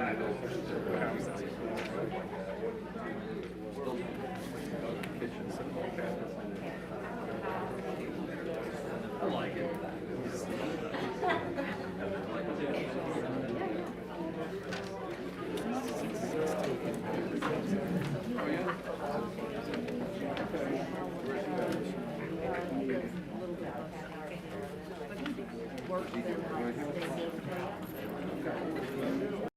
I like it. Work them out.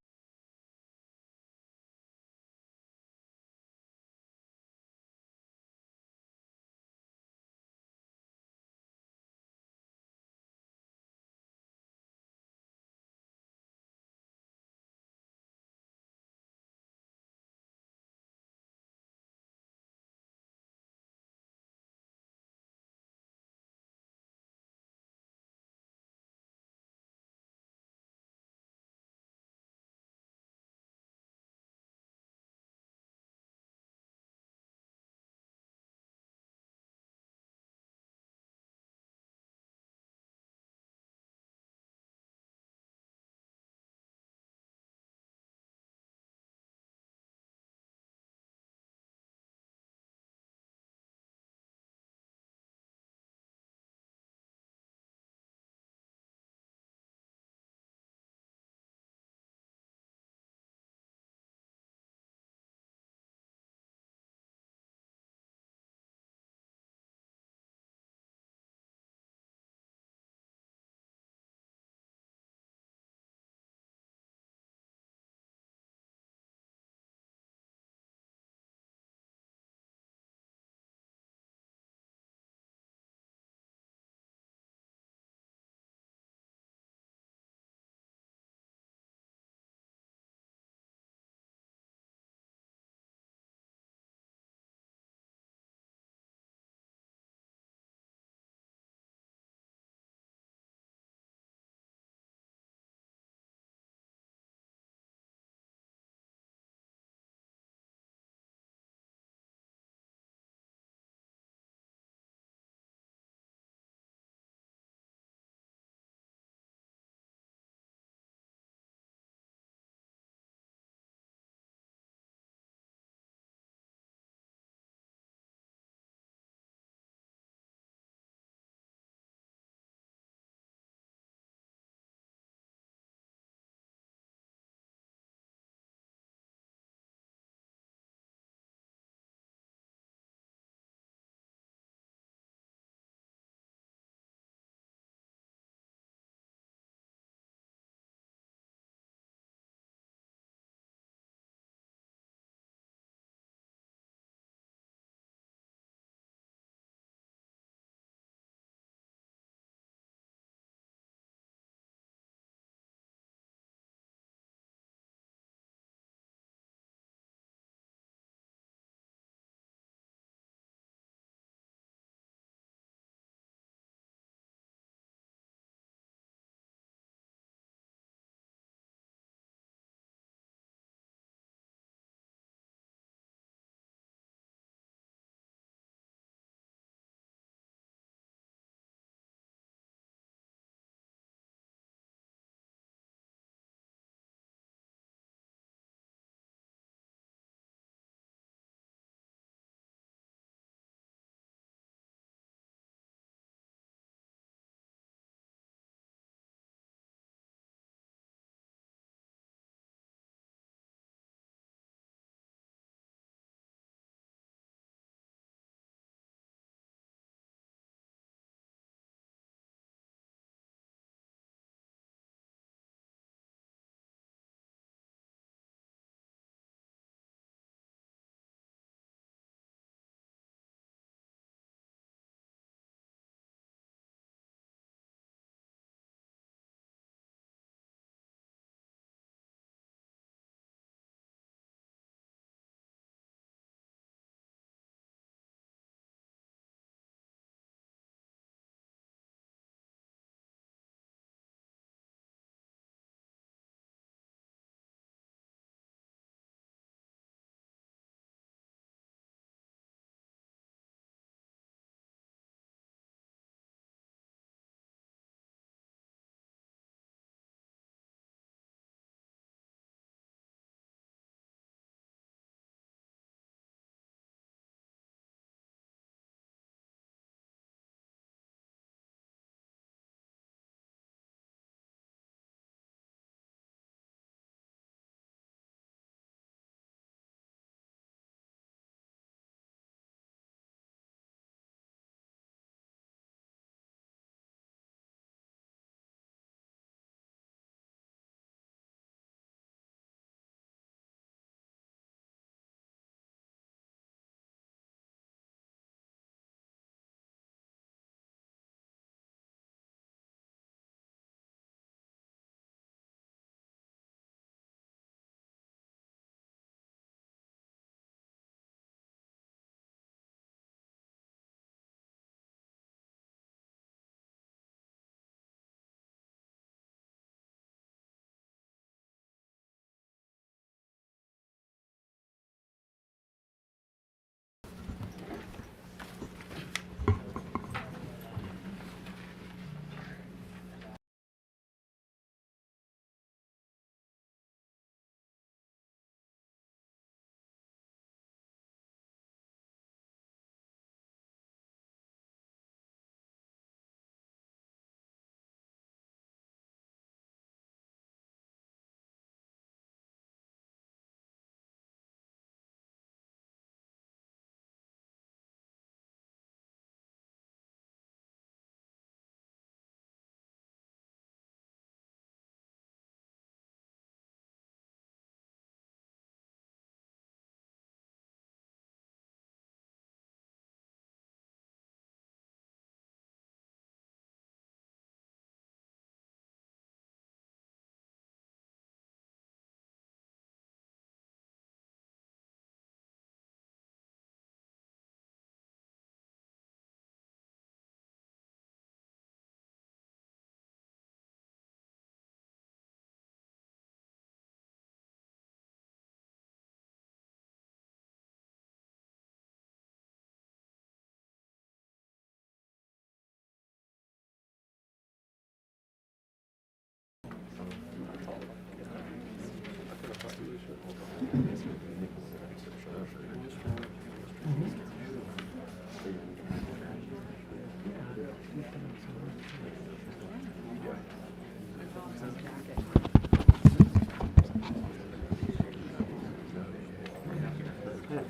Get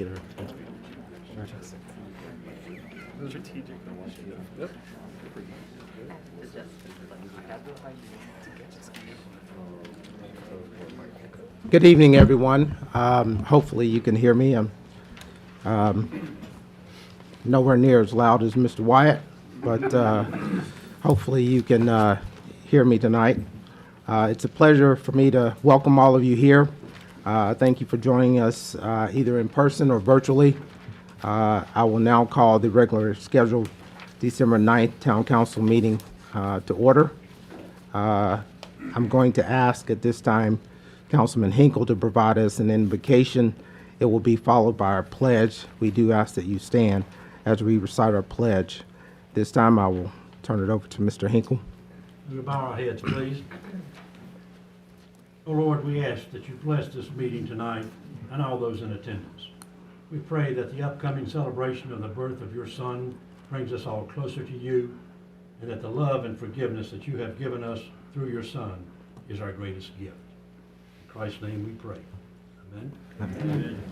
her. Strategic initiative. Yep. Good evening, everyone. Hopefully you can hear me. I'm nowhere near as loud as Mr. Wyatt, but hopefully you can hear me tonight. It's a pleasure for me to welcome all of you here. Thank you for joining us either in person or virtually. I will now call the regular scheduled December 9th Town Council meeting to order. I'm going to ask at this time Councilman Hinkle to provide us an invocation. It will be followed by our pledge. We do ask that you stand as we recite our pledge. This time I will turn it over to Mr. Hinkle. We bow our heads, please. Oh Lord, we ask that you bless this meeting tonight and all those in attendance. We pray that the upcoming celebration of the birth of your Son brings us all closer to you, and that the love and forgiveness that you have given us through your Son is our greatest gift. In Christ's name we pray. Amen. Amen.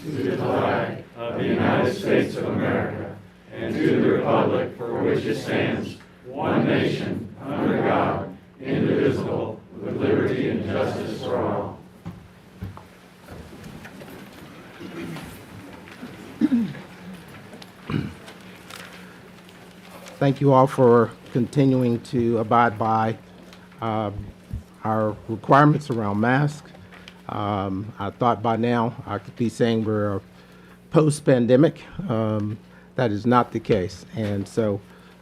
To the flag of the United States of America and to the republic for which it stands, one nation, under God, indivisible, with liberty and justice for all. Thank you all for continuing to abide by our requirements around masks. I thought by now I could be saying we're post-pandemic. That is not the case. And so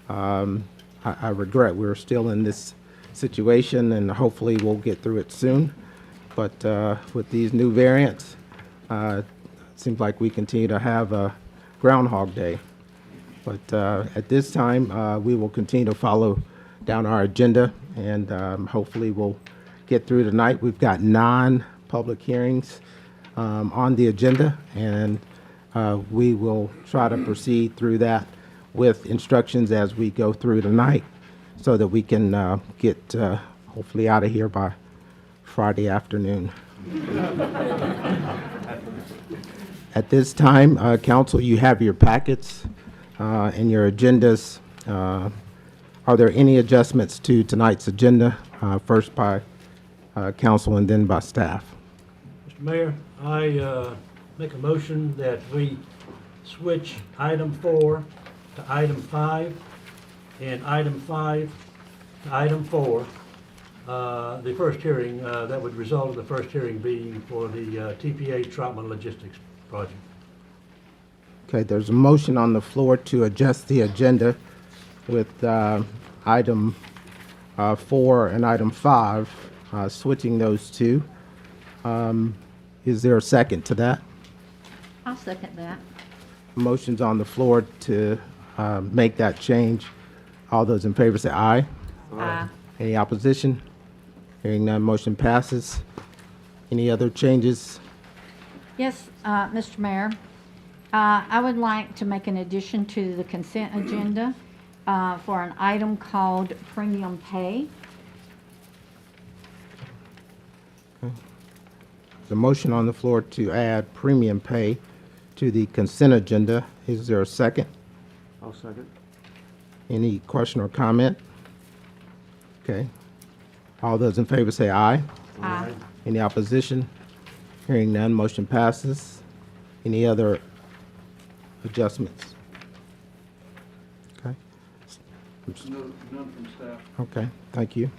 I regret we're still in this situation, and hopefully we'll get through it soon. But with these new variants, it seems like we continue to have a Groundhog Day. But at this time, we will continue to follow down our agenda, and hopefully we'll get through tonight. We've got 9 public hearings on the agenda, and we will try to proceed through that with instructions as we go through tonight so that we can get hopefully out of here by Friday afternoon. At this time, Council, you have your packets and your agendas. Are there any adjustments to tonight's agenda? First by Council and then by staff. Mr. Mayor, I make a motion that we switch item 4 to item 5 and item 5 to item 4. The first hearing, that would result in the first hearing being for the TPA Troutman Logistics project. Okay, there's a motion on the floor to adjust the agenda with item 4 and item 5, switching those two. Is there a second to that? I'll second that. Motion's on the floor to make that change. All those in favor say aye. Aye. Any opposition? Hearing none, motion passes. Any other changes? Yes, Mr. Mayor, I would like to make an addition to the consent agenda for an item called premium pay. There's a motion on the floor to add premium pay to the consent agenda. Is there a second? I'll second. Any question or comment? Okay. All those in favor say aye. Aye. Any opposition? Hearing none, motion passes. Any other adjustments? Okay. None from staff. Okay, thank you.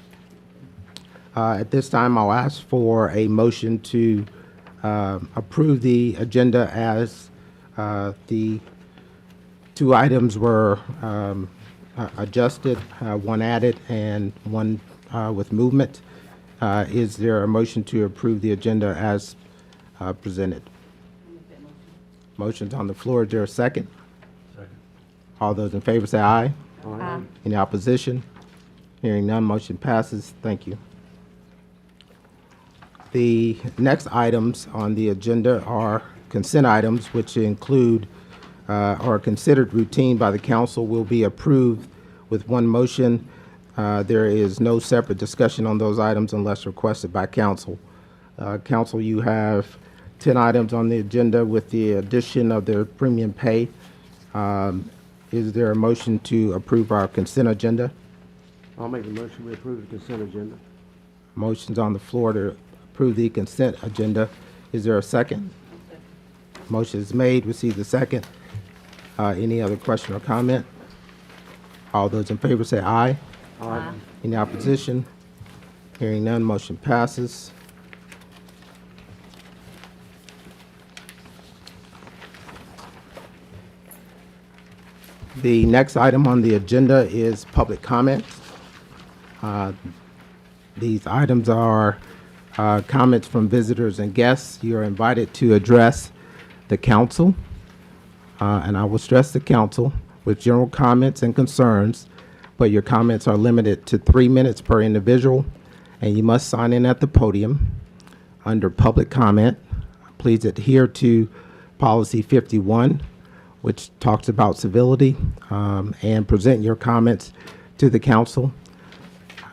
At this time, I'll ask for a motion to approve the agenda as the 2 items were adjusted, 1 added and 1 with movement. Is there a motion to approve the agenda as presented? Motion's on the floor. Is there a second? Second. All those in favor say aye. Aye. Aye. Any opposition? Hearing none, motion passes. Thank you. The next items on the agenda are consent items, which include are considered routine by the council, will be approved with one motion. There is no separate discussion on those items unless requested by council. Council, you have 10 items on the agenda with the addition of the premium pay. Is there a motion to approve our consent agenda? I'll make the motion, we approve the consent agenda. Motion's on the floor to approve the consent agenda. Is there a second? Motion is made, receive the second. Any other question or comment? All those in favor say aye. Aye. Any opposition? Hearing none, motion passes. The next item on the agenda is public comment. These items are comments from visitors and guests. You are invited to address the council, and I will stress the council with general comments and concerns, but your comments are limited to 3 minutes per individual, and you must sign in at the podium under public comment. Please adhere to policy 51, which talks about civility, and present your comments to the council.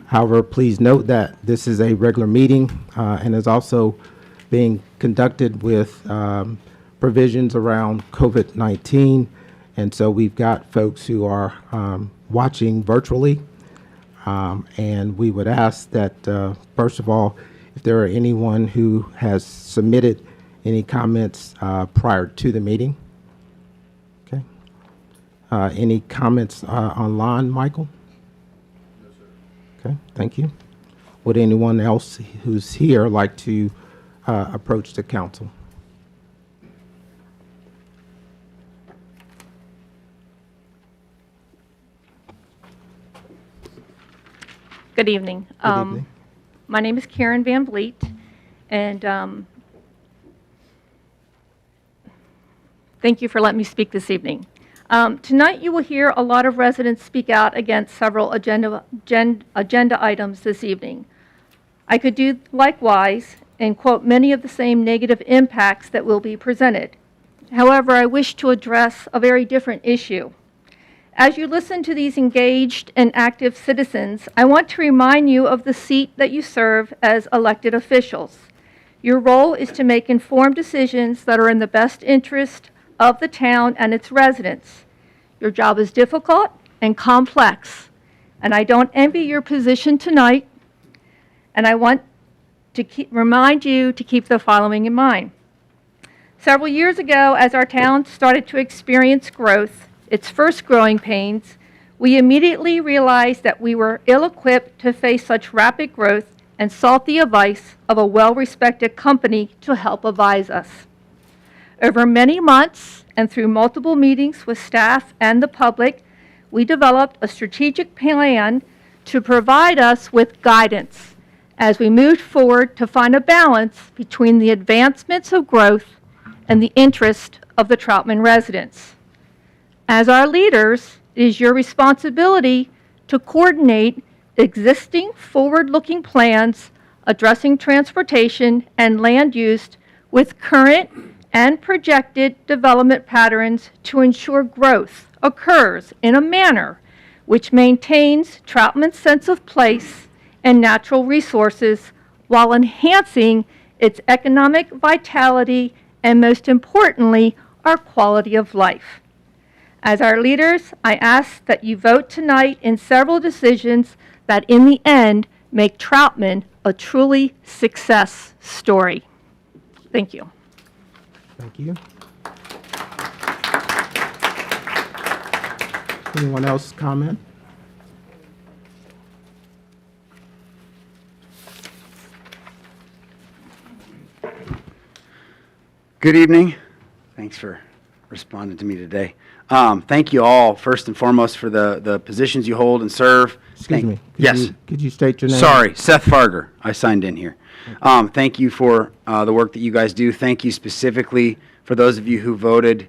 However, please note that this is a regular meeting and is also being conducted with provisions around COVID-19. And so we've got folks who are watching virtually. And we would ask that, first of all, if there are anyone who has submitted any comments prior to the meeting. Okay. Any comments online, Michael? No, sir. Okay, thank you. Would anyone else who's here like to approach the council? Good evening. Good evening. My name is Karen Van Vliet, and thank you for letting me speak this evening. Tonight you will hear a lot of residents speak out against several agenda items this evening. I could do likewise and quote many of the same negative impacts that will be presented. However, I wish to address a very different issue. As you listen to these engaged and active citizens, I want to remind you of the seat that you serve as elected officials. Your role is to make informed decisions that are in the best interest of the town and its residents. Your job is difficult and complex, and I don't envy your position tonight, and I want to remind you to keep the following in mind. Several years ago, as our town started to experience growth, its first growing pains, we immediately realized that we were ill-equipped to face such rapid growth and sought the advice of a well-respected company to help advise us. Over many months and through multiple meetings with staff and the public, we developed a strategic plan to provide us with guidance as we moved forward to find a balance between the advancements of growth and the interest of the Troutman residents. As our leaders, it is your responsibility to coordinate existing forward-looking plans addressing transportation and land use with current and projected development patterns to ensure growth occurs in a manner which maintains Troutman's sense of place and natural resources while enhancing its economic vitality and, most importantly, our quality of life. As our leaders, I ask that you vote tonight in several decisions that in the end make Troutman a truly success story. Thank you. Thank you. Anyone else comment? Good evening. Thanks for responding to me today. Thank you all, first and foremost, for the positions you hold and serve. Excuse me. Yes. Could you state your name? Sorry, Seth Farger. I signed in here. Thank you for the work that you guys do. Thank you specifically for those of you who voted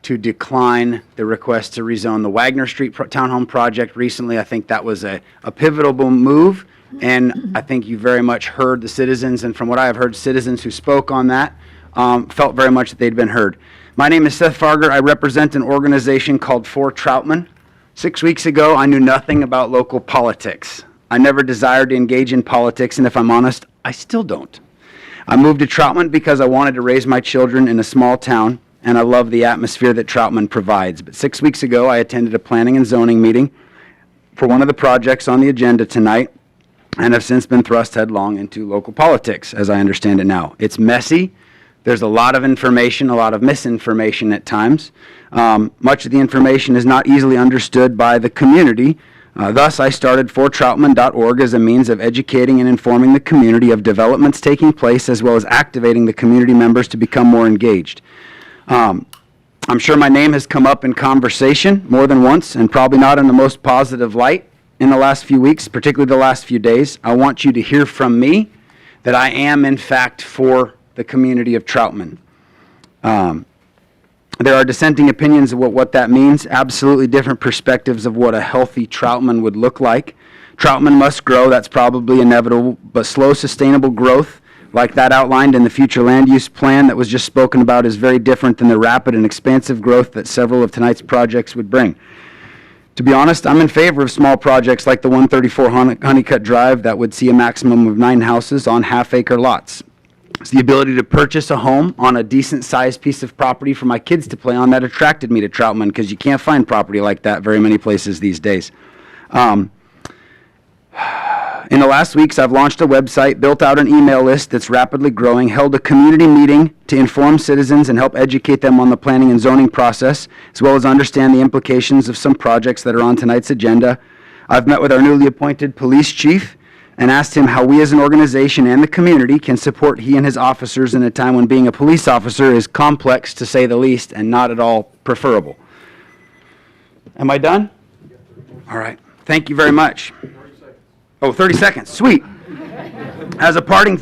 to decline the request to rezone the Wagner Street Townhome project recently. I think that was a pivotal move, and I think you very much heard the citizens, and from what I have heard, citizens who spoke on that felt very much that they'd been heard. My name is Seth Farger. I represent an organization called For Troutman. 6 weeks ago, I knew nothing about local politics. I never desired to engage in politics, and if I'm honest, I still don't. I moved to Troutman because I wanted to raise my children in a small town, and I love the atmosphere that Troutman provides. But 6 weeks ago, I attended a planning and zoning meeting for one of the projects on the agenda tonight, and have since been thrust headlong into local politics, as I understand it now. It's messy. There's a lot of information, a lot of misinformation at times. Much of the information is not easily understood by the community. Thus, I started fortroutman.org as a means of educating and informing the community of developments taking place, as well as activating the community members to become more engaged. I'm sure my name has come up in conversation more than once, and probably not in the most positive light in the last few weeks, particularly the last few days. I want you to hear from me that I am, in fact, for the community of Troutman. There are dissenting opinions of what that means, absolutely different perspectives of what a healthy Troutman would look like. Troutman must grow, that's probably inevitable, but slow, sustainable growth, like that outlined in the future land use plan that was just spoken about, is very different than the rapid and expansive growth that several of tonight's projects would bring. To be honest, I'm in favor of small projects like the 134 Honeycut Drive that would see a maximum of 9 houses on half-acre lots. It's the ability to purchase a home on a decent-sized piece of property for my kids to play on that attracted me to Troutman, because you can't find property like that very many places these days. In the last weeks, I've launched a website, built out an email list that's rapidly growing, held a community meeting to inform citizens and help educate them on the planning and zoning process, as well as understand the implications of some projects that are on tonight's agenda. I've met with our newly appointed police chief and asked him how we as an organization and the community can support he and his officers in a time when being a police officer is complex, to say the least, and not at all preferable. Am I done? All right. Thank you very much. 30 seconds. Sweet. As a parting,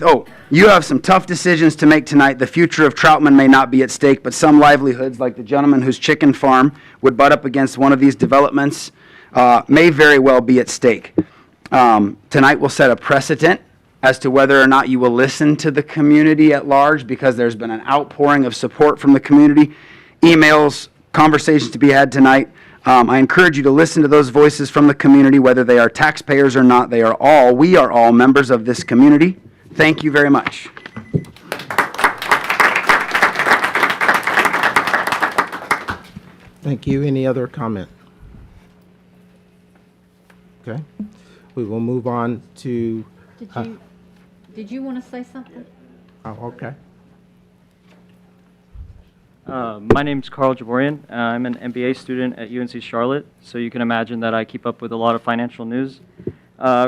you have some tough decisions to make tonight. The future of Troutman may not be at stake, but some livelihoods, like the gentleman whose chicken farm would butt up against one of these developments, may very well be at stake. Tonight will set a precedent as to whether or not you will listen to the community at large, because there's been an outpouring of support from the community, emails, conversations to be had tonight. I encourage you to listen to those voices from the community, whether they are taxpayers or not. We are all members of this community. Thank you very much. Thank you. Any other comment? Okay. We will move on to, Did you want to say something? okay. My name's Carl Jaborian. I'm an MBA student at UNC Charlotte, so you can imagine that I keep up with a lot of financial news.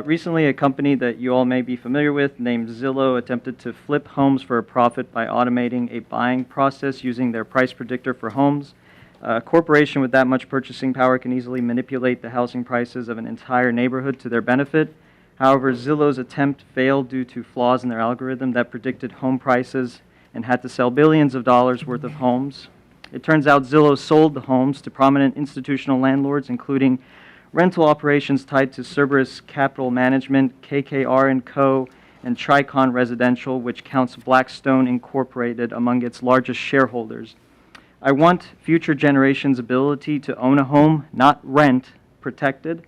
Recently, a company that you all may be familiar with named Zillow attempted to flip homes for a profit by automating a buying process using their price predictor for homes. A corporation with that much purchasing power can easily manipulate the housing prices of an entire neighborhood to their benefit. However, Zillow's attempt failed due to flaws in their algorithm that predicted home prices and had to sell billions of dollars worth of homes. It turns out Zillow sold the homes to prominent institutional landlords, including rental operations tied to Cerberus Capital Management, KKR & Co., and Tricon Residential, which counts Blackstone Incorporated among its largest shareholders. I want future generations' ability to own a home, not rent, protected.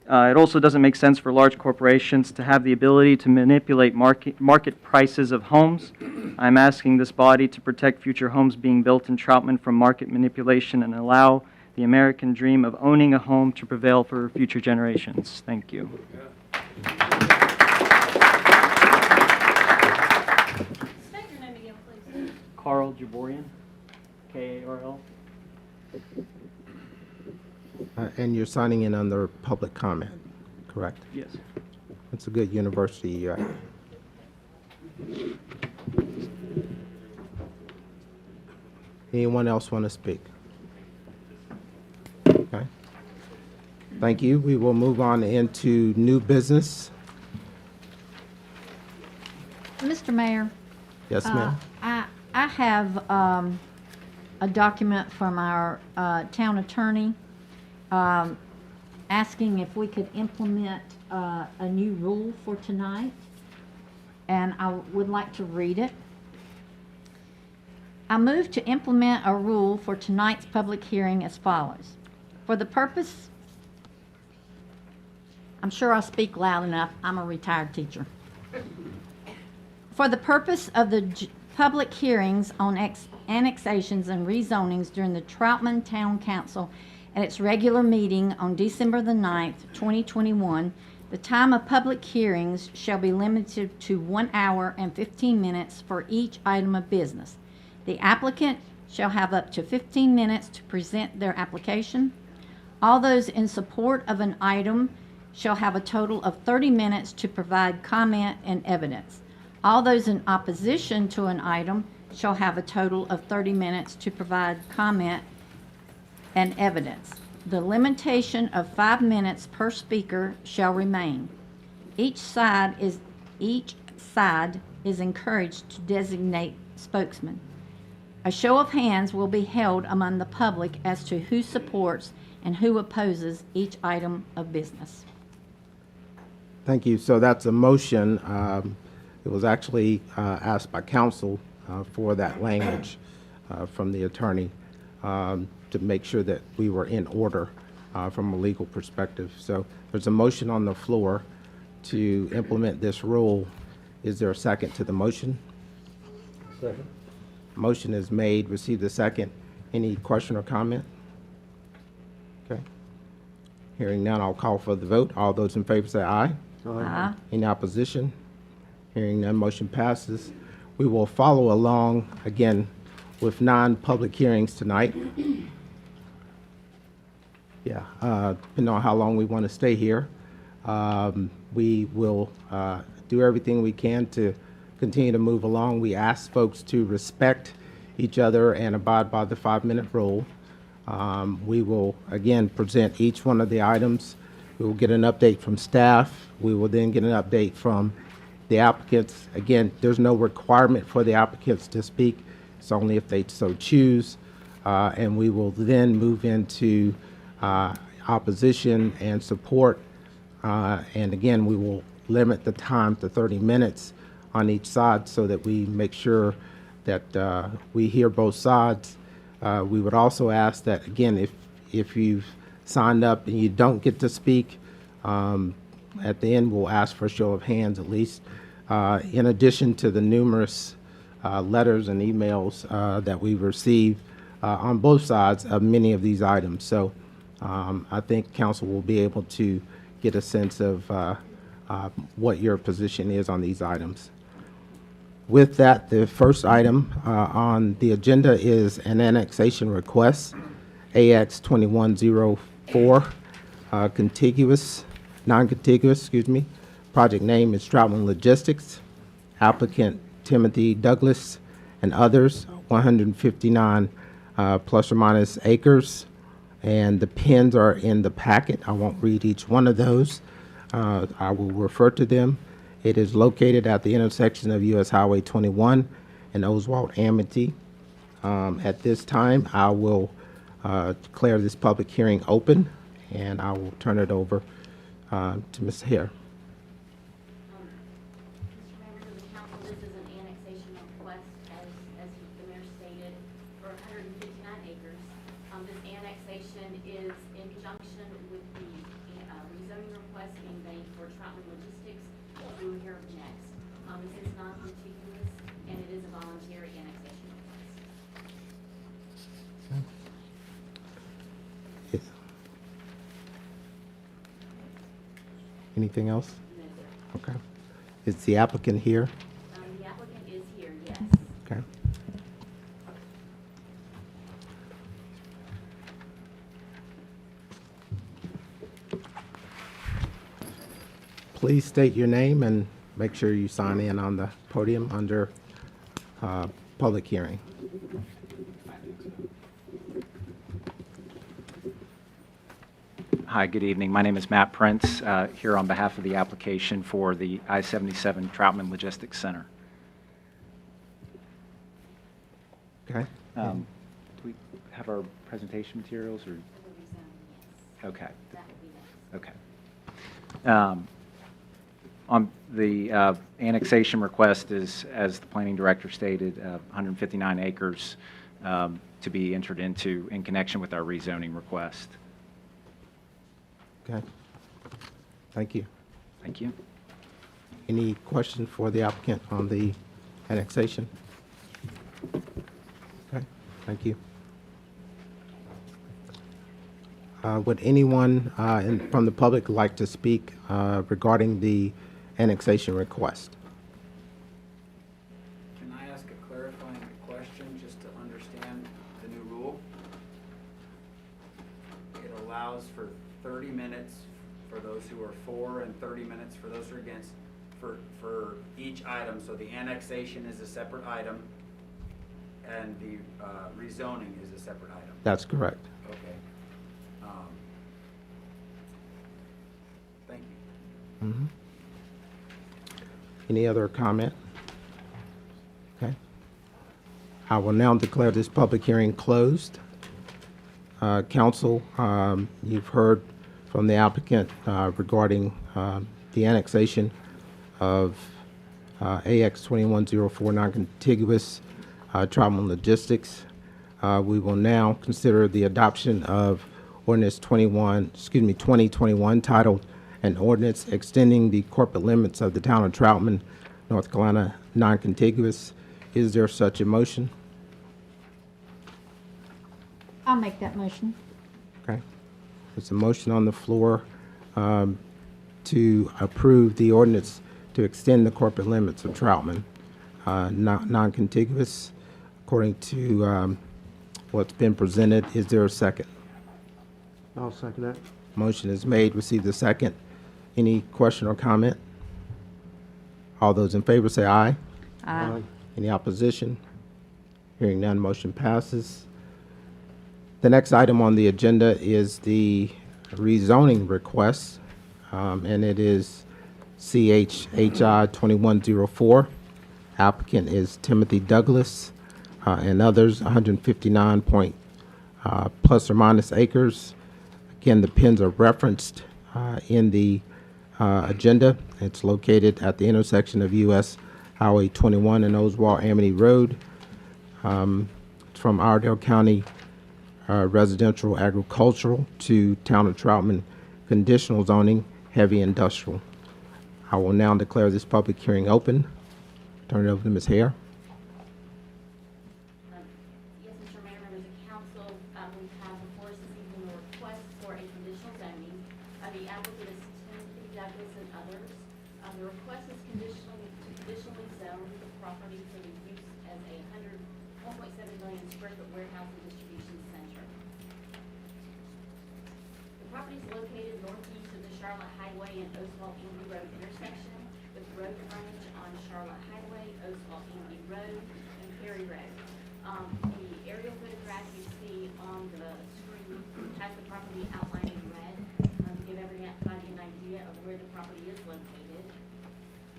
It also doesn't make sense for large corporations to have the ability to manipulate market prices of homes. I'm asking this body to protect future homes being built in Troutman from market manipulation and allow the American dream of owning a home to prevail for future generations. Thank you. State your name again, please. Carl Jaborian, K-A-R-L. And you're signing in under public comment, correct? Yes. It's a good university you're at. Anyone else want to speak? Okay. Thank you. We will move on into new business. Mr. Mayor? Yes, ma'am. I have a document from our town attorney asking if we could implement a new rule for tonight, and I would like to read it. I move to implement a rule for tonight's public hearing as follows. For the purpose, I'm sure I speak loud enough, I'm a retired teacher. For the purpose of the public hearings on annexations and rezonings during the Troutman Town Council at its regular meeting on December the 9th, 2021, the time of public hearings shall be limited to 1 hour and 15 minutes for each item of business. The applicant shall have up to 15 minutes to present their application. All those in support of an item shall have a total of 30 minutes to provide comment and evidence. All those in opposition to an item shall have a total of 30 minutes to provide comment and evidence. The limitation of 5 minutes per speaker shall remain. Each side is encouraged to designate spokesman. A show of hands will be held among the public as to who supports and who opposes each item of business. Thank you. So that's a motion. It was actually asked by council for that language from the attorney to make sure that we were in order from a legal perspective. So there's a motion on the floor to implement this rule. Is there a second to the motion? Second. Motion is made, received a second. Any question or comment? Okay. Hearing none, I'll call for the vote. All those in favor say aye. Aye. Any opposition? Hearing none, motion passes. We will follow along again with non-public hearings tonight. Yeah, depending on how long we want to stay here. We will do everything we can to continue to move along. We ask folks to respect each other and abide by the 5-minute rule. We will, again, present each one of the items. We will get an update from staff. We will then get an update from the applicants. Again, there's no requirement for the applicants to speak. It's only if they so choose. And we will then move into opposition and support. And again, we will limit the time to 30 minutes on each side so that we make sure that we hear both sides. We would also ask that, again, if you've signed up and you don't get to speak, at the end we'll ask for a show of hands at least, in addition to the numerous letters and emails that we've received on both sides of many of these items. So I think council will be able to get a sense of what your position is on these items. With that, the first item on the agenda is an annexation request, AX 2104, non-contiguous, excuse me. Project name is Troutman Logistics. Applicant Timothy Douglas and others, 159 plus or minus acres. And the pins are in the packet. I won't read each one of those. I will refer to them. It is located at the intersection of US Highway 21 and Oswald Amity. At this time, I will declare this public hearing open, and I will turn it over to Ms. Hare. Mr. Members of the Council, this is an annexation request, as the Mayor stated, for 159 acres. This annexation is in conjunction with the rezoning request being made for Troutman Logistics, who will hear next. This is non-contiguous, and it is a voluntary annexation request. Yes. Anything else? No, sir. Okay. Is the applicant here? The applicant is here, yes. Okay. Please state your name and make sure you sign in on the podium under public hearing. Hi, good evening. My name is Matt Prince, here on behalf of the application for the I-77 Troutman Logistics Center. Okay. Do we have our presentation materials, or? For the rezoning, yes. Okay, That would be next. okay. On the annexation request is, as the planning director stated, 159 acres to be entered into in connection with our rezoning request. Okay. Thank you. Thank you. Any question for the applicant on the annexation? Okay, thank you. Would anyone from the public like to speak regarding the annexation request? Can I ask a clarifying question just to understand the new rule? It allows for 30 minutes for those who are for and 30 minutes for those who are against for each item. So the annexation is a separate item and the rezoning is a separate item. That's correct. Okay. Thank you. Mhm. Any other comment? Okay. I will now declare this public hearing closed. Council, you've heard from the applicant regarding the annexation of AX 2104 non-contiguous Troutman Logistics. We will now consider the adoption of ordinance 2021 titled an ordinance extending the corporate limits of the town of Troutman, North Carolina, non-contiguous. Is there such a motion? I'll make that motion. Okay. There's a motion on the floor to approve the ordinance to extend the corporate limits of Troutman, non-contiguous, according to what's been presented. Is there a second? I'll second that. Motion is made, received a second. Any question or comment? All those in favor say aye. Aye. Any opposition? Hearing none, motion passes. The next item on the agenda is the rezoning request, and it is CHHI 2104. Applicant is Timothy Douglas and others, 159 plus or minus acres. Again, the pins are referenced in the agenda. It's located at the intersection of US Highway 21 and Oswald-Amity Road. From Iredell County residential agricultural to Town of Troutman conditional zoning, heavy industrial. I will now declare this public hearing open. Turn it over to Ms. Hare. Yes, Mr. Mayor, members of council, we have before us this evening a request for a conditional zoning. The applicant is Timothy Douglas and others. The request is conditionally zone the property for the use as a 1.7 million square foot warehouse and distribution center. The property is located northeast of the Charlotte Highway and Oswald-Amity Road intersection with road frontage on Charlotte Highway, Oswald-Amity Road, and Perry Road. The aerial photograph you see on the screen has the property outlined in red to give everybody an idea of where the property is located.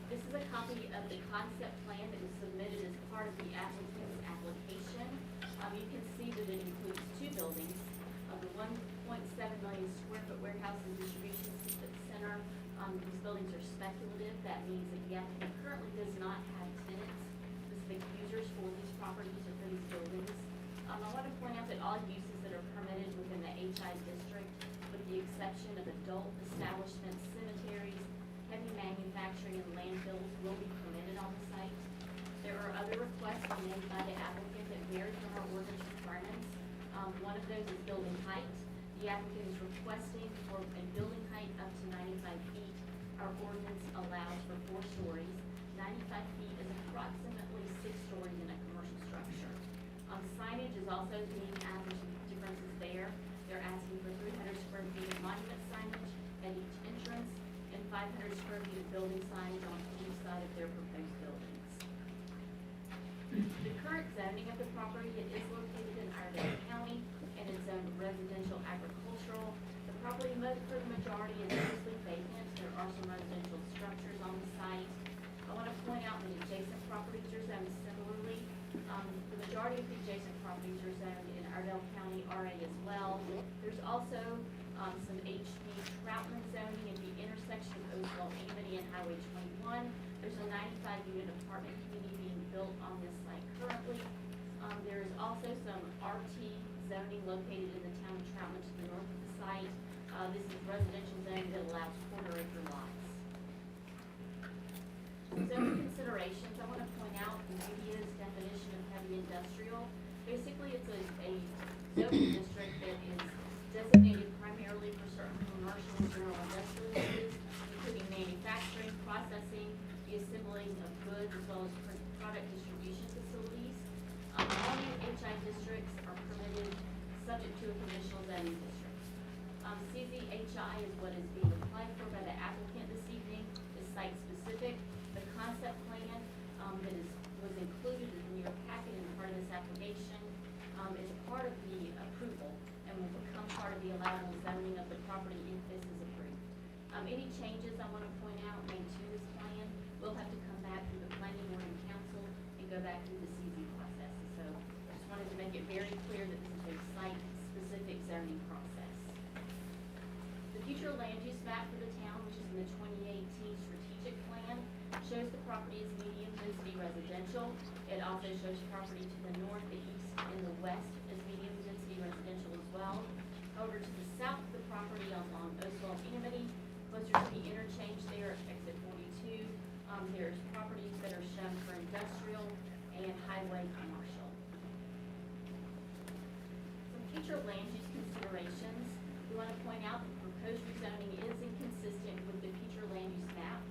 This is a copy of the concept plan that was submitted as part of the applicant's application. You can see that it includes two buildings. The 1.7 million square foot warehouse and distribution center. These buildings are speculative. That means that the applicant currently does not have tenants, specific users for these properties or for these buildings. I want to point out that all uses that are permitted within the HI district, with the exception of adult establishments, cemeteries, heavy manufacturing, and landfills, will be permitted on the site. There are other requests made by the applicant that vary from our ordinance requirements. One of those is building height. The applicant is requesting for a building height up to 95 feet. Our ordinance allows for 4 stories. 95 feet is approximately 6 stories in a commercial structure. Signage is also being added, some differences there. They're asking for 300 square feet of monument signage at each entrance and 500 square feet of building signage on each side of their proposed buildings. The current zoning of the property, it is located in Iredell County and it's zoned residential agricultural. The property for the majority is mostly vacant. There are some residential structures on the site. I want to point out that adjacent properties are zoned similarly. The majority of the adjacent properties are zoned in Iredell Bell County RA as well. There's also some HB Troutman zoning at the intersection of Oakville Amity and Highway 21. There's a 95-unit apartment community being built on this site currently. There is also some RT zoning located in the town of Troutman to the north of the site. This is residential zoning that allows quarter-acre lots. Zoning considerations, I want to point out the media's definition of heavy industrial. Basically, it's a zoning district that is designated primarily for certain commercial and general industrial uses, including manufacturing, processing, the assembling of goods, as well as product distribution facilities. All new HI districts are permitted subject to a conditional zoning district. CZHI is what is being applied for by the applicant this evening, is site-specific. The concept plan was included in your packet and part of this application is a part of the approval and will become part of the allowable zoning of the property if this is approved. Any changes I want to point out made to this plan will have to come back through the planning board and council and go back through the CZ process. So I just wanted to make it very clear that this is a site-specific zoning process. The future land use map for the town, which is in the 2018 strategic plan, shows the property as medium density residential. It also shows property to the north, the east, and the west as medium density residential as well. However, to the south of the property along Oswald Amity, closer to the interchange there at exit 42, there's properties that are shown for industrial and highway commercial. Some future land use considerations. We want to point out that proposed rezoning is inconsistent with the future land use map.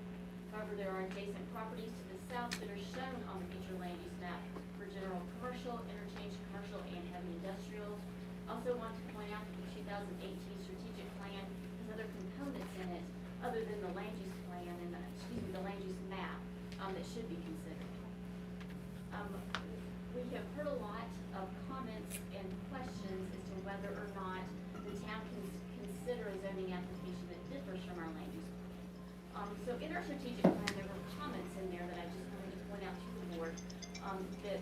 However, there are adjacent properties to the south that are shown on the future land use map for general commercial, interchange commercial, and heavy industrial. Also want to point out that the 2018 strategic plan has other components in it other than the land use plan and the land use map that should be considered. We have heard a lot of comments and questions as to whether or not the town can consider a zoning application that differs from our land use plan. So in our strategic plan, there were comments in there that I just wanted to point out to the board that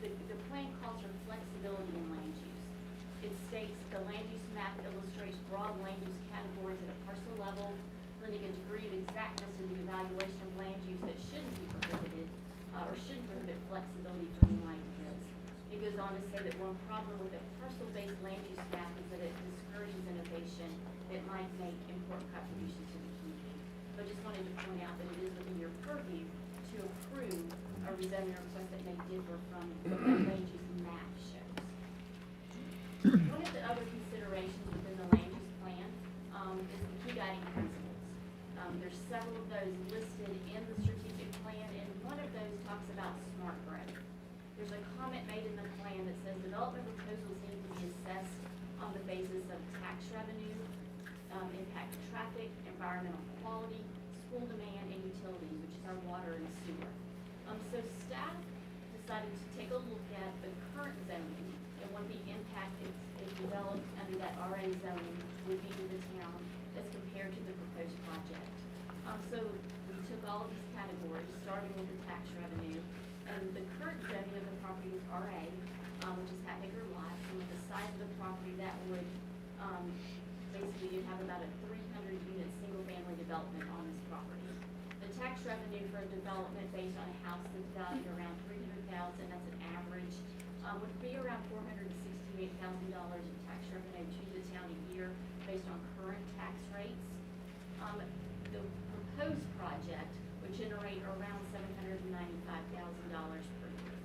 the plan calls for flexibility in land use. It states the land use map illustrates broad land use categories at a parcel level, lending a degree of exactness to the evaluation of land use that shouldn't be prohibited or shouldn't prohibit flexibility from like this. It goes on to say that one problem with a parcel-based land use map is that it discourages innovation that might make important contributions to the community. But I just wanted to point out that it is within your purview to approve a rezoning request that may differ from what the land use map shows. One of the other considerations within the land use plan is the key guiding principles. There's several of those listed in the strategic plan, and one of those talks about smart growth. There's a comment made in the plan that says development proposals need to be assessed on the basis of tax revenue, impact of traffic, environmental quality, school demand, and utilities, which is our water and sewer. So staff decided to take a look at the current zoning and what the impact is developed under that RA zoning would be to the town as compared to the proposed project. So we took all of these categories, starting with the tax revenue, and the current zoning of the property is RA, which is half-acre lots, and with the size of the property, that would basically you'd have about a 300-unit single-family development on this property. The tax revenue for a development based on a house that's valued around $300,000, that's an average, would be around $468,000 in tax revenue to the town a year based on current tax rates. The proposed project would generate around $795,000 per year.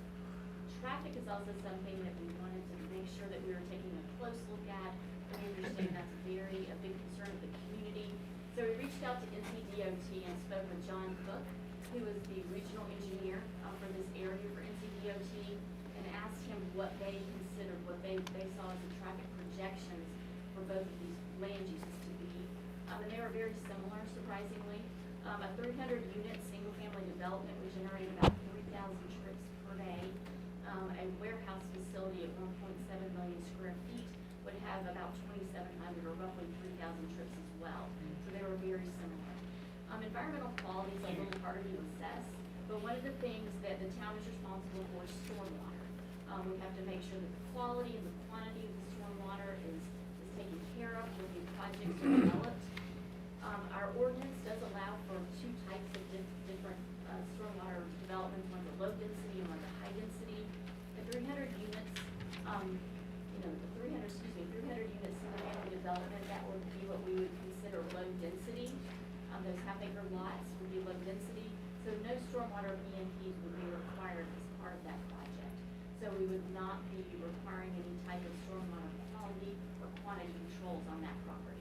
Traffic is also something that we wanted to make sure that we were taking a close look at. We understand that's a big concern of the community. So we reached out to NCDOT and spoke with John Cook, who is the regional engineer for this area for NCDOT, and asked him what they considered, what they saw as the traffic projections for both of these land uses to be. And they were very similar, surprisingly. A 300-unit single-family development would generate about 3,000 trips per day. A warehouse facility at 1.7 million square feet would have about 2,700 or roughly 3,000 trips as well. So they were very similar. Environmental quality is a little harder to assess, but one of the things that the town is responsible for is stormwater. We have to make sure that the quality and the quantity of the stormwater is taken care of when the projects are developed. Our ordinance does allow for two types of different stormwater developments, one's a low density and one's a high density. The 300 units, the 300 unit single family development, that would be what we would consider low density. Those half-acre lots would be low density, so no stormwater BMPs would be required as part of that project. So we would not be requiring any type of stormwater quality or quantity controls on that property.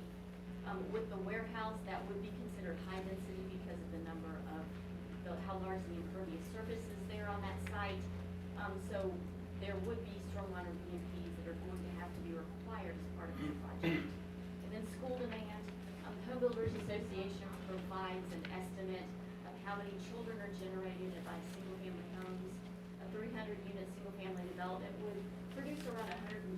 With the warehouse, that would be considered high density because of the number of, how large the impervious surface is there on that site. So there would be stormwater BMPs that are going to have to be required as part of the project. And then school demand, the Home Builders Association provides an estimate of how many children are generated by single-family homes. A 300-unit single-family development would produce around 126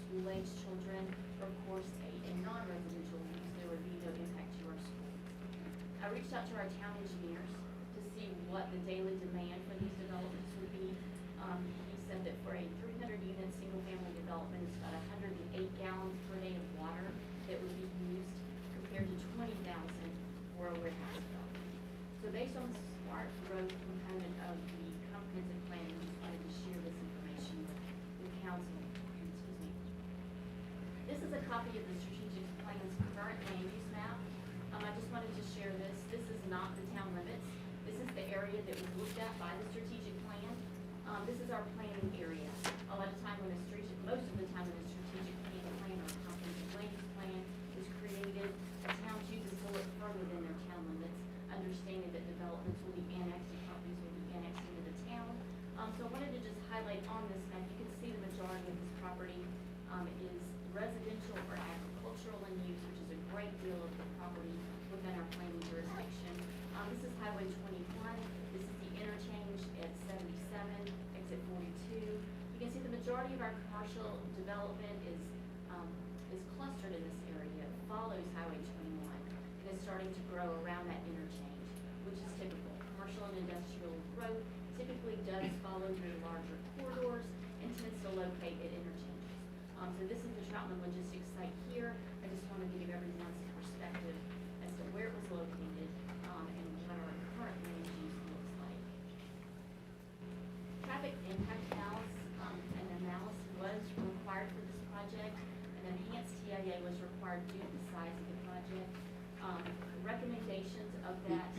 school-age children. Of course, in non-residential use, there would be no impact to our schools. I reached out to our town engineers to see what the daily demand for these developments would be. He said that for a 300-unit single-family development, it's about 108 gallons per day of water that would be used, compared to 20,000 for a warehouse development. So based on the smart growth component of the comprehensive plan, we just wanted to share this information with council. Excuse me. This is a copy of the strategic plan's current land use map. I just wanted to share this. This is not the town limits. This is the area that was looked at by the strategic plan. This is our planning area. A lot of time when most of the time when a strategic plan or comprehensive land use plan is created, the town chooses to look further than their town limits, understanding that developments will be annexed and properties will be annexed into the town. So I wanted to just highlight on this map, you can see the majority of this property is residential or agricultural in use, which is a great deal of the property within our planning jurisdiction. This is Highway 21. This is the interchange at 77, exit 42. You can see the majority of our commercial development is clustered in this area. It follows Highway 21 and is starting to grow around that interchange, which is typical. Commercial and industrial growth typically does follow through larger corridors and tends to locate at interchanges. So this is the Troutman logistics site here. I just wanted to give everyone some perspective as to where it was located and what our current land use looks like. Traffic impact analysis was required for this project. An enhanced TIA was required due to the size of the project. Recommendations of that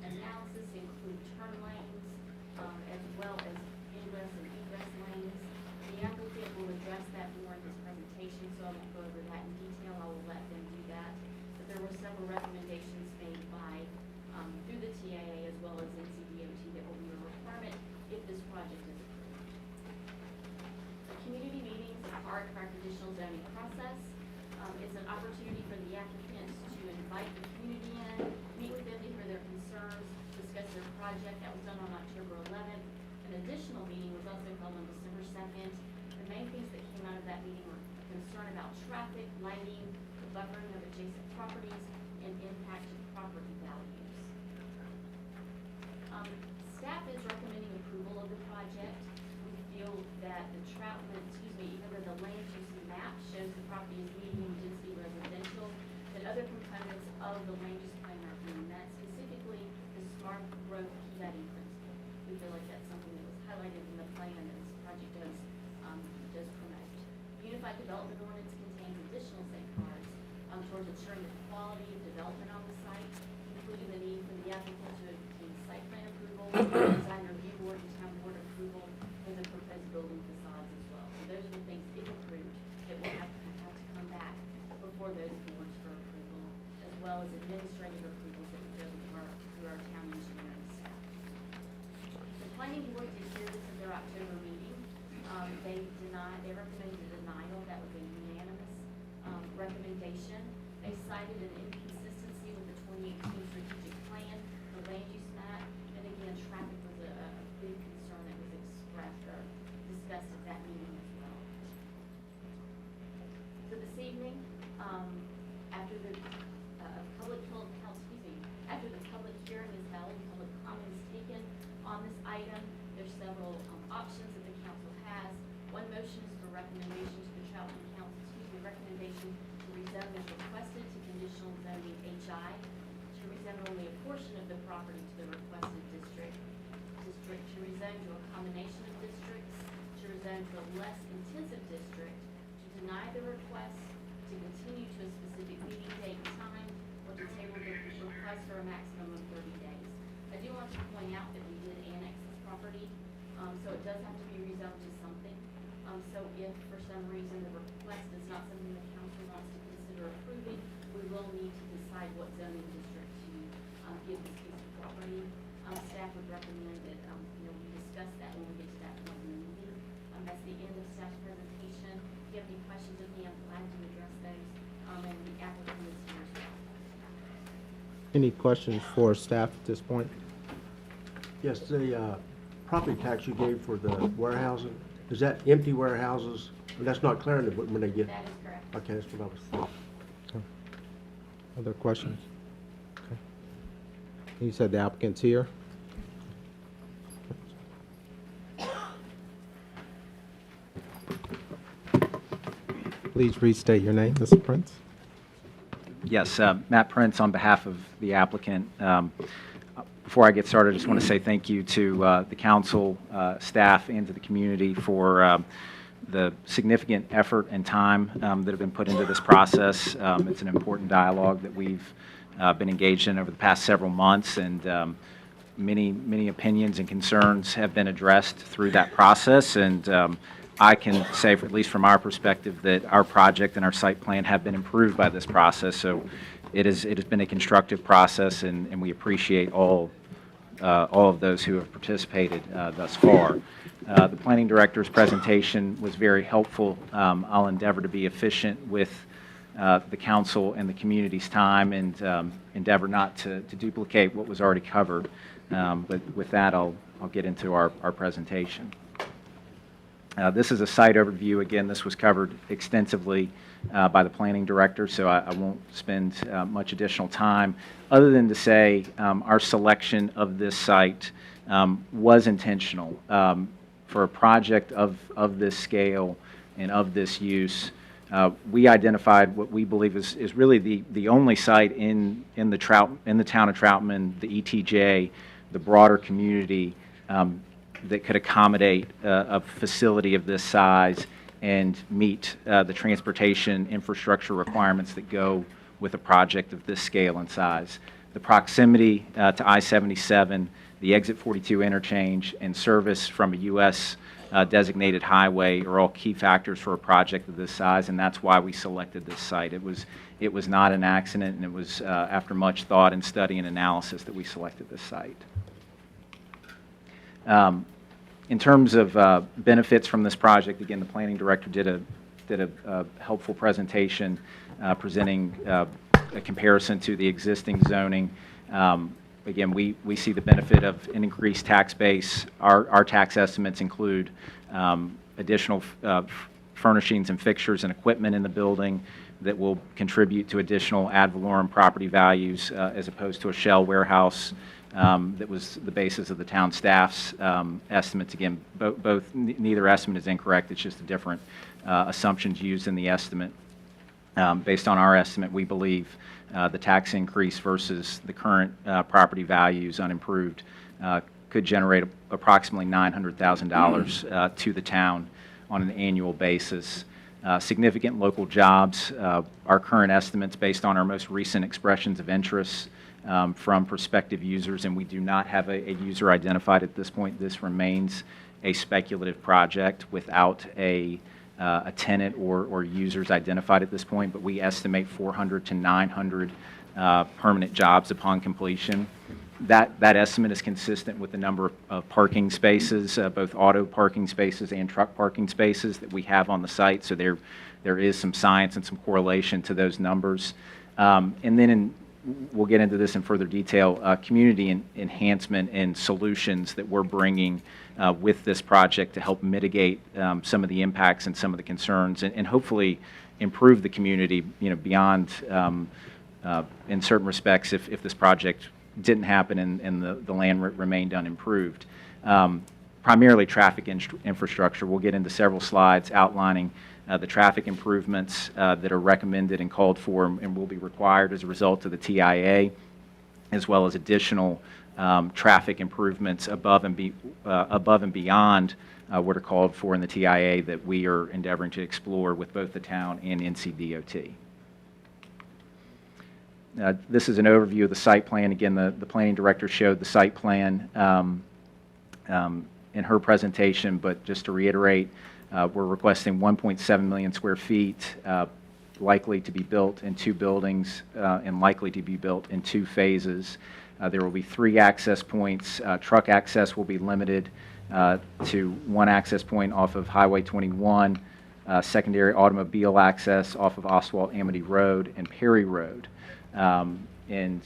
analysis include turn lanes as well as ingress and egress lanes. The applicant will address that more in his presentation, so I won't go over that in detail. I will let them do that. But there were several recommendations made by through the TIA as well as NCDOT that will be a requirement if this project is approved. The community meetings are part of our traditional zoning process. It's an opportunity for the applicants to invite the community in, meet with them to hear their concerns, discuss their project. That was done on October 11th. An additional meeting was also held on December 2nd. The main things that came out of that meeting were concern about traffic, lighting, the buffering of adjacent properties, and impact to property values. Staff is recommending approval of the project. We feel that the Troutman, even though the land use map shows the property is medium density residential, that other components of the land use plan are being met, specifically the smart growth key value principle. We feel like that's something that was highlighted in the plan that this project does promote. Unified Development Ordinance contains additional safeguards towards ensuring the quality of development on the site, including the need for the applicant to obtain site plan approval, design review board and town board approval, and the proposed building facades as well. So those are the things, if approved, that will have to come back before those boards for approval, as well as administrative approvals that would go through our town engineering staff. The planning board did hear this at their October meeting. They recommended a denial. That was a unanimous recommendation. They cited an inconsistency with the 2018 strategic plan, the land use map, and again, traffic was a big concern that was expressed or discussed at that meeting as well. So this evening, after the public hearing is held, public comment is taken on this item, there's several options that the council has. One motion is for recommendation to the Troutman Council, recommendation to rezone as requested to conditional zoning HI, to rezone only a portion of the property to the requested district, to rezone to a combination of districts, to rezone to a less intensive district, to deny the request, to continue to a specific meeting date and time, or to table the request for a maximum of 30 days. I do want to point out that we did annex this property, so it does have to be rezoned to something. So if for some reason the request is not something the council wants to consider approving, we will need to decide what zoning district to give this piece of property. Staff would recommend that, we discuss that when we get to that point in the meeting. That's the end of staff's presentation. If you have any questions of me, I'm glad to address those, and the applicant is here as well. Any questions for staff at this point? Yes, the property tax you gave for the warehousing, is that empty warehouses? And that's not clear when they get. That is correct. Okay, that's what I was thinking. Other questions? Okay. You said the applicant's here? Please restate your name, Mr. Prince. Yes, Matt Prince on behalf of the applicant. Before I get started, I just want to say thank you to the council, staff, and to the community for the significant effort and time that have been put into this process. It's an important dialogue that we've been engaged in over the past several months, and many opinions and concerns have been addressed through that process. And I can say, at least from our perspective, that our project and our site plan have been improved by this process. So it has been a constructive process, and we appreciate all of those who have participated thus far. The planning director's presentation was very helpful. I'll endeavor to be efficient with the council and the community's time, and endeavor not to duplicate what was already covered. But with that, I'll get into our presentation. This is a site overview. Again, this was covered extensively by the planning director, so I won't spend much additional time, other than to say our selection of this site was intentional. For a project of this scale and of this use, we identified what we believe is really the only site in the town of Troutman, the ETJ, the broader community, that could accommodate a facility of this size and meet the transportation infrastructure requirements that go with a project of this scale and size. The proximity to I-77, the Exit 42 interchange, and service from a U.S. Designated highway are all key factors for a project of this size, and that's why we selected this site. It was not an accident, and it was after much thought and study and analysis that we selected this site. In terms of benefits from this project, again, the planning director did a helpful presentation presenting a comparison to the existing zoning. Again, we see the benefit of an increased tax base. Our tax estimates include additional furnishings and fixtures and equipment in the building that will contribute to additional ad valorem property values as opposed to a shell warehouse. That was the basis of the town staff's estimates. Again, neither estimate is incorrect. It's just the different assumptions used in the estimate. Based on our estimate, we believe the tax increase versus the current property values unimproved could generate approximately $900,000 to the town on an annual basis. Significant local jobs. Our current estimates, based on our most recent expressions of interest from prospective users, and we do not have a user identified at this point. This remains a speculative project without a tenant or users identified at this point, but we estimate 400 to 900 permanent jobs upon completion. That estimate is consistent with the number of parking spaces, both auto parking spaces and truck parking spaces that we have on the site. So there is some science and some correlation to those numbers. And then we'll get into this in further detail, community enhancement and solutions that we're bringing with this project to help mitigate some of the impacts and some of the concerns, and hopefully improve the community, beyond, in certain respects, if this project didn't happen and the land remained unimproved. primarily traffic infrastructure. We'll get into several slides outlining the traffic improvements that are recommended and called for and will be required as a result of the TIA, as well as additional traffic improvements above and beyond what are called for in the TIA that we are endeavoring to explore with both the town and NCDOT. This is an overview of the site plan. Again, the planning director showed the site plan in her presentation, but just to reiterate, we're requesting 1.7 million square feet, likely to be built in 2 buildings and likely to be built in 2 phases. There will be 3 access points. Truck access will be limited to 1 access point off of Highway 21, secondary automobile access off of Oswald Amity Road and Perry Road. And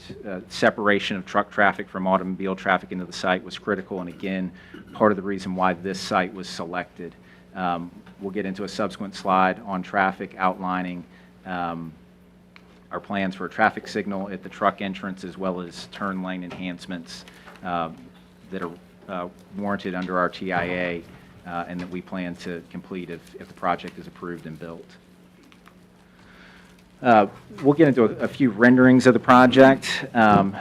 separation of truck traffic from automobile traffic into the site was critical, and again, part of the reason why this site was selected. We'll get into a subsequent slide on traffic outlining our plans for a traffic signal at the truck entrance, as well as turn lane enhancements that are warranted under our TIA and that we plan to complete if the project is approved and built. We'll get into a few renderings of the project.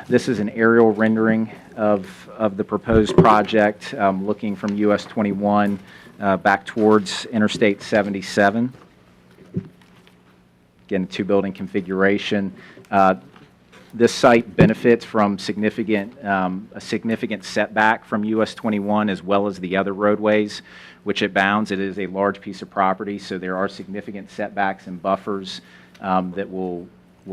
This is an aerial rendering of the proposed project, looking from US 21 back towards Interstate 77. Again, a 2-building configuration. This site benefits from a significant setback from US 21 as well as the other roadways which it bounds. It is a large piece of property, so there are significant setbacks and buffers that will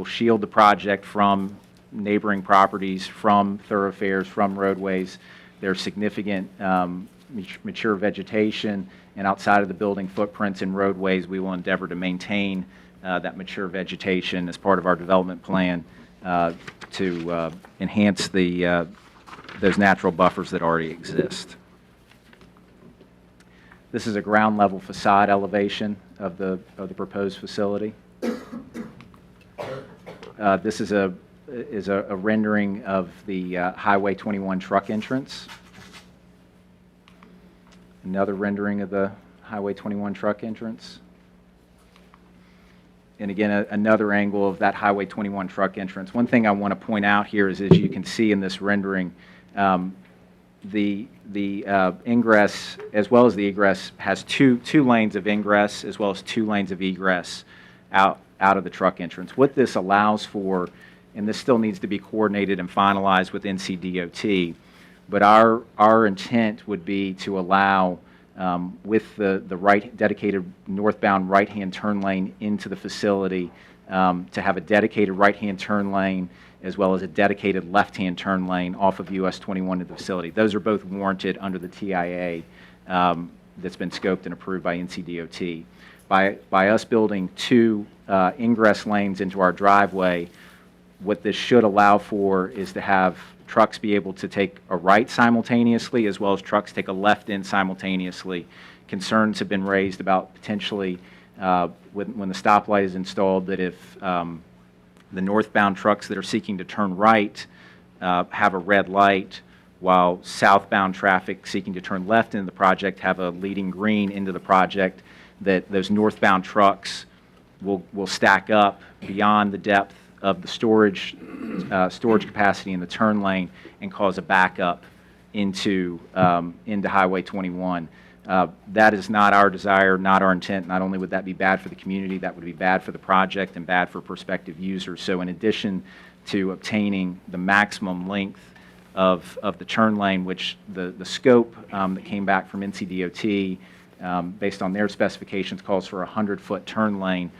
shield the project from neighboring properties, from thoroughfares, from roadways. There's significant mature vegetation, and outside of the building footprints and roadways, we will endeavor to maintain that mature vegetation as part of our development plan to enhance those natural buffers that already exist. This is a ground level facade elevation of the proposed facility. This is a rendering of the Highway 21 truck entrance. Another rendering of the Highway 21 truck entrance. And again, another angle of that Highway 21 truck entrance. One thing I want to point out here is, as you can see in this rendering, the ingress as well as the egress has two lanes of ingress as well as 2 lanes of egress out of the truck entrance. What this allows for, and this still needs to be coordinated and finalized with NCDOT, but our intent would be to allow with the dedicated northbound right-hand turn lane into the facility to have a dedicated right-hand turn lane as well as a dedicated left-hand turn lane off of US 21 to the facility. Those are both warranted under the TIA that's been scoped and approved by NCDOT. By us building 2 ingress lanes into our driveway, what this should allow for is to have trucks be able to take a right simultaneously as well as trucks take a left in simultaneously. Concerns have been raised about potentially when the stoplight is installed that if the northbound trucks that are seeking to turn right have a red light, while southbound traffic seeking to turn left into the project have a leading green into the project, that those northbound trucks will stack up beyond the depth of the storage capacity in the turn lane and cause a backup into Highway 21. That is not our desire, not our intent. Not only would that be bad for the community, that would be bad for the project and bad for prospective users. So in addition to obtaining the maximum length of the turn lane, which the scope that came back from NCDOT based on their specifications calls for a 100-foot turn lane,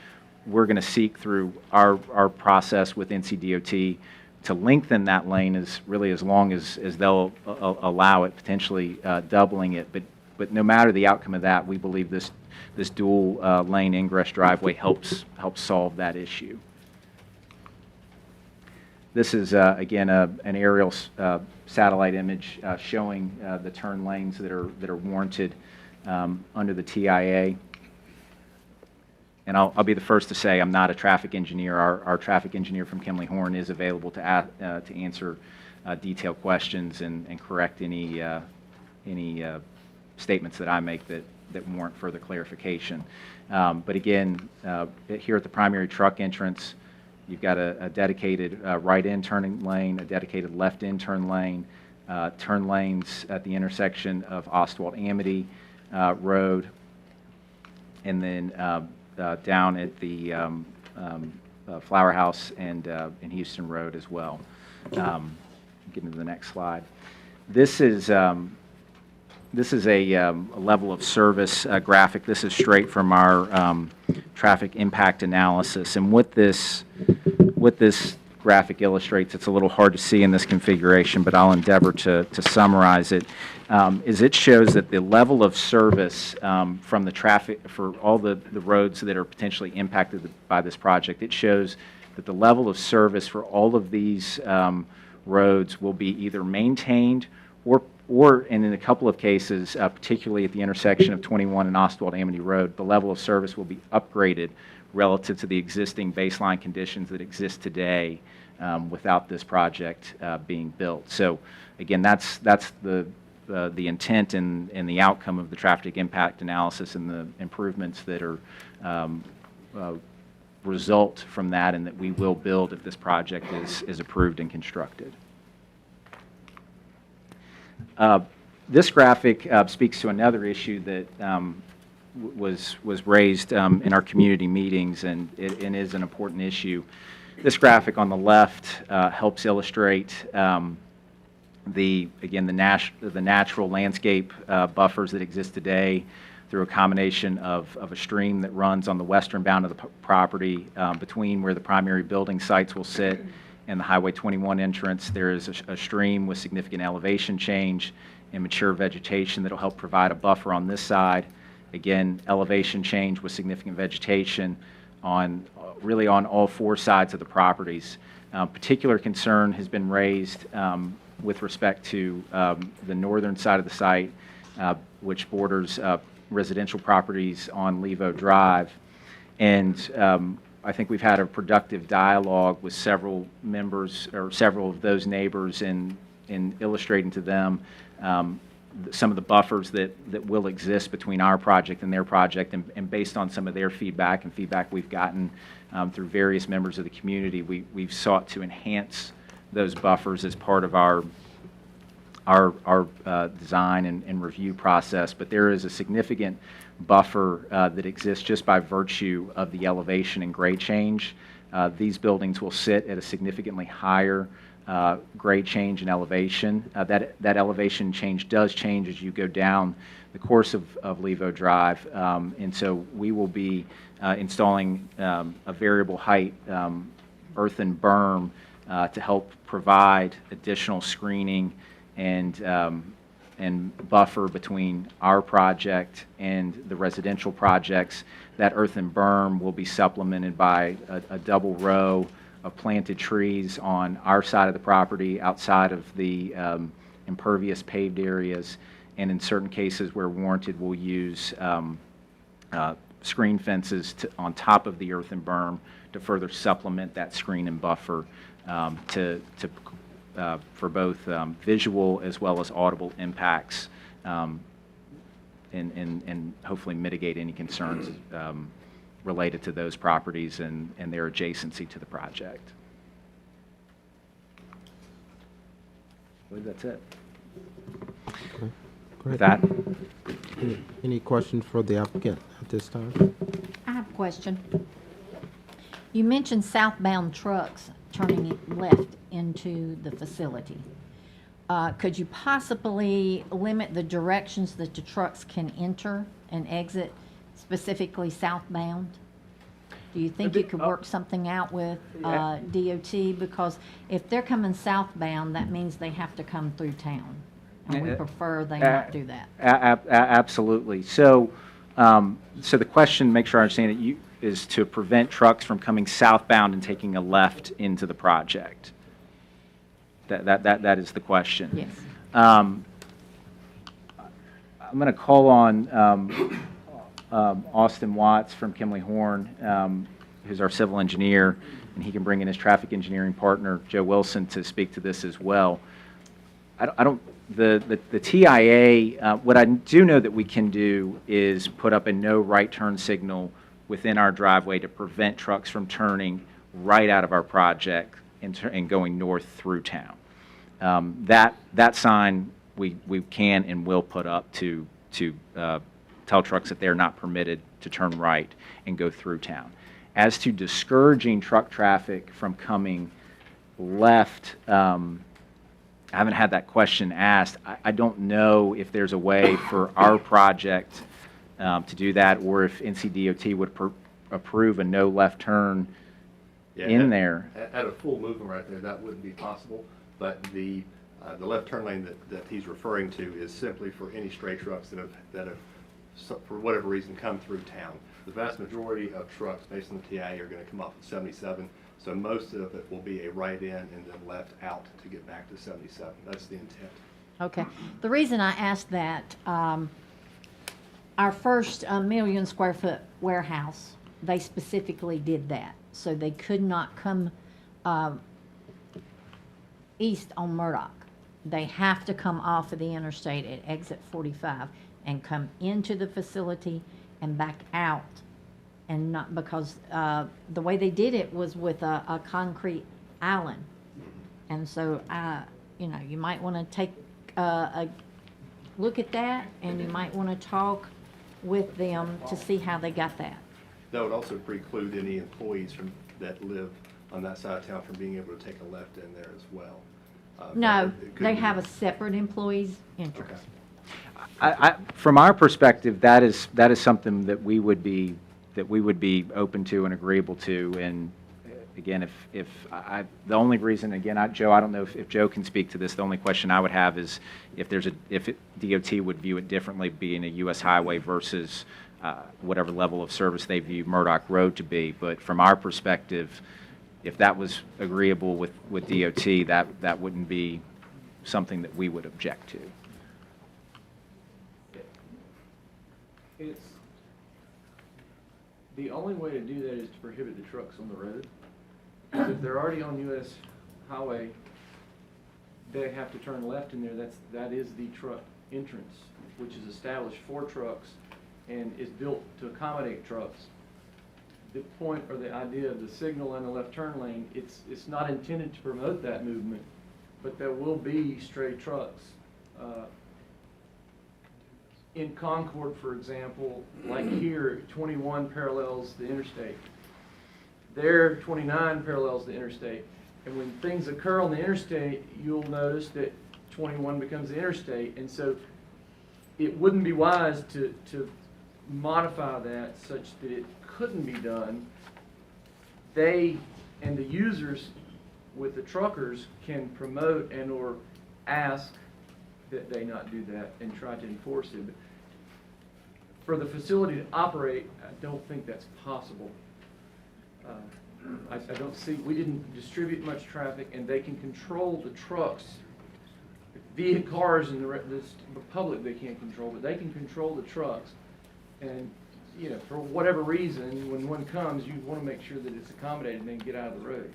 we're going to seek through our process with NCDOT to lengthen that lane as long as they'll allow it, potentially doubling it. But no matter the outcome of that, we believe this dual lane ingress driveway helps solve that issue. This is again an aerial satellite image showing the turn lanes that are warranted under the TIA. And I'll be the first to say I'm not a traffic engineer. Our traffic engineer from Kimley Horn is available to answer detailed questions and correct any statements that I make that warrant further clarification. But again, here at the primary truck entrance, you've got a dedicated right-in turning lane, a dedicated left-in turn lane, turn lanes at the intersection of Ostwald-Amity Road, and then down at the Flower House and Houston Road as well. Get into the next slide. This is a level of service graphic. This is straight from our traffic impact analysis. And what this graphic illustrates, it's a little hard to see in this configuration, but I'll endeavor to summarize it, is it shows that the level of service from the traffic for all the roads that are potentially impacted by this project, it shows that the level of service for all of these roads will be either maintained or and in a couple of cases, particularly at the intersection of 21 and Ostwald-Amity Road, the level of service will be upgraded relative to the existing baseline conditions that exist today without this project being built. So again, that's the intent and the outcome of the traffic impact analysis and the improvements that are result from that and that we will build if this project is approved and constructed. This graphic speaks to another issue that was raised in our community meetings, and it is an important issue. This graphic on the left helps illustrate the natural landscape buffers that exist today through a combination of a stream that runs on the western bound of the property between where the primary building sites will sit and the Highway 21 entrance. There is a stream with significant elevation change and mature vegetation that will help provide a buffer on this side. Again, elevation change with significant vegetation really on all four sides of the properties. Particular concern has been raised with respect to the northern side of the site, which borders residential properties on Levo Drive. And I think we've had a productive dialogue with several members or several of those neighbors in illustrating to them some of the buffers that will exist between our project and their project, and based on some of their feedback and feedback we've gotten through various members of the community, we've sought to enhance those buffers as part of our design and review process. But there is a significant buffer that exists just by virtue of the elevation and grade change. These buildings will sit at a significantly higher grade change in elevation. That elevation change does change as you go down the course of Levo Drive, and so we will be installing a variable height earthen berm to help provide additional screening and buffer between our project and the residential projects. That earthen berm will be supplemented by a double row of planted trees on our side of the property outside of the impervious paved areas, and in certain cases where warranted, we'll use screen fences on top of the earthen berm to further supplement that screen and buffer for both visual as well as audible impacts, and hopefully mitigate any concerns related to those properties and their adjacency to the project. I believe that's it. Okay, With great. that, Any questions for the applicant at this time? I have a question. You mentioned southbound trucks turning left into the facility. Could you possibly limit the directions that the trucks can enter and exit, specifically southbound? Do you think you could work something out with DOT? Because if they're coming southbound, that means they have to come through town. And we prefer they not do that. Absolutely. So, so the question, make sure I understand it, is to prevent trucks from coming southbound and taking a left into the project. That is the question. Yes. I'm going to call on Austin Watts from Kimley Horn, who's our civil engineer, and he can bring in his traffic engineering partner, Joe Wilson, to speak to this as well. I don't, the TIA, what I do know that we can do is put up a no right turn signal within our driveway to prevent trucks from turning right out of our project and going north through town. That sign we can and will put up to tell trucks that they're not permitted to turn right and go through town. As to discouraging truck traffic from coming left, I haven't had that question asked. I don't know if there's a way for our project to do that, or if NCDOT would approve a no left turn in there. At a full movement right there, that wouldn't be possible, but the left turn lane that he's referring to is simply for any stray trucks that have for whatever reason come through town. The vast majority of trucks based on the TIA are going to come off at 77, so most of it will be a right in and then left out to get back to 77. That's the intent. Okay. The reason I asked that, our first million square foot warehouse, they specifically did that. So they could not come east on Murdoch. They have to come off of the interstate at exit 45 and come into the facility and back out. And not because the way they did it was with a concrete island. And so, you know, you might want to take a look at that, and you might want to talk with them to see how they got that. That would also preclude any employees that live on that side of town from being able to take a left in there as well. No, they have a separate employees entrance. Okay. From our perspective, that is something that we would be open to and agreeable to. And again, if the only reason, again, Joe, I don't know if Joe can speak to this. The only question I would have is if DOT would view it differently, being a U.S. highway versus whatever level of service they view Murdoch Road to be. But from our perspective, if that was agreeable with DOT, that wouldn't be something that we would object to. It's, the only way to do that is to prohibit the trucks on the road. If they're already on US highway, they have to turn left in there. That is the truck entrance, which is established for trucks and is built to accommodate trucks. The point or the idea of the signal and the left turn lane, it's not intended to promote that movement, but there will be stray trucks. In Concord, for example, like here, 21 parallels the interstate. There, 29 parallels the interstate. And when things occur on the interstate, you'll notice that 21 becomes the interstate. And so it wouldn't be wise to modify that such that it couldn't be done. They and the users with the truckers can promote and or ask that they not do that and try to enforce it. But for the facility to operate, I don't think that's possible. I don't see, we didn't distribute much traffic, and they can control the trucks. Cars and the public they can't control, but they can control the trucks. And, you know, for whatever reason, when one comes, you want to make sure that it's accommodated and then get out of the road.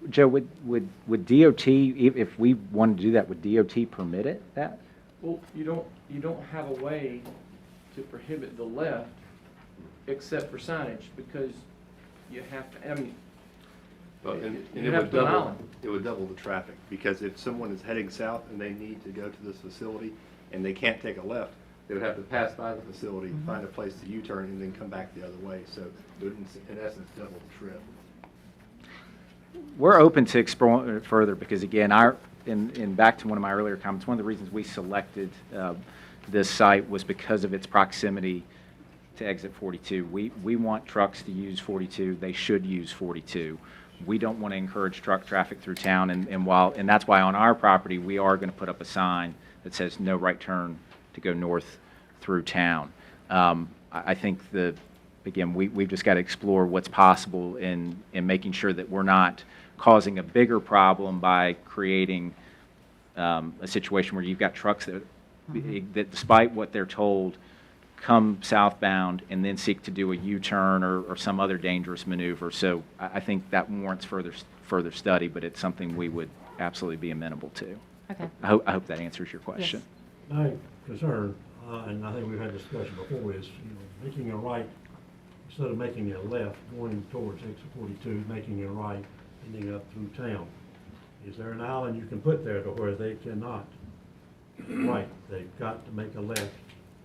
Joe, would DOT, if we wanted to do that, would DOT permit it, that? Well, you don't have a way to prohibit the left except for signage, because you have to, I mean, Well, and you it have would to allow double, it would double the traffic, because if someone is heading south and they need to go to this facility and they can't take a left, they would have to pass by the facility, find a place to U-turn, and then come back the other way. So it would, in essence, double the trip. We're open to exploring it further because, again, in back to one of my earlier comments, one of the reasons we selected this site was because of its proximity to exit 42. We want trucks to use 42. They should use 42. We don't want to encourage truck traffic through town, and that's why on our property we are going to put up a sign that says no right turn to go north through town. I think again, we've just got to explore what's possible in making sure that we're not causing a bigger problem by creating a situation where you've got trucks that despite what they're told, come southbound and then seek to do a U-turn or some other dangerous maneuver. So I think that warrants further study, but it's something we would absolutely be amenable to. Okay. I hope that answers your question. My concern, and I think we've had discussion before, is, making a right, instead of making a left going towards exit 42, making a right ending up through town. Is there an island you can put there to where they cannot? Right, they've got to make a left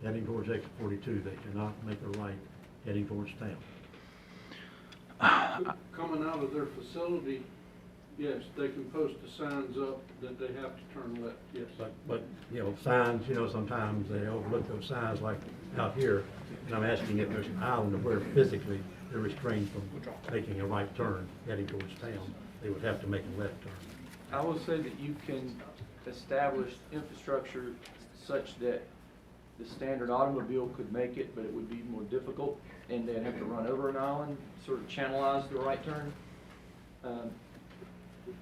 heading towards exit 42. They cannot make a right heading towards town. Coming out of their facility, yes, they can post the signs up that they have to turn left, yes. But, signs, sometimes they overlook those signs like out here. And I'm asking if there's an island of where physically they're restrained from making a right turn heading towards town. They would have to make a left turn. I will say that you can establish infrastructure such that the standard automobile could make it, but it would be more difficult, and they'd have to run over an island, sort of channelize the right turn.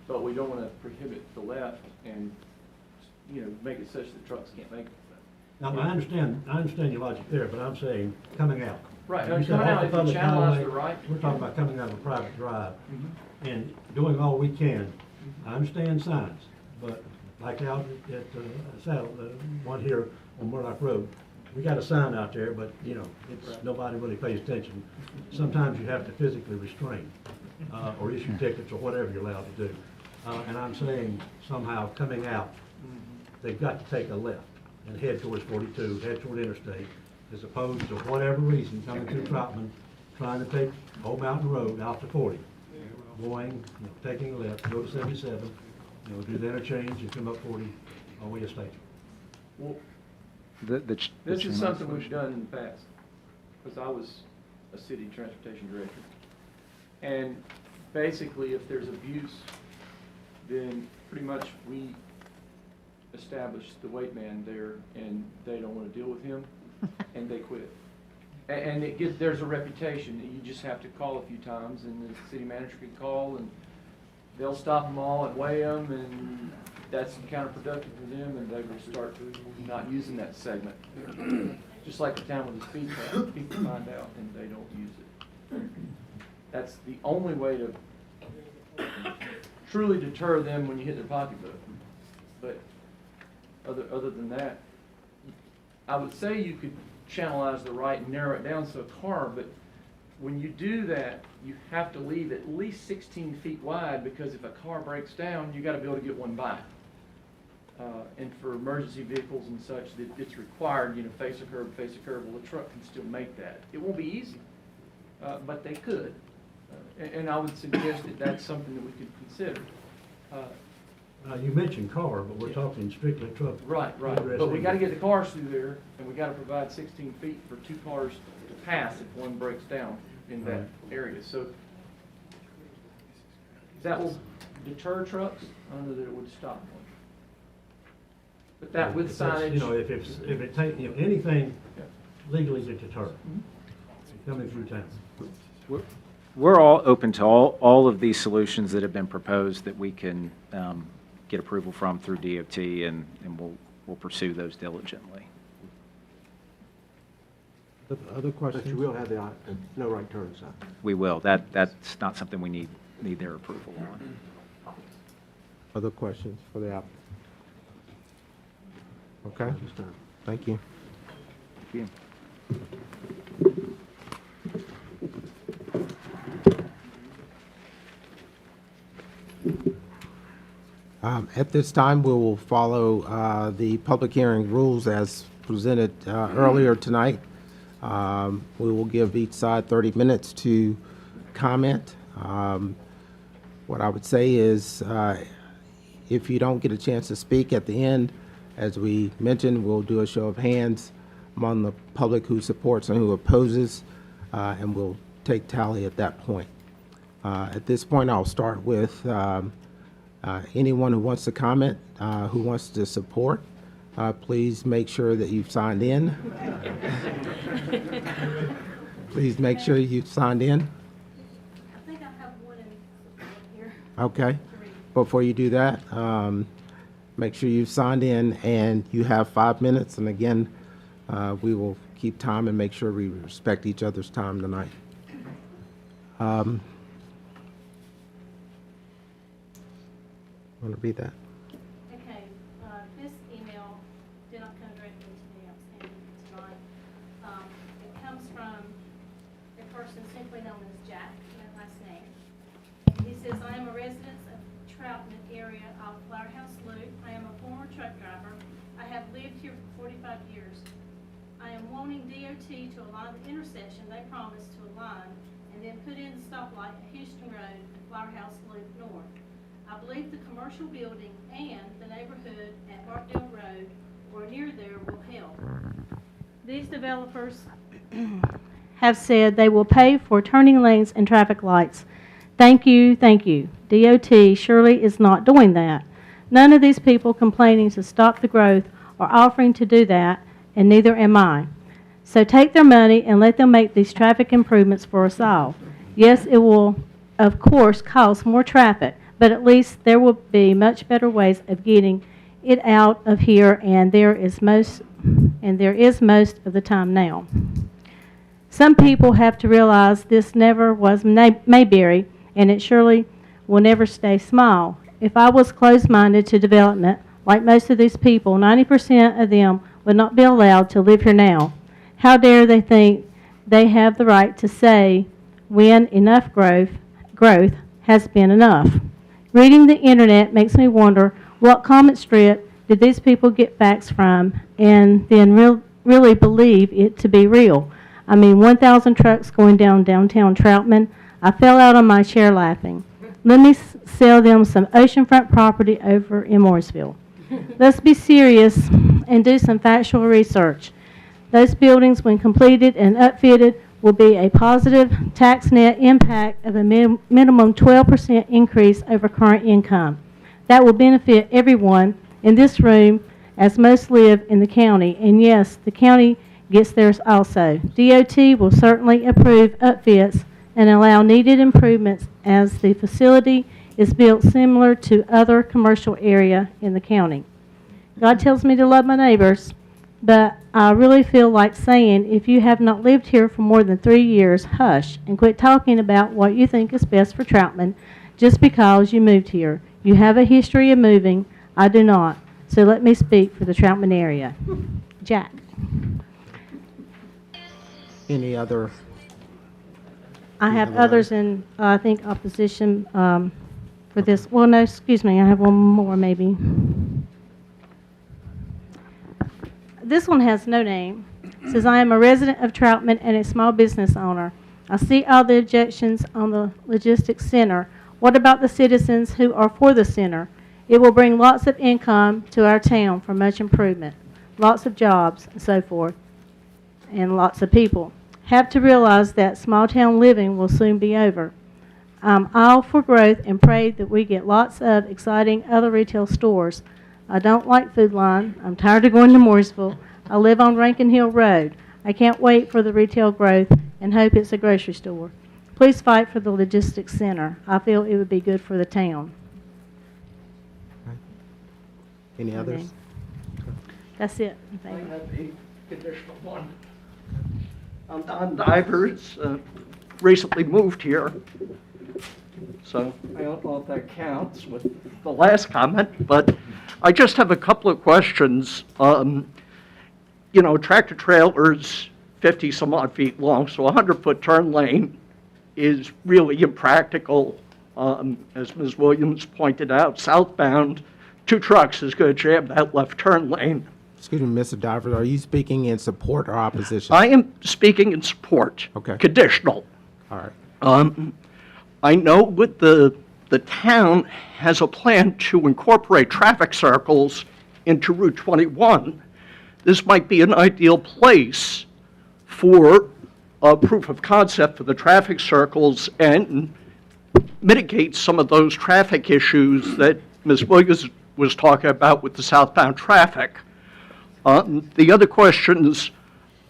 But we don't want to prohibit the left and, make it such that trucks can't make it. Now, I understand your logic there, but I'm saying coming out. Right, You said coming off out, the if you public channelize highway, the right. We're talking about coming out of a private drive and doing all we can. I understand signs, but like out at Saddle, one here on Murdoch Road, we got a sign out there, but, nobody really pays attention. Sometimes you have to physically restrain, or issue tickets or whatever you're allowed to do. And I'm saying somehow coming out, they've got to take a left and head towards 42, head toward interstate, as opposed to whatever reason coming through Troutman, trying to take Old Mountain Road out to 40. Going, taking a left, go to 77, do the interchange and come up 40 all the way to State. Well, The this is something we've done in the past, because I was a city transportation director. And basically, if there's abuse, then pretty much we establish the weight man there, and they don't want to deal with him, and they quit. And there's a reputation. You just have to call a few times, and the city manager can call, and they'll stop them all and weigh them, and that's counterproductive for them, and they will start not using that segment. Just like the town with the speed trap, people find out and they don't use it. That's the only way to truly deter them when you hit their pocketbook. But other than that, I would say you could channelize the right and narrow it down so a car, but when you do that, you have to leave at least 16 feet wide, because if a car breaks down, you got to be able to get one by. And for emergency vehicles and such, it's required, face a curb. Well, a truck can still make that. It won't be easy, but they could. And I would suggest that that's something that we could consider. You mentioned car, but we're talking strictly truck. Right. But we got to get the cars through there, and we got to provide 16 feet for two cars to pass if one breaks down in that area. So that will deter trucks. I don't know that it would stop one. But that with signage. If it take, anything legally to deter coming through town. We're all open to all of these solutions that have been proposed that we can get approval from through DOT, and we'll pursue those diligently. Other But questions? you will have the no right turn sign. We will. That's not something we need their approval on. Other questions for the applicant? Okay, This time. thank you. Thank you. At this time, we will follow the public hearing rules as presented earlier tonight. We will give each side 30 minutes to comment. What I would say is, if you don't get a chance to speak at the end, as we mentioned, we'll do a show of hands among the public who supports and who opposes, and we'll take tally at that point. At this point, I'll start with anyone who wants to comment, who wants to support. Please make sure that you've signed in. Please make sure you've signed in. I think I have one in here. Okay. Before you do that, make sure you've signed in and you have 5 minutes. And again, we will keep time and make sure we respect each other's time tonight. Want to read that? Okay, Jack, my last name. And he says, I am a resident of Troutman area of Flower House Loop. I am a former truck driver. I have lived here for 45 years. I am wanting DOT to align the intersection they promised to align and then put in the stoplight at Houston Road and Flower House Loop North. I believe the commercial building and the neighborhood at Barkdale Road or near there will help. These developers have said they will pay for turning lanes and traffic lights. Thank you, thank you. DOT surely is not doing that. None of these people complaining to stop the growth are offering to do that, and neither am I. So take their money and let them make these traffic improvements for us all. Yes, it will, of course, cause more traffic, but at least there will be much better ways of getting it out of here, and there is most of the time now. Some people have to realize this never was Mayberry, and it surely will never stay small. If I was closed-minded to development, like most of these people, 90% of them would not be allowed to live here now. How dare they think they have the right to say when enough growth has been enough? Reading the internet makes me wonder what comment strip did these people get facts from and then really believe it to be real. I mean, 1,000 trucks going down downtown Troutman. I fell out on my chair laughing. Let me sell them some oceanfront property over in Mooresville. Let's be serious and do some factual research. Those buildings, when completed and upfitted, will be a positive tax net impact of a minimum 12% increase over current income. That will benefit everyone in this room, as most live in the county. And yes, the county gets theirs also. DOT will certainly approve upfits and allow needed improvements as the facility is built similar to other commercial area in the county. God tells me to love my neighbors, but I really feel like saying, if you have not lived here for more than 3 years, hush and quit talking about what you think is best for Troutman just because you moved here. You have a history of moving. I do not. So let me speak for the Troutman area. Jack. Any other? I have others in, I think, opposition for this. Well, no, excuse me. I have one more, maybe. This one has no name. It says, I am a resident of Troutman and a small business owner. I see all the objections on the logistics center. What about the citizens who are for the center? It will bring lots of income to our town for much improvement, lots of jobs and so forth, and lots of people. Have to realize that small town living will soon be over. I'm all for growth and pray that we get lots of exciting other retail stores. I don't like Food Line. I'm tired of going to Mooresville. I live on Rankin Hill Road. I can't wait for the retail growth and hope it's a grocery store. Please fight for the logistics center. I feel it would be good for the town. Any others? That's it. I have a additional one. I'm Don Divers, recently moved here, so I don't know if that counts with the last comment, but I just have a couple of questions. You know, tractor trailers, 50 some odd feet long, so a 100-foot turn lane is really impractical. As Ms. Williams pointed out, southbound, 2 trucks is going to jam that left turn lane. Excuse me, Mr. Divers, are you speaking in support or opposition? I am speaking in support. Okay. Conditional. All right. I know with the town has a plan to incorporate traffic circles into Route 21. This might be an ideal place for a proof of concept for the traffic circles and mitigate some of those traffic issues that Ms. Williams was talking about with the southbound traffic. The other questions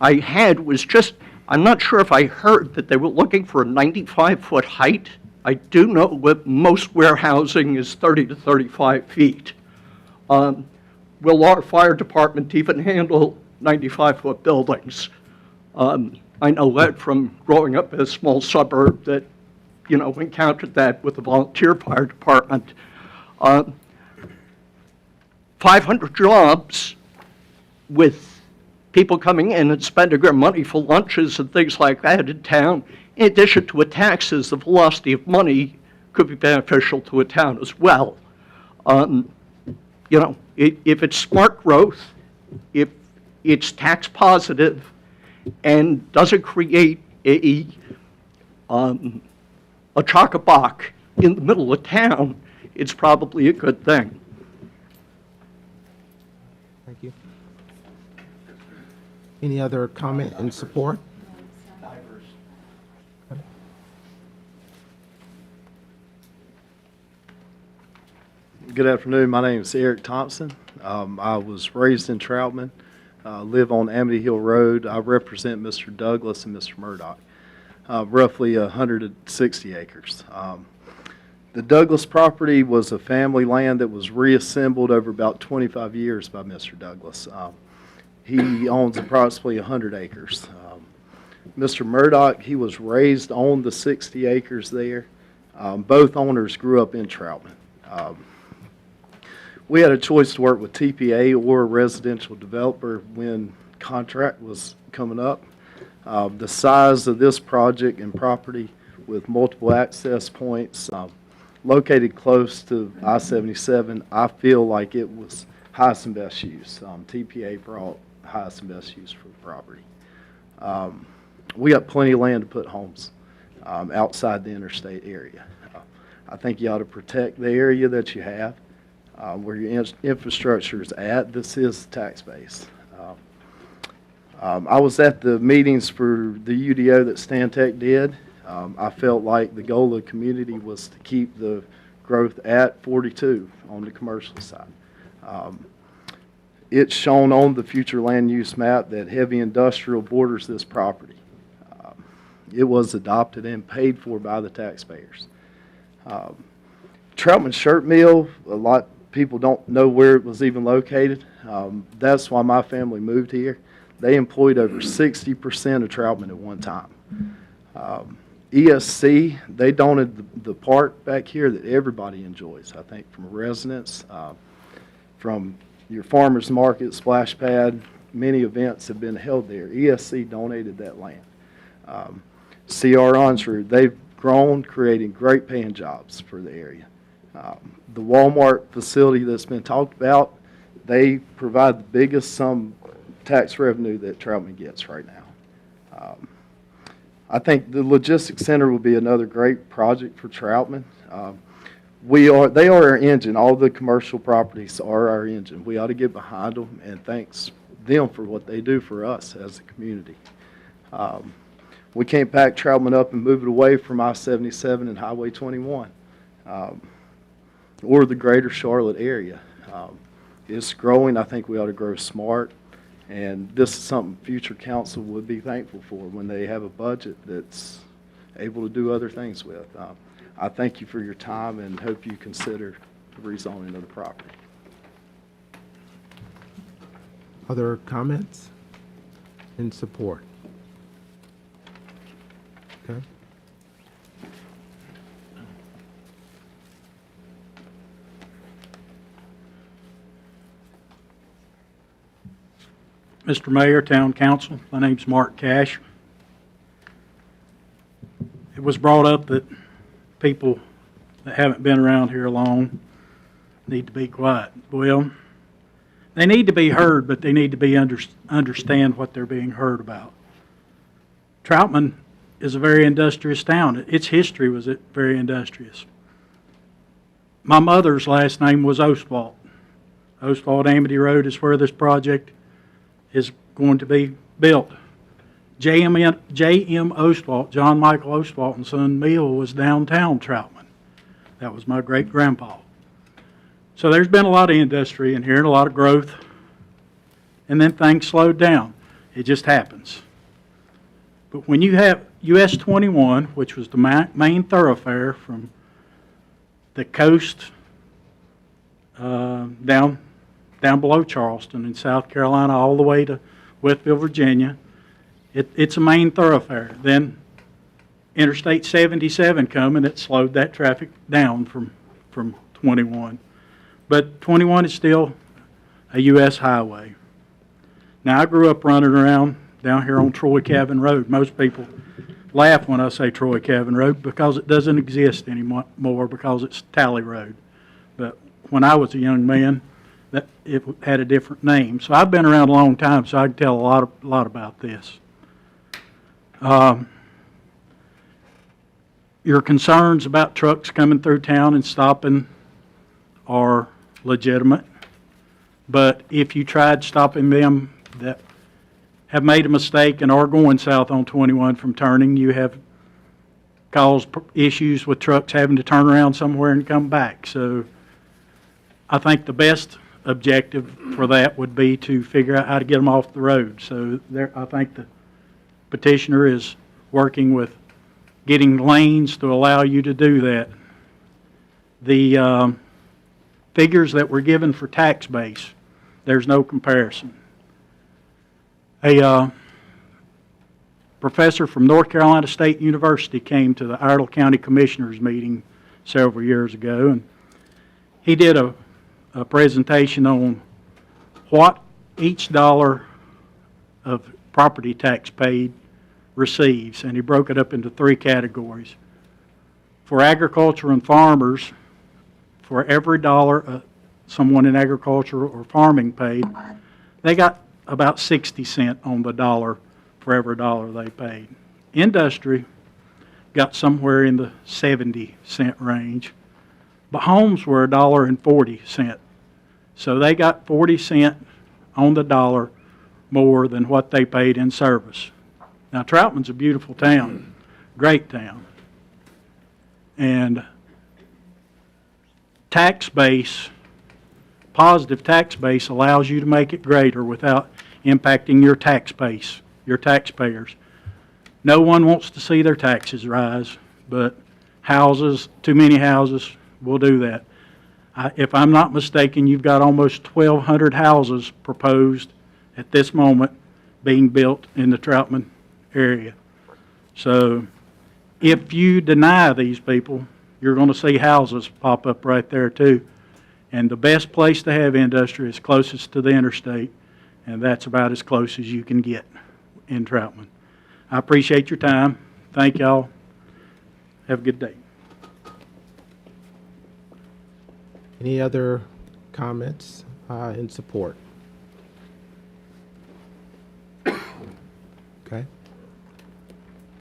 I had was just, I'm not sure if I heard that they were looking for a 95-foot height. I do know that most warehousing is 30 to 35 feet. Will our fire department even handle 95-foot buildings? I know that from growing up in a small suburb that, you know, encountered that with the volunteer fire department. 500 jobs with people coming in and spending their money for lunches and things like that in town, in addition to taxes, the velocity of money could be beneficial to a town as well. You know, if it's smart growth, if it's tax positive and doesn't create a chock-a-block in the middle of town, it's probably a good thing. Thank you. Any other comment in support? Good afternoon. My name is Eric Thompson. I was raised in Troutman, live on Amity Hill Road. I represent Mr. Douglas and Mr. Murdoch, roughly 160 acres. The Douglas property was a family land that was reassembled over about 25 years by Mr. Douglas. He owns approximately 100 acres. Mr. Murdoch, he was raised on the 60 acres there. Both owners grew up in Troutman. We had a choice to work with TPA or a residential developer when contract was coming up. The size of this project and property with multiple access points, located close to I-77, I feel like it was highest and best use. TPA brought highest and best use for the property. We got plenty of land to put homes outside the interstate area. I think you ought to protect the area that you have, where your infrastructure is at. This is tax base. I was at the meetings for the UDO that Stantec did. I felt like the goal of the community was to keep the growth at 42 on the commercial side. It's shown on the future land use map that heavy industrial borders this property. It was adopted and paid for by the taxpayers. Troutman Shirt Mill, a lot of people don't know where it was even located. That's why my family moved here. They employed over 60% of Troutman at one time. ESC, they donated the park back here that everybody enjoys, I think, from residents, from your farmers market, splash pad. Many events have been held there. ESC donated that land. CR Onsrud, they've grown, creating great paying jobs for the area. The Walmart facility that's been talked about, they provide the biggest sum tax revenue that Troutman gets right now. I think the logistics center will be another great project for Troutman. They are our engine. All the commercial properties are our engine. We ought to get behind them and thanks them for what they do for us as a community. We can't pack Troutman up and move it away from I-77 and Highway 21 or the greater Charlotte area. It's growing. I think we ought to grow smart. And this is something future council would be thankful for when they have a budget that's able to do other things with. I thank you for your time and hope you consider the rezoning of the property. Other comments in support? Okay. Mr. Mayor, Town Council, my name's Mark Cash. It was brought up that people that haven't been around here long need to be quiet. Well, they need to be heard, but they need to be understand what they're being heard about. Troutman is a very industrious town. Its history was very industrious. My mother's last name was Ostwald. Ostwald Amity Road is where this project is going to be built. J.M. Ostwald, John Michael Ostwald and Son Mill was downtown Troutman. That was my great-grandpa. So there's been a lot of industry in here and a lot of growth, and then things slowed down. It just happens. But when you have US 21, which was the main thoroughfare from the coast down below Charleston in South Carolina all the way to Westville, Virginia, it's a main thoroughfare. Then Interstate 77 come and it slowed that traffic down from 21. But 21 is still a U.S. highway. Now, I grew up running around down here on Troy Cabin Road. Most people laugh when I say Troy Cabin Road because it doesn't exist anymore because it's Tally Road. But when I was a young man, that it had a different name. So I've been around a long time, so I can tell a lot about this. Your concerns about trucks coming through town and stopping are legitimate. But if you tried stopping them that have made a mistake and are going south on 21 from turning, you have caused issues with trucks having to turn around somewhere and come back. So I think the best objective for that would be to figure out how to get them off the road. So I think the petitioner is working with getting lanes to allow you to do that. The figures that were given for tax base, there's no comparison. A professor from North Carolina State University came to the Iredell County Commissioners meeting several years ago, and he did a presentation on what each dollar of property tax paid receives, and he broke it up into 3 categories. For agriculture and farmers, for every dollar someone in agriculture or farming paid, they got about 60 cents on the dollar for every dollar they paid. Industry got somewhere in the 70-cent range, but homes were $1.40. So they got 40 cents on the dollar more than what they paid in service. Now, Troutman's a beautiful town, great town. And tax base, positive tax base allows you to make it greater without impacting your tax base, your taxpayers. No one wants to see their taxes rise, but houses, too many houses will do that. If I'm not mistaken, you've got almost 1,200 houses proposed at this moment being built in the Troutman area. So if you deny these people, you're going to see houses pop up right there too. And the best place to have industry is closest to the interstate, and that's about as close as you can get in Troutman. I appreciate your time. Thank y'all. Have a good day. Any other comments in support? Okay.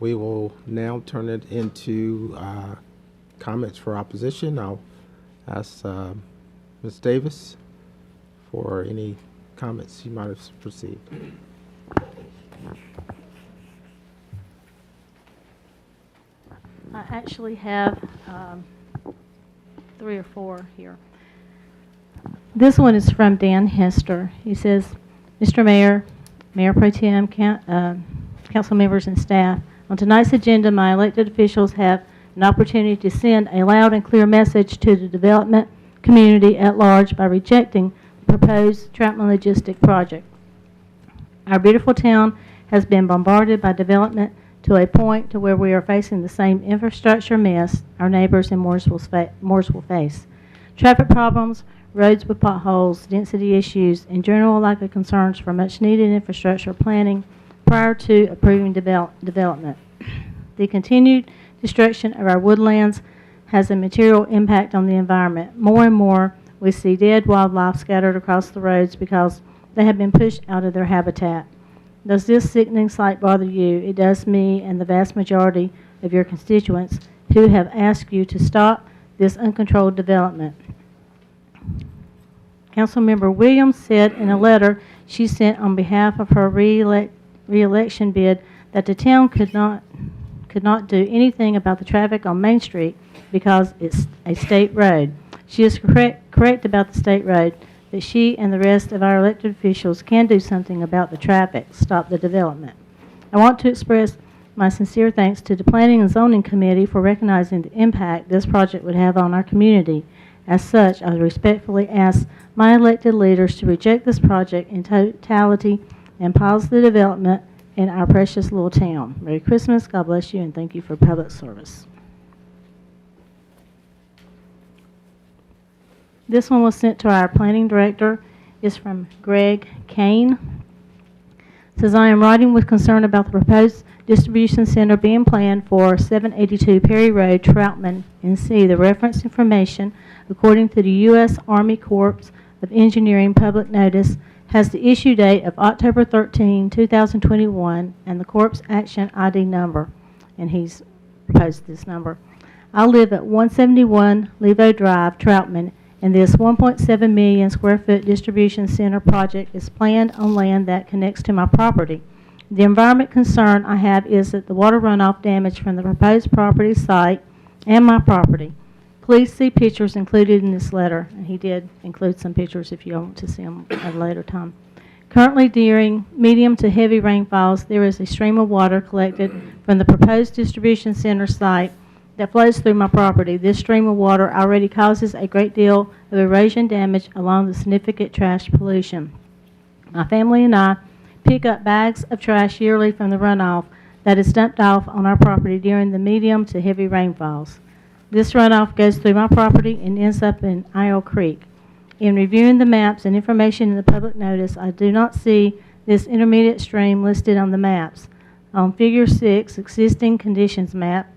We will now turn it into comments for opposition. I'll ask Ms. Davis for any comments you might have received. I actually have 3 or 4 here. This one is from Dan Hester. He says, Mr. Mayor, Mayor Pro Tem, council members and staff, on tonight's agenda, my elected officials have an opportunity to send a loud and clear message to the development community at large by rejecting the proposed Troutman Logistic Project. Our beautiful town has been bombarded by development to a point to where we are facing the same infrastructure mess our neighbors in Mooresville face. Traffic problems, roads with potholes, density issues, and general lack of concerns for much needed infrastructure planning prior to approving development. The continued destruction of our woodlands has a material impact on the environment. More and more, we see dead wildlife scattered across the roads because they have been pushed out of their habitat. Does this sickening sight bother you? It does me and the vast majority of your constituents who have asked you to stop this uncontrolled development. Councilmember Williams said in a letter she sent on behalf of her re-election bid that the town could not do anything about the traffic on Main Street because it's a state road. She is correct about the state road, but she and the rest of our elected officials can do something about the traffic, stop the development. I want to express my sincere thanks to the Planning and Zoning Committee for recognizing the impact this project would have on our community. As such, I respectfully ask my elected leaders to reject this project in totality and pause the development in our precious little town. Merry Christmas, God bless you, and thank you for public service. This one was sent to our planning director. It's from Greg Kane. Says, I am writing with concern about the proposed distribution center being planned for 782 Perry Road, Troutman, NC. The reference information, according to the U.S. Army Corps of Engineering public notice, has the issue date of October 13, 2021, and the Corps Action ID number, and he's proposed this number. I live at 171 Levo Drive, Troutman, and this 1.7 million square foot distribution center project is planned on land that connects to my property. The environment concern I have is that the water runoff damage from the proposed property site and my property. Please see pictures included in this letter, and he did include some pictures if you want to see them at a later time. Currently, during medium to heavy rainfalls, there is a stream of water collected from the proposed distribution center site that flows through my property. This stream of water already causes a great deal of erosion damage along with significant trash pollution. My family and I pick up bags of trash yearly from the runoff that is dumped off on our property during the medium to heavy rainfalls. This runoff goes through my property and ends up in Isle Creek. In reviewing the maps and information in the public notice, I do not see this intermediate stream listed on the maps. On Figure 6, Existing Conditions Map,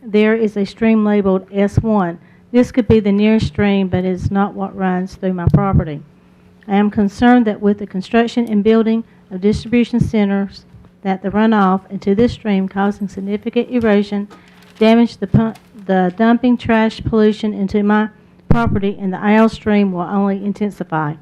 there is a stream labeled S1. This could be the nearest stream, but is not what runs through my property. I am concerned that with the construction and building of distribution centers, that the runoff into this stream causing significant erosion, damage the dumping trash pollution into my property, and the Isle stream will only intensify.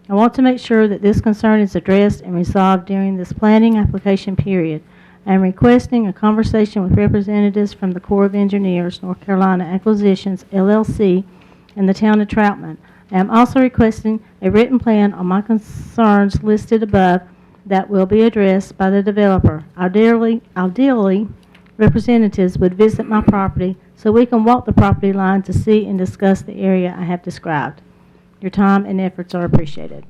I want to make sure that this concern is addressed and resolved during this planning application period. I am requesting a conversation with representatives from the Corps of Engineers, North Carolina Acquisitions, LLC, and the town of Troutman. I am also requesting a written plan on my concerns listed above that will be addressed by the developer. Ideally, representatives would visit my property so we can walk the property line to see and discuss the area I have described. Your time and efforts are appreciated.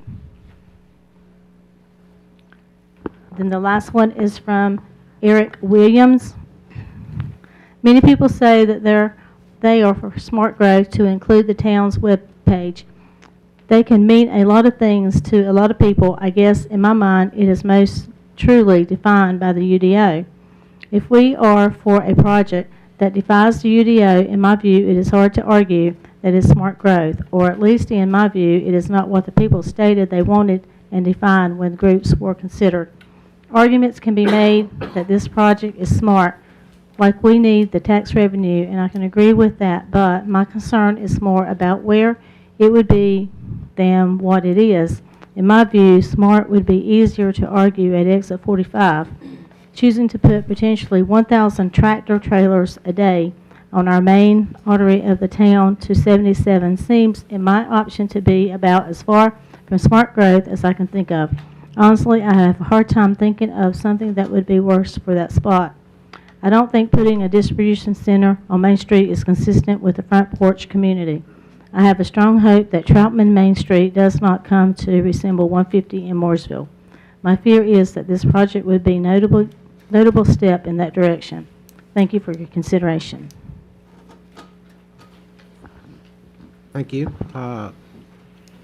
Then the last one is from Eric Williams. Many people say that they are for smart growth to include the town's web page. They can mean a lot of things to a lot of people. I guess in my mind it is most truly defined by the UDO. If we are for a project that defies the UDO, in my view, it is hard to argue that it's smart growth, or at least in my view, it is not what the people stated they wanted and defined when groups were considered. Arguments can be made that this project is smart, like we need the tax revenue, and I can agree with that, but my concern is more about where it would be than what it is. In my view, smart would be easier to argue at exit 45. Choosing to put potentially 1,000 tractor trailers a day on our main artery of the town to 77 seems, in my option, to be about as far from smart growth as I can think of. Honestly, I have a hard time thinking of something that would be worse for that spot. I don't think putting a distribution center on Main Street is consistent with the front porch community. I have a strong hope that Troutman Main Street does not come to resemble 150 in Mooresville. My fear is that this project would be a notable step in that direction. Thank you for your consideration. Thank you.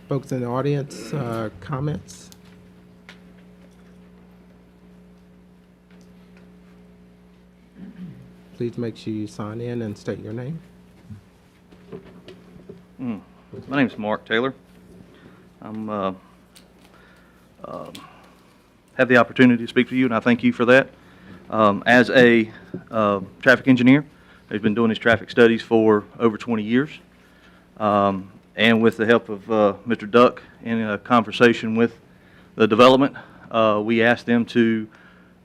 Folks in the audience, comments? Please make sure you sign in and state your name. My name is Mark Taylor. I'm have the opportunity to speak to you, and I thank you for that. As a traffic engineer, I've been doing these traffic studies for over 20 years. And with the help of Mr. Duck in a conversation with the development, we asked them to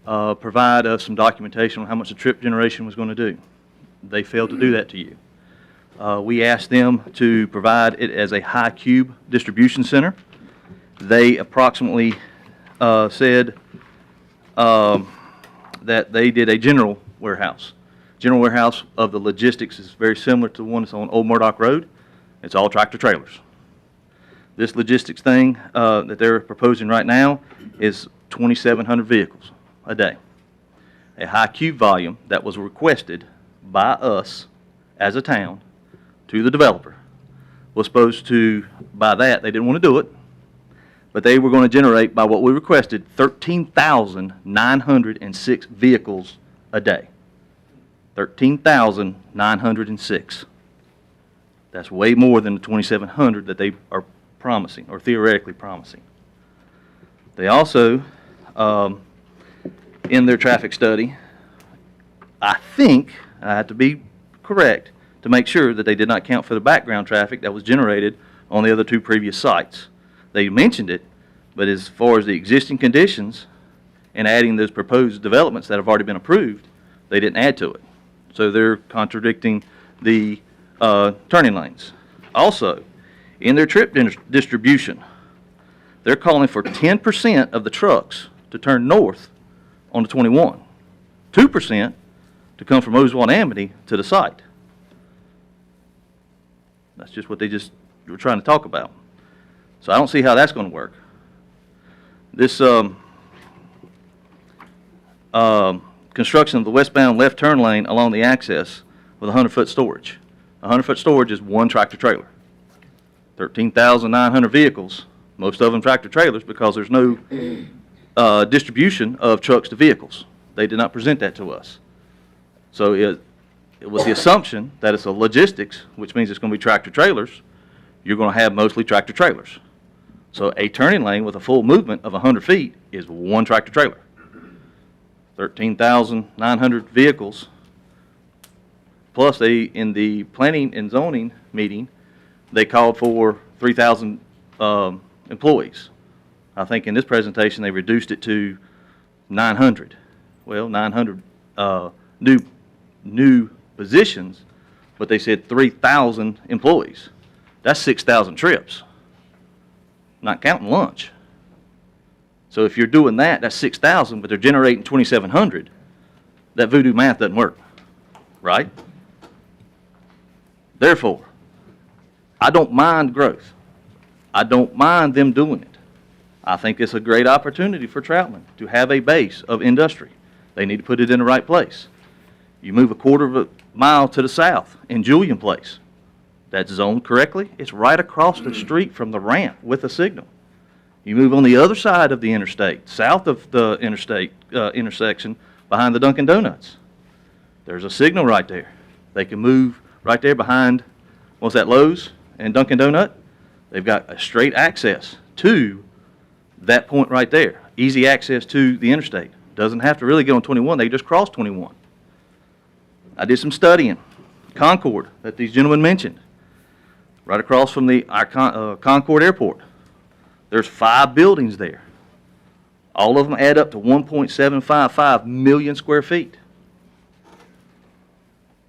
provide us some documentation on how much the trip generation was going to do. They failed to do that to you. We asked them to provide it as a high cube distribution center. They approximately said that they did a general warehouse. General warehouse of the logistics is very similar to the one that's on Old Murdoch Road. It's all tractor trailers. This logistics thing that they're proposing right now is 2,700 vehicles a day. A high cube volume that was requested by us as a town to the developer was supposed to, by that, they didn't want to do it. but they were going to generate, by what we requested, 13,906 vehicles a day. 13,906. That's way more than the 2,700 that they are promising, or theoretically promising. They also, in their traffic study, I think, I have to be correct, to make sure that they did not count for the background traffic that was generated on the other two previous sites. They mentioned it, but as far as the existing conditions and adding those proposed developments that have already been approved, they didn't add to it. So they're contradicting the turning lanes. Also, in their trip distribution, they're calling for 10% of the trucks to turn north on the 21, 2% to come from Oswald and Amity to the site. That's just what they were trying to talk about. So I don't see how that's going to work. This construction of the westbound left turn lane along the access with 100-foot storage. 100-foot storage is one tractor trailer. 13,900 vehicles, most of them tractor trailers, because there's no distribution of trucks to vehicles. They did not present that to us. So it was the assumption that it's a logistics, which means it's going to be tractor trailers. You're going to have mostly tractor trailers. So a turning lane with a full movement of 100 feet is one tractor trailer. 13,900 vehicles. Plus, in the planning and zoning meeting, they called for 3,000 employees. I think in this presentation they reduced it to 900. Well, 900 new positions, but they said 3,000 employees. That's 6,000 trips, not counting lunch. So if you're doing that, that's 6,000, but they're generating 2,700. That voodoo math doesn't work, right? Therefore, I don't mind growth. I don't mind them doing it. I think it's a great opportunity for Troutman to have a base of industry. They need to put it in the right place. You move a quarter of a mile to the south in Julian Place. That's zoned correctly. It's right across the street from the ramp with a signal. You move on the other side of the interstate, south of the interstate intersection, behind the Dunkin' Donuts. There's a signal right there. They can move right there behind, what's that, Lowe's and Dunkin' Donut? They've got a straight access to that point right there. Easy access to the interstate. Doesn't have to really get on 21. They just cross 21. I did some studying. Concord, that these gentlemen mentioned, right across from the Concord Airport. There's 5 buildings there. All of them add up to 1.755 million square feet.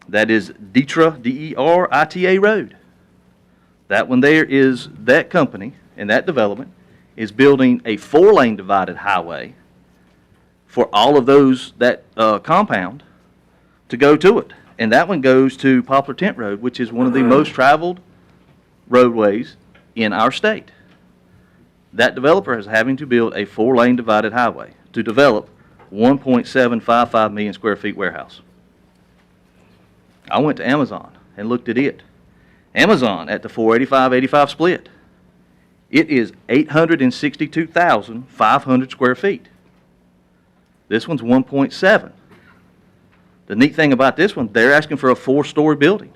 That is Detra, D-E-R-I-T-A Road. That one there is that company and that development is building a 4-lane divided highway for all of those, that compound, to go to it. And that one goes to Poplar Tent Road, which is one of the most traveled roadways in our state. That developer is having to build a 4-lane divided highway to develop 1.755 million square feet warehouse. I went to Amazon and looked at it. Amazon at the 485-85 split. It is 862,500 square feet. This one's 1.7. The neat thing about this one, they're asking for a 4-story building.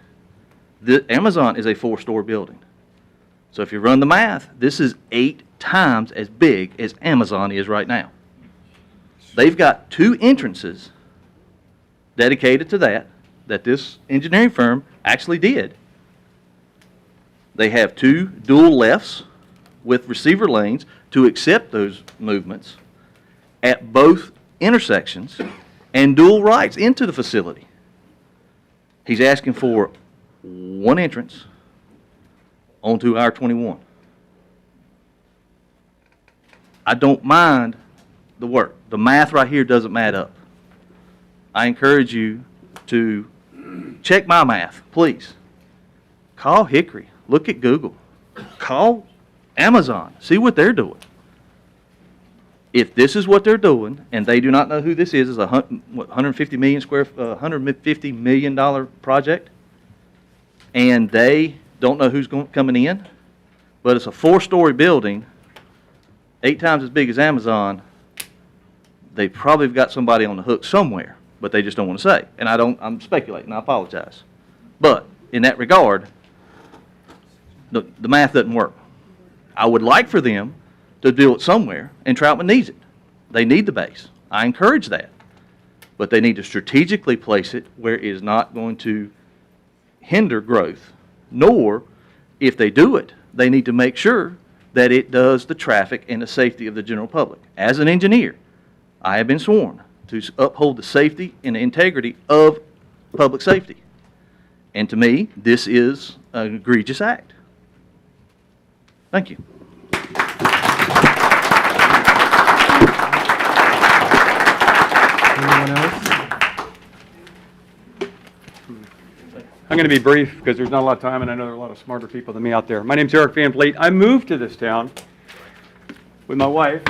The Amazon is a 4-story building. So if you run the math, this is 8 times as big as Amazon is right now. They've got 2 entrances dedicated to that this engineering firm actually did. They have 2 dual lefts with receiver lanes to accept those movements at both intersections and dual rights into the facility. He's asking for 1 entrance onto our 21. I don't mind the work. The math right here doesn't add up. I encourage you to check my math, please. Call Hickory. Look at Google. Call Amazon. See what they're doing. If this is what they're doing, and they do not know who this is a $150 million project, and they don't know who's coming in, but it's a 4-story building 8 times as big as Amazon, they probably have got somebody on the hook somewhere, but they just don't want to say. And I'm speculating, I apologize. But in that regard, the math doesn't work. I would like for them to do it somewhere, and Troutman needs it. They need the base. I encourage that. But they need to strategically place it where it is not going to hinder growth, nor, if they do it, they need to make sure that it does the traffic and the safety of the general public. As an engineer, I have been sworn to uphold the safety and the integrity of public safety. And to me, this is an egregious act. Thank you. Anyone else? I'm going to be brief because there's not a lot of time and I know there are a lot of smarter people than me out there. My name's Eric Van Vliet. I moved to this town with my wife,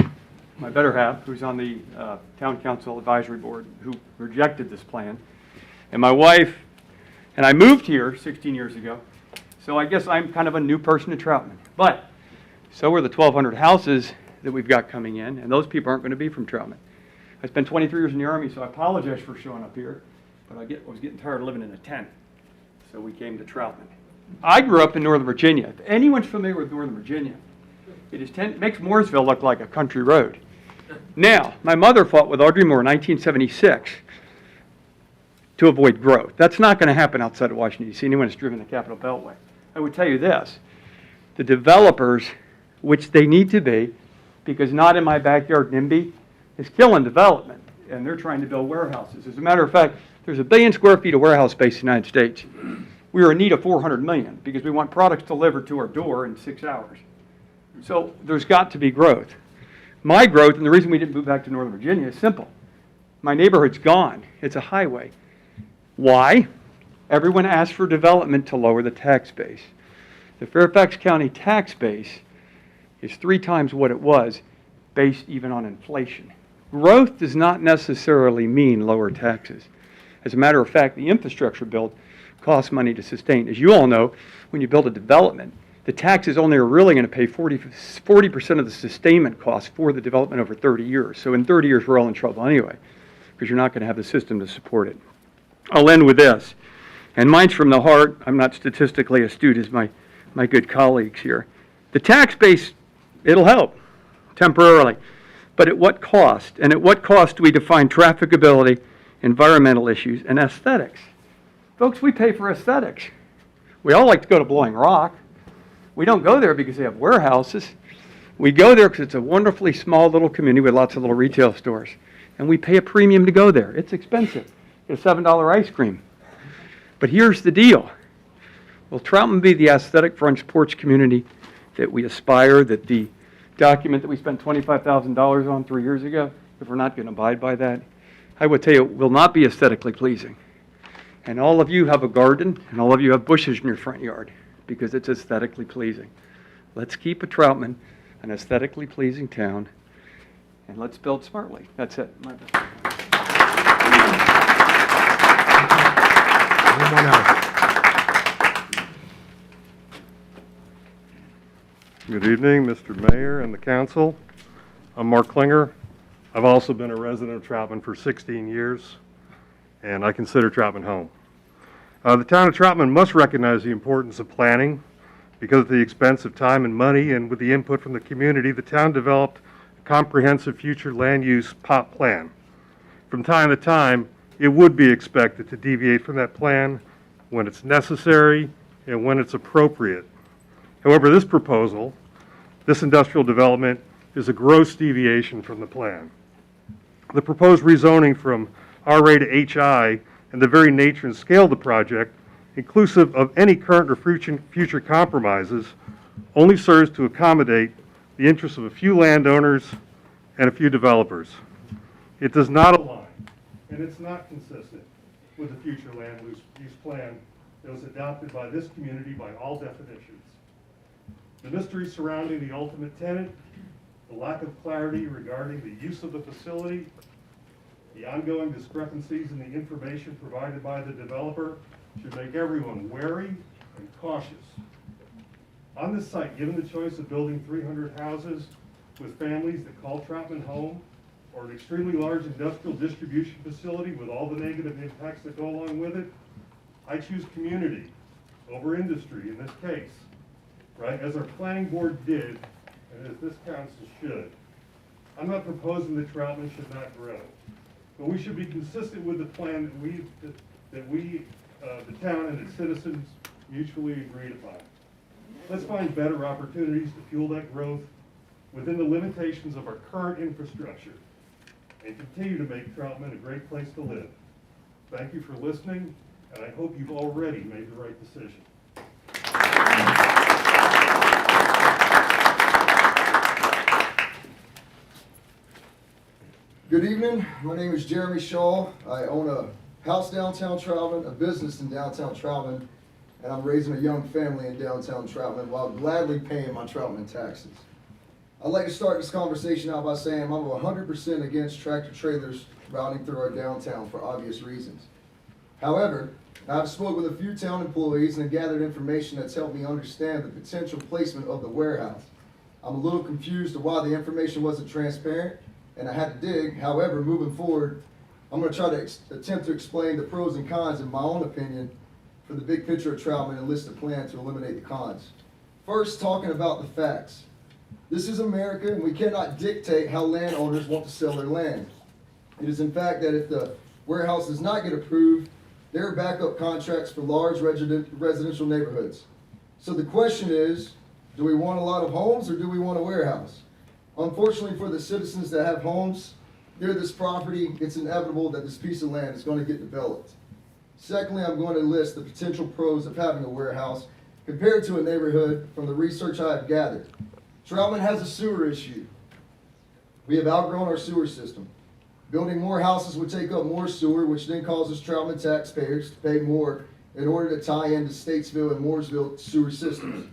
my better half, who's on the Town Council Advisory Board, who rejected this plan. And my wife and I moved here 16 years ago, so I guess I'm kind of a new person to Troutman. But so are the 1,200 houses that we've got coming in, and those people aren't going to be from Troutman. I spent 23 years in the Army, so I apologize for showing up here, but I was getting tired of living in a tent, so we came to Troutman. I grew up in Northern Virginia. If anyone's familiar with Northern Virginia, it makes Mooresville look like a country road. Now, my mother fought with Audrey Moore in 1976 to avoid growth. That's not going to happen outside of Washington, D.C. Anyone who's driven the Capital Beltway. I would tell you this, the developers, which they need to be, because not in my backyard NIMBY, is killing development, and they're trying to build warehouses. As a matter of fact, there's 1 billion square feet of warehouse space in the United States. We are in need of 400 million because we want products delivered to our door in 6 hours. So there's got to be growth. My growth, and the reason we didn't move back to Northern Virginia is simple. My neighborhood's gone. It's a highway. Why? Everyone asked for development to lower the tax base. The Fairfax County tax base is 3 times what it was, based even on inflation. Growth does not necessarily mean lower taxes. As a matter of fact, the infrastructure build costs money to sustain. As you all know, when you build a development, the taxes only are really going to pay 40% of the sustainment costs for the development over 30 years. So in 30 years, we're all in trouble anyway, because you're not going to have the system to support it. I'll end with this, and mine's from the heart. I'm not statistically astute as my good colleagues here. The tax base, it'll help temporarily, but at what cost? And at what cost do we define trafficability, environmental issues, and aesthetics? Folks, we pay for aesthetics. We all like to go to Blowing Rock. We don't go there because they have warehouses. We go there because it's a wonderfully small little community with lots of little retail stores. And we pay a premium to go there. It's expensive. Get a $7 ice cream. But here's the deal. Will Troutman be the aesthetic front porch community that we aspire, that the document that we spent $25,000 on 3 years ago, if we're not going to abide by that, I would tell you it will not be aesthetically pleasing. And all of you have a garden, and all of you have bushes in your front yard, because it's aesthetically pleasing. Let's keep a Troutman an aesthetically pleasing town, and let's build smartly. That's it. Anyone else? Good evening, Mr. Mayor and the council. I'm Mark Klinger. I've also been a resident of Troutman for 16 years, and I consider Troutman home. The town of Troutman must recognize the importance of planning. Because of the expense of time and money, and with the input from the community, the town developed a comprehensive future land use POP plan. From time to time, it would be expected to deviate from that plan when it's necessary and when it's appropriate. However, this proposal, this industrial development, is a gross deviation from the plan. The proposed rezoning from RA to HI and the very nature and scale of the project, inclusive of any current or future compromises, only serves to accommodate the interests of a few landowners and a few developers. It does not align, and it's not consistent with the future land use plan that was adopted by this community by all definitions. The mystery surrounding the ultimate tenant, the lack of clarity regarding the use of the facility, the ongoing discrepancies in the information provided by the developer should make everyone wary and cautious. On this site, given the choice of building 300 houses with families that call Troutman home, or an extremely large industrial distribution facility with all the negative impacts that go along with it, I choose community over industry in this case, right, as our planning board did, and as this council should. I'm not proposing that Troutman should not grow, but we should be consistent with the plan that the town and its citizens mutually agreed upon. Let's find better opportunities to fuel that growth within the limitations of our current infrastructure and continue to make Troutman a great place to live. Thank you for listening, and I hope you've already made the right decision. Good evening. My name is Jeremy Shaw. I own a house downtown Troutman, a business in downtown Troutman, and I'm raising a young family in downtown Troutman while gladly paying my Troutman taxes. I'd like to start this conversation out by saying I'm 100% against tractor trailers routing through our downtown for obvious reasons. However, I've spoken with a few town employees and gathered information that's helped me understand the potential placement of the warehouse. I'm a little confused to why the information wasn't transparent, and I had to dig. However, moving forward, I'm going to try to attempt to explain the pros and cons in my own opinion for the big picture of Troutman and list a plan to eliminate the cons. First, talking about the facts. This is America, and we cannot dictate how landowners want to sell their land. It is in fact that if the warehouse does not get approved, there are backup contracts for large residential neighborhoods. So the question is, do we want a lot of homes or do we want a warehouse? Unfortunately for the citizens that have homes near this property, it's inevitable that this piece of land is going to get developed. Secondly, I'm going to list the potential pros of having a warehouse compared to a neighborhood from the research I have gathered. Troutman has a sewer issue. We have outgrown our sewer system. Building more houses would take up more sewer, which then causes Troutman taxpayers to pay more in order to tie into Statesville and Mooresville sewer systems.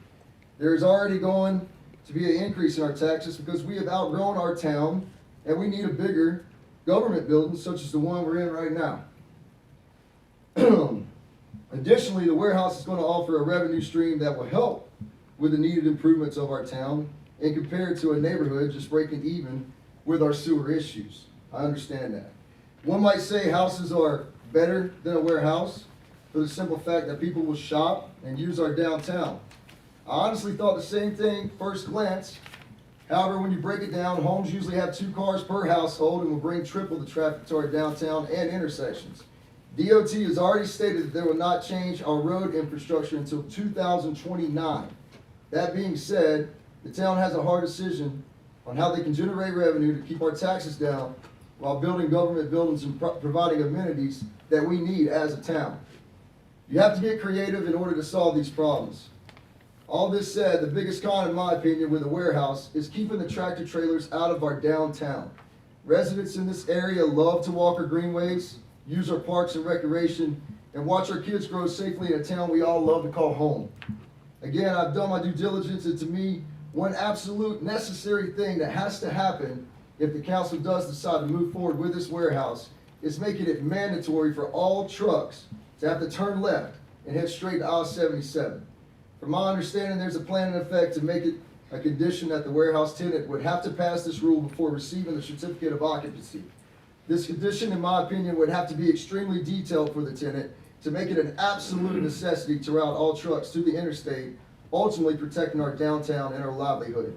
There is already going to be an increase in our taxes because we have outgrown our town and we need a bigger government building such as the one we're in right now. Additionally, the warehouse is going to offer a revenue stream that will help with the needed improvements of our town and compared to a neighborhood just breaking even with our sewer issues. I understand that. One might say houses are better than a warehouse for the simple fact that people will shop and use our downtown. I honestly thought the same thing first glance. However, when you break it down, homes usually have 2 cars per household and will bring triple the traffic to our downtown and intersections. DOT has already stated that they will not change our road infrastructure until 2029. That being said, the town has a hard decision on how they can generate revenue to keep our taxes down while building government buildings and providing amenities that we need as a town. You have to get creative in order to solve these problems. All this said, the biggest con, in my opinion, with a warehouse is keeping the tractor trailers out of our downtown. Residents in this area love to walk our greenways, use our parks and recreation, and watch our kids grow safely in a town we all love to call home. Again, I've done my due diligence, and to me, one absolute necessary thing that has to happen if the council does decide to move forward with this warehouse is making it mandatory for all trucks to have to turn left and head straight to I-77. From my understanding, there's a plan in effect to make it a condition that the warehouse tenant would have to pass this rule before receiving the certificate of occupancy. This condition, in my opinion, would have to be extremely detailed for the tenant to make it an absolute necessity to route all trucks to the interstate, ultimately protecting our downtown and our livelihood.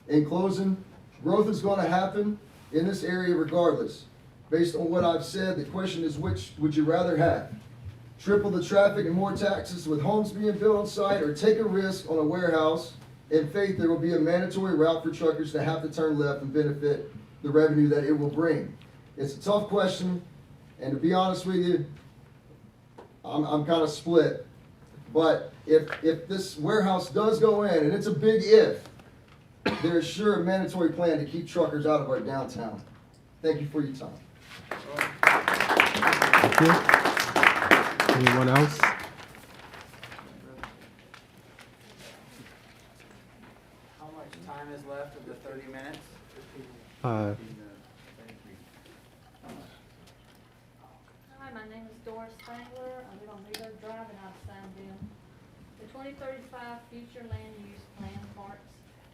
In closing, growth is going to happen in this area regardless. Based on what I've said, the question is, which would you rather have? Triple the traffic and more taxes with homes being built on site, or take a risk on a warehouse in faith there will be a mandatory route for truckers to have to turn left and benefit the revenue that it will bring? It's a tough question, and to be honest with you, I'm kind of split. But if this warehouse does go in, and it's a big if, there is sure a mandatory plan to keep truckers out of our downtown. Thank you for your time. Thank you. Anyone else? How much time is left of the 30 minutes? Hi, my name is Doris Spangler. I live on Rigo Drive in Outside Bill. The 2035 future land use plan parks,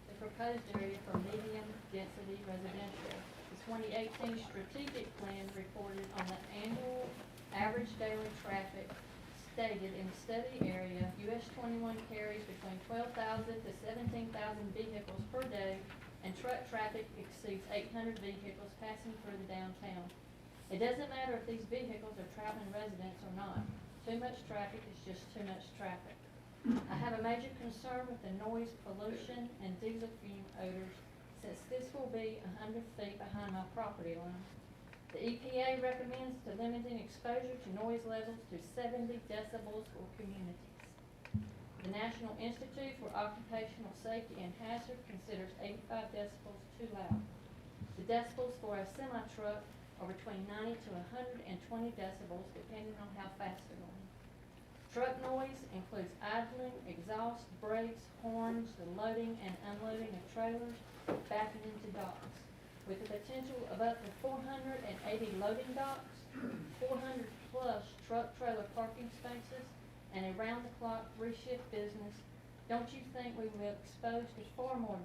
the proposed area for medium-density residential. The 2018 strategic plan reported on the annual average daily traffic stated in the study area, US 21 carries between 12,000 to 17,000 vehicles per day, and truck traffic exceeds 800 vehicles passing through the downtown. It doesn't matter if these vehicles are Troutman residents or not. Too much traffic is just too much traffic. I have a major concern with the noise pollution and diesel fume odors, since this will be 100 feet behind my property line. The EPA recommends to limiting exposure to noise levels to 70 decibels for communities. The National Institute for Occupational Safety and Hazard considers 85 decibels too loud. The decibels for a semi-truck are between 90 to 120 decibels, depending on how fast they're going. Truck noise includes idling, exhaust, brakes, horns, the loading and unloading of trailers, backing into docks. With the potential of up to 480 loading docks, 400 plus truck trailer parking spaces, and a round-the-clock three-shift business, don't you think we will expose to far more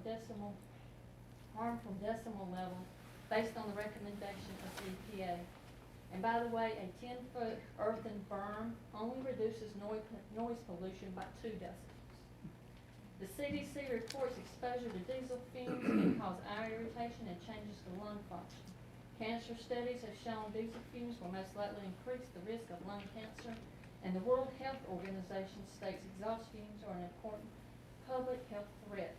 harmful decimal levels based on the recommendation of the EPA? And by the way, a 10-foot earthen berm only reduces noise pollution by 2 decibels. The CDC reports exposure to diesel fumes can cause eye irritation and changes to lung function. Cancer studies have shown diesel fumes will most likely increase the risk of lung cancer, and the World Health Organization states exhaust fumes are an important public health threat.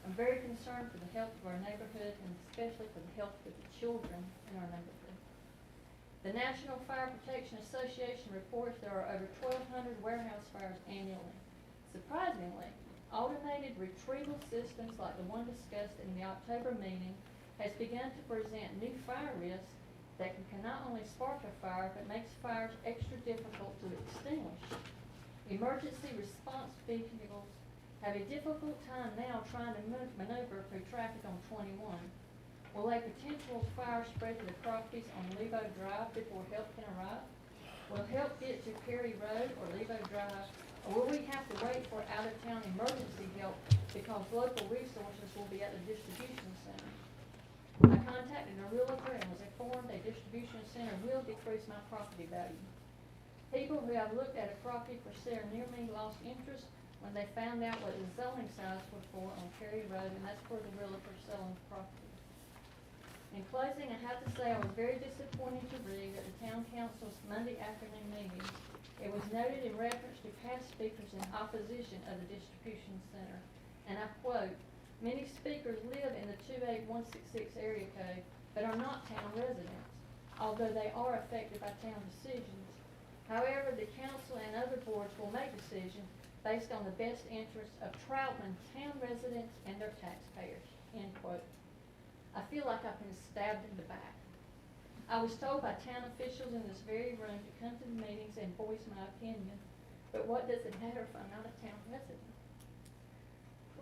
I'm very concerned for the health of our neighborhood, and especially for the health of the children in our neighborhood. The National Fire Protection Association reports there are over 1,200 warehouse fires annually. Surprisingly, automated retrieval systems like the one discussed in the October meeting has begun to present new fire risks that can not only spark a fire, but makes fires extra difficult to extinguish. Emergency response vehicles have a difficult time now trying to maneuver through traffic on 21. Will a potential fire spread to the properties on Levo Drive before help can arrive? Will help get to Perry Road or Levo Drive? Or will we have to wait for out-of-town emergency help because local resources will be at the distribution center? I contacted a realtor and was informed a distribution center will decrease my property value. People who have looked at a property for sale near me lost interest when they found out what the zoning signs were for on Perry Road, and that's where the realtor selling the property. In closing, I have to say I was very disappointed to read that the town council's Monday afternoon meeting, it was noted in reference to past speakers in opposition of the distribution center, and I quote, "Many speakers live in the 28166 area code, but are not town residents, although they are affected by town decisions. However, the council and other boards will make decisions based on the best interests of Troutman town residents and their taxpayers," end quote. I feel like I've been stabbed in the back. I was told by town officials in this very room to come to the meetings and voice my opinion, but what does it matter if I'm not a town resident?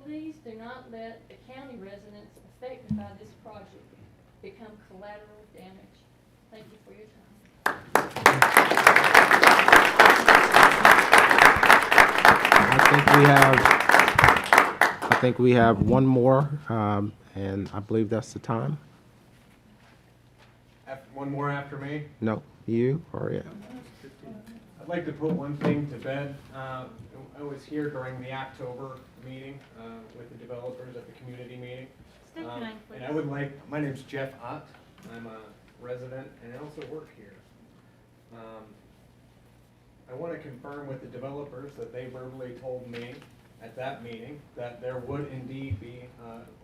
Please do not let the county residents affected by this project become collateral damage. Thank you for your time. I think we have one more, and I believe that's the time. One more after me. No, you or yeah. I'd like to put one thing to bed. I was here during the October meeting with the developers at the community meeting. State your name, please. And I would like, my name's Jeff Ott. I'm a resident and I also work here. I want to confirm with the developers that they verbally told me at that meeting that there would indeed be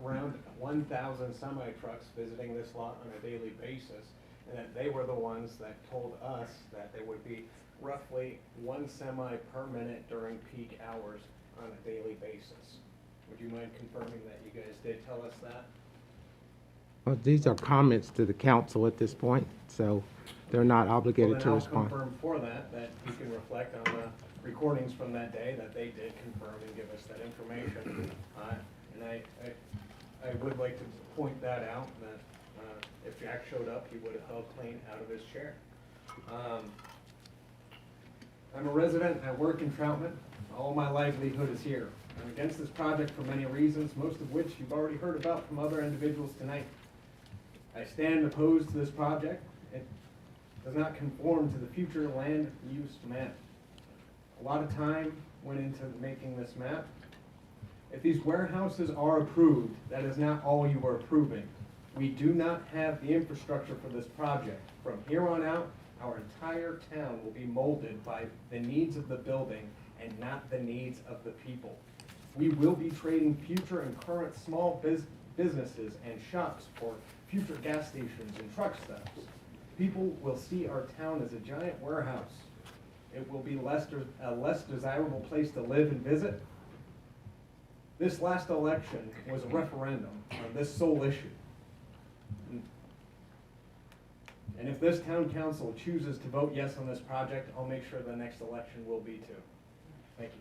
around 1,000 semi-trucks visiting this lot on a daily basis, and that they were the ones that told us that there would be roughly 1 semi per minute during peak hours on a daily basis. Would you mind confirming that you guys did tell us that? Well, these are comments to the council at this point, so they're not obligated to respond. Well, then I'll confirm for that you can reflect on the recordings from that day that they did confirm and give us that information. And I would like to point that out, that if Jack showed up, he would have held clean out of his chair. I'm a resident, I work in Troutman. All my livelihood is here. I'm against this project for many reasons, most of which you've already heard about from other individuals tonight. I stand opposed to this project. It does not conform to the future land use map. A lot of time went into making this map. If these warehouses are approved, that is not all you are approving. We do not have the infrastructure for this project. From here on out, our entire town will be molded by the needs of the building and not the needs of the people. We will be trading future and current small businesses and shops for future gas stations and truck stops. People will see our town as a giant warehouse. It will be a less desirable place to live and visit. This last election was a referendum on this sole issue. And if this town council chooses to vote yes on this project, I'll make sure the next election will be too. Thank you.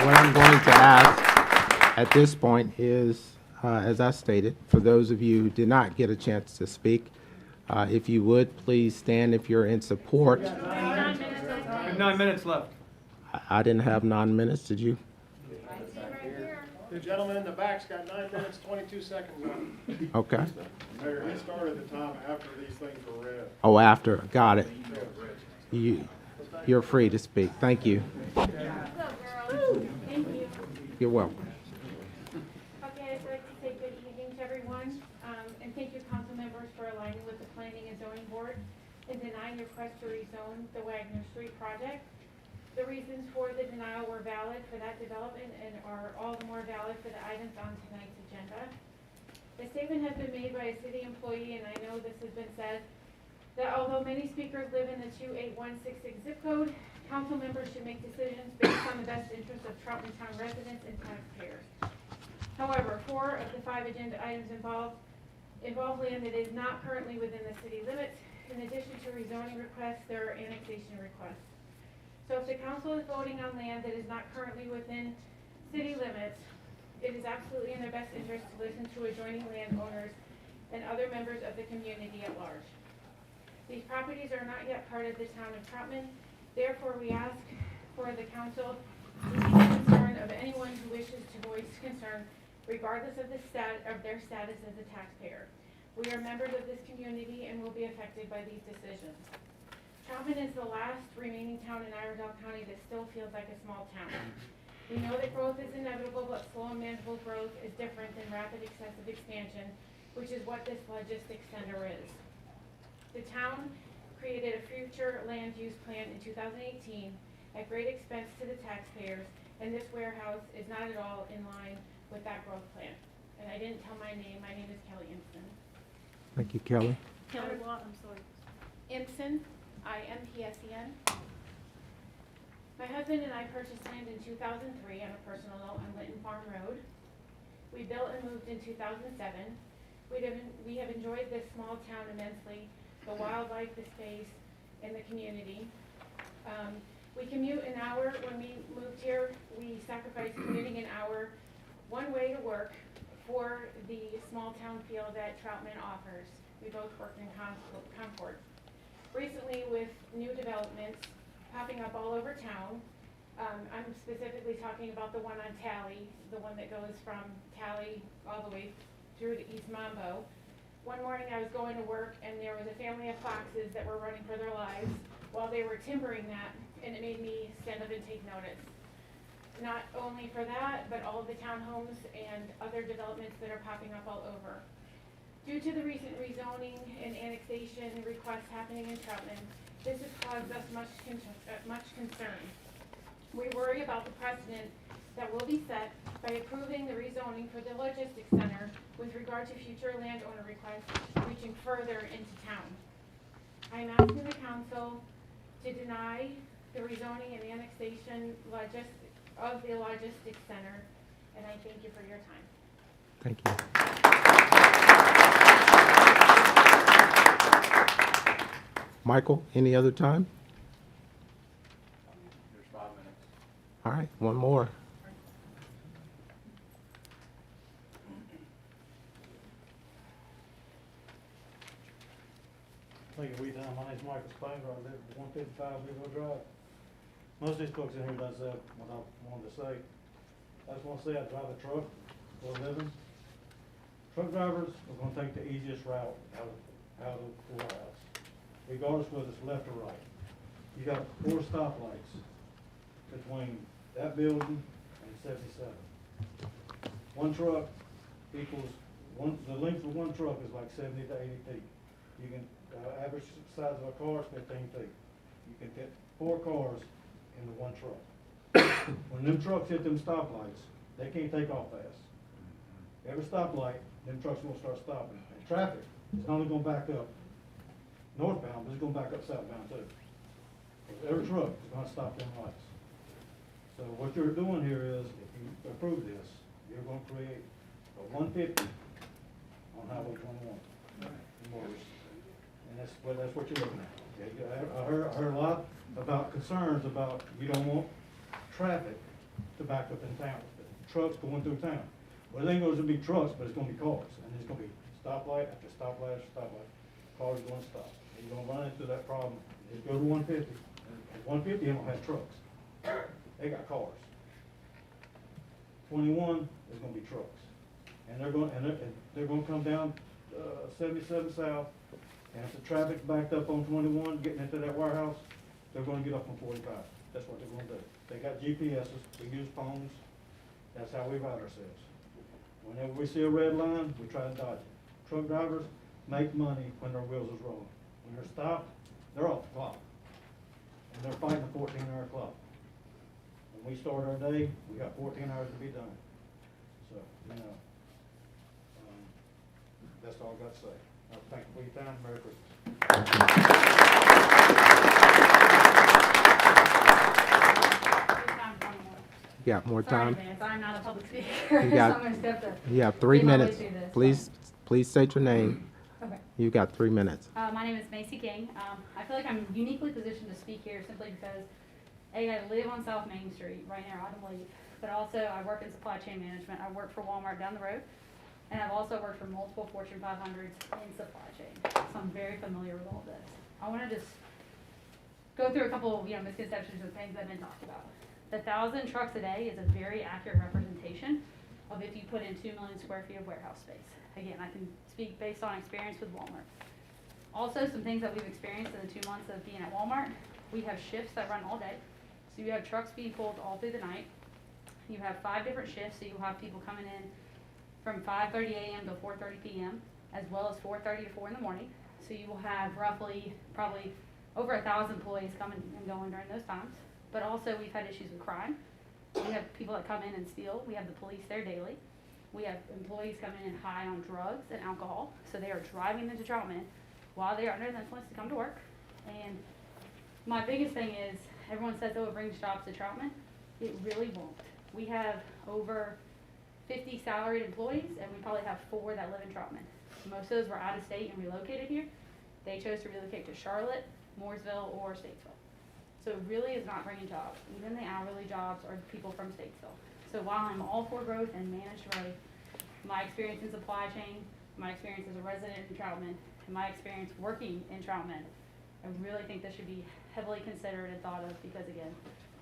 What I'm going to ask at this point is, as I stated, for those of you who did not get a chance to speak, if you would, please stand if you're in support. We have 9 minutes left. I didn't have 9 minutes, did you? The gentleman in the back's got 9 minutes, 22 seconds left. Okay. Mayor, he started the time after these things were read. Oh, after, got it. You're free to speak. Thank you. Thank you. You're welcome. Okay, I'd like to say good evening to everyone, and thank you, council members, for aligning with the Planning and Zoning Board and denying your request to rezone the Wagner Street project. The reasons for the denial were valid for that development and are all the more valid for the items on tonight's agenda. The statement has been made by a city employee, and I know this has been said, that although many speakers live in the 28166 zip code, council members should make decisions based on the best interests of Troutman Town residents and taxpayers. However, 4 of the 5 agenda items involve land that is not currently within the city limits. In addition to rezoning requests, there are annexation requests. So if the council is voting on land that is not currently within city limits, it is absolutely in their best interest to listen to adjoining landowners and other members of the community at large. These properties are not yet part of the town of Troutman. Therefore, we ask for the council to see the concern of anyone who wishes to voice concern, regardless of their status as a taxpayer. We are members of this community and will be affected by these decisions. Troutman is the last remaining town in Iredell County that still feels like a small town. We know that growth is inevitable, but slow and manageable growth is different than rapid excessive expansion, which is what this logistics center is. The town created a future land use plan in 2018 at great expense to the taxpayers, and this warehouse is not at all in line with that growth plan. And I didn't tell my name. My name is Kelly Impson. Thank you, Kelly. Kelly what? I'm sorry. Impson. IMPSEN. My husband and I purchased land in 2003 on a personal note on Linton Farm Road. We built and moved in 2007. We have enjoyed this small town immensely, the wildlife, the space, and the community. We commute an hour. When we moved here, we sacrificed commuting an hour one way to work for the small town feel that Troutman offers. We both work in Concord. Recently, with new developments popping up all over town, I'm specifically talking about the one on Tally, the one that goes from Tally all the way through to East Mambo. One morning I was going to work and there was a family of foxes that were running for their lives while they were timbering that, and it made me stand up and take notice. Not only for that, but all of the townhomes and other developments that are popping up all over. Due to the recent rezoning and annexation requests happening in Troutman, this has caused us much concern. We worry about the precedent that will be set by approving the rezoning for the logistics center with regard to future landowner requests reaching further into town. I am asking the council to deny the rezoning and annexation of the logistics center, and I thank you for your time. Thank you. Michael, any other time? There's 5 minutes. All right, one more. Thank you, time. My name's Michael Spanger. I live at 155 Bigwell Drive. Most of these folks in here does what I wanted to say. I just want to say I drive a truck for a living. Truck drivers are going to take the easiest route out of the warehouse, regardless whether it's left or right. You got 4 stoplights between that building and 77. One truck equals the length of one truck is like 70 to 80 feet. You can, average size of a car is 15 feet. You can fit 4 cars into one truck. When them trucks hit them stoplights, they can't take off fast. Every stoplight, them trucks will start stopping. And traffic is not only gonna back up northbound, but it's gonna back up southbound too. Every truck is gonna stop them lights. So what you're doing here is, if you approve this, you're gonna create a 150 on Highway 21. And that's what you're looking at. Okay? I heard a lot about concerns about you don't want traffic to back up in town, trucks going through town. Well, it ain't going to be trucks, but it's going to be cars, and there's going to be stoplight after stoplight after stoplight. Cars are going to stop. And you're going to run into that problem. Just go to 150. At 150, they don't have trucks. They got cars. 21 is going to be trucks, and they're going to come down 77 south. And if the traffic's backed up on 21, getting into that warehouse, they're going to get up on 45. That's what they're going to do. They got GPSs. We use phones. That's how we route ourselves. Whenever we see a red line, we try to dodge it. Truck drivers make money when their wheels is rolling. When they're stopped, they're off the clock. And they're fighting a 14-hour clock. When we start our day, we got 14 hours to be done. So, you know, that's all I got to say. Thank you for your time. Merry Christmas. You got more time? Sorry, Vance, I'm not a public speaker, You so got, I'm gonna step to. you have 3 make my way minutes. through this, Please state your name. Okay. You got 3 minutes. My name is Macy King. I feel like I'm uniquely positioned to speak here simply because, A, I live on South Main Street, right near Autumn Leaf, but also I work in supply chain management. I work for Walmart down the road, and I've also worked for multiple Fortune 500s in supply chain, so I'm very familiar with all this. I want to just go through a couple, misconceptions of things that have been talked about. The 1,000 trucks a day is a very accurate representation of if you put in 2 million square feet of warehouse space. Again, I can speak based on experience with Walmart. Also, some things that we've experienced in the 2 months of being at Walmart, we have shifts that run all day. So you have trucks being pulled all through the night. You have 5 different shifts, so you'll have people coming in from 5:30 a.m. to 4:30 p.m., as well as 4:30 to 4 in the morning. So you will have roughly, probably over 1,000 employees coming and going during those times. But also, we've had issues with crime. We have people that come in and steal. We have the police there daily. We have employees coming in high on drugs and alcohol. So they are driving into Troutman while they are under the influence to come to work. And my biggest thing is, everyone says, oh, it brings jobs to Troutman. It really won't. We have over 50 salaried employees, and we probably have 4 that live in Troutman. Most of those were out of state and relocated here. They chose to relocate to Charlotte, Mooresville, or Statesville. So it really is not bringing jobs. Even the hourly jobs are people from Statesville. So while I'm all for growth and managed growth, my experience in supply chain, my experience as a resident in Troutman, and my experience working in Troutman, I really think this should be heavily considered and thought of because, again,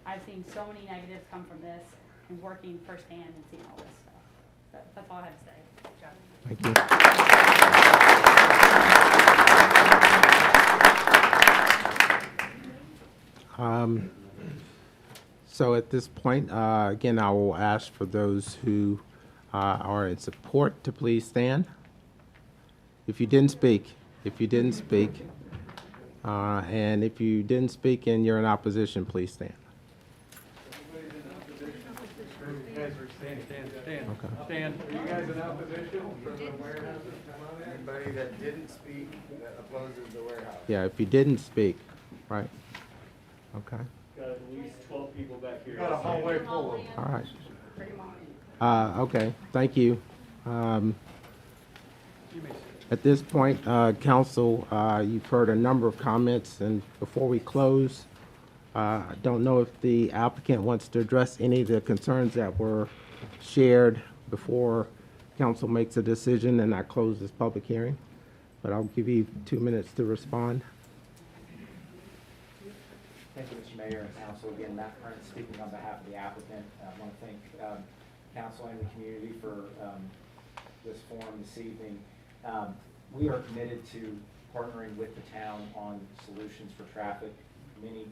I've seen so many negatives come from this and working firsthand and seeing all this stuff. So that's all I have to say. Good job. Thank you. So at this point, again, I will ask for those who are in support to please stand. If you didn't speak, and if you didn't speak and you're in opposition, please stand. Stand. Okay. Stand. Are you guys in opposition for the warehouse? Anybody that didn't speak that opposes the warehouse? Yeah, if you didn't speak, right? Okay. Got at least 12 people back here. Got a hallway full of them. All right. Okay, thank you. At this point, council, you've heard a number of comments, and before we close, I don't know if the applicant wants to address any of the concerns that were shared before council makes a decision and I close this public hearing. but I'll give you 2 minutes to respond. Thank you, Mr. Mayor and Council. Again, Matt Prince speaking on behalf of the applicant. I want to thank Council and the community for this forum this evening. We are committed to partnering with the town on solutions for traffic. Many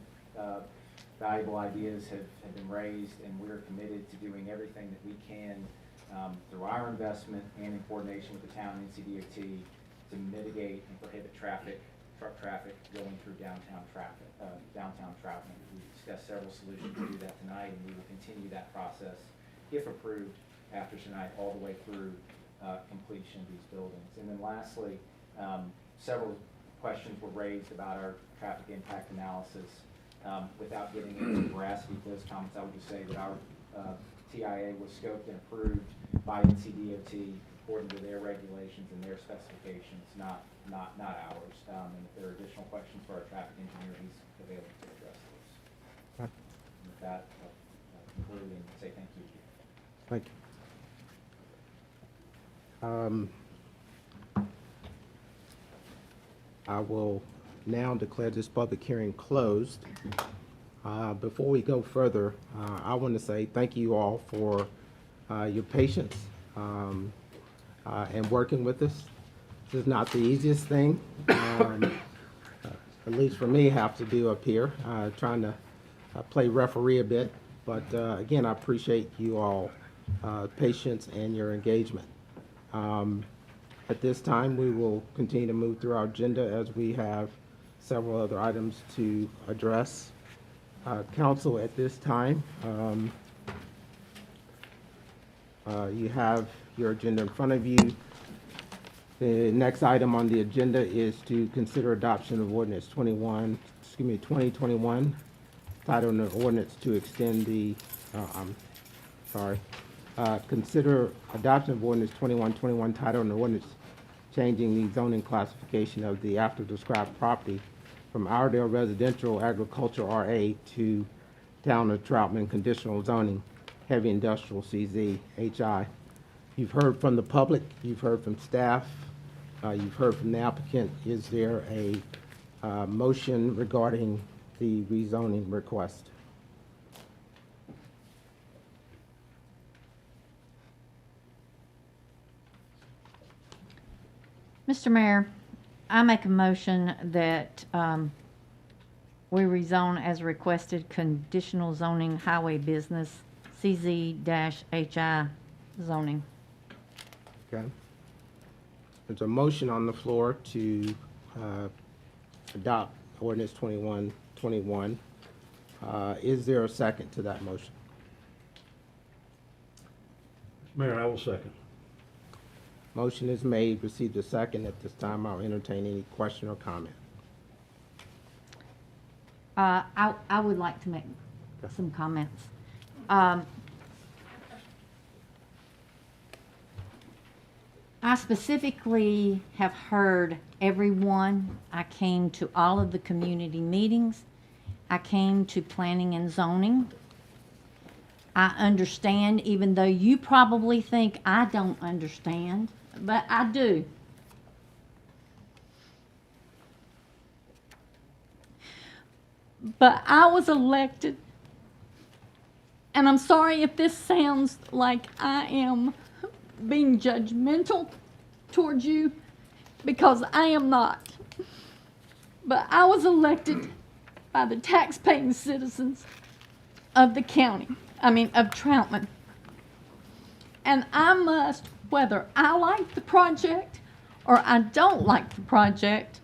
valuable ideas have been raised, and we are committed to doing everything that we can through our investment and in coordination with the town and NCDOT to mitigate and prohibit truck traffic going through downtown Troutman. We discussed several solutions to do that tonight, and we will continue that process, if approved, after tonight, all the way through completion of these buildings. And then lastly, several questions were raised about our traffic impact analysis. Without getting into the veracity of those comments, I would just say that our TIA was scoped and approved by NCDOT according to their regulations and their specifications, not ours. And if there are additional questions for our traffic engineer, he's available to address those. Okay. And with that, I'll conclude and say thank you. Thank you. I will now declare this public hearing closed. Before we go further, I want to say thank you all for your patience and working with us. This is not the easiest thing, at least for me, have to do up here, trying to play referee a bit. But again, I appreciate you all patience and your engagement. At this time, we will continue to move through our agenda as we have several other items to address. Council, at this time, you have your agenda in front of you. The next item on the agenda is to consider adoption of ordinance 2021, title of the ordinance to extend the, consider adoption of ordinance 2121, title of the ordinance changing the zoning classification of the after described property from Iredale Residential Agriculture RA to Town of Troutman Conditional Zoning, Heavy Industrial CZ HI. You've heard from the public, you've heard from staff, you've heard from the applicant. Is there a motion regarding the rezoning request? Mr. Mayor, I make a motion that we rezone as requested conditional zoning highway business CZ-HI zoning. Okay. There's a motion on the floor to adopt ordinance 2121. Is there a second to that motion? Mayor, I will second. Motion is made, received a second. At this time, I'll entertain any question or comment. I would like to make some comments. I specifically have heard everyone. I came to all of the community meetings. I came to planning and zoning. I understand, even though you probably think I don't understand, but I do. But I was elected, and I'm sorry if this sounds like I am being judgmental towards you, because I am not. But I was elected by the tax-paying citizens of the county, of Troutman. And I must, whether I like the project or I don't like the project,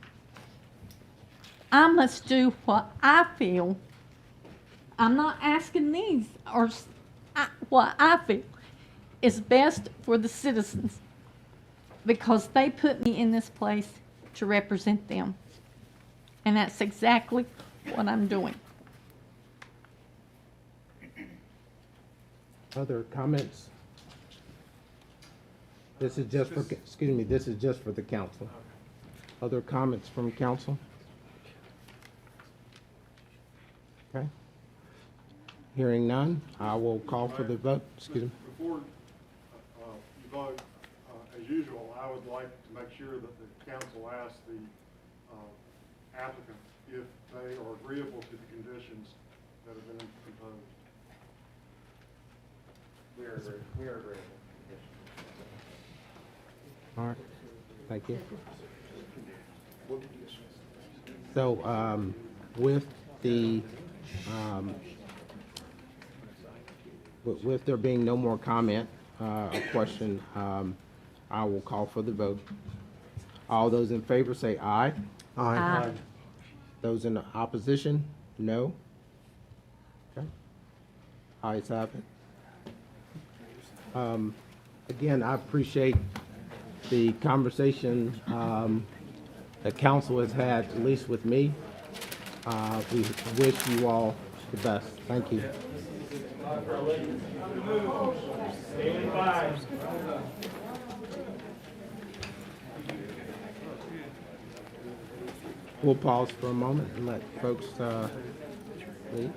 I must do what I feel. I'm not asking these, or what I feel is best for the citizens, because they put me in this place to represent them. And that's exactly what I'm doing. Other comments? This is just for, excuse me, this is just for the council. Other comments from council? Okay. Hearing none, I will call for the vote. Excuse me. Before you vote, as usual, I would like to make sure that the council asks the applicant if they are agreeable to the conditions that have been imposed. We are agreeable. All right, thank you. So, with the, with there being no more comment, or question, I will call for the vote. All those in favor say aye. Aye. Those in opposition, no. Okay. Ayes have it. Again, I appreciate the conversation the council has had, at least with me. We wish you all the best. Thank you. Stand by. We'll pause for a moment and let folks leave.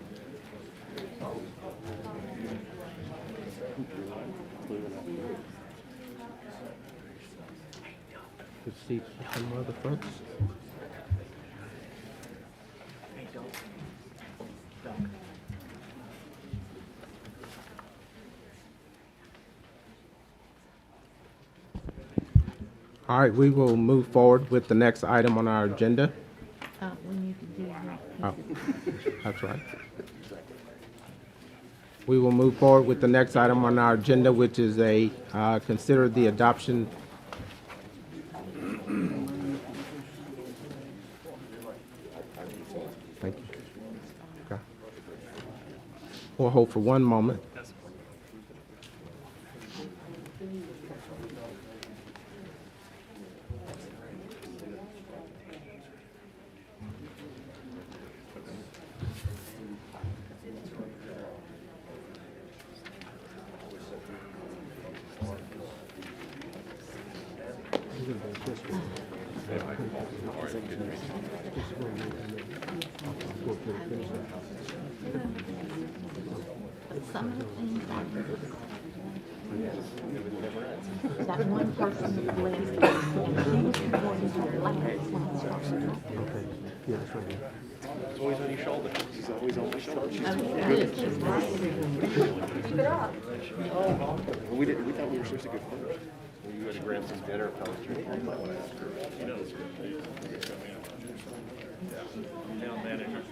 Good seats for some other folks. All right, we will move forward with the next item on our agenda. We need to do that. Oh, that's right. We will move forward with the next item on our agenda, which is consider the adoption. Thank you. Okay. We'll hold for one moment. Some of the things that one person that lives there, she was reporting her last when I started talking. Okay, yeah, that's right. He's always on your shoulder. He's always on my shoulder. Keep it up. We thought we were supposed to go first. You had to grab some dinner. I might want to ask her. She knows. Town manager.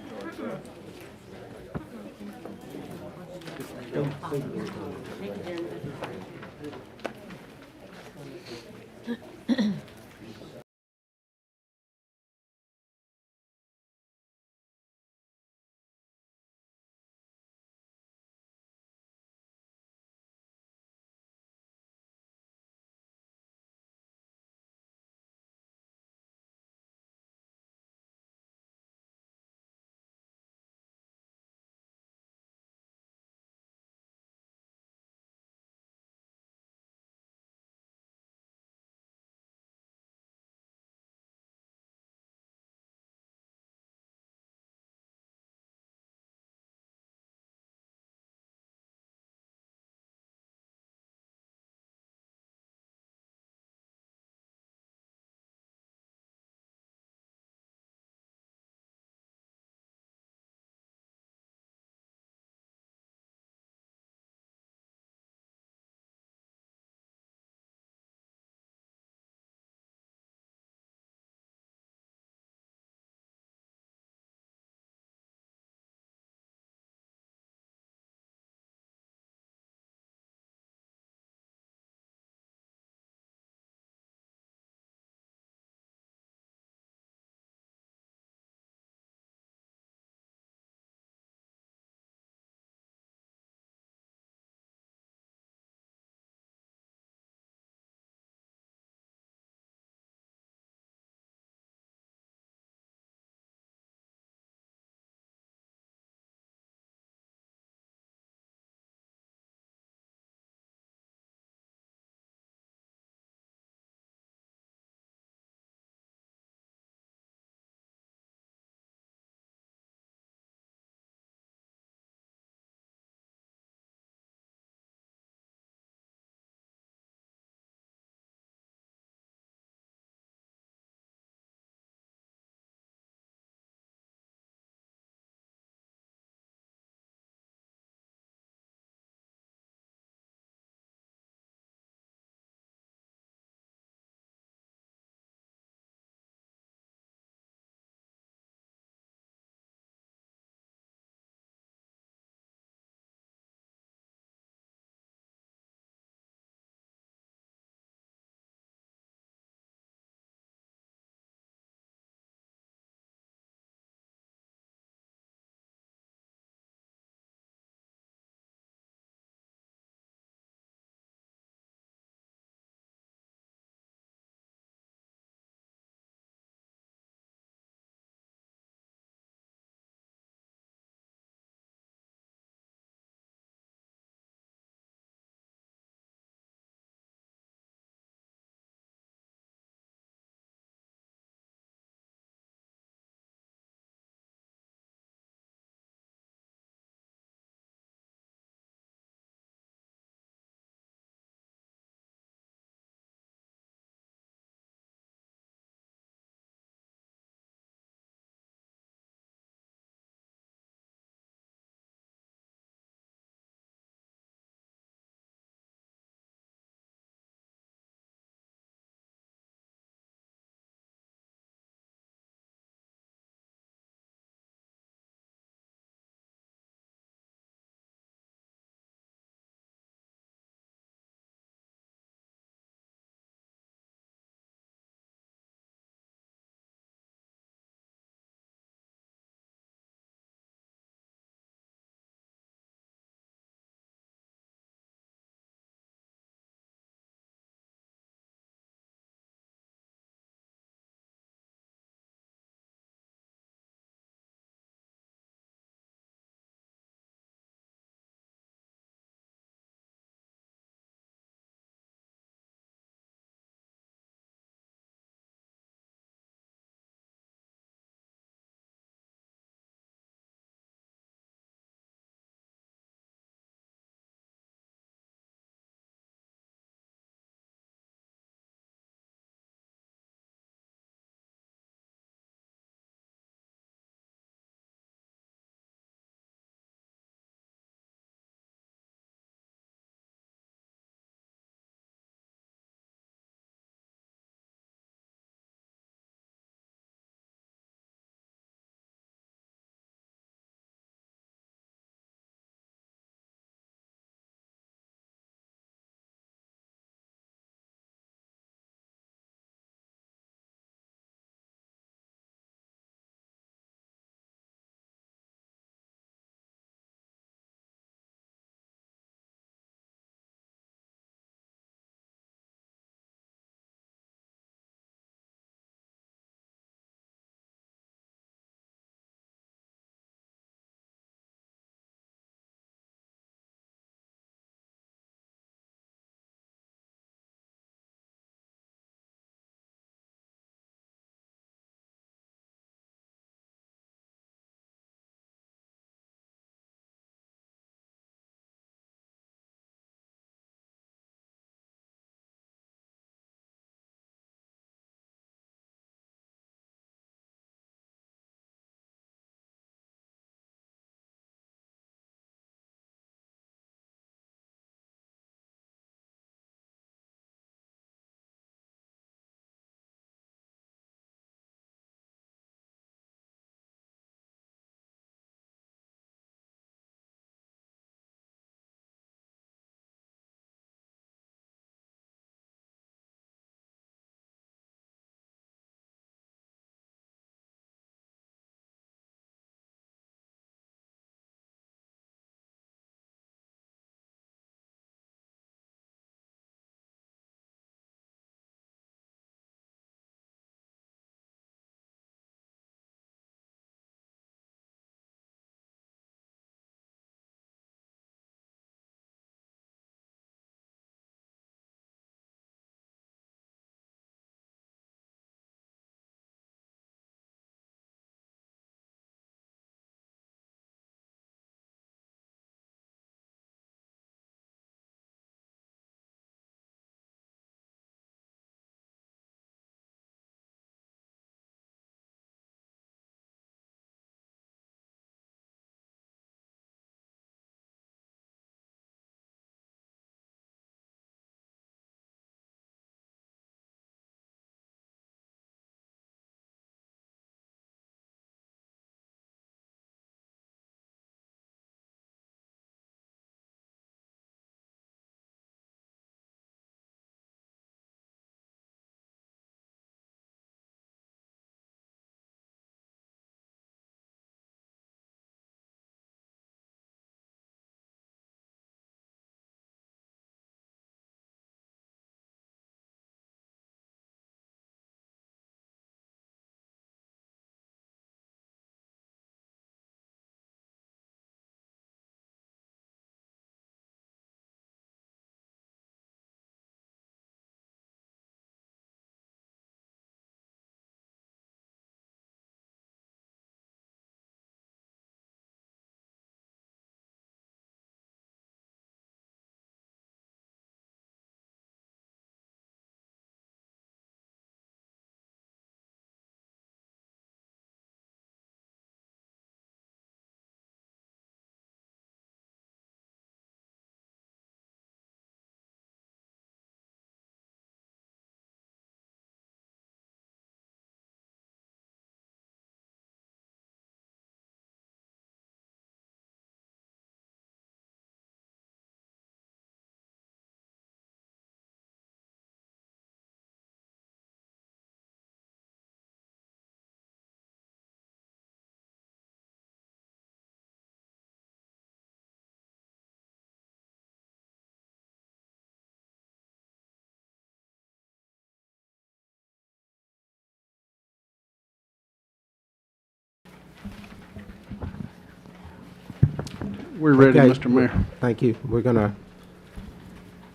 We're ready, Okay, Mr. Mayor. Thank you. We're going to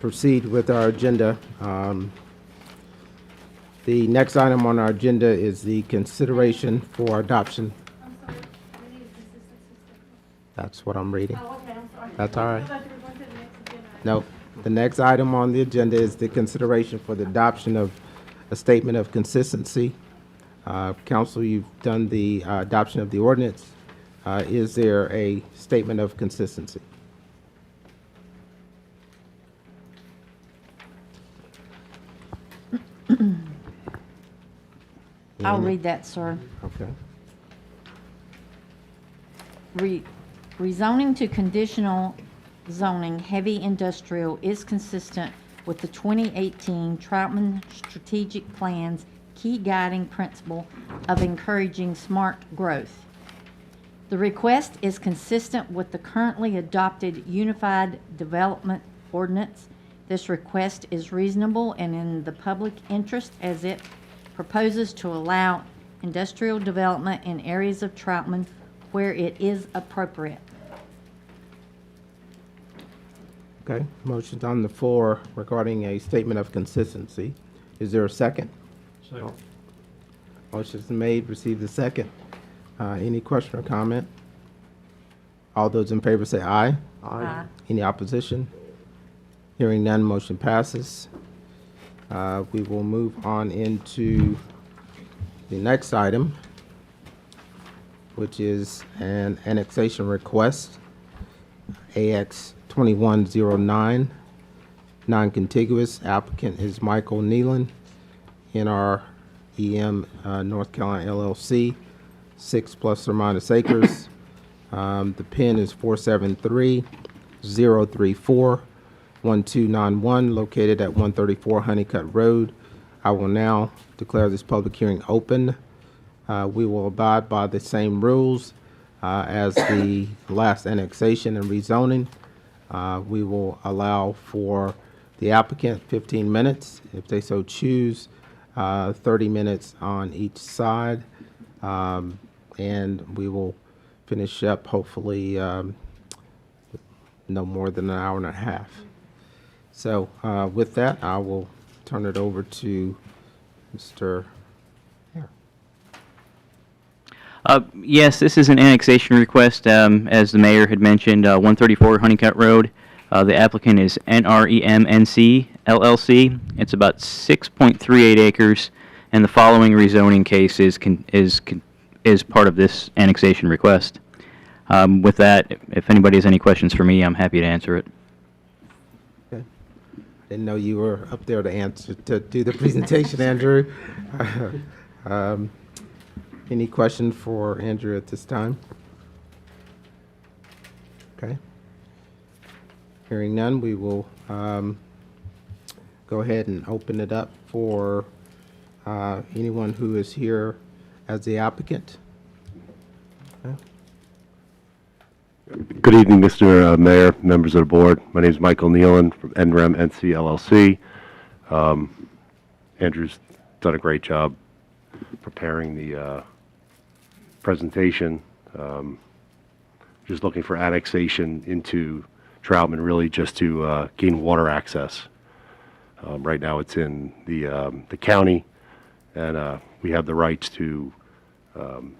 proceed with our agenda. The next item on our agenda is the consideration for adoption. I'm sorry, we need a consistency statement. That's what I'm reading. Oh, okay, I'm sorry. That's all right. I thought you were going to the next agenda. No, the next item on the agenda is the consideration for the adoption of a statement of consistency. Council, you've done the adoption of the ordinance. Is there a statement of consistency? I'll read that, sir. Okay. Rezoning to conditional zoning heavy industrial is consistent with the 2018 Troutman Strategic Plan's key guiding principle of encouraging smart growth. The request is consistent with the currently adopted Unified Development Ordinance. This request is reasonable and in the public interest as it proposes to allow industrial development in areas of Troutman where it is appropriate. Okay, motion's on the floor regarding a statement of consistency. Is there a second? Second. Motion's made, receive the second. Any question or comment? All those in favor say aye. Aye. Any opposition? Hearing none, motion passes. We will move on into the next item, which is an annexation request, AX 2109, non-contiguous. Applicant is Michael Nealon, NREM North Carolina LLC, 6 plus or minus acres. The PIN is 473-034-1291, located at 134 Honeycut Road. I will now declare this public hearing open. We will abide by the same rules as the last annexation and rezoning. We will allow for the applicant 15 minutes, if they so choose, 30 minutes on each side, and we will finish up hopefully no more than an hour and a half. So with that, I will turn it over to Mr. Yes, this is an annexation request, as the mayor had mentioned, 134 Honeycut Road. The applicant is NREM NC LLC. It's about 6.38 acres, and the following rezoning case is part of this annexation request. With that, if anybody has any questions for me, I'm happy to answer it. Okay. Didn't know you were up there to do the presentation, Andrew. Any question for Andrew at this time? Okay. Hearing none, we will go ahead and open it up for anyone who is here as the applicant. Okay. Good evening, Mr. Mayor, members of the board. My name is Michael Nealon from NREM NC LLC. Andrew's done a great job preparing the presentation. Just looking for annexation into Troutman, really just to gain water access. Right now it's in the county, and we have the rights to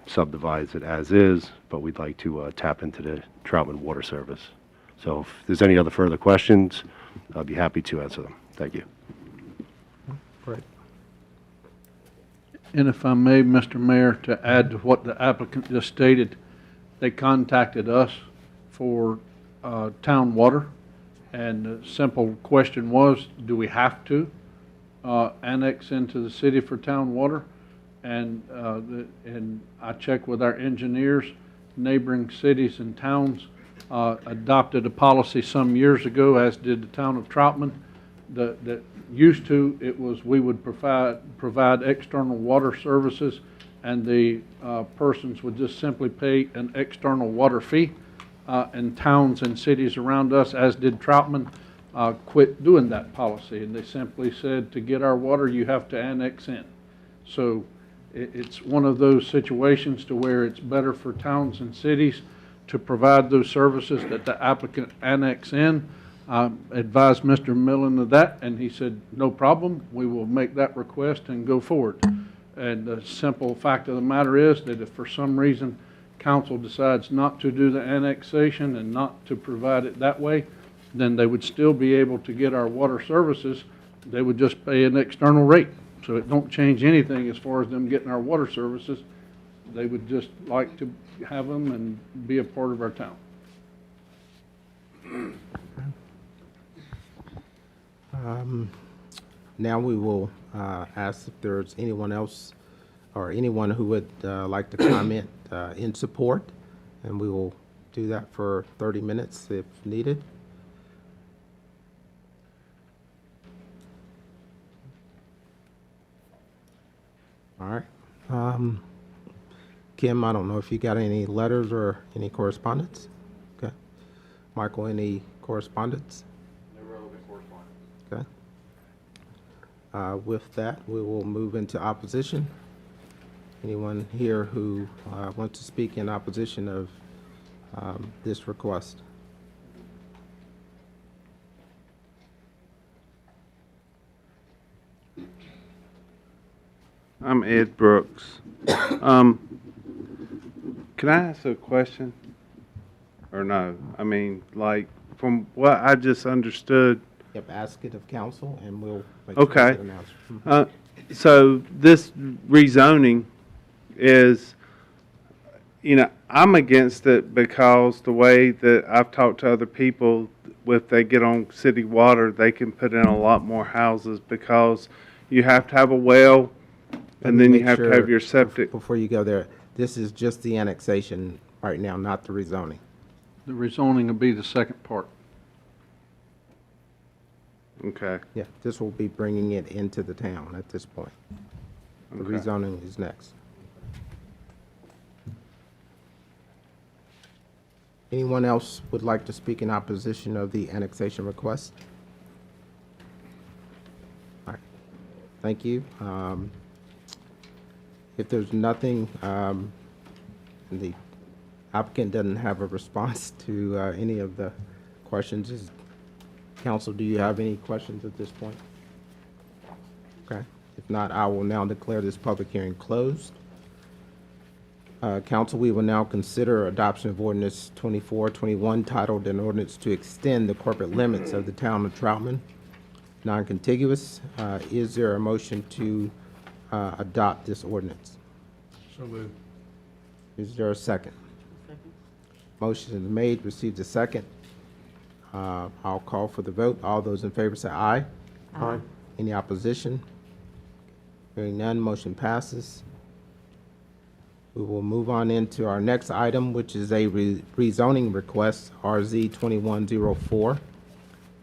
subdivide it as is, but we'd like to tap into the Troutman water service. So if there's any other further questions, I'd be happy to answer them. Thank you. Great. And if I may, Mr. Mayor, to add to what the applicant just stated, they contacted us for town water, and the simple question was, do we have to annex into the city for town water? And I checked with our engineers. Neighboring cities and towns adopted a policy some years ago, as did the town of Troutman, that used to, it was we would provide external water services, and the persons would just simply pay an external water fee. And towns and cities around us, as did Troutman, quit doing that policy, and they simply said, to get our water, you have to annex in. So it's one of those situations to where it's better for towns and cities to provide those services that the applicant annex in. I advised Mr. Millen of that, and he said, no problem, we will make that request and go forward. And the simple fact of the matter is that if for some reason council decides not to do the annexation and not to provide it that way, then they would still be able to get our water services. They would just pay an external rate. So it don't change anything as far as them getting our water services. They would just like to have them and be a part of our town. Now we will ask if there's anyone else or anyone who would like to comment in support, and we will do that for 30 minutes if needed. All right. Kim, I don't know if you got any letters or any correspondence? Okay. Michael, any correspondence? No relevant correspondence. Okay. With that, we will move into opposition. Anyone here who wants to speak in opposition of this request? I'm Ed Brooks. Can I ask a question? Or no? I mean, like, from what I just understood. Yep, ask it of council and we'll make Okay. sure it's announced. So this rezoning is, you know, I'm against it because the way that I've talked to other people, if they get on city water, they can put in a lot more houses because you have to have a well and then you have to have your septic. Before you go there, this is just the annexation right now, not the rezoning. The rezoning will be the second part. Okay. Yeah, this will be bringing it into the town at this point. The Okay. rezoning is next. Anyone else would like to speak in opposition of the annexation request? All right, thank you. If there's nothing, the applicant doesn't have a response to any of the questions. Council, do you have any questions at this point? Okay, if not, I will now declare this public hearing closed. Council, we will now consider adoption of ordinance 2421 titled an ordinance to extend the corporate limits of the town of Troutman, non-contiguous. Is there a motion to adopt this ordinance? So moved. Is there a second? Second. Motion is made, received a second. I'll call for the vote. All those in favor say aye. Aye. Any opposition? Hearing none, motion passes. We will move on into our next item, which is a rezoning request, RZ 2104.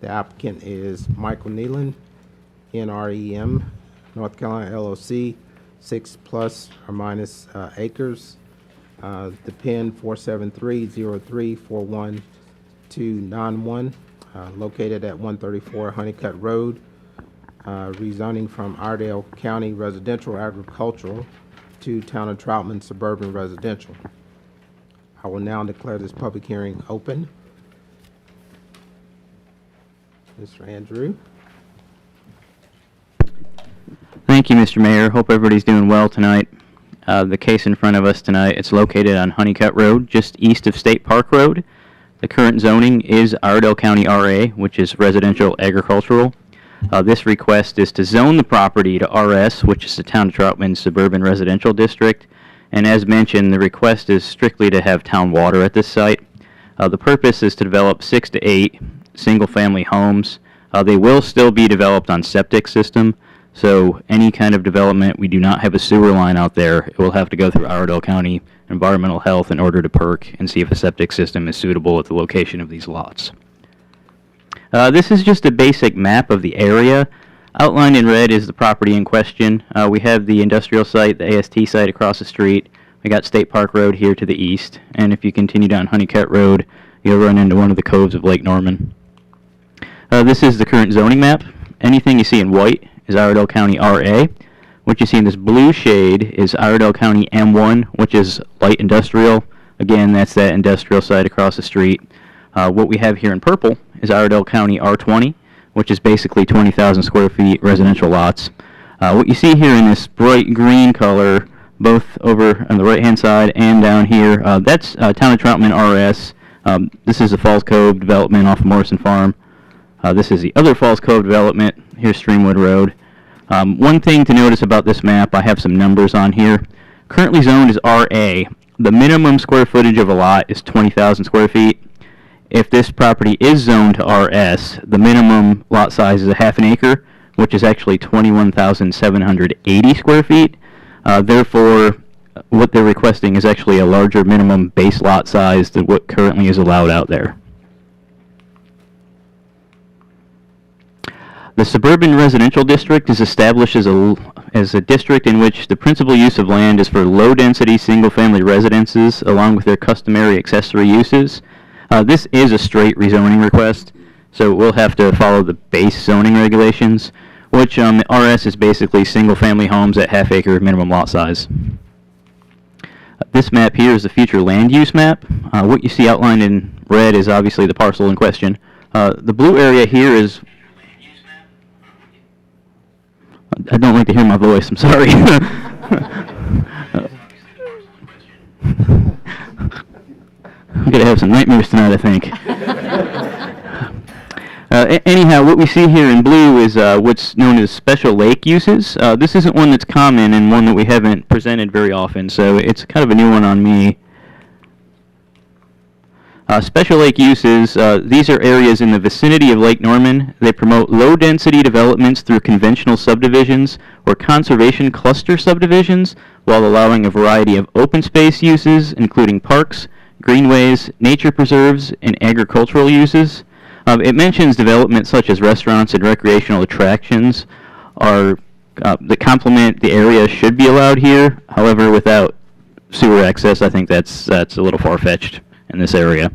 The applicant is Michael Nealon, NREM, North Carolina LLC, 6± acres. The PIN 473-0341-291, located at 134 Honeycut Road, rezoning from Iredell County Residential Agricultural to Town of Troutman Suburban Residential. I will now declare this public hearing open. Mr. Andrew. Thank you, Mr. Mayor. Hope everybody's doing well tonight. The case in front of us tonight, it's located on Honeycut Road, just east of State Park Road. The current zoning is Iredell County RA, which is residential agricultural. This request is to zone the property to RS, which is the Town of Troutman Suburban Residential District. And as mentioned, the request is strictly to have town water at this site. The purpose is to develop 6 to 8 single-family homes. They will still be developed on septic system. So any kind of development, we do not have a sewer line out there. It will have to go through Iredell County Environmental Health in order to perk and see if a septic system is suitable at the location of these lots. This is just a basic map of the area. Outlined in red is the property in question. We have the industrial site, the AST site across the street. We got State Park Road here to the east. And if you continue down Honeycut Road, you'll run into one of the coves of Lake Norman. This is the current zoning map. Anything you see in white is Iredell County RA. What you see in this blue shade is Iredell County M1, which is light industrial. Again, that's that industrial site across the street. What we have here in purple is Iredell County R20, which is basically 20,000 square feet residential lots. What you see here in this bright green color, both over on the right-hand side and down here, that's Town of Troutman RS. This is the Falls Cove development off of Morrison Farm. This is the other Falls Cove development. Here's Streamwood Road. One thing to notice about this map, I have some numbers on here. Currently zoned is RA. The minimum square footage of a lot is 20,000 square feet. If this property is zoned to RS, the minimum lot size is a half an acre, which is actually 21,780 square feet. Therefore, what they're requesting is actually a larger minimum base lot size than what currently is allowed out there. The suburban residential district is established as a district in which the principal use of land is for low-density single-family residences along with their customary accessory uses. This is a straight rezoning request, so we'll have to follow the base zoning regulations, which the RS is basically single-family homes at half-acre minimum lot size. This map here is the future land use map. What you see outlined in red is obviously the parcel in question. The blue area here is... I don't like to hear my voice, I'm sorry. I'm going to have some nightmares tonight, I think. Anyhow, what we see here in blue is what's known as special lake uses. This isn't one that's common and one that we haven't presented very often, so it's kind of a new one on me. Special lake uses, these are areas in the vicinity of Lake Norman. They promote low-density developments through conventional subdivisions or conservation cluster subdivisions while allowing a variety of open space uses, including parks, greenways, nature preserves, and agricultural uses. It mentions developments such as restaurants and recreational attractions that complement the area should be allowed here. However, without sewer access, I think that's a little far-fetched in this area.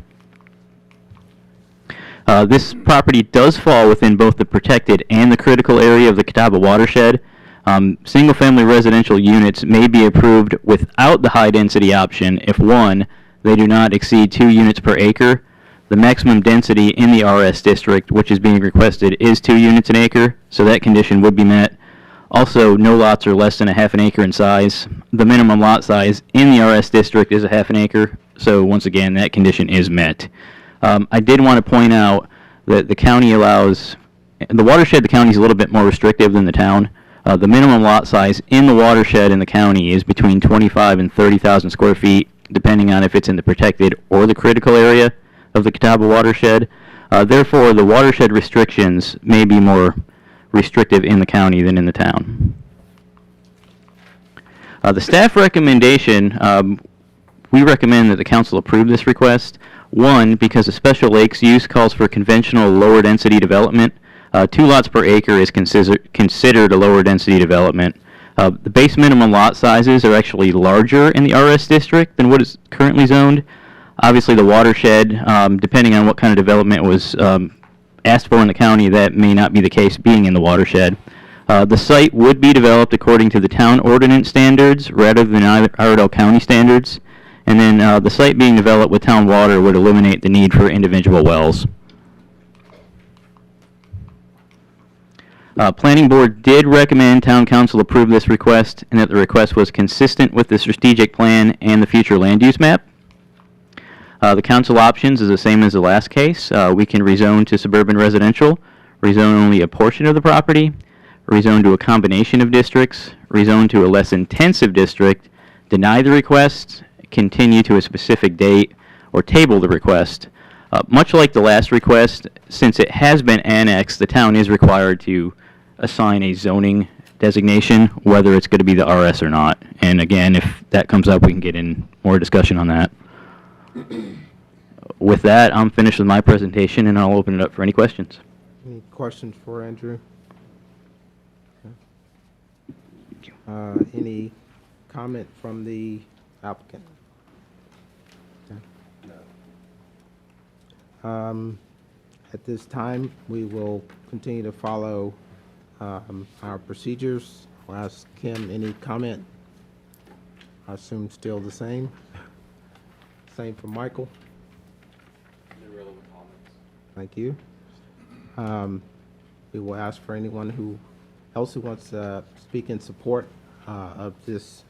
This property does fall within both the protected and the critical area of the Catawba watershed. Single-family residential units may be approved without the high-density option if, one, they do not exceed 2 units per acre. The maximum density in the RS district, which is being requested, is 2 units an acre, so that condition would be met. Also, no lots are less than a half an acre in size. The minimum lot size in the RS district is a half an acre, so once again, that condition is met. I did want to point out that the county allows, the watershed, the county is a little bit more restrictive than the town. The minimum lot size in the watershed in the county is between 25 and 30,000 square feet, depending on if it's in the protected or the critical area of the Catawba watershed. Therefore, the watershed restrictions may be more restrictive in the county than in the town. The staff recommendation, we recommend that the council approve this request. One, because the special lakes use calls for conventional lower density development. 2 lots per acre is considered a lower density development. The base minimum lot sizes are actually larger in the RS district than what is currently zoned. Obviously, the watershed, depending on what kind of development was asked for in the county, that may not be the case being in the watershed. The site would be developed according to the town ordinance standards rather than Iredell County standards. And then the site being developed with town water would eliminate the need for individual wells. Planning Board did recommend Town Council approve this request and that the request was consistent with the strategic plan and the future land use map. The council options is the same as the last case. We can rezone to suburban residential, rezone only a portion of the property, rezone to a combination of districts, rezone to a less intensive district, deny the request, continue to a specific date, or table the request. Much like the last request, since it has been annexed, the town is required to assign a zoning designation, whether it's going to be the RS or not. And again, if that comes up, we can get in more discussion on that. With that, I'm finished with my presentation, and I'll open it up for any questions. Any questions for Andrew? Any comment from the applicant? At this time, we will continue to follow our procedures. I'll ask Kim, any comment? I assume still the same. Same for Michael. No relevant comments. Thank you. We will ask for anyone else who wants to speak in support of this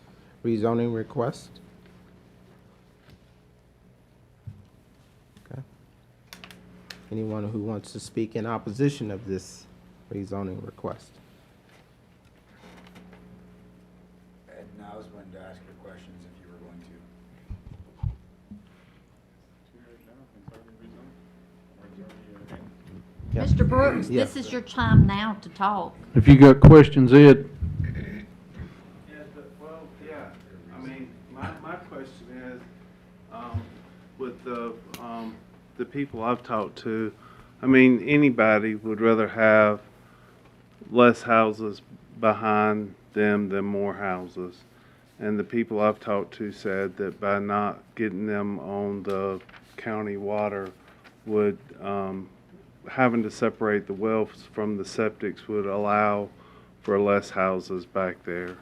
rezoning request. Okay. Anyone who wants to speak in opposition of this rezoning request? And now is when to ask your questions if you were going to. Yeah. Mr. Brooks, Yes. this is your time now to talk. If you got questions, Ed, I mean, my question is, with the people I've talked to, I mean, anybody would rather have less houses behind them than more houses. And the people I've talked to said that by not getting them on the county water would, having to separate the wells from the septics would allow for less houses back there.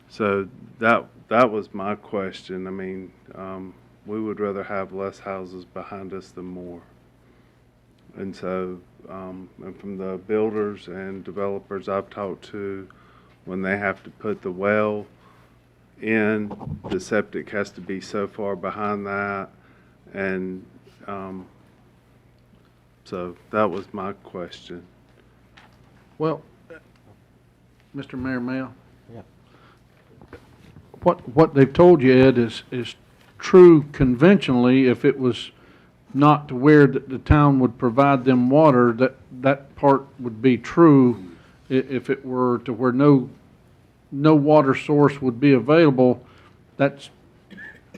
So that was my question. I mean, we would rather have less houses behind us than more. And so, and from the builders and developers I've talked to, when they have to put the well in, the septic has to be so far behind that. And so that was my question. well, Mr. Mayor, may I? Yeah. What they've told you, Ed, is true conventionally. If it was not to where the town would provide them water, that part would be true. If it were to where no water source would be available, that's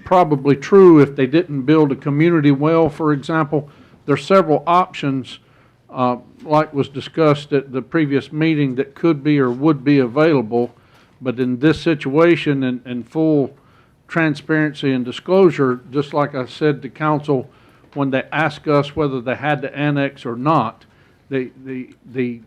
probably true if they didn't build a community well, for example. There's several options, like was discussed at the previous meeting, that could be or would be available. But in this situation, and full transparency and disclosure, just like I said to council, when they ask us whether they had to annex or not, the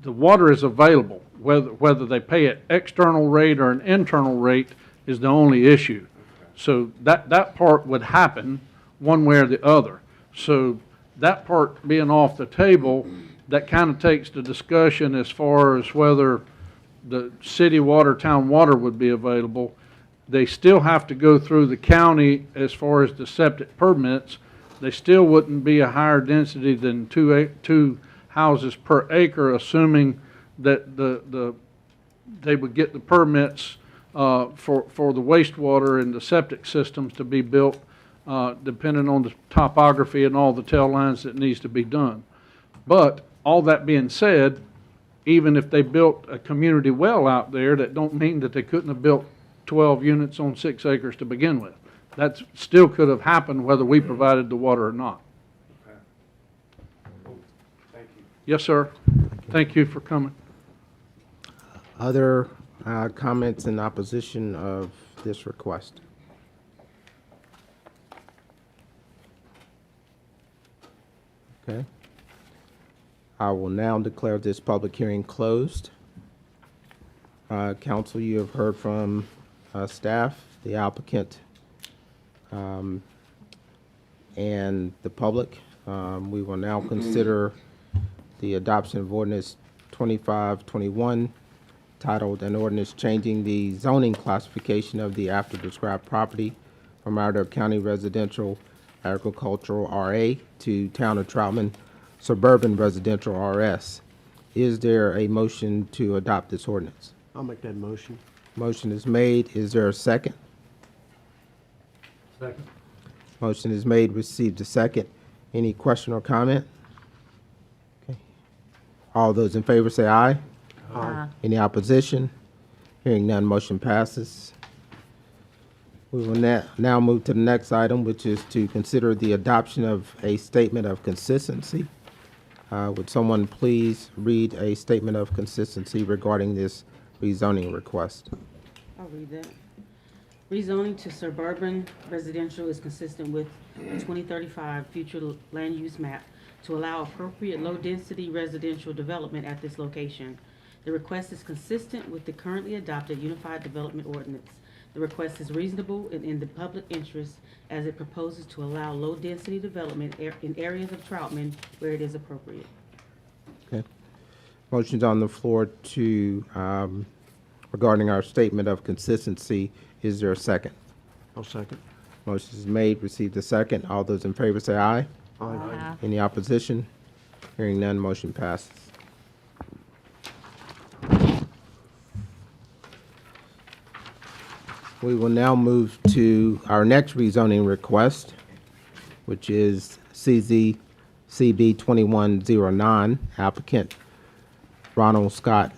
water is available. Whether they pay an external rate or an internal rate is the only issue. So that part would happen one way or the other. So that part being off the table, that kind of takes the discussion as far as whether the city water, town water would be available. They still have to go through the county as far as the septic permits. They still wouldn't be a higher density than two houses per acre, assuming that they would get the permits for the wastewater and the septic systems to be built, depending on the topography and all the tail lines that needs to be done. But all that being said, even if they built a community well out there, that don't mean that they couldn't have built 12 units on 6 acres to begin with. That still could have happened whether we provided the water or not. Thank you. Yes, sir. Thank you for coming. Other comments in opposition of this request? Okay. I will now declare this public hearing closed. Council, you have heard from staff, the applicant, and the public. We will now consider the adoption of ordinance 2521, titled an ordinance changing the zoning classification of the after described property from Iredell County Residential Agricultural RA to Town of Troutman Suburban Residential RS. Is there a motion to adopt this ordinance? I'll make that motion. Motion is made. Is there a second? Second. Motion is made, received a second. Any question or comment? Okay. All those in favor say aye. Aye. Any opposition? Hearing none, motion passes. We will now move to the next item, which is to consider the adoption of a statement of consistency. Would someone please read a statement of consistency regarding this rezoning request? I'll read that. Rezoning to suburban residential is consistent with the 2035 future land use map to allow appropriate low-density residential development at this location. The request is consistent with the currently adopted Unified Development Ordinance. The request is reasonable and in the public interest as it proposes to allow low-density development in areas of Troutman where it is appropriate. Okay. Motion's on the floor to, regarding our statement of consistency. Is there a second? I'll second. Motion is made, received a second. All those in favor say aye. Aye. Any opposition? Hearing none, motion passes. We will now move to our next rezoning request, which is CB 2109, applicant Ronald Scott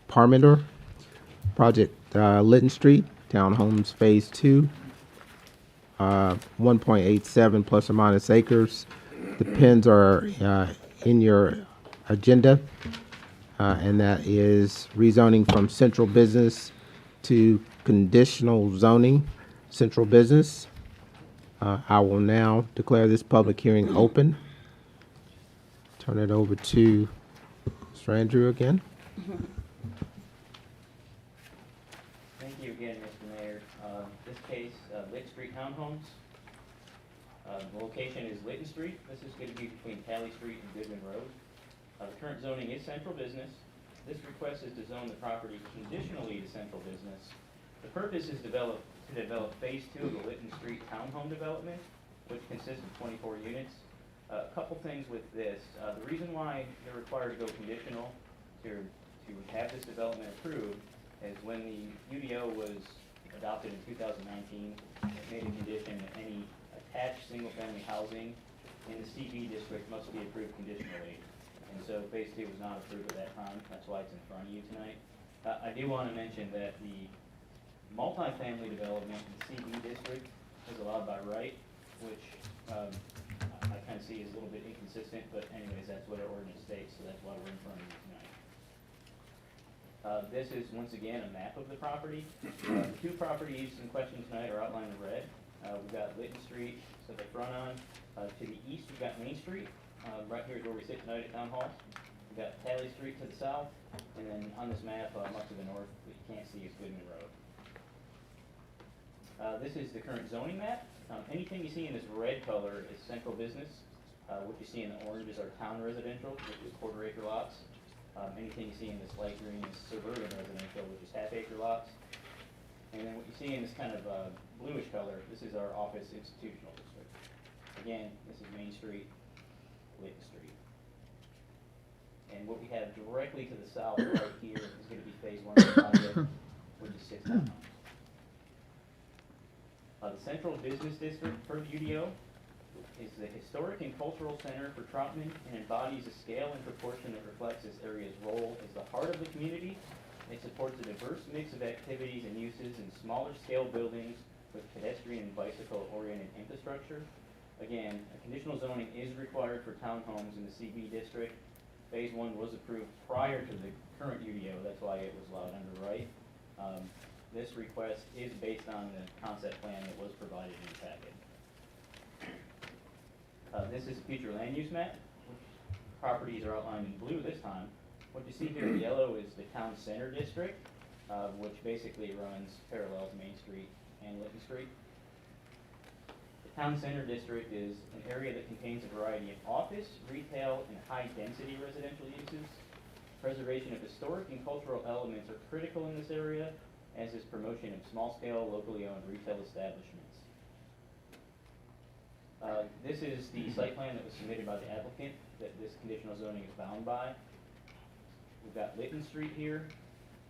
Parmenter, project Linton Street, Townhomes Phase 2, 1.87 plus or minus acres. The pins are in your agenda, and that is rezoning from central business to conditional zoning, central business. I will now declare this public hearing open. Turn it over to Mr. Andrew again. Thank you again, Mr. Mayor. This case, Lick Street Townhomes. The location is Linton Street. This is going to be between Talley Street and Goodman Road. The current zoning is central business. This request is to zone the property conditionally to central business. The purpose is to develop Phase 2 of the Linton Street Townhome development, which consists of 24 units. A couple things with this. The reason why they're required to go conditional to have this development approved is when the UDO was adopted in 2019, it made a condition that any attached single-family housing in the CB district must be approved conditionally. And so Phase 2 was not approved at that time. That's why it's in front of you tonight. I do want to mention that the multifamily development in the CB district is allowed by right, which I kind of see as a little bit inconsistent, but anyways, that's what our ordinance states, so that's why we're in front of you tonight. This is, once again, a map of the property. The two properties in question tonight are outlined in red. We've got Linton Street, so the front on. To the east, we've got Main Street. Right here is where we sit tonight at Town Hall. We've got Talley Street to the south, and then on this map, much to the north, that you can't see is Goodman Road. This is the current zoning map. Anything you see in this red color is central business. What you see in the orange is our town residential, which is quarter-acre lots. Anything you see in this light green is suburban residential, which is half-acre lots. And then what you see in this kind of bluish color, this is our office institutional district. Again, this is Main Street, Linton Street. And what we have directly to the south right here is going to be Phase 1 of the project, which is 6 townhomes. The Central Business District for the UDO is the historic and cultural center for Troutman and embodies a scale and proportion that reflects this area's role as the heart of the community. It supports a diverse mix of activities and uses in smaller scale buildings with pedestrian and bicycle-oriented infrastructure. Again, a conditional zoning is required for townhomes in the CB district. Phase 1 was approved prior to the current UDO, that's why it was allowed under right. This request is based on the concept plan that was provided in the packet. This is a future land use map. Properties are outlined in blue this time. What you see here in yellow is the town center district, which basically runs parallel to Main Street and Linton Street. The town center district is an area that contains a variety of office, retail, and high-density residential uses. Preservation of historic and cultural elements are critical in this area, as is promotion of small-scale, locally owned retail establishments. This is the site plan that was submitted by the applicant that this conditional zoning is bound by. We've got Linton Street here.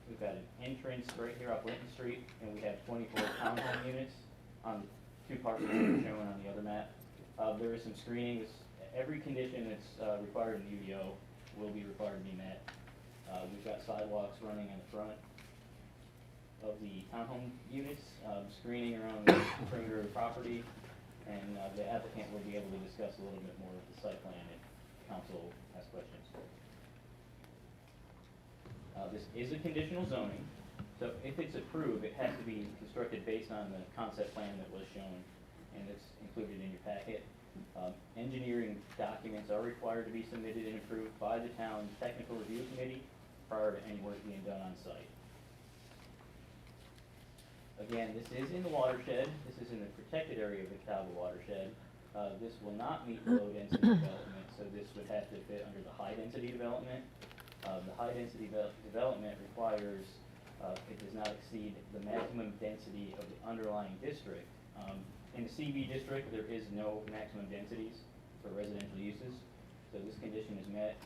We've got an entrance right here off Linton Street, and we have 24 townhome units on two parcels that are shown on the other map. There is some screening. Every condition that's required in the UDO will be required to be met. We've got sidewalks running in the front of the townhome units, screening around the perimeter of the property, and the applicant will be able to discuss a little bit more of the site plan if council has questions. This is a conditional zoning, so if it's approved, it has to be constructed based on the concept plan that was shown, and it's included in your packet. Engineering documents are required to be submitted and approved by the town's technical review committee prior to any work being done on site. Again, this is in the watershed. This is in the protected area of the Catawba watershed. This will not meet the low-density development, so this would have to fit under the high-density development. The high-density development requires it does not exceed the maximum density of the underlying district. In the CB district, there is no maximum densities for residential uses, so this condition is met.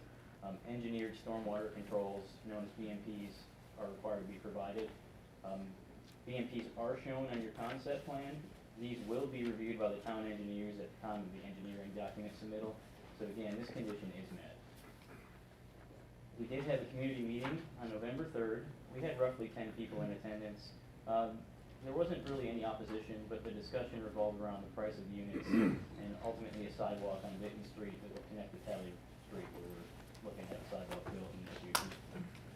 Engineered stormwater controls, known as BMPs, are required to be provided. BMPs are shown on your concept plan. These will be reviewed by the town engineers at the time of the engineering document submittal. So again, this condition is met. We did have a community meeting on November 3rd. We had roughly 10 people in attendance. There wasn't really any opposition, but the discussion revolved around the price of units and ultimately a sidewalk on Linton Street that will connect to Tally Street, where we're looking at a sidewalk built in the future.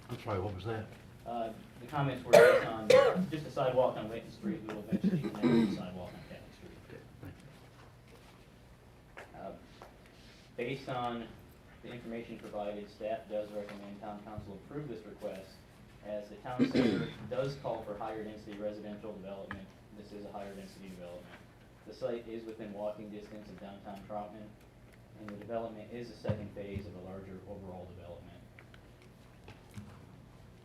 I'm sorry, what was that? The comments were based on just a sidewalk on Linton Street that will eventually connect to the sidewalk on Tally Street. Based on the information provided, staff does recommend town council approve this request, as the town center does call for higher density residential development. This is a higher density development. The site is within walking distance of downtown Troutman, and the development is the second phase of a larger overall development.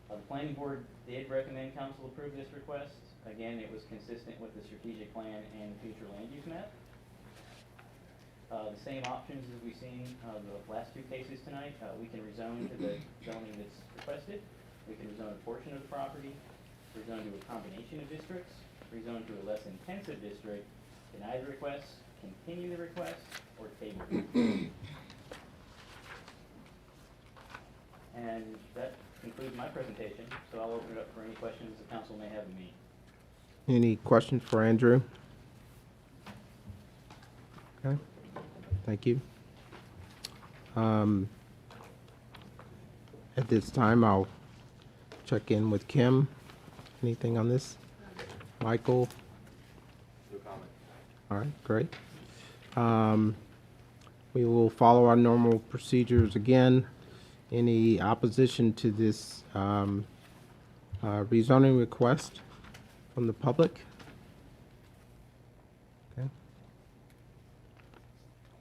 The planning board did recommend council approve this request. Again, it was consistent with the strategic plan and future land use map. The same options as we've seen the last two cases tonight. We can rezone to the zoning that's requested. We can rezone a portion of the property, rezone to a combination of districts, rezone to a less intensive district, deny the request, continue the request, or table it. And that concludes my presentation, so I'll open it up for any questions the council may have of me. Any questions for Andrew? Okay, thank you. At this time, I'll check in with Kim. Anything on this? Michael? No comment. All right, great. We will follow our normal procedures again. Any opposition to this rezoning request from the public? Okay.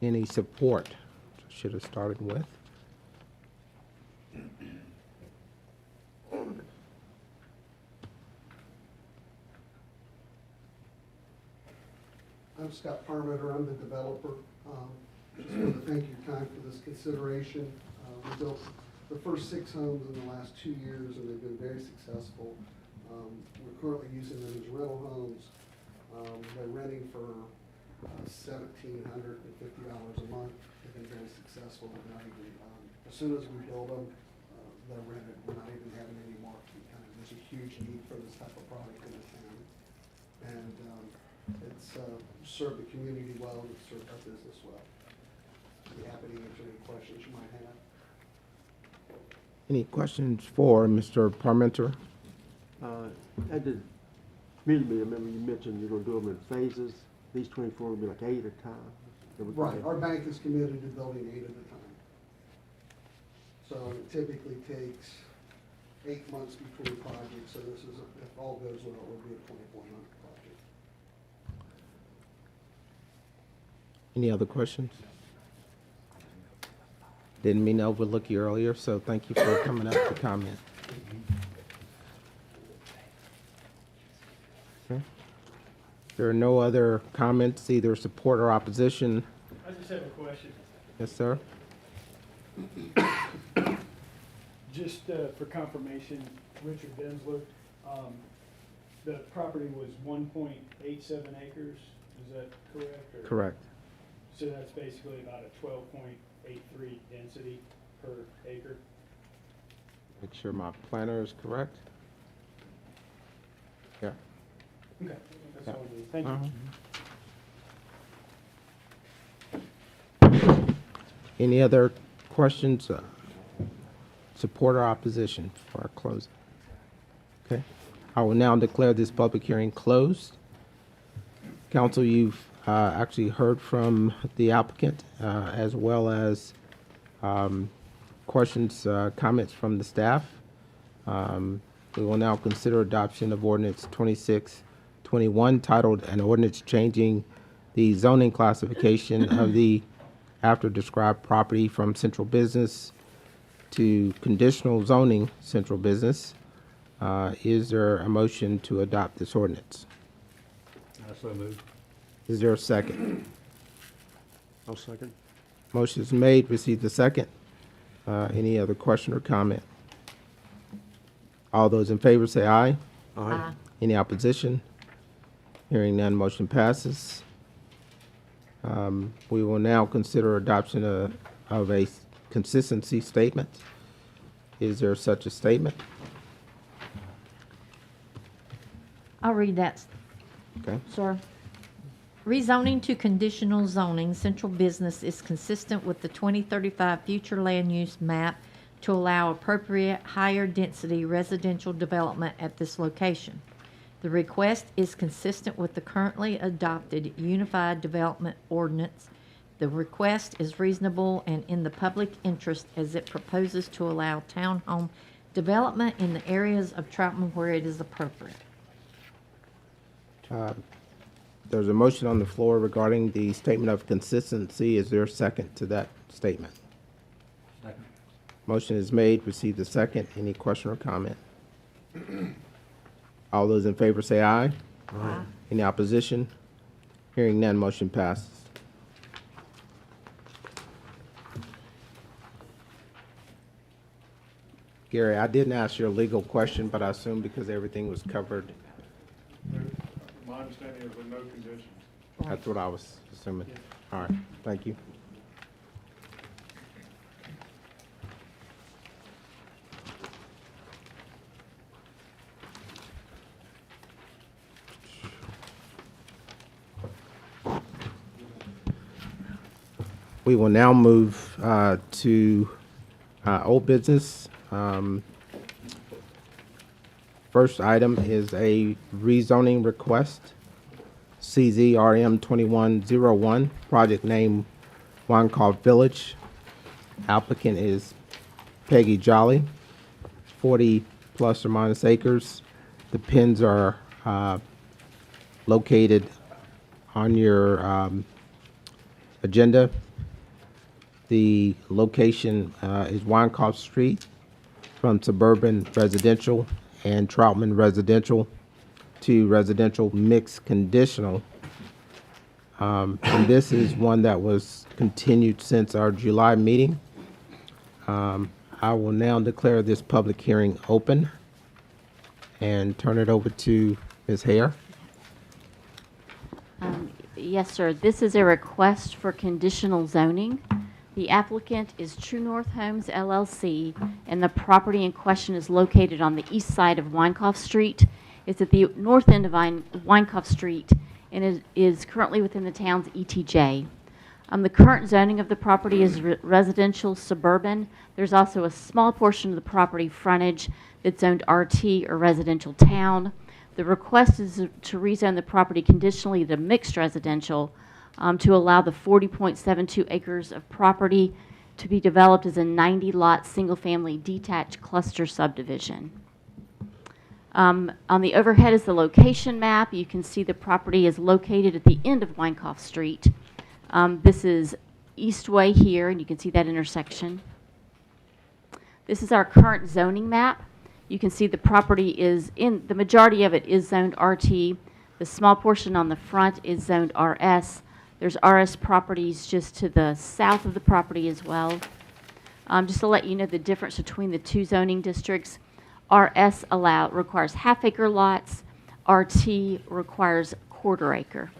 Any support? Should have started with. I'm Scott Parmenter, I'm the developer. Just want to thank your time for this consideration. We built the first 6 homes in the last 2 years, and they've been very successful. We're currently using them as rental homes. They're renting for $1,750 a month. They've been very successful. Not even, as soon as we build them, they're rented. We're not even having any marketing time. There's a huge need for this type of product in the town. And it's served the community well, and it's served our business well. I'd be happy to answer any questions you might have. Any questions for Mr. Parmenter? At the community meeting, I remember you mentioned you're gonna do them in phases. These 24 will be like 8 at a time. Right, our bank is committed to building 8 at a time. So it typically takes 8 months between projects, so this is, if all goes well, it will be a 24-month project. Any other questions? Didn't mean to overlook you earlier, so thank you for coming up to comment. Okay. There are no other comments, either support or opposition. I just have a question. Yes, sir? Just for confirmation, Richard Densler, the property was 1.87 acres, is that correct? Or- Correct. So that's basically about a 12.83 density per acre? Make sure my planner is correct. Yeah. Okay, that's Yeah. all I need. Thank you. Any other questions, support or opposition for our closing? Okay. I will now declare this public hearing closed. Council, you've actually heard from the applicant as well as questions, comments from the staff. We will now consider adoption of ordinance 26 2021, titled An Ordinance Changing the Zoning Classification of the After Described Property from Central Business to Conditional Zoning Central Business. Is there a motion to adopt this ordinance? I so moved. Is there a second? I'll second. Motion is made, receive the second. Any other question or comment? All those in favor say aye. Aye. Any opposition? Hearing none, motion passes. We will now consider adoption of a consistency statement. Is there such a statement? I'll read that, Okay. sir. Rezoning to conditional zoning central business is consistent with the 2035 future land use map to allow appropriate higher density residential development at this location. The request is consistent with the currently adopted Unified Development Ordinance. The request is reasonable and in the public interest as it proposes to allow townhome development in the areas of Troutman where it is appropriate. There's a motion on the floor regarding the statement of consistency. Is there a second to that statement? Second. Motion is made, receive the second. Any question or comment? All those in favor say aye. Aye. Any opposition? Hearing none, motion passes. Gary, I didn't ask you a legal question, but I assume because everything was covered, My understanding is with no conditions. that's what I was assuming. All right, thank you. We will now move to old business. First item is a rezoning request, CZRM 2101, project name Wov Village. Applicant is Peggy Jolly, 40 plus or minus acres. The pins are located on your agenda. The location is Wov Street from suburban residential and Troutman residential to residential mixed conditional. And this is one that was continued since our July meeting. I will now declare this public hearing open and turn it over to Ms. Hare. Yes, sir. This is a request for conditional zoning. The applicant is True North Homes LLC, and the property in question is located on the east side of Wov Street. It's at the north end of Wov Street, and it is currently within the town's ETJ. The current zoning of the property is residential suburban. There's also a small portion of the property frontage that's zoned RT or residential town. The request is to rezone the property conditionally to mixed residential to allow the 40.72 acres of property to be developed as a 90-lot single-family detached cluster subdivision. On the overhead is the location map. You can see the property is located at the end of Wov Street. This is Eastway here, and you can see that intersection. This is our current zoning map. You can see the property is in, the majority of it is zoned RT. The small portion on the front is zoned RS. There's RS properties just to the south of the property as well. Just to let you know the difference between the two zoning districts, RS requires half-acre lots, RT requires quarter acre.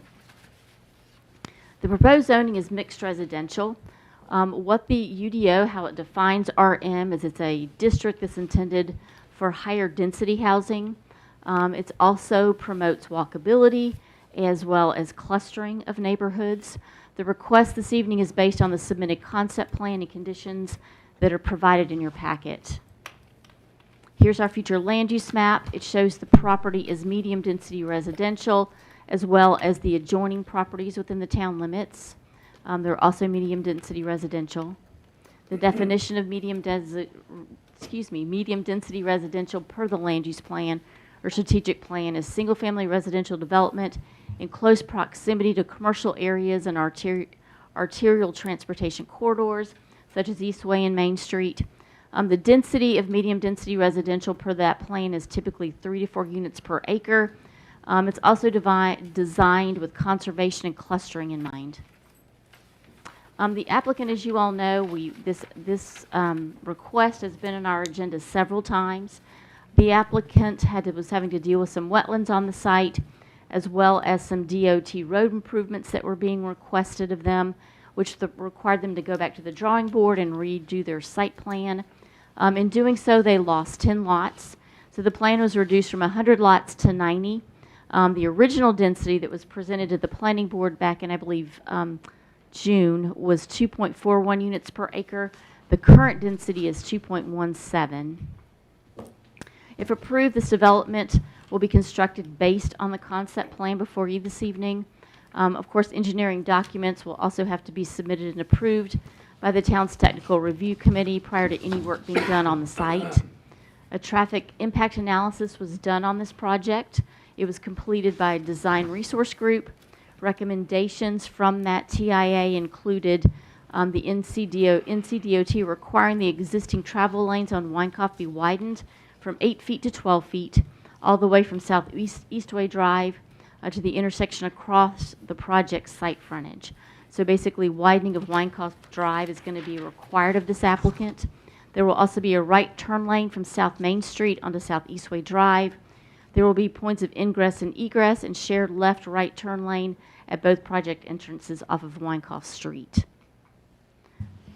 The proposed zoning is mixed residential. What the UDO, how it defines RM, is it's a district that's intended for higher density housing. It also promotes walkability as well as clustering of neighborhoods. The request this evening is based on the submitted concept plan and conditions that are provided in your packet. Here's our future land use map. It shows the property is medium density residential as well as the adjoining properties within the town limits. They're also medium density residential. The definition of medium density residential per the land use plan or strategic plan is single-family residential development in close proximity to commercial areas and arterial transportation corridors, such as Eastway and Main Street. The density of medium-density residential per that plan is typically 3 to 4 units per acre. It's also designed with conservation and clustering in mind. The applicant, as you all know, this request has been on our agenda several times. The applicant was having to deal with some wetlands on the site, as well as some DOT road improvements that were being requested of them, which required them to go back to the drawing board and redo their site plan. In doing so, they lost 10 lots. So the plan was reduced from 100 lots to 90. The original density that was presented to the planning board back in, I believe, June was 2.41 units per acre. The current density is 2.17. If approved, this development will be constructed based on the concept plan before you this evening. Of course, engineering documents will also have to be submitted and approved by the town's technical review committee prior to any work being done on the site. A traffic impact analysis was done on this project. It was completed by a design resource group. Recommendations from that TIA included the NCDOT requiring the existing travel lanes on Wynkoff be widened from 8 feet to 12 feet, all the way from Southeast Eastway Drive to the intersection across the project site frontage. So basically, widening of Wynkoff Drive is going to be required of this applicant. There will also be a right turn lane from South Main Street onto South Eastway Drive. There will be points of ingress and egress and shared left-right turn lane at both project entrances off of Wynkoff Street.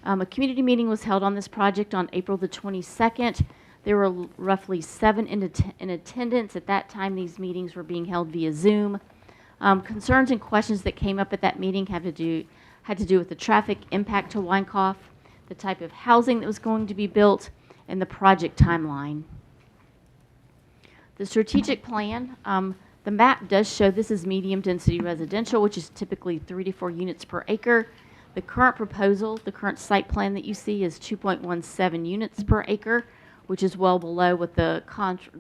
A community meeting was held on this project on April the 22nd. There were roughly 7 in attendance. At that time, these meetings were being held via Zoom. Concerns and questions that came up at that meeting had to do with the traffic impact to Wynkoff, the type of housing that was going to be built, and the project timeline. The strategic plan, the map does show this is medium density residential, which is typically 3 to 4 units per acre. The current proposal, the current site plan that you see is 2.17 units per acre, which is well below what the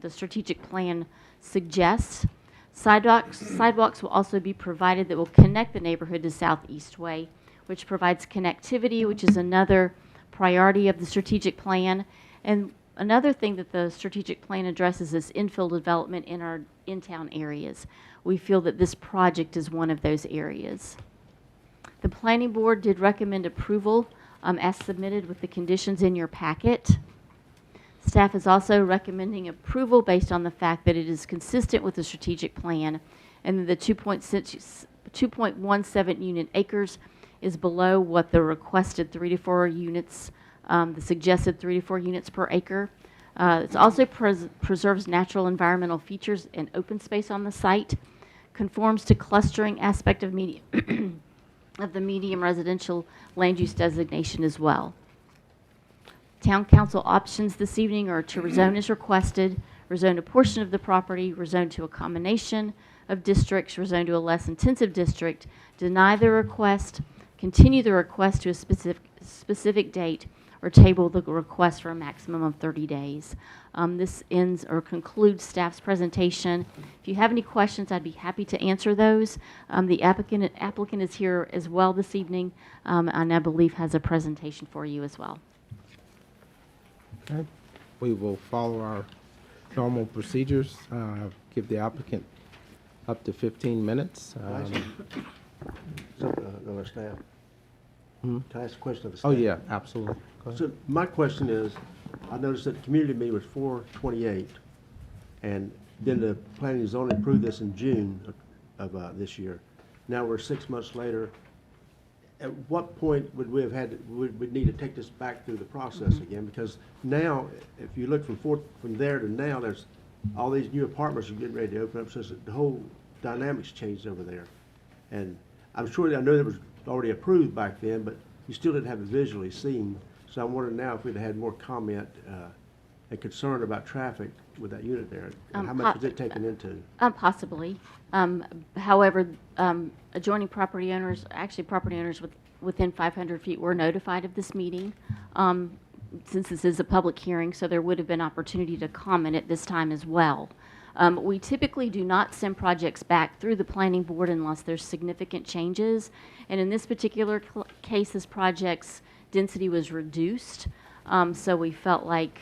strategic plan suggests. Sidewalks will also be provided that will connect the neighborhood to Southeast Way, which provides connectivity, which is another priority of the strategic plan. And another thing that the strategic plan addresses is infill development in our in-town areas. We feel that this project is one of those areas. The planning board did recommend approval as submitted with the conditions in your packet. Staff is also recommending approval based on the fact that it is consistent with the strategic plan and that the 2.17 unit acres is below what the requested 3 to 4 units, the suggested 3 to 4 units per acre. It also preserves natural environmental features and open space on the site, conforms to clustering aspect of of the medium residential land use designation as well. Town council options this evening are to rezone as requested, rezone a portion of the property, rezone to a combination of districts, rezone to a less intensive district, deny the request, continue the request to a specific date, or table the request for a maximum of 30 days. This ends or concludes staff's presentation. If you have any questions, I'd be happy to answer those. The applicant is here as well this evening, and I believe has a presentation for you as well. Okay. We will follow our normal procedures. Give the applicant up to 15 minutes. Another staff. Can I ask a question of the staff? Oh, yeah, absolutely. Go ahead. So my question is, I noticed that the community meeting was 4/28, and then the planning and zoning approved this in June of this year. Now we're 6 months later. At what point would we have would we need to take this back through the process again? Because now, if you look from there to now, there's all these new apartments are getting ready to open up, so the whole dynamics changed over there. And I'm sure, I know that was already approved back then, but you still didn't have it visually seen. So I'm wondering now if we'd had more comment and concern about traffic with that unit there, and how much was it taken into? Possibly. However, adjoining property owners, actually property owners within 500 feet were notified of this meeting. Since this is a public hearing, so there would have been opportunity to comment at this time as well. We typically do not send projects back through the planning board unless there's significant changes. And in this particular case, this project's density was reduced. So we felt like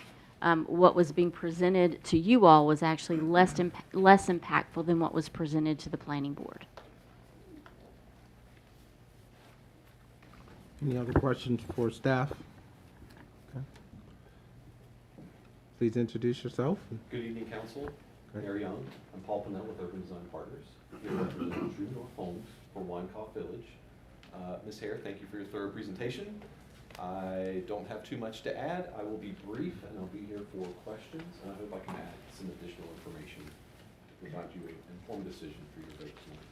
what was being presented to you all was actually less impactful than what was presented to the planning board. Any other questions for staff? Okay. Please introduce yourself. Good evening, Council. Mayor Young. I'm Paul Pinnell with Urban Design Partners. Here representing True North Homes for Wov Village. Ms. Hare, thank you for your thorough presentation. I don't have too much to add. I will be brief and I'll be here for questions. And I hope I can add some additional information to provide you an informed decision for your vote tonight.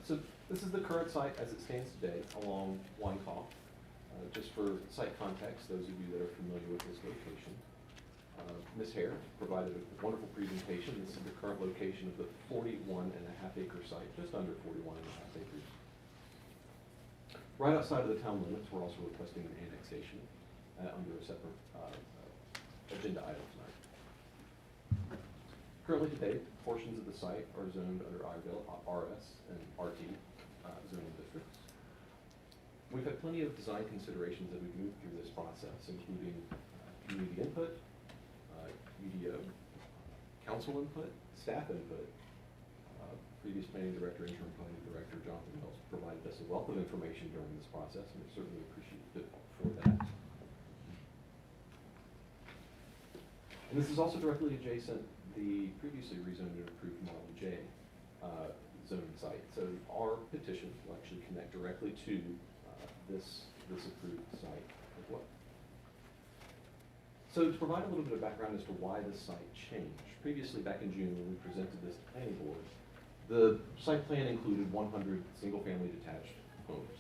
So this is the current site as it stands today along Wov. Just for site context, those of you that are familiar with this location, Ms. Hare provided a wonderful presentation. This is the current location of the 41.5 acre site, just under 41.5 acres. Right outside of the town limits, we're also requesting an annexation under a separate agenda item tonight. Currently today, portions of the site are zoned under RS and RT zoning districts. We've had plenty of design considerations as we've moved through this process, including community input, UDO, council input, staff input. Previous planning director, interim planning director, Jonathan Mills, provided us a wealth of information during this process, and we're certainly appreciative for that. And this is also directly adjacent the previously rezoned and approved Model J zoning site. So our petition will actually connect directly to this approved site as well. So to provide a little bit of background as to why this site changed, previously back in June when we presented this to planning board, the site plan included 100 single-family detached homes.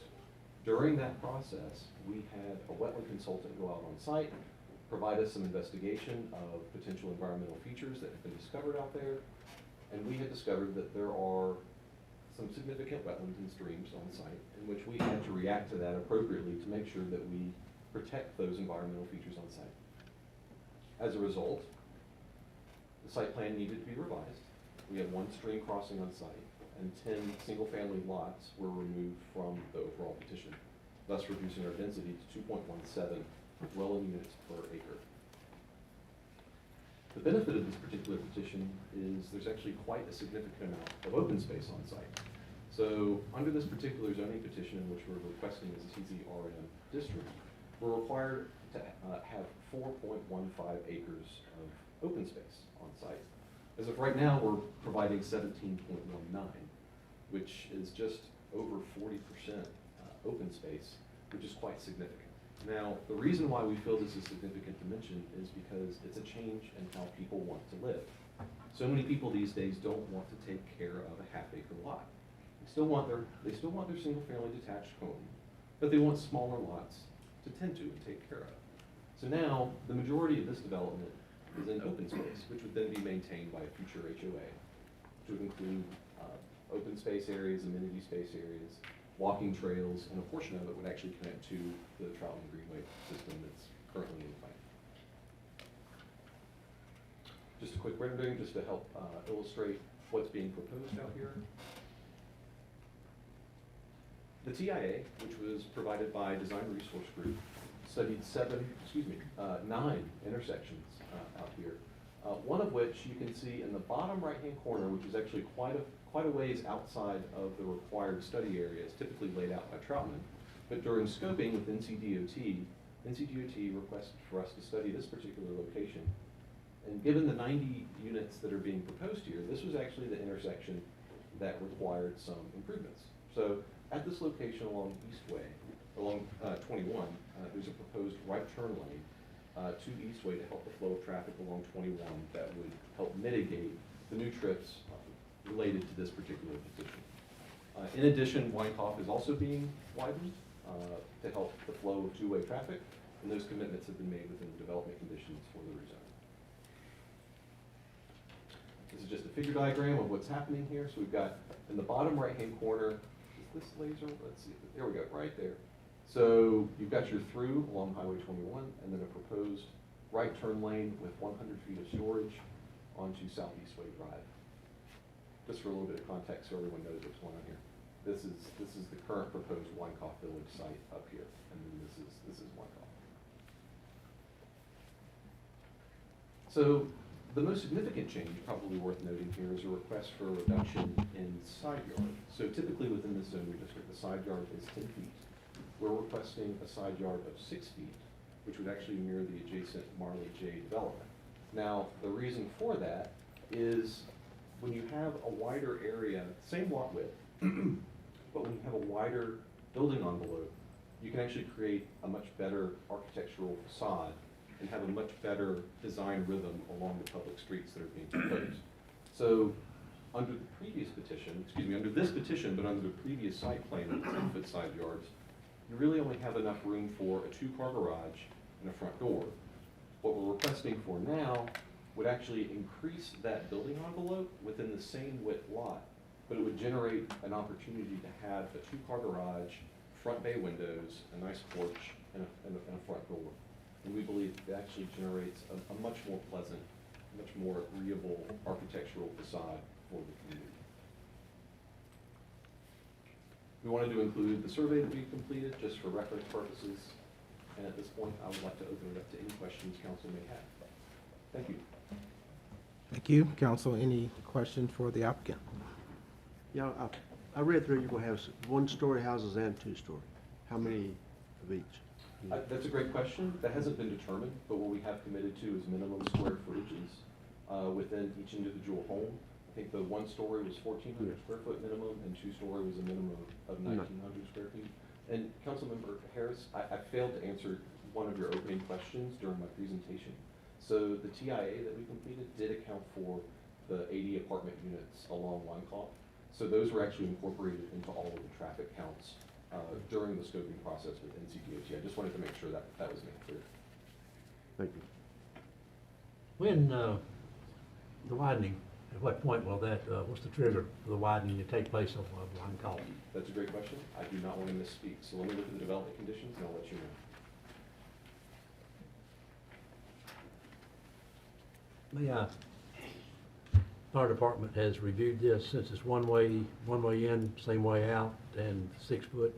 During that process, we had a wetland consultant go out on site, provide us some investigation of potential environmental features that have been discovered out there, and we had discovered that there are some significant wetlands and streams on site in which we had to react to that appropriately to make sure that we protect those environmental features on site. As a result, the site plan needed to be revised. We had one stream crossing on site, and 10 single-family lots were removed from the overall petition, thus reducing our density to 2.17 dwelling units per acre. The benefit of this particular petition is there's actually quite a significant amount of open space on site. So under this particular zoning petition, which we're requesting as a CZRM district, we're required to have 4.15 acres of open space on site. As of right now, we're providing 17.19, which is just over 40% open space, which is quite significant. Now, the reason why we feel this is significant to mention is because it's a change in how people want to live. So many people these days don't want to take care of a half-acre lot. They still want their single-family detached home, but they want smaller lots to tend to and take care of. So now, the majority of this development is in open space, which would then be maintained by a future HOA, which would include open space areas, amenity space areas, walking trails, and a portion of it would actually connect to the Troutman Greenway system that's currently in plan. Just a quick rendering, just to help illustrate what's being proposed out here. The TIA, which was provided by Design Resource Group, studied 9 intersections out here. One of which you can see in the bottom right-hand corner, which is actually quite a ways outside of the required study areas typically laid out by Troutman. But during scoping with NCDOT requested for us to study this particular location. And given the 90 units that are being proposed here, this was actually the intersection that required some improvements. So at this location along Eastway, along 21, there's a proposed right turn lane to Eastway to help the flow of traffic along 21 that would help mitigate the new trips related to this particular petition. In addition, Wov is also being widened to help the flow of two-way traffic, and those commitments have been made within the development conditions for the rezone. This is just a figure diagram of what's happening here. So we've got in the bottom right-hand corner, is this laser? Let's see, there we go, right there. So you've got your through along Highway 21, and then a proposed right turn lane with 100 feet of storage. onto Southeast Way Drive. Just for a little bit of context, so everyone knows what's going on here. This is the current proposed Wov Village site up here, and then this is Wov. So the most significant change, probably worth noting here, is a request for a reduction in side yard. So typically within this zoning district, the side yard is 10 feet. We're requesting a side yard of 6 feet, which would actually mirror the adjacent Marley J development. Now, the reason for that is when you have a wider area, same lot width, but when you have a wider building envelope, you can actually create a much better architectural facade and have a much better design rhythm along the public streets that are being proposed. So under the previous petition, under this petition, but under the previous site plan with 10-foot side yards, you really only have enough room for a 2-car garage and a front door. What we're requesting for now would actually increase that building envelope within the same width lot, but it would generate an opportunity to have a 2-car garage, front bay windows, a nice porch, and a front door. And we believe it actually generates a much more pleasant, much more agreeable architectural facade for the community. We wanted to include the survey that we completed just for reference purposes. And at this point, I would like to open it up to any questions council may have. Thank you. Thank you. Council, any questions for the applicant? Yeah, I read through, you're going to have 1-story houses and 2-story. How many of each? That's a great question. That hasn't been determined, but what we have committed to is minimum square footages within each individual home. I think the 1-story was 1,400 square foot minimum, and 2-story was a minimum of 1,900 square feet. And Councilmember Harris, I failed to answer one of your opening questions during my presentation. So the TIA that we completed did account for the 80 apartment units along Wov. So those were actually incorporated into all of the traffic counts during the scoping process with NCDOT. I just wanted to make sure that that was made clear. Thank you. When the widening, at what point will that, what's the trigger for the widening to take place of Wov? That's a great question. I do not want to misspeak, so let me look at the development conditions and I'll let you know. The fire department has reviewed this since it's one way in, same way out, and 6 foot,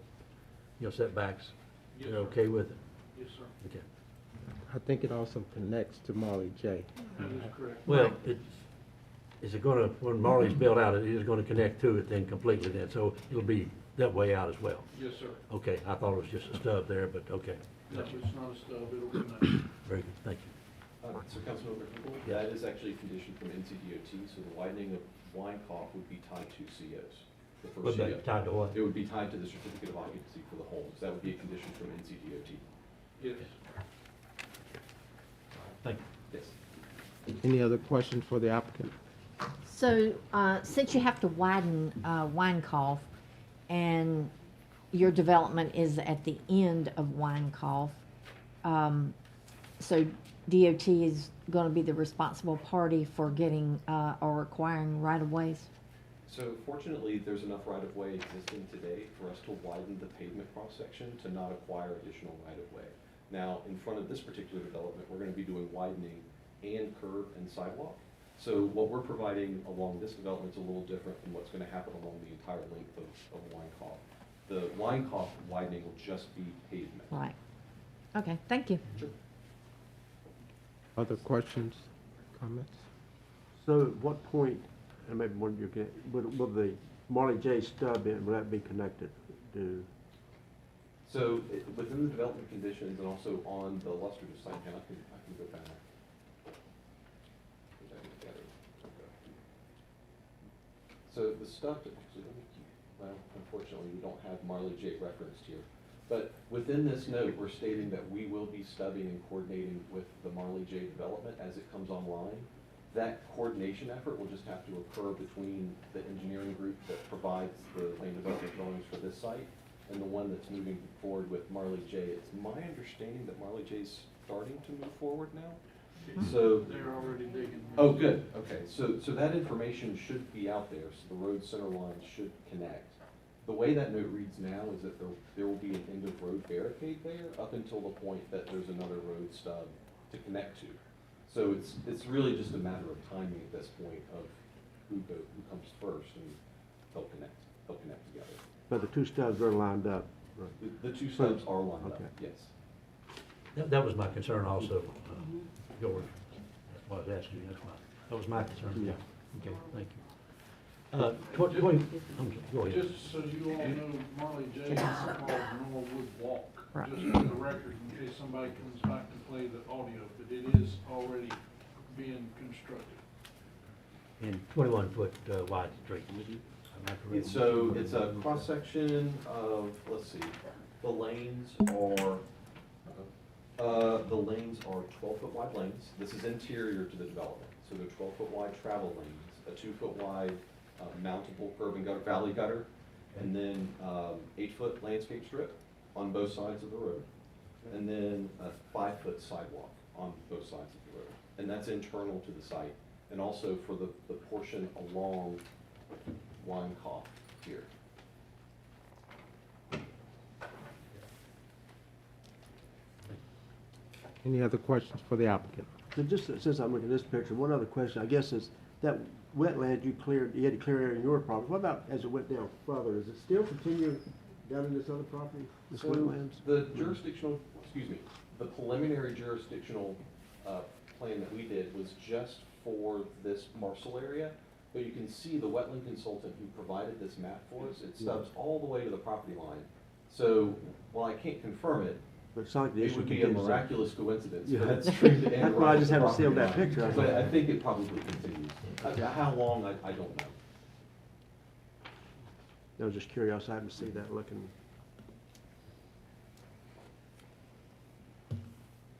setbacks. Yes, You're sir. okay with it? Yes, sir. Okay. I think it also connects to Marley J. That is correct. Well, is it gonna, when Marley's built out, it is gonna connect to it then completely then, so it'll be that way out as well? Yes, sir. Okay, I thought it was just a stub there, but okay. No, Gotcha. it's not a stub, it'll connect. Very good, thank you. So Councilmember Hinkle, Yes. that is actually a condition from NCDOT, so the widening of Wov would be tied to COs. The first Would that CO. be tied to what? It would be tied to the certificate of occupancy for the homes. That would be a condition from NCDOT. Yes. Thank you. Yes. Any other questions for the applicant? So, since you have to widen Wov, and your development is at the end of Wov, so DOT is going to be the responsible party for getting or requiring right-of-ways? So fortunately, there's enough right-of-way existing today for us to widen the pavement cross-section to not acquire additional right-of-way. Now, in front of this particular development, we're going to be doing widening and curb and sidewalk. So what we're providing along this development is a little different than what's going to happen along the entire length of Wov. The Wov widening will just be pavement. Right. Okay, thank you. Sure. Other questions, comments? So at what point, and maybe one of you can, will the Marley J stub in, will that be connected to? So within the development conditions and also on the illustrative site plan, I can go back. Put that together. So the stuff, actually, well, unfortunately, we don't have Marley J referenced here. But within this note, we're stating that we will be studying and coordinating with the Marley J development as it comes online. That coordination effort will just have to occur between the engineering group that provides the land development drawings for this site and the one that's moving forward with Marley J. It's my understanding that Marley J is starting to move forward now. So They're already digging. oh, good. Okay. So that information should be out there. So the road center lines should connect. The way that note reads now is that there will be an end of road barricade there up until the point that there's another road stub to connect to. So it's really just a matter of timing at this point of who comes first, and they'll connect together. But the two stubs are lined up, right? The two stubs are lined up, Okay. yes. That was my concern also, George. That's why I was asking you, that was my concern. Yeah. Okay, thank you. Go ahead. Just so you all know, Marley J. is called Norwood Walk. Right. Just for the record, in case somebody comes back to play the audio, but it is already being constructed. And 21-foot wide street. Am I correct? So it's a cross-section of, let's see, the lanes are 12-foot wide lanes. This is interior to the development. So they're 12-foot wide travel lanes, a 2-foot wide mountable curb and gutter, valley gutter, and then 8-foot landscape strip on both sides of the road, and then a 5-foot sidewalk on both sides of the road. And that's internal to the site, and also for the portion along Wyckoff here. Any other questions for the applicant? So just since I'm looking at this picture, one other question, I guess, is that wetland you had to clear in your property. What about as it went down further? Does it still continue down in this other property, this So wetlands? the preliminary jurisdictional plan that we did was just for this parcel area, but you can see the wetland consultant who provided this map for us, it stubs all the way to the property line. So while I can't confirm it, But it's not like the it issue would be a continues. miraculous coincidence. Yeah. But that's true to That's why I just haven't seen that property picture. line. But I think it probably continues. How long, I don't know. I was just curious, I haven't seen that looking.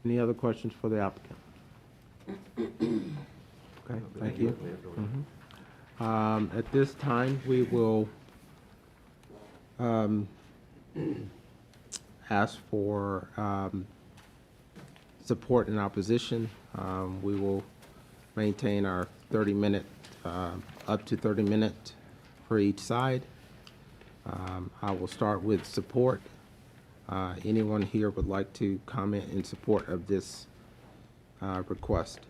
Any other questions for the applicant? Okay, thank you. At this time, we will ask for support and opposition. We will maintain our 30-minute, up to 30-minute for each side. I will start with support. Anyone here would like to comment in support of this request?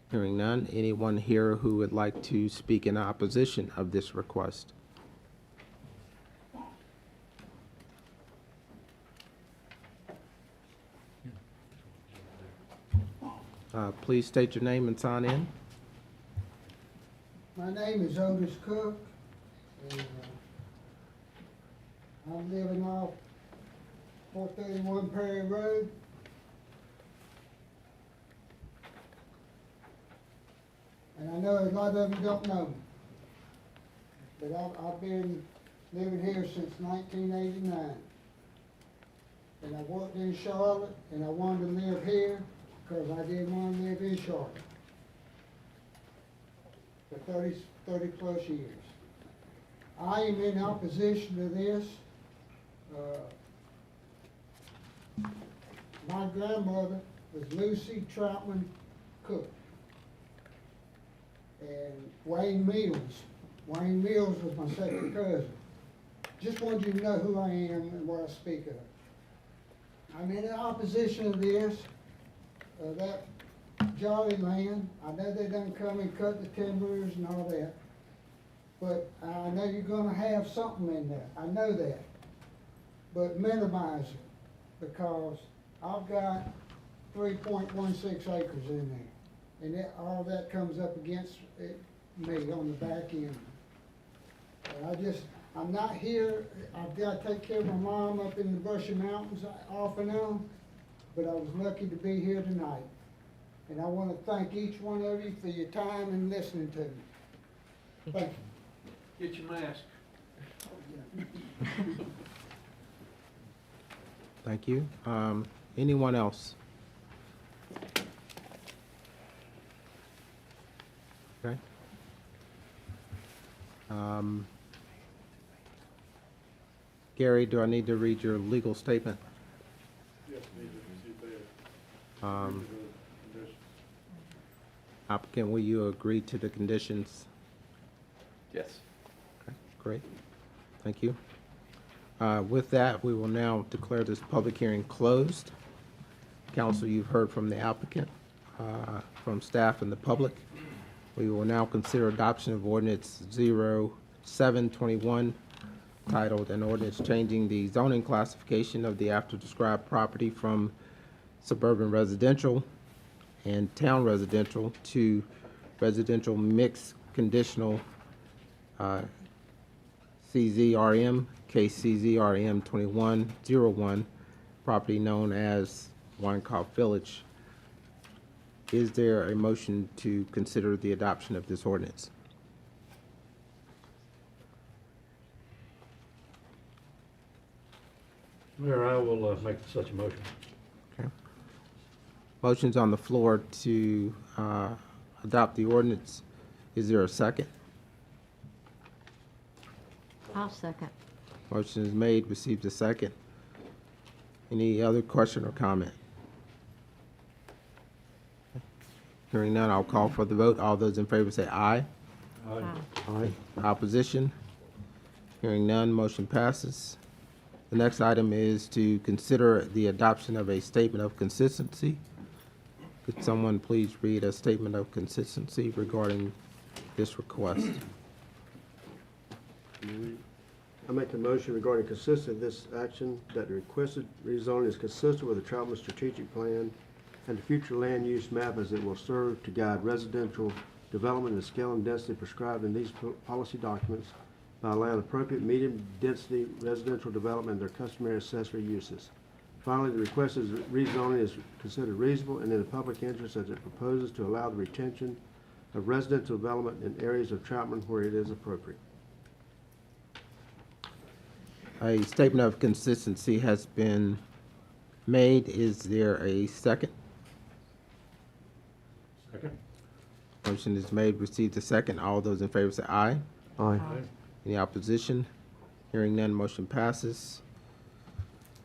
Hearing none, anyone here who would like to speak in opposition of this request? Please state your name and sign in. My name is Otis Cook, and I'm living off 431 Perry Road. And I know a lot of you don't know me, but I've been living here since 1989. And I worked in Charlotte, and I wanted to live here because I didn't want to live in Charlotte for 30 plus years. I am in opposition to this. My grandmother was Lucy Troutman Cook. And Wayne Mills was my second cousin. Just wanted you to know who I am and what I speak of. I'm in opposition to this, that Jolly Land. I know they done come and cut the timbers and all that, but I know you're gonna have something in there. I know that. But minimize it, because I've got 3.16 acres in there. And all that comes up against me on the back end. And I'm not here, I've got to take care of my mom up in the Brushy Mountains off and on, but I was lucky to be here tonight. And I want to thank each one of you for your time and listening to me. Thank you. Get your mask. Thank you. Anyone else? Okay. Gary, do I need to read your legal statement? Yes, Applicant, will you agree to the conditions? Yes. Okay, great. Thank you. With that, we will now declare this public hearing closed. Council, you've heard from the applicant, from staff and the public. We will now consider adoption of ordinance 0721, titled an ordinance changing the zoning classification of the after described property from suburban residential and town residential to residential mixed conditional CZRM, KCZRM 2101, property known as Wov Village. Is there a motion to consider the adoption of this ordinance? Mayor, I will make such a motion. Okay. Motion's on the floor to adopt the ordinance. Is there a second? I'll second. Motion is made, received a second. Any other question or comment? Hearing none, I'll call for the vote. All those in favor say aye. Aye. Aye. Opposition? Hearing none, motion passes. The next item is to consider the adoption of a statement of consistency. Could someone please read a statement of consistency regarding this request? I make the motion regarding consistency of this action, that the requested rezoning is consistent with the Troutman strategic plan and the future land use map, as it will serve to guide residential development in the scale and density prescribed in these policy documents by allowing appropriate medium-density residential development and their customary accessory uses. Finally, the requested rezoning is considered reasonable and in the public interest, as it proposes to allow the retention of residential development in areas of Troutman where it is appropriate. A statement of consistency has been made. Is there a second? Second. Motion is made, received a second. All those in favor say aye. Aye. Any opposition? Hearing none, motion passes.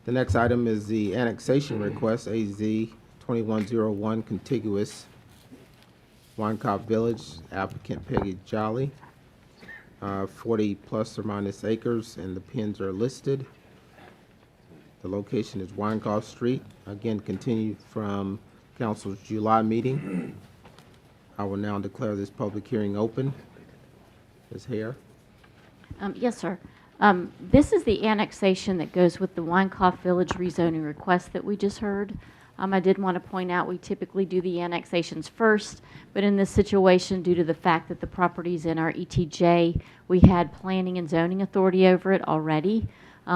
The next item is the annexation request, AZ 2101, contiguous Wov Village, applicant Peggy Jolly. 40 plus or minus acres, and the pins are listed. The location is Wov Street. Again, continued from council's July meeting. I will now declare this public hearing open. Ms. Hare? Yes, sir. This is the annexation that goes with the Wov Village rezoning request that we just heard. I did want to point out we typically do the annexations first, but in this situation, due to the fact that the property's in our ETJ, we had planning and zoning authority over it already.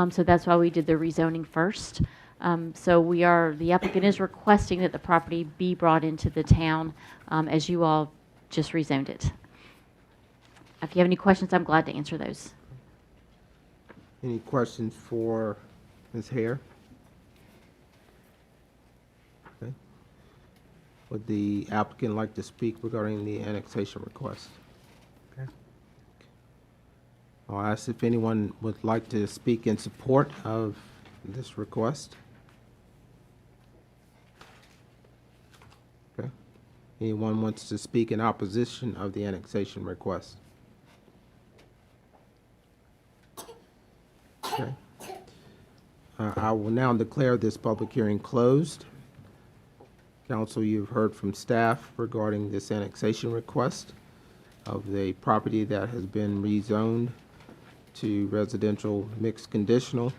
So that's why we did the rezoning first. The applicant is requesting that the property be brought into the town as you all just rezoned it. If you have any questions, I'm glad to answer those. Any questions for Ms. Hare? Okay. Would the applicant like to speak regarding the annexation request? Okay. I'll ask if anyone would like to speak in support of this request. Okay. Anyone wants to speak in opposition of the annexation request? Okay. I will now declare this public hearing closed. Council, you've heard from staff regarding this annexation request of the property that has been rezoned to residential mixed conditional.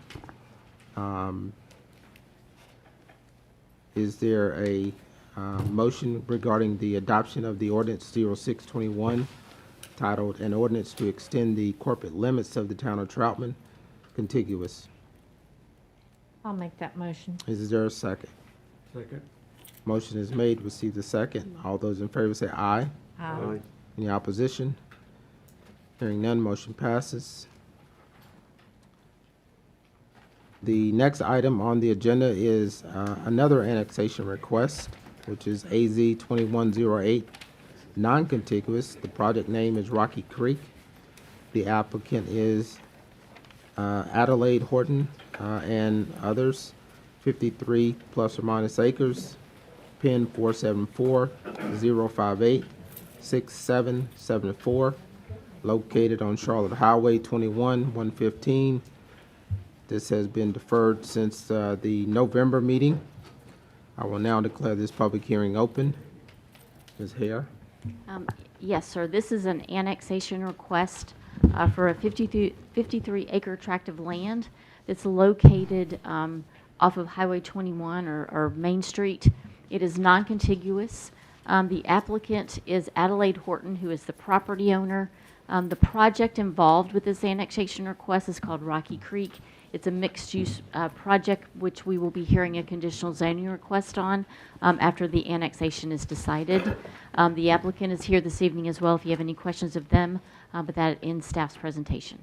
Is there a motion regarding the adoption of the ordinance 0621, titled an ordinance to extend the corporate limits of the town of Troutman contiguous? I'll make that motion. Is there a second? Second. Motion is made, receive the second. All those in favor say aye. Aye. Any opposition? Hearing none, motion passes. The next item on the agenda is another annexation request, which is AZ 2108, non-contiguous. The project name is Rocky Creek. The applicant is Adelaide Horton and others, 53 plus or minus acres, PIN 474-058-6774, located on Charlotte Highway 21, 115, This has been deferred since the November meeting. I will now declare this public hearing open. Ms. Hare? Yes, sir. This is an annexation request for a 53-acre tract of land that's located off of Highway 21 or Main Street. It is non-contiguous. The applicant is Adelaide Horton, who is the property owner. The project involved with this annexation request is called Rocky Creek. It's a mixed-use project, which we will be hearing a conditional zoning request on after the annexation is decided. The applicant is here this evening as well if you have any questions of them, but that ends staff's presentation.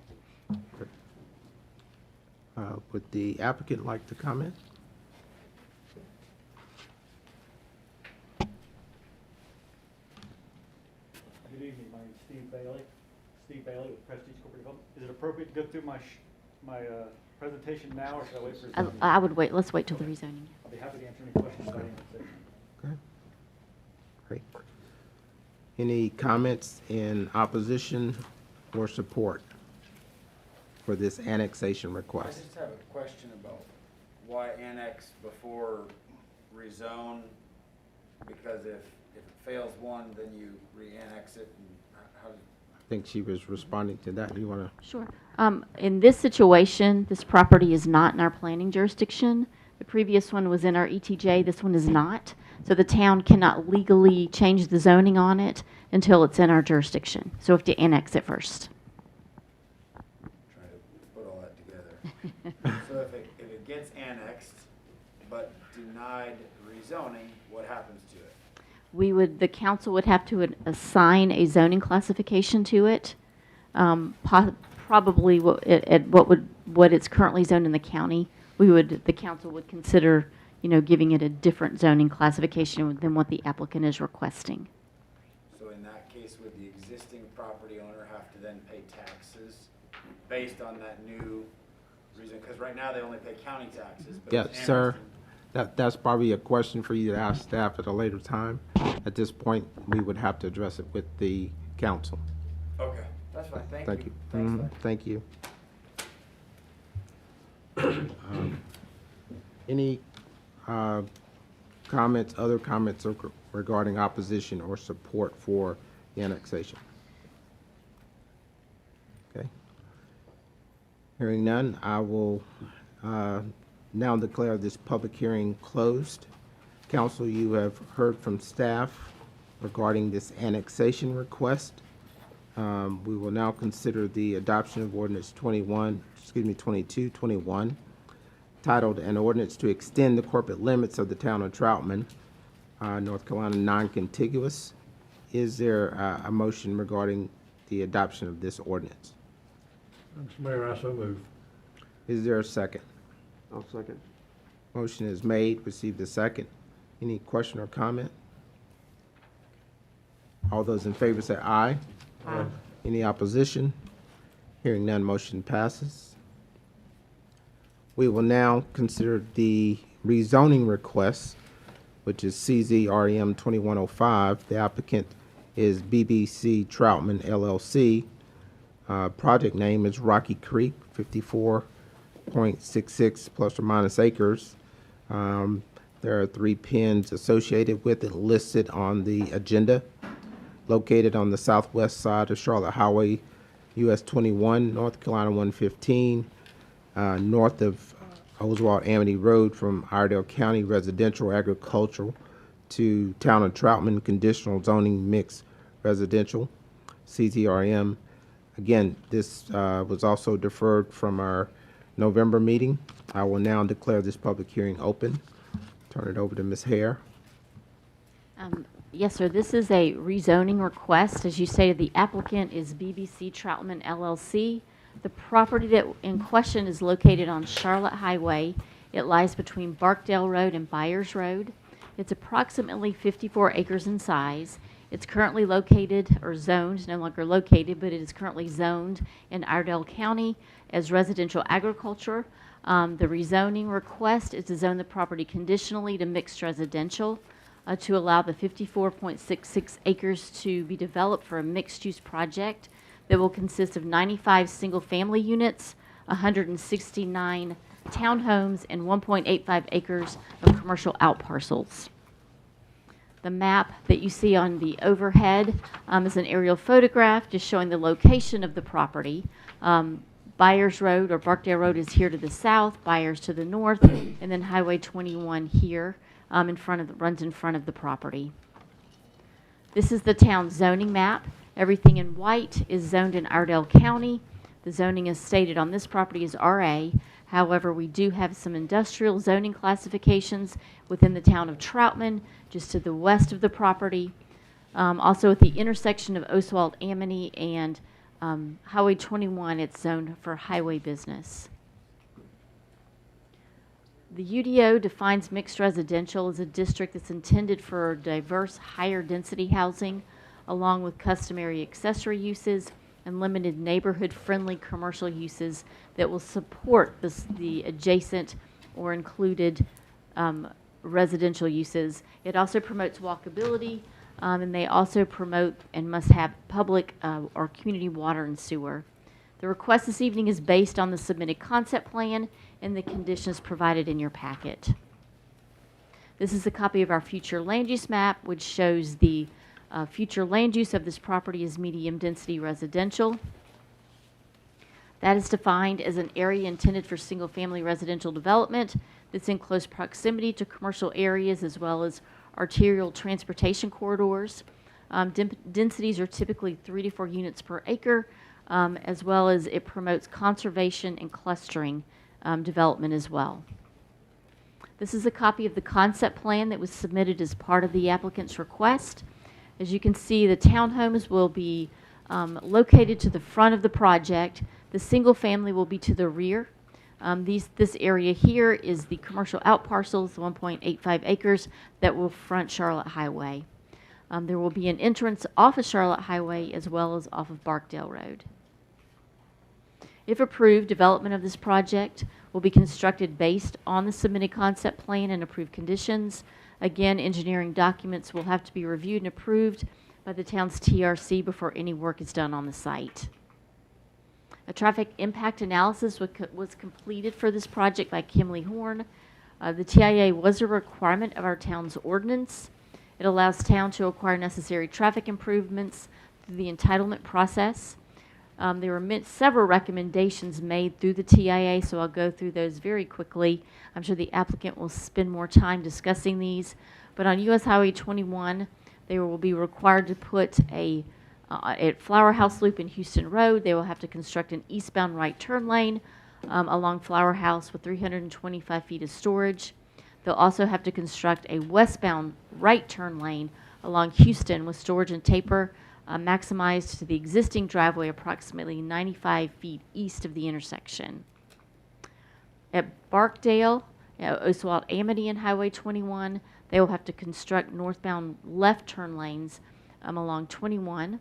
Would the applicant like to comment? Good evening, my name is Steve Bailey with Prestige Corporate Development. Is it appropriate to go through my presentation now, or should I wait for zoning? I would wait. Let's wait till the rezoning. I'll be happy to answer any questions about annexation. Okay. Great. Any comments in opposition or support for this annexation I request? just have a question about why annex before rezone, because if it fails one, then you re-annex it, and how do I think she was responding to that. Do you want to? Sure. In this situation, this property is not in our planning jurisdiction. The previous one was in our ETJ. This one is not. So the town cannot legally change the zoning on it until it's in our jurisdiction. So we have to annex it first. try to put all that together? So if it gets annexed, but denied rezoning, what happens to it? The council would have to assign a zoning classification to it, probably what it's currently zoned in the county. The council would consider, giving it a different zoning classification than what the applicant is requesting. So in that case, would the existing property owner have to then pay taxes based on that new reason? Because right now they only pay county taxes. But Yes, it's sir. annexed. That's probably a question for you to ask staff at a later time. At this point, we would have to address it with the council. Okay, that's fine. Thank Thank you. you. Thanks, Mhm, Doug. Thank you. Any comments, other comments regarding opposition or support for the annexation? Okay. Hearing none, I will now declare this public hearing closed. Council, you have heard from staff regarding this annexation request. We will now consider the adoption of ordinance 2221, titled An Ordinance to Extend the Corporate Limits of the Town of Troutman, North Carolina, non-contiguous. Is there a motion regarding the adoption of this ordinance? Mr. Mayor, I so move. Is there a second? I'll second. Motion is made, received a second. Any question or comment? All those in favor say aye. Aye. Any opposition? Hearing none, motion passes. We will now consider the rezoning request, which is CZREM 2105. The applicant is BBC Troutman LLC. Project name is Rocky Creek, 54.66 plus or minus acres. There are 3 pins associated with it listed on the agenda. Located on the southwest side of Charlotte Highway, US 21, North Carolina 115, north of Oswald Amity Road from Iredell County Residential Agricultural to Town of Troutman Conditional Zoning Mixed Residential, CZRM. Again, this was also deferred from our November meeting. I will now declare this public hearing open. Turn it over to Ms. Hare. Yes, sir. This is a rezoning request. As you stated, the applicant is BBC Troutman LLC. The property that in question is located on Charlotte Highway. It lies between Barkdale Road and Byers Road. It's approximately 54 acres in size. It's currently located or zoned, no longer located, but it is currently zoned in Iredell County as residential agriculture. The rezoning request is to zone the property conditionally to mixed residential to allow the 54.66 acres to be developed for a mixed-use project that will consist of 95 single-family units, 169 townhomes, and 1.85 acres of commercial outparcels. The map that you see on the overhead is an aerial photograph just showing the location of the property. Byers Road or Barkdale Road is here to the south, Byers to the north, and then Highway 21 here runs in front of the property. This is the town zoning map. Everything in white is zoned in Iredell County. The zoning is stated on this property is RA. However, we do have some industrial zoning classifications within the town of Troutman, just to the west of the property. Also at the intersection of Oswald Amity and Highway 21, it's zoned for highway business. The UDO defines mixed residential as a district that's intended for diverse, higher density housing, along with customary accessory uses and limited neighborhood-friendly commercial uses that will support the adjacent or included residential uses. It also promotes walkability, and they also promote and must have public or community water and sewer. The request this evening is based on the submitted concept plan and the conditions provided in your packet. This is a copy of our future land use map, which shows the future land use of this property as medium density residential. That is defined as an area intended for single family residential development that's in close proximity to commercial areas as well as arterial transportation corridors. Densities are typically 3 to 4 units per acre, as well as it promotes conservation and clustering development as well. This is a copy of the concept plan that was submitted as part of the applicant's request. As you can see, the townhomes will be located to the front of the project. The single family will be to the rear. This area here is the commercial outparcels, 1.85 acres, that will front Charlotte Highway. There will be an entrance off of Charlotte Highway as well as off of Barkdale Road. If approved, development of this project will be constructed based on the submitted concept plan and approved conditions. Again, engineering documents will have to be reviewed and approved by the town's TRC before any work is done on the site. A traffic impact analysis was completed for this project by Kimley Horn. The TIA was a requirement of our town's ordinance. It allows town to acquire necessary traffic improvements through the entitlement process. There were several recommendations made through the TIA, so I'll go through those very quickly. I'm sure the applicant will spend more time discussing these. But on US Highway 21, they will be required to put at Flower House Loop in Houston Road, they will have to construct an eastbound right turn lane along Flower House with 325 feet of storage. They'll also have to construct a westbound right turn lane along Houston with storage and taper maximized to the existing driveway approximately 95 feet east of the intersection. At Barkdale, Oswald Amity and Highway 21, they will have to construct northbound left turn lanes along 21.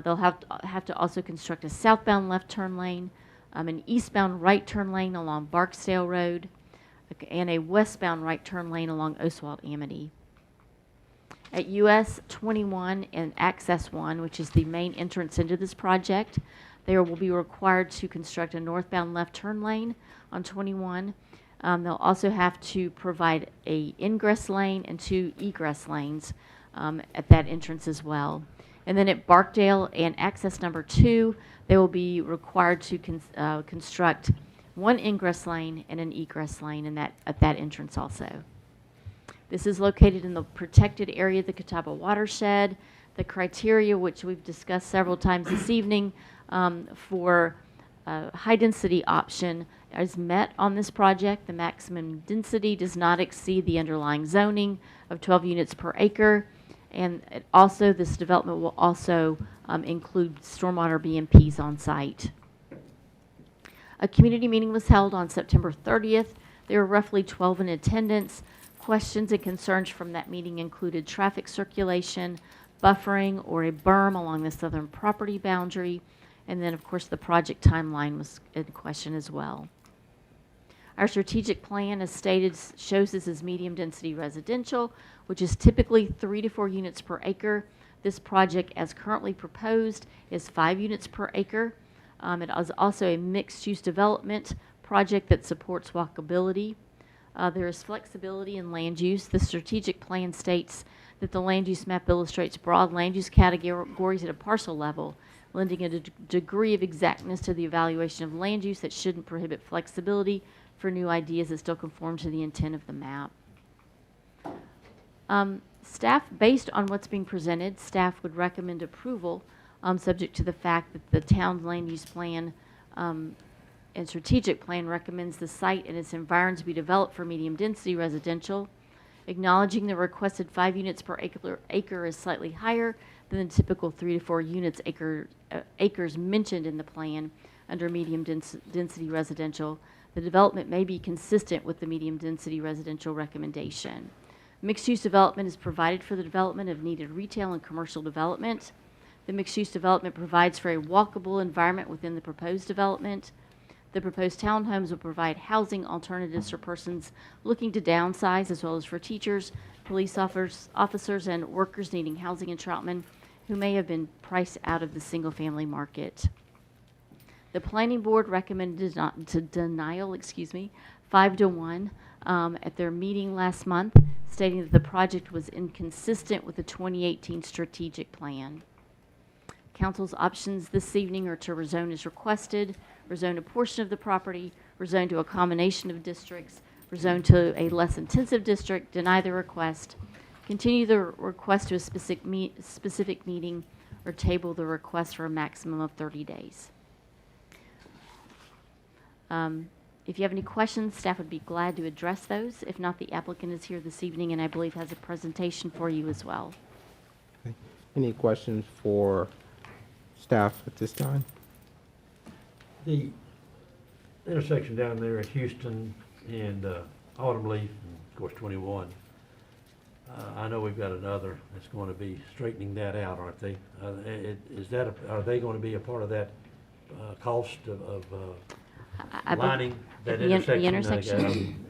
They'll have to also construct a southbound left turn lane, an eastbound right turn lane along Barksdale Road, and a westbound right turn lane along Oswald Amity. At US 21 and Access 1, which is the main entrance into this project, they will be required to construct a northbound left turn lane on 21. They'll also have to provide a ingress lane and 2 egress lanes at that entrance as well. And then at Barkdale and Access number 2, they will be required to construct 1 ingress lane and an egress lane at that entrance also. This is located in the protected area of the Catawba watershed. The criteria, which we've discussed several times this evening, for high density option is met on this project. The maximum density does not exceed the underlying zoning of 12 units per acre. And also, this development will also include stormwater BMPs on site. A community meeting was held on September 30th. There were roughly 12 in attendance. Questions and concerns from that meeting included traffic circulation, buffering, or a berm along the southern property boundary. And then, of course, the project timeline was in question as well. Our strategic plan, as stated, shows this as medium density residential, which is typically 3 to 4 units per acre. This project, as currently proposed, is 5 units per acre. It is also a mixed-use development project that supports walkability. There is flexibility in land use. The strategic plan states that the land use map illustrates broad land use categories at a parcel level, lending a degree of exactness to the evaluation of land use that shouldn't prohibit flexibility for new ideas that still conform to the intent of the map. Staff, based on what's being presented, staff would recommend approval, subject to the fact that the town's land use plan and strategic plan recommends the site and its environs be developed for medium density residential, acknowledging the requested 5 units per acre is slightly higher than the typical 3 to 4 units acres mentioned in the plan under medium density residential. The development may be consistent with the medium density residential recommendation. Mixed-use development is provided for the development of needed retail and commercial development. The mixed-use development provides for a walkable environment within the proposed development. The proposed townhomes will provide housing alternatives for persons looking to downsize, as well as for teachers, police officers, and workers needing housing in Troutman who may have been priced out of the single-family market. The planning board recommended denial, 5-1 at their meeting last month, stating that the project was inconsistent with the 2018 strategic plan. Council's options this evening are to rezone as requested, rezone a portion of the property, rezone to a combination of districts, rezone to a less intensive district, deny the request, continue the request to a specific meeting, or table the request for a maximum of 30 days. If you have any questions, staff would be glad to address those. If not, the applicant is here this evening and I believe has a presentation for you as well. Okay. Any questions for staff at this time? The intersection down there at Houston and Autumn Leaf, and of course 21, I know we've got another that's going to be straightening that out, aren't they? Are they going to be a part of that cost of lining that intersection? The intersection? I'm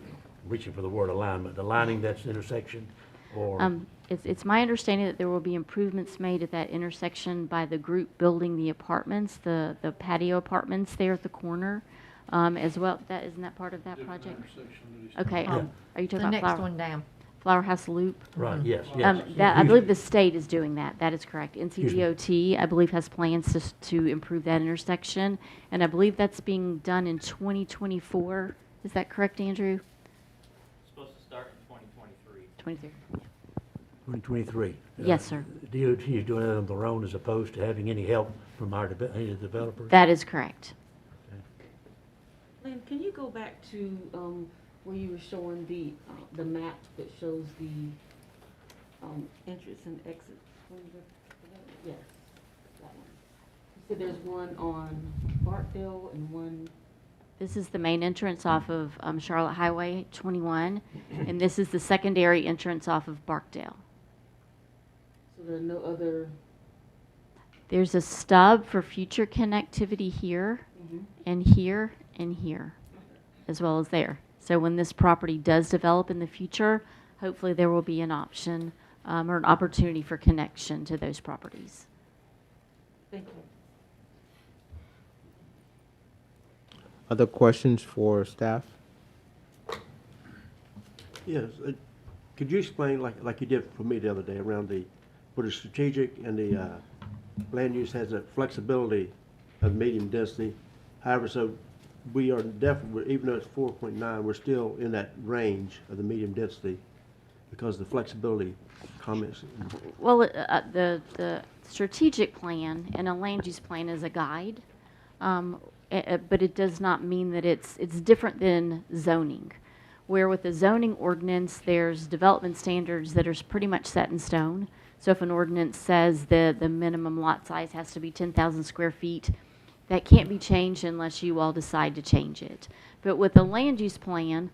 reaching for the word alignment. The lining that's intersection, or it's my understanding that there will be improvements made at that intersection by the group building the apartments, the patio apartments there at the corner, as well. Isn't that part of that project? Okay. Are you talking about the next one down? Flower House Loop? Right. Yes. I believe the state is doing that. That is correct. NCDOT, I believe, has plans to improve that intersection, and I believe that's being done in 2024. Is that correct, Andrew? It's supposed to start in 2023. 23. 2023. Yes, sir. DOT is doing it on their own as opposed to having any help from any of the developers? That is correct. Lynn, can you go back to where you were showing the map that shows the entrance and exit? Yes, that one. You said there's one on Bartdale and one. This is the main entrance off of Charlotte Highway 21, and this is the secondary entrance off of Barkdale. So there are no other. There's a stub for future connectivity here, and here, and here, as well as there. So when this property does develop in the future, hopefully there will be an option or an opportunity for connection to those properties. Thank you. Other questions for staff? Yes, could you explain, like you did for me the other day, around where the strategic and the land use has a flexibility of medium density. However, so we are definitely, even though it's 4.9, we're still in that range of the medium density because of the flexibility comments. Well, the strategic plan and a land use plan is a guide, but it does not mean that it's different than zoning, where with the zoning ordinance, there's development standards that are pretty much set in stone. So if an ordinance says the minimum lot size has to be 10,000 square feet, that can't be changed unless you all decide to change it. But with the land use plan,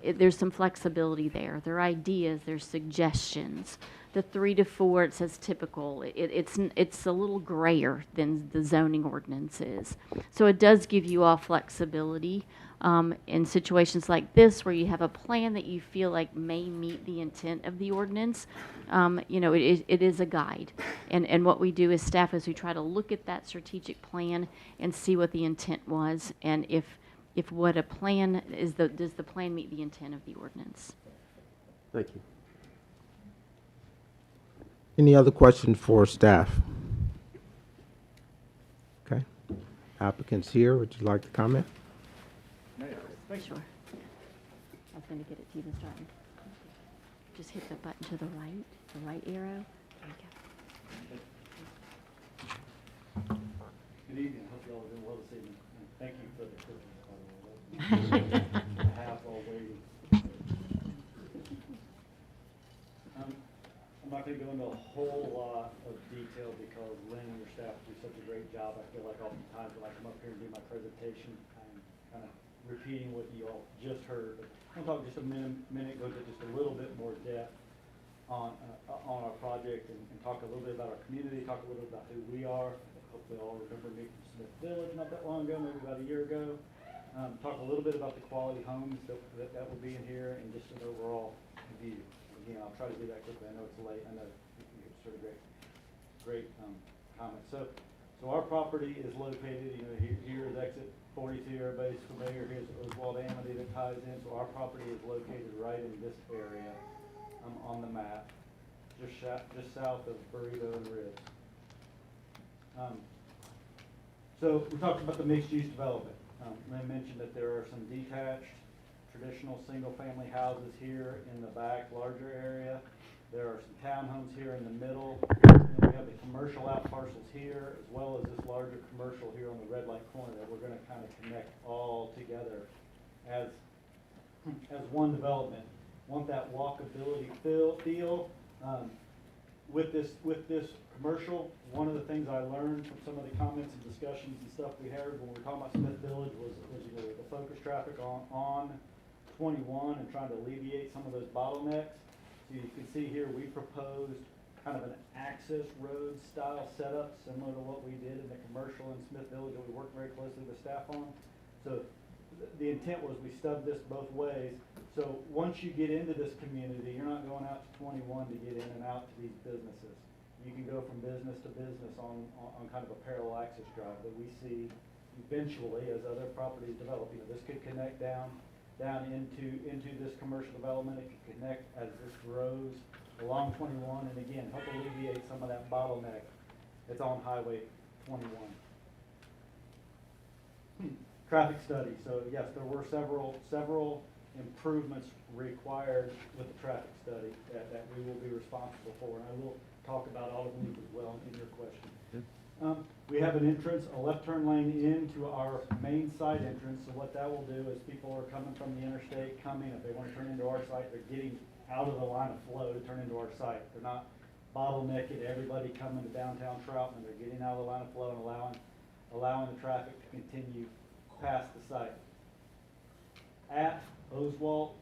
there's some flexibility there. There are ideas, there's suggestions. The 3 to 4, it says typical. It's a little grayer than the zoning ordinance is. So it does give you all flexibility In situations like this, where you have a plan that you feel like may meet the intent of the ordinance, it is a guide. And what we do as staff is we try to look at that strategic plan and see what the intent was, and if what a plan is, does the plan meet the intent of the ordinance? Thank you. Any other questions for staff? Okay. Applicant's here. Would you like to comment? Sure. I was going to get it to you, Mr. Martin. Just hit the button to the right arrow. There you go. Good evening, I hope you all are doing well this evening. And thank you for the cookies, by the way. Half all waiting. I'm not going to go into a whole lot of detail because Lynn and your staff do such a great job. I feel like oftentimes when I come up here and do my presentation, I'm kind of repeating what you all just heard. But I'm going to talk just a minute, go into just a little bit more depth on our project and talk a little bit about our community, talk a little bit about who we are. Hopefully all remember me from Smith Village not that long ago, maybe about a year ago. Talk a little bit about the quality homes that will be in here and just an overall view. Again, I'll try to do that quickly. I know it's late. I know you get sort of great comments. So our property is located, here is exit 42. Everybody's familiar. Here's Oswald Amity that ties in. So our property is located right in this area on the map, just south of Burrito and Ribs. So we talked about the mixed-use development. I mentioned that there are some detached, traditional single-family houses here in the back, larger area. There are some townhomes here in the middle. And we have the commercial out parcels here, as well as this larger commercial here on the red light corner that we're going to kind of connect all together as one development. Want that walkability feel. With this commercial, one of the things I learned from some of the comments and discussions and stuff we heard when we were talking about Smith Village was the focus traffic on 21 and trying to alleviate some of those bottlenecks. So you can see here we proposed kind of an access road style setup similar to what we did in the commercial in Smith Village that we worked very closely with staff on. So the intent was we stubbed this both ways. So once you get into this community, you're not going out to 21 to get in and out to these businesses. You can go from business to business on kind of a parallel access drive that we see eventually as other properties develop. This could connect down into this commercial development. It could connect as this grows along 21 and again help alleviate some of that bottleneck that's on Highway 21. Traffic study. So yes, there were several improvements required with the traffic study that we will be responsible for, and I will talk about all of them as well in your question. We have an entrance, a left turn lane into our main site entrance. So what that will do is people are coming from the interstate, if they want to turn into our site, they're getting out of the line of flow to turn into our site. They're not bottlenecking everybody coming to downtown Troutman. They're getting out of the line of flow and allowing the traffic to continue past the site. At Oswald,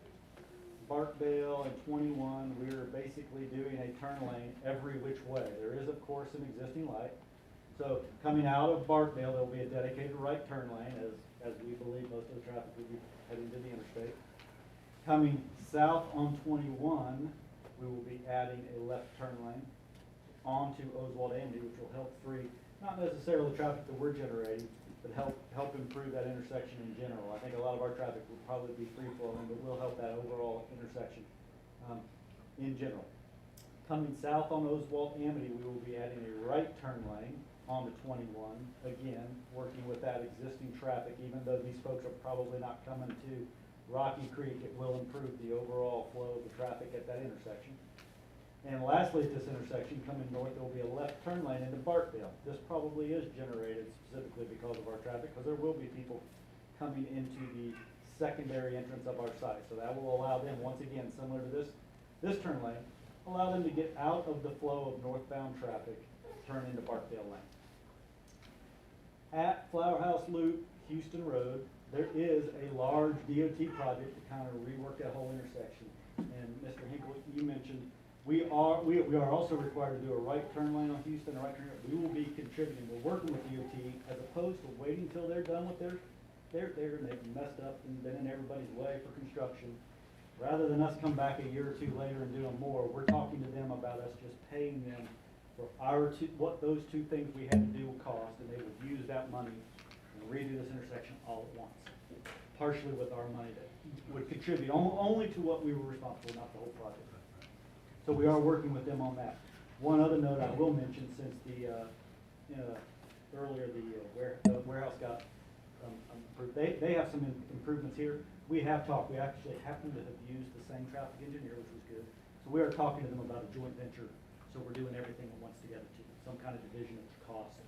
Barkdale, and 21, we're basically doing a turn lane every which way. There is, of course, an existing light. So coming out of Barkdale, there will be a dedicated right turn lane, as we believe most of the traffic will be heading to the interstate. Coming south on 21, we will be adding a left turn lane onto Oswald Amity, which will help free, not necessarily the traffic that we're generating, but help improve that intersection in general. I think a lot of our traffic will probably be free flowing, but will help that overall intersection in general. Coming south on Oswald Amity, we will be adding a right turn lane onto 21, again, working with that existing traffic. Even though these folks are probably not coming to Rocky Creek, it will improve the overall flow of the traffic at that intersection. And lastly, at this intersection, coming north, there will be a left turn lane into Barkdale. This probably is generated specifically because of our traffic, because there will be people coming into the secondary entrance of our site. So that will allow them, once again, similar to this turn lane, allow them to get out of the flow of northbound traffic, turn into Barkdale Lane. At Flower House Loop, Houston Road, there is a large DOT project to kind of rework that whole intersection. And Mr. Hinkle, you mentioned we are also required to do a right turn lane on Houston, a right turn. We will be contributing. We're working with DOT as opposed to waiting until they're done with their they're there and they've messed up and been in everybody's way for construction. Rather than us come back a year or two later and doing more, we're talking to them about us just paying them for what those two things we had to do will cost, and they would use that money and redo this intersection all at once. Partially with our money that would contribute only to what we were responsible, not the whole project. So we are working with them on that. One other note I will mention, since earlier the warehouse got improved, they have some improvements here. We have talked, we actually happen to have used the same traffic engineer, which was good. So we are talking to them about a joint venture, so we're doing everything at once together too. Some kind of division of the costs.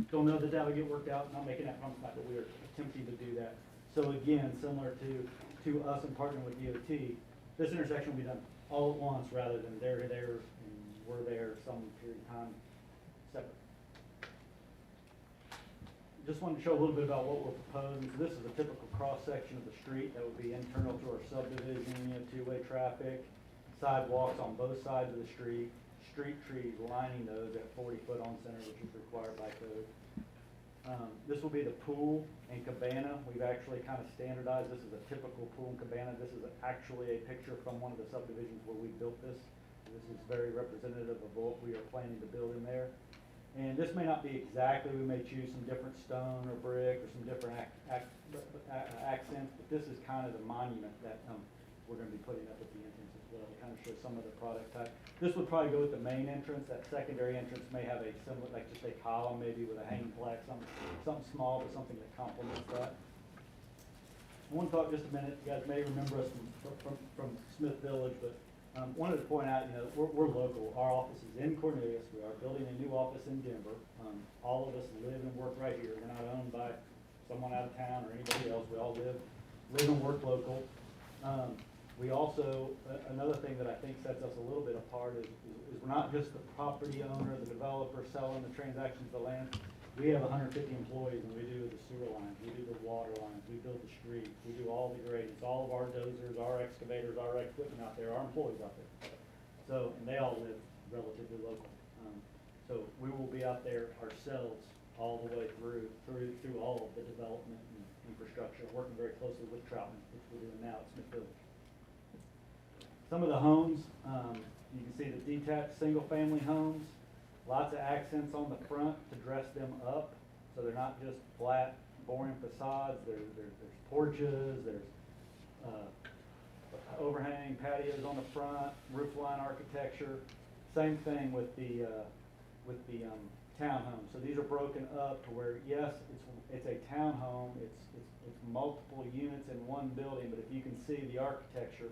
Don't know that that'll get worked out, not making that promise, but we are attempting to do that. So again, similar to us and partnering with DOT, this intersection will be done all at once rather than there and we're there some period of time separate. Just wanted to show a little bit about what we're proposing. So this is a typical cross-section of the street that would be internal to our subdivision, two-way traffic, sidewalks on both sides of the street trees lining those at 40 foot on center, which is required by code. This will be the pool and cabana. We've actually kind of standardized. This is a typical pool and cabana. This is actually a picture from one of the subdivisions where we built this. This is very representative of what we are planning to build in there. And this may not be exactly, we may choose some different stone or brick or some different accents, but this is kind of the monument that we're going to be putting up at the entrance as well, to kind of show some of the product type. This would probably go with the main entrance. That secondary entrance may have a similar, like just a column maybe with a hanging plaque, something small, but something that complements that. I want to talk just a minute. You guys may remember us from Smith Village, but wanted to point out, we're local. Our office is in Cornelius. We are building a new office in Denver. All of us live and work right here. We're not owned by someone out of town or anybody else. We all live and work local. We also, another thing that I think sets us a little bit apart is we're not just the property owner, the developer selling the transactions of the land. We have 150 employees, and we do the sewer lines, we do the water lines, we build the streets, we do all the gradings, all of our dozers, our excavators, our equipment out there, our employees out there. So, and they all live relatively local. So we will be out there ourselves all the way through all of the development and infrastructure, working very closely with Troutman, which we're doing now at Smith Village. Some of the homes, you can see the detached single-family homes. Lots of accents on the front to dress them up, so they're not just flat, boring facades. There's porches, there's overhang patios on the front, roofline architecture. Same thing with the townhomes. So these are broken up to where, yes, it's a townhome. It's multiple units in one building, but if you can see the architecture,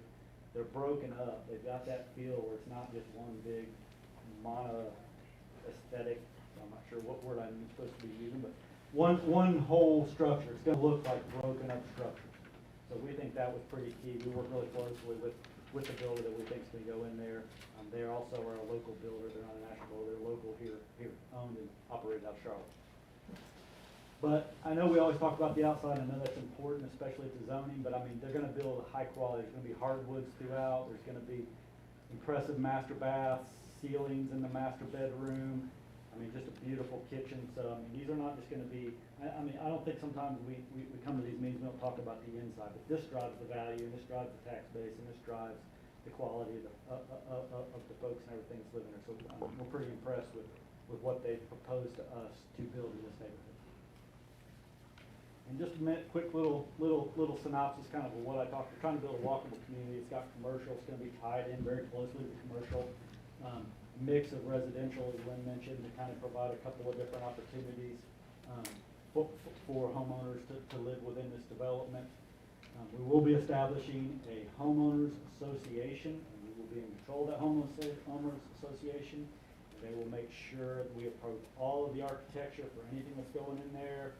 they're broken up. They've got that feel where it's not just one big mono aesthetic. I'm not sure what word I'm supposed to be using, but one whole structure. It's going to look like broken up structures. So we think that was pretty key. We work really closely with the builder that we think is going to go in there. They also are a local builder. They're not a national builder. They're local here, owned and operated out of Charlotte. But I know we always talk about the outside. I know that's important, especially at the zoning, but I mean, they're going to build high quality. There's going to be hardwoods throughout. There's going to be impressive master baths, ceilings in the master bedroom. I mean, just a beautiful kitchen. So, I mean, these are not just going to be, I mean, I don't think sometimes we come to these meetings, we don't talk about the inside, but this drives the value, and this drives the tax base, and this drives the quality of the folks and everything that's living there. So we're pretty impressed with what they've proposed to us to build in this neighborhood. And just a minute, quick little synopsis kind of what I talked. We're trying to build a walkable community. It's got commercial. It's going to be tied in very closely with the commercial. Mix of residential, as Lynn mentioned, to kind of provide a couple of different opportunities for homeowners to live within this development. We will be establishing a homeowners association, and we will be in control of that homeowners association. They will make sure that we approve all of the architecture for anything that's going in there.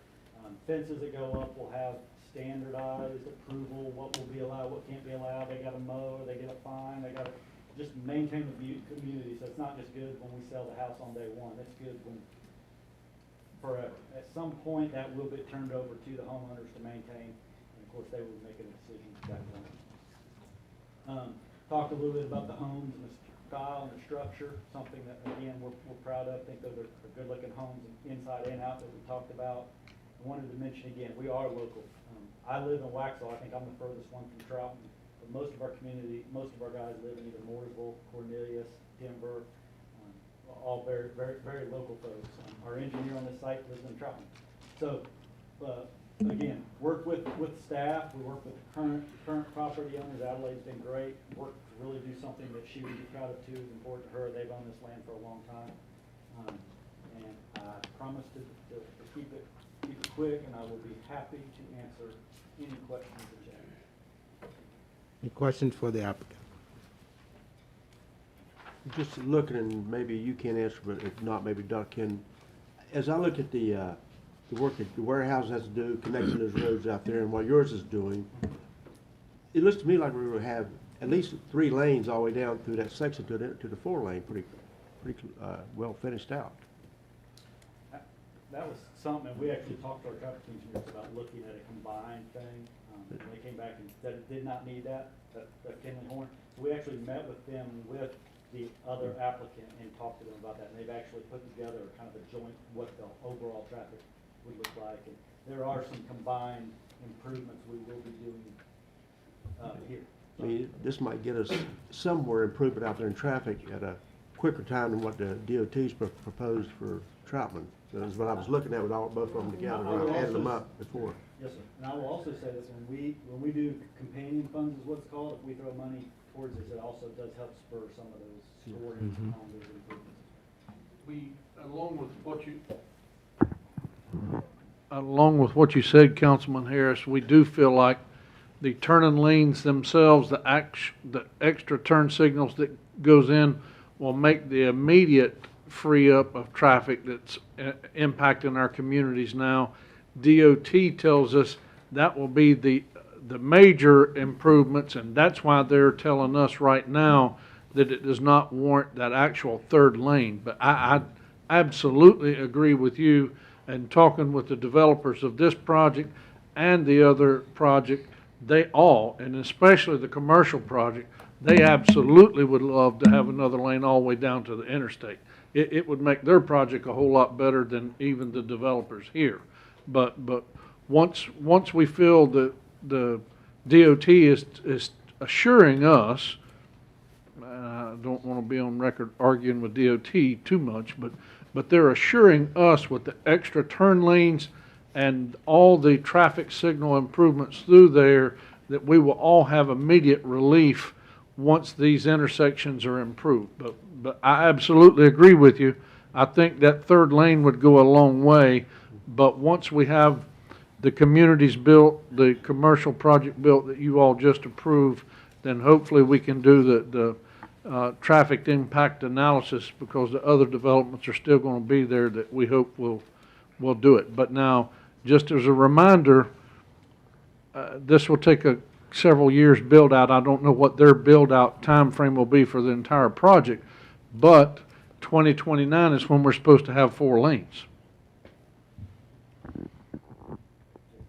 Fences that go up will have standardized approval, what will be allowed, what can't be allowed. They got to mow, they get a fine, they got to just maintain the community. So it's not just good when we sell the house on day one. It's good when forever. At some point, that will be turned over to the homeowners to maintain, and of course, they will make a decision at that point. Talked a little bit about the homes and the style and the structure, something that, again, we're proud of. I think those are good-looking homes inside and out that we talked about. wanted to mention again, we are local. I live in Waxhaw. I think I'm the furthest one from Troutman. But most of our community, most of our guys live in either Mooresville, Cornelius, Denver, all very, very, very local folks. Our engineer on this site lives in Troutman. So, again, work with staff. We work with the current property owners. Adelaide's been great. Work to really do something that she would be proud of too. It's important to her. They've owned this land for a long time. And I promise to keep it quick, and I will be happy to answer any questions that you have. Any questions for the applicant? Just looking, and maybe you can't answer, but if not, maybe Doc can. As I look at the work that the warehouse has to do, connecting those roads out there, and what yours is doing, it looks to me like we will have at least 3 lanes all the way down through that section to the 4 lane, pretty well finished out. That was something, and we actually talked to our traffic engineers about looking at a combined thing. And they came back and said it did not need that Kinley Horn. So we actually met with them with the other applicant and talked to them about that. And they've actually put together kind of a joint, what the overall traffic would look like. And there are some combined improvements we will be doing here. I mean, this might get us somewhere improvement out there in traffic at a quicker time than what the DOT's proposed for Troutman. That's what I was looking at with both of them together, and I added them up before. Yes, sir. And I will also say this, when we do companion funds is what it's called, if we throw money towards this, it also does help spur some of those scoring on those improvements. Along with what you said, Councilman Harris, we do feel like the turning lanes themselves, the extra turn signals that goes in will make the immediate free up of traffic that's impacting our communities now. DOT tells us that will be the major improvements, and that's why they're telling us right now that it does not warrant that actual 3rd lane. But I absolutely agree with you, and talking with the developers of this project and the other project, they all, and especially the commercial project, they absolutely would love to have another lane all the way down to the interstate. It would make their project a whole lot better than even the developers here. But once we feel that the DOT is assuring us, I don't want to be on record arguing with DOT too much, but they're assuring us with the extra turn lanes and all the traffic signal improvements through there that we will all have immediate relief once these intersections are improved. But I absolutely agree with you. I think that 3rd lane would go a long way, but once we have the communities built, the commercial project built that you all just approved, then hopefully we can do the traffic impact analysis, because the other developments are still going to be there that we hope will do it. But now, just as a reminder, this will take several years build out. I don't know what their build out time frame will be for the entire project, but 2029 is when we're supposed to have 4 lanes.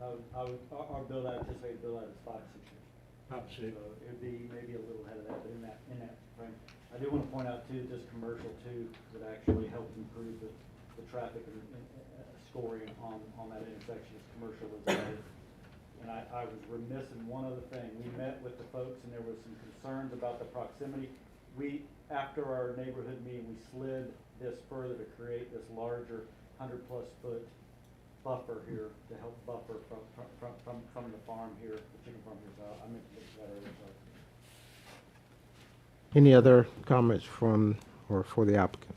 Our build out, anticipated build out is 5 to 6 years. 5 to 6. So it'd be maybe a little ahead of that, but in that frame. I do want to point out too, this commercial too, that actually helped improve the traffic and scoring on that intersection. Is commercial was added. And I was remiss in one other thing. We met with the folks and there was some concerns about the proximity. After our neighborhood meeting, we slid this further to create this larger 100+ foot buffer here to help buffer from the farm here, the chicken farm here. So I meant to make that earlier. Any other comments from or for the applicant?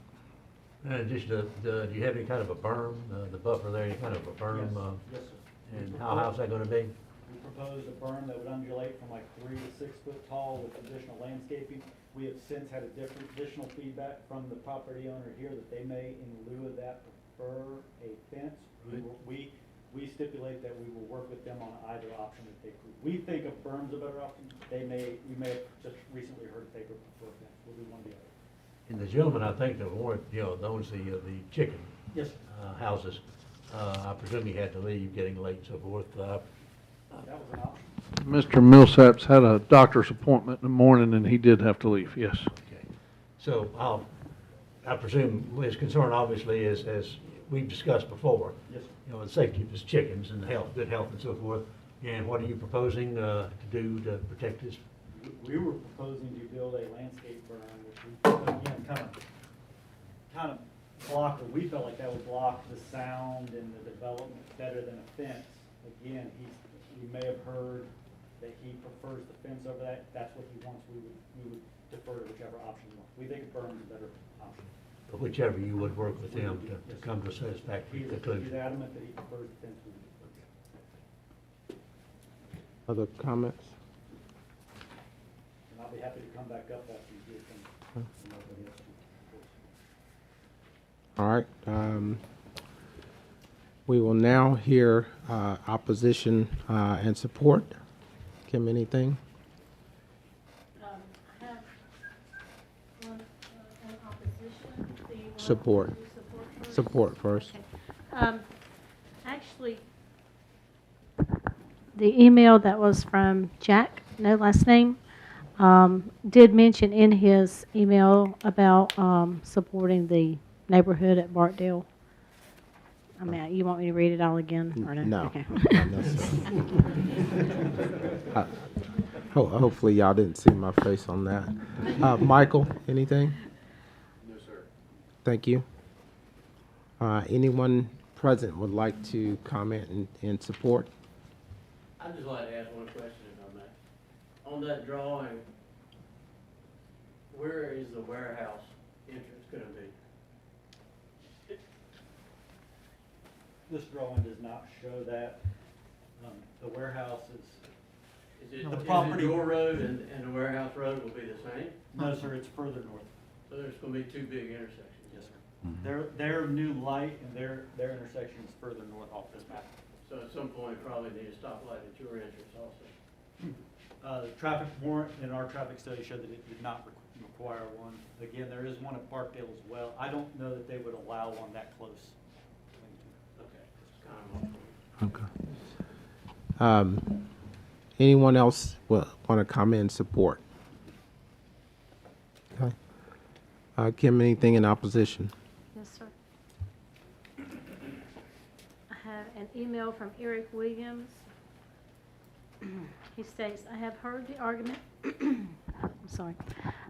Just, do you have any kind of a berm, the buffer there, any kind of a berm? Yes, sir. And how's that going to be? We proposed a berm that would undulate from like 3 to 6 foot tall with additional landscaping. We have since had additional feedback from the property owner here that they may, in lieu of that, prefer a fence. We stipulate that we will work with them on either option that they prefer. We think a berm's a better option. We may have just recently heard that they would prefer a fence. We'll do one or the other. And the gentleman, I think, that owns the chicken Yes, houses, I presume he had to leave, getting late and so forth. that was an option. Mr. Millsaps had a doctor's appointment in the morning, and he did have to leave, yes. Okay. So I presume his concern obviously is, as we've discussed before. Yes, sir. You know, the safety of his chickens and health, good health and so forth. And what are you proposing to do to protect his? We were proposing to build a landscape berm, which we, again, kind of block, or we felt like that would block the sound and the development better than a fence. Again, you may have heard that he prefers the fence over that. That's what he wants. We would defer to whichever option you want. We think a berm is a better option. Whichever you would work with him to come to a satisfactory conclusion. He's adamant that he prefers the fence. Other comments? And I'll be happy to come back up after you hear from nobody else. All right. We will now hear opposition and support. Kim, anything? I have one, in opposition. Do you want Support. to do Support first. Okay. Actually, the email that was from Jack, no last name, did mention in his email about supporting the neighborhood at Bartdale. I mean, you want me to read it all again, or no? No. Okay. Not necessarily. Hopefully y'all didn't see my face on that. Michael, anything? No, sir. Thank you. Anyone present would like to comment in support? I'd just like to ask one question if I may. On that drawing, where is the warehouse entrance gonna be? This drawing does not show that. The warehouse Is it, No, the is property- it your road and the warehouse road will be the same? no, sir, it's further north. So there's gonna be two big intersections? Yes, sir. Their new light and their intersection is further north off this map. So at some point, probably need a stoplight at your entrance also? The traffic warrant in our traffic study showed that it did not require one. Again, there is one at Barkdale as well. I don't know that they would allow one that close. Okay, it's kind of Okay. Anyone else want to comment in support? Okay. Kim, anything in opposition? Yes, sir. I have an email from Eric Williams. He states, I have heard the argument, I'm sorry.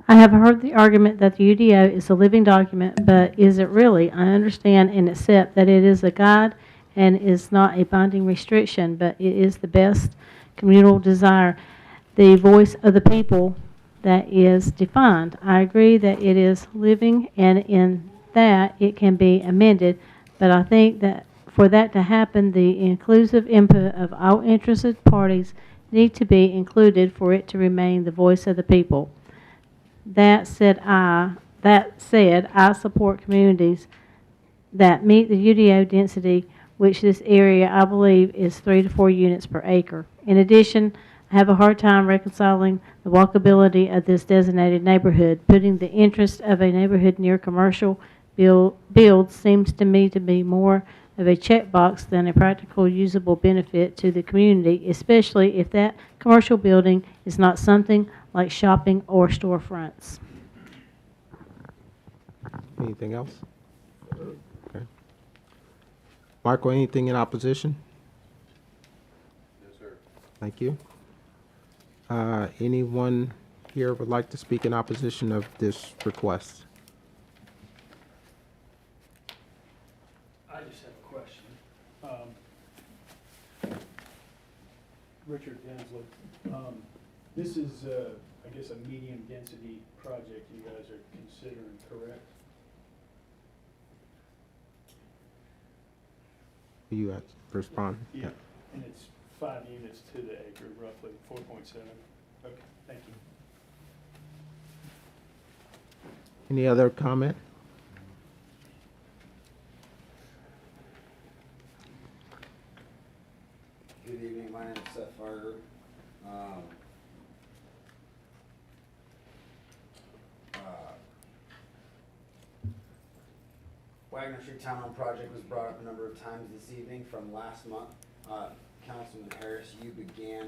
I have heard the argument that the UDO is a living document, but is it really? I understand and accept that it is a guide and is not a binding restriction, but it is the best communal desire, the voice of the people that is defined. I agree that it is living, and in that it can be amended, but I think that for that to happen, the inclusive input of all interested parties need to be included for it to remain the voice of the people. That said, I support communities that meet the UDO density, which this area, I believe, is 3 to 4 units per acre. In addition, I have a hard time reconciling the walkability of this designated neighborhood. Putting the interest of a neighborhood near commercial build seems to me to be more of a checkbox than a practical usable benefit to the community, especially if that commercial building is not something like shopping or storefronts. Anything else? Okay. Michael, anything in opposition? No, sir. Thank you. Anyone here would like to speak in opposition of this request? I just have a question. Richard Densley, this is, I guess, a medium density project you guys are considering, correct? You have to respond? Yeah, and it's 5 units to the acre, roughly 4.7. Okay, thank you. Any other comment? Good evening, my name is Seth Farger. Wagner Street Town Hall project was brought up a number of times this evening. From last month, Councilman Harris, you began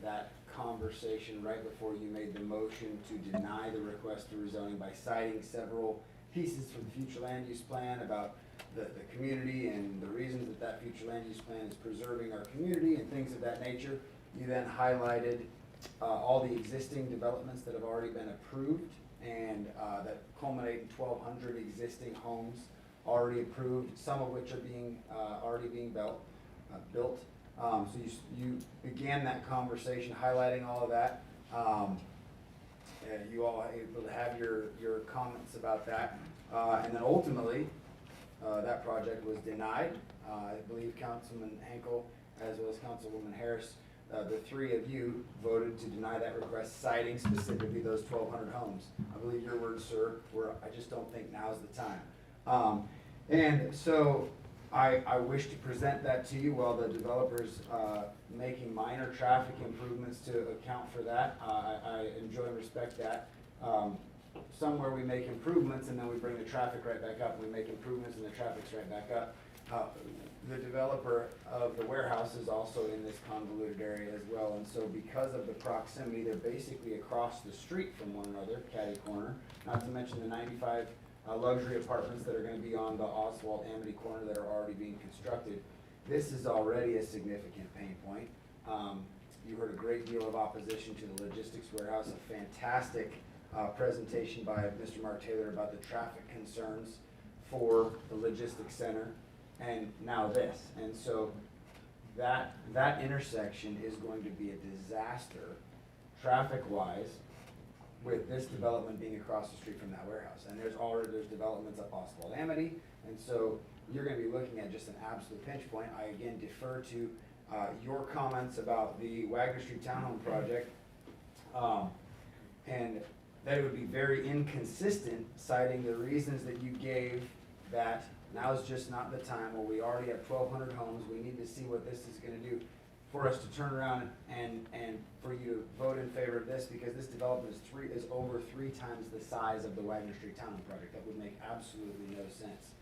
that conversation right before you made the motion to deny the request for rezoning by citing several pieces from the future land use plan about the community and the reasons that that future land use plan is preserving our community and things of that nature. You then highlighted all the existing developments that have already been approved and that culminate in 1,200 existing homes already approved, some of which are being already being built. So you began that conversation highlighting all of that. You all able to have your comments about that. And then ultimately, that project was denied. I believe Councilman Henkel, as well as Councilwoman Harris, the three of you voted to deny that request, citing specifically those 1,200 homes. I believe your words, sir, were, I just don't think now's the time. And so I wish to present that to you while the developer's making minor traffic improvements to account for that. I enjoy and respect that. Somewhere we make improvements and then we bring the traffic right back up, and we make improvements and the traffic's right back up. The developer of the warehouse is also in this convoluted area as well, and so because of the proximity, they're basically across the street from one another, catty corner, not to mention the 95 luxury apartments that are going to be on the Oswald Amity corner that are already being constructed. This is already a significant pain point. You heard a great deal of opposition to the logistics warehouse, a fantastic presentation by Mr. Mark Taylor about the traffic concerns for the logistics center, and now this. And so that intersection is going to be a disaster traffic-wise, with this development being across the street from that warehouse. And there's developments up Oswald Amity, and so you're gonna be looking at just an absolute pinch point. I again defer to your comments about the Wagner Street Townhome project, and that it would be very inconsistent, citing the reasons that you gave, that now is just not the time. Well, we already have 1,200 homes, we need to see what this is gonna do, for us to turn around and for you to vote in favor of this, because this development is over 3 times the size of the Wagner Street Townhome project. That would make absolutely no sense.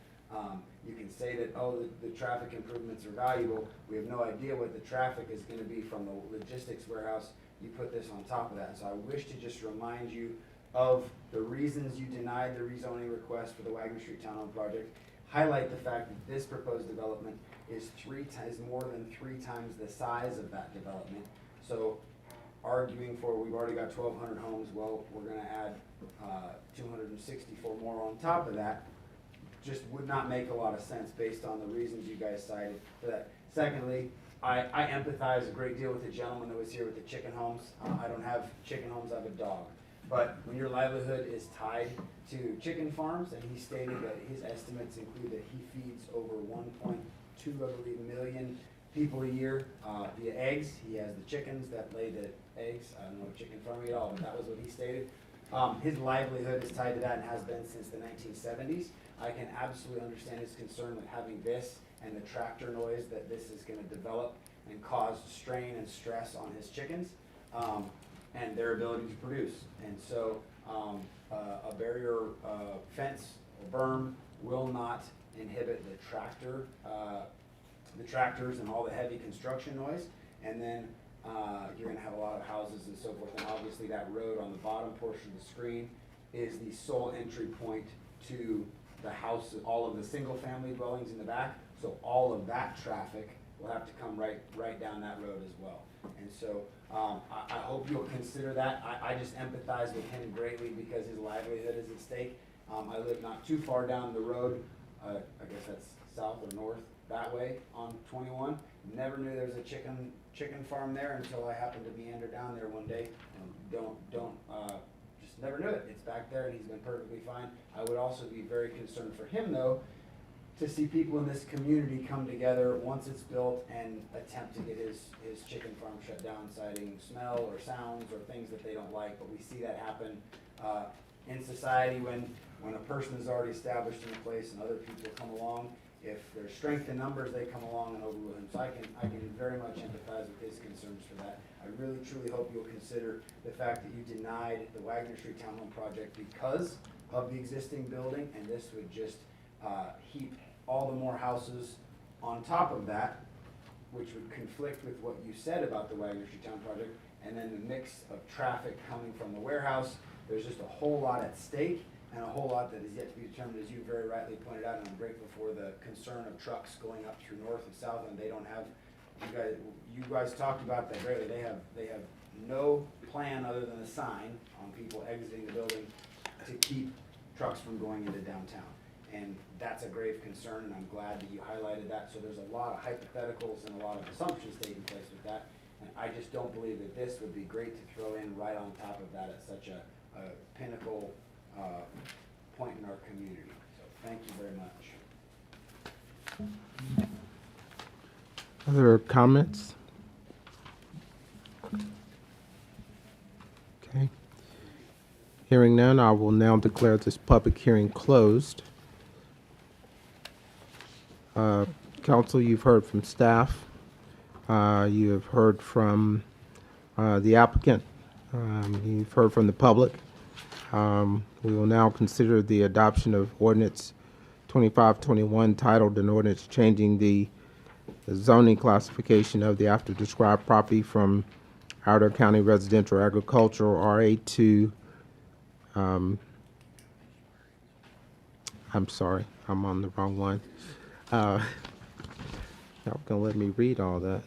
You can say that, oh, the traffic improvements are valuable. We have no idea what the traffic is gonna be from the logistics warehouse. You put this on top of that. And so I wish to just remind you of the reasons you denied the rezoning request for the Wagner Street Townhome project. Highlight the fact that this proposed development is more than 3 times the size of that development. So arguing for, we've already got 1,200 homes, well, we're gonna add 264 more on top of that, just would not make a lot of sense based on the reasons you guys cited for that. Secondly, I empathize a great deal with the gentleman that was here with the chicken homes. I don't have chicken homes, I have a dog. But when your livelihood is tied to chicken farms, and he stated that his estimates include that he feeds over 1.2, I believe, million people a year via eggs. He has the chickens that lay the eggs. I don't know chicken farming at all, but that was what he stated. His livelihood is tied to that and has been since the 1970s. I can absolutely understand his concern with having this and the tractor noise that this is going to develop and cause strain and stress on his chickens and their ability to produce. And so a barrier fence or berm will not inhibit the tractors and all the heavy construction noise. And then you're going to have a lot of houses and so forth. And obviously that road on the bottom portion of the screen is the sole entry point to the house, all of the single family dwellings in the back. So all of that traffic will have to come right down that road as well. And so I hope you'll consider that. I just empathize with him greatly because his livelihood is at stake. I live not too far down the road. I guess that's south or north that way on 21. Never knew there was a chicken farm there until I happened to meander down there one day. Just never knew it. It's back there and he's been perfectly fine. I would also be very concerned for him though, to see people in this community come together once it's built and attempt to get his chicken farm shut down, citing smell or sounds or things that they don't like. But we see that happen in society when a person is already established in a place and other people come along. If there's strength in numbers, they come along and overrule him. So I can very much empathize with his concerns for that. I really truly hope you'll consider the fact that you denied the Wagner Street Townhome project because of the existing building, and this would just heap all the more houses on top of that, which would conflict with what you said about the Wagner Street Town project, and then the mix of traffic coming from the warehouse. There's just a whole lot at stake, and a whole lot that is yet to be determined, as you very rightly pointed out, and I'm grateful for the concern of trucks going up through North and South, and they don't have, you guys talked about that greatly, they have no plan other than a sign on people exiting the building to keep trucks from going into downtown. And that's a grave concern, and I'm glad that you highlighted that. So there's a lot of hypotheticals and a lot of assumptions taking place with that. And I just don't believe that this would be great to throw in right on top of that at such a pinnacle point in our community. So thank you very much. Other comments? Okay. Hearing none, I will now declare this public hearing closed. Council, you've heard from staff. You have heard from the applicant. You've heard from the public. We will now consider the adoption of ordinance 2521 titled an ordinance changing the zoning classification of the after described property from Outer County Residential Agricultural RA to I'm sorry, I'm on the wrong one. Y'all gonna let me read all that.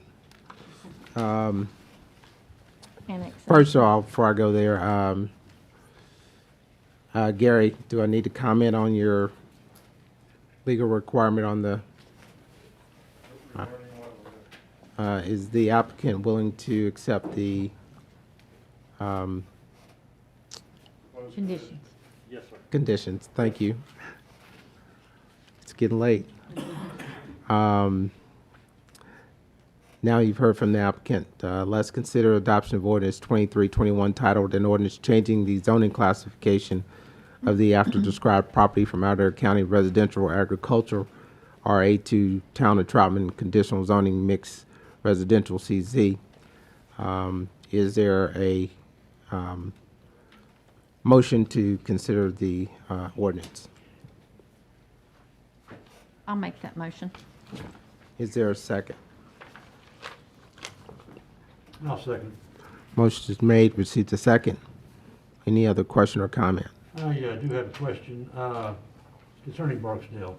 First of all, before I go there, Gary, do I need to comment on your legal requirement on the, is the applicant willing to accept the Conditions. Yes, sir. conditions? Thank you. It's getting late. Now you've heard from the applicant. Let's consider adoption of ordinance 2321 titled an ordinance changing the zoning classification of the after described property from Outer County Residential or Agricultural RA to Town of Troutman conditional zoning mixed residential CZ. Is there a motion to consider the ordinance? I'll make that motion. Is there a second? I'll second. Motion is made, received a second. Any other question or comment? I do have a question concerning Barksdale.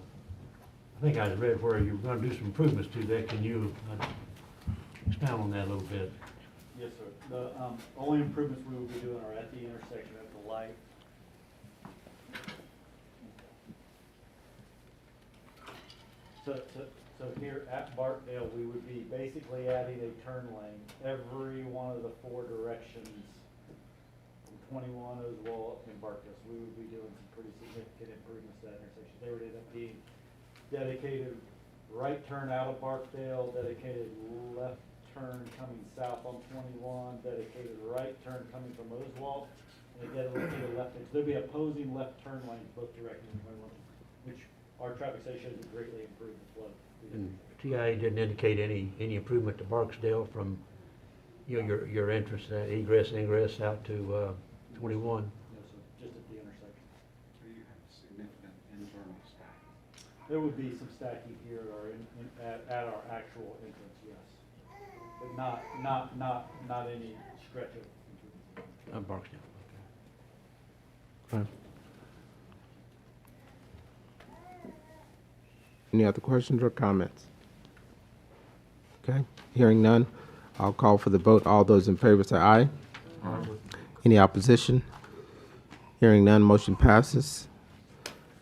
I think I read where you were going to do some improvements to that. Can you expound on that a little bit? Yes, sir. The only improvements we will be doing are at the intersection of the light. So here at Barksdale, we would be basically adding a turn lane every one of the four directions from 21 Oswald and Barksdale. So we would be doing some pretty significant improvements to that intersection. They would end up being dedicated right turn out of Barksdale, dedicated left turn coming south on 21, dedicated right turn coming from Oswald, and a dedicated left turn. So there'll be opposing left turn lanes both directions in 21, which our traffic study shows would greatly improve the flow. And TIA didn't indicate any improvement to Barksdale from, you know, your entrance, egress and ingress out to 21. No, so just at the intersection. Do you have significant internal stacking? There would be some stacking here or at our actual entrance, yes. But not any stretch of Barksdale. Okay. Any other questions or comments? Okay, hearing none, I'll call for the vote. All those in favor say aye. Aye. Any opposition? Hearing none, motion passes.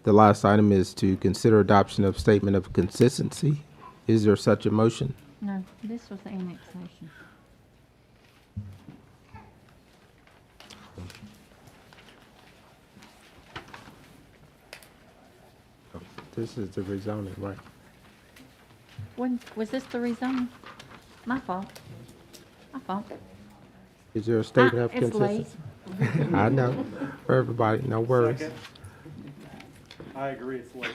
The last item is to consider adoption of statement of consistency. Is there such a motion? No, this was the annexation. This is the rezoning, right? When, was this the rezoning? My fault. My fault. Is there a statement of It's late. consistency? I know, for everybody, no worries. Second. I agree, it's late.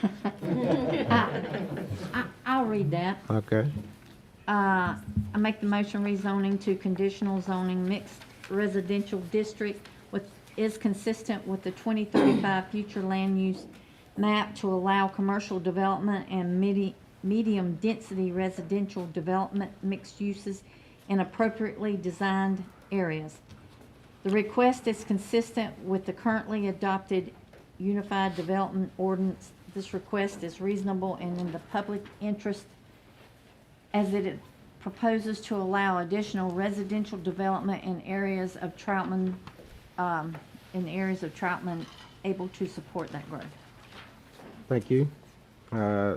I'll read that. Okay. I make the motion rezoning to conditional zoning mixed residential district is consistent with the 2035 future land use map to allow commercial development and medium density residential development mixed uses in appropriately designed areas. The request is consistent with the currently adopted Unified Development Ordinance. This request is reasonable and in the public interest as it proposes to allow additional residential development in areas of Troutman, able to support that growth. Thank you.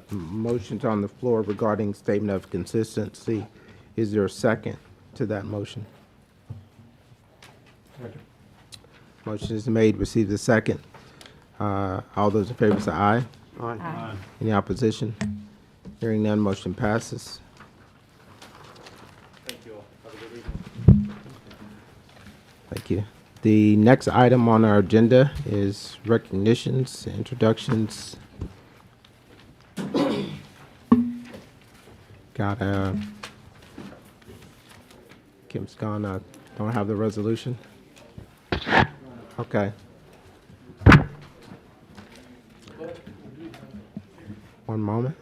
Motion's on the floor regarding statement of consistency. Is there a second to that motion? Motion is made, receive the second. All those in favor say aye. Aye. Any opposition? Hearing none, motion passes. Thank you all. Have a good evening. Thank you. The next item on our agenda is recognitions, introductions. Got Kim's gone. Don't have the resolution. Okay. One moment.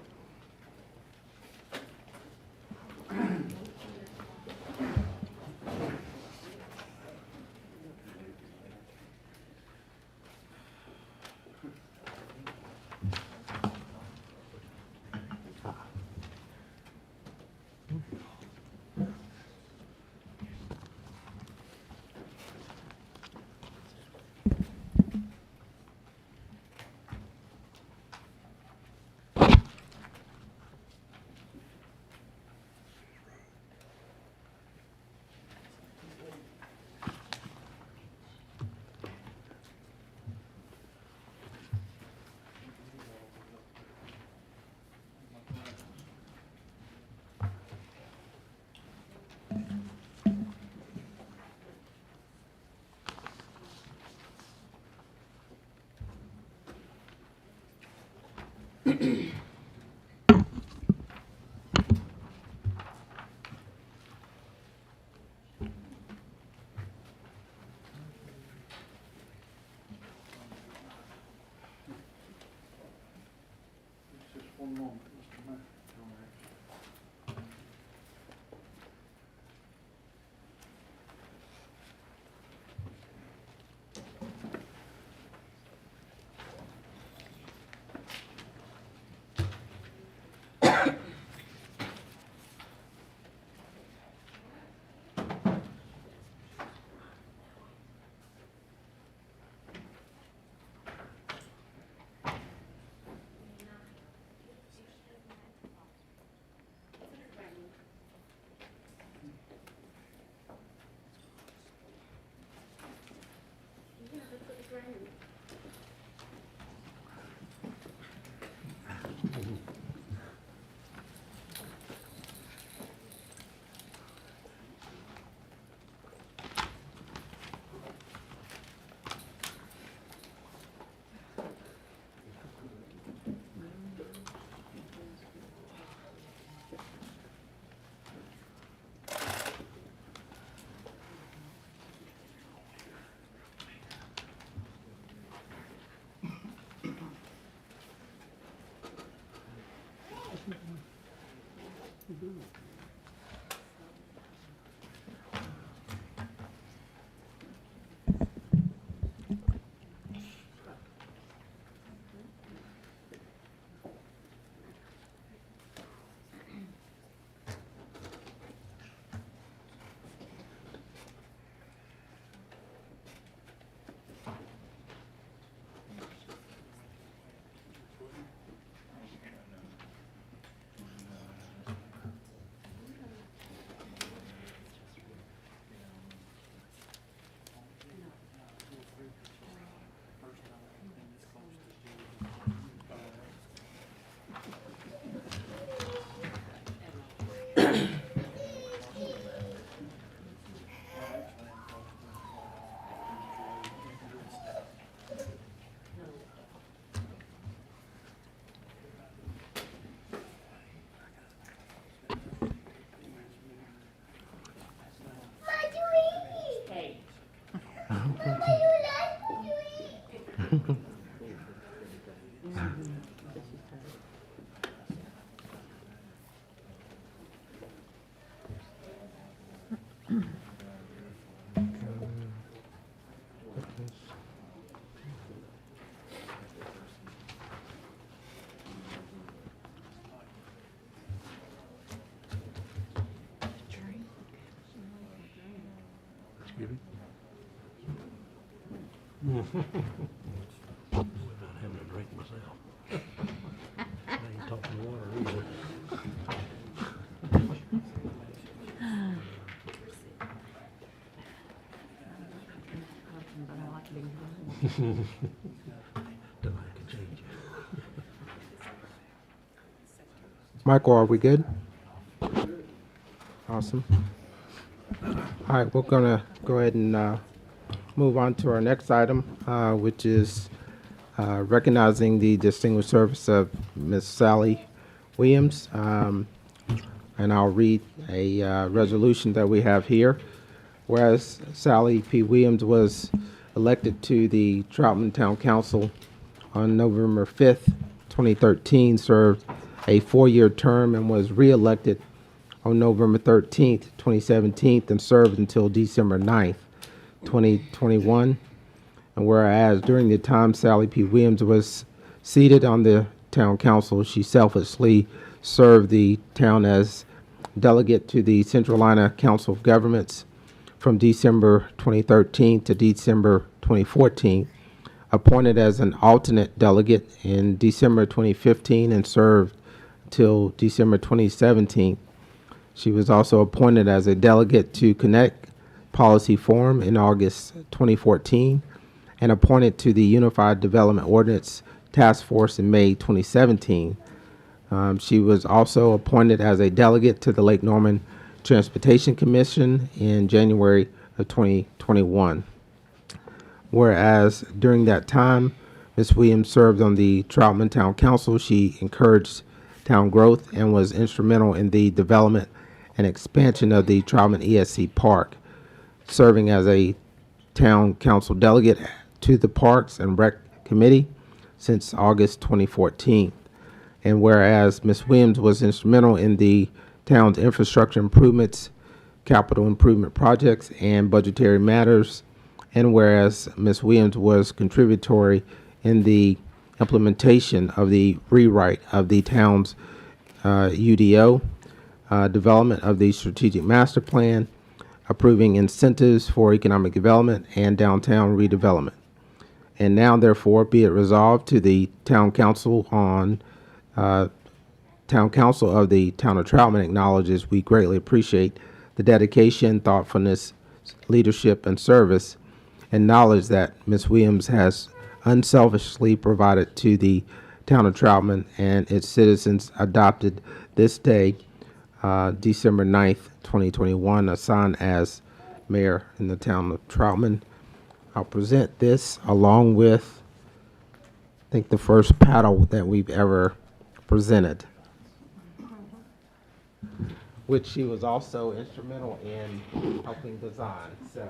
Just one moment, Mr. Mayor. Without having a drink myself. I ain't talking water either. Don't like to change it. Michael, are we good? Awesome. All right, we're gonna go ahead and move on to our next item, which is recognizing the distinguished service of Miss Sally Williams. And I'll read a resolution that we have here. Whereas Sally P. Williams was elected to the Troutman Town Council on November 5th, 2013, served a 4-year term and was re-elected on November 13th, 2017, and served until December 9th, 2021. And whereas during the time Sally P. Williams was seated on the town council, she selflessly served the town as delegate to the Central Carolina Council of Governments from December 2013 to December 2014, appointed as an alternate delegate in December 2015 and served till December 2017. She was also appointed as a delegate to Connect Policy Forum in August 2014 and appointed to the Unified Development Ordinance Task Force in May 2017. She was also appointed as a delegate to the Lake Norman Transportation Commission in January of 2021. Whereas during that time, Ms. Williams served on the Troutman Town Council, she encouraged town growth and was instrumental in the development and expansion of the Troutman ESC Park, serving as a town council delegate to the Parks and Rec Committee since August 2014. And whereas Ms. Williams was instrumental in the town's infrastructure improvements, capital improvement projects, and budgetary matters, and whereas Ms. Williams was contributory in the implementation of the rewrite of the town's UDO, development of the strategic master plan, approving incentives for economic development and downtown redevelopment. And now, therefore, be it resolved to the town council Town Council of the Town of Troutman acknowledges we greatly appreciate the dedication, thoughtfulness, leadership, and service, and knowledge that Ms. Williams has unselfishly provided to the Town of Troutman and its citizens adopted this day, December 9th, 2021, assigned as mayor in the Town of Troutman. I'll present this along with, I think, the first paddle that we've ever presented, which she was also instrumental in helping design. So,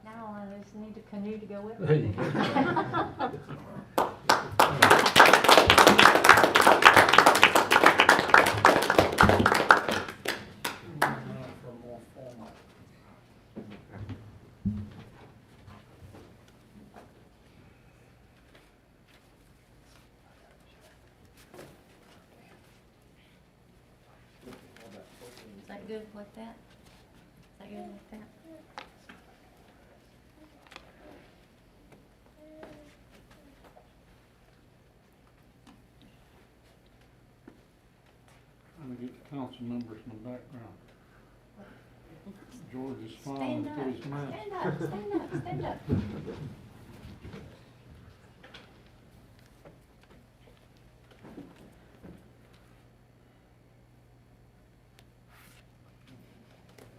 Now I just need a canoe to go with There you it. go. Is that good like that? Is that good like that? I'm gonna get the council members in the background. George is Stand smiling up, through his mask. stand up, stand up, stand up.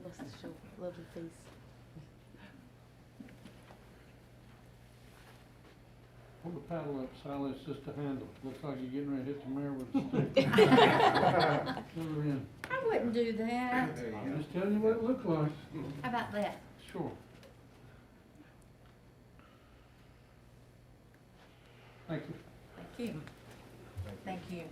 Let's show lovely face. Hold the paddle up, Sally, it's just a handle. Looks like you're getting ready to hit the mayor with a stick. Fill her in. I wouldn't do that. I'm just telling you what it looked like. How about that? Sure. Thank you. Thank you. Thank you.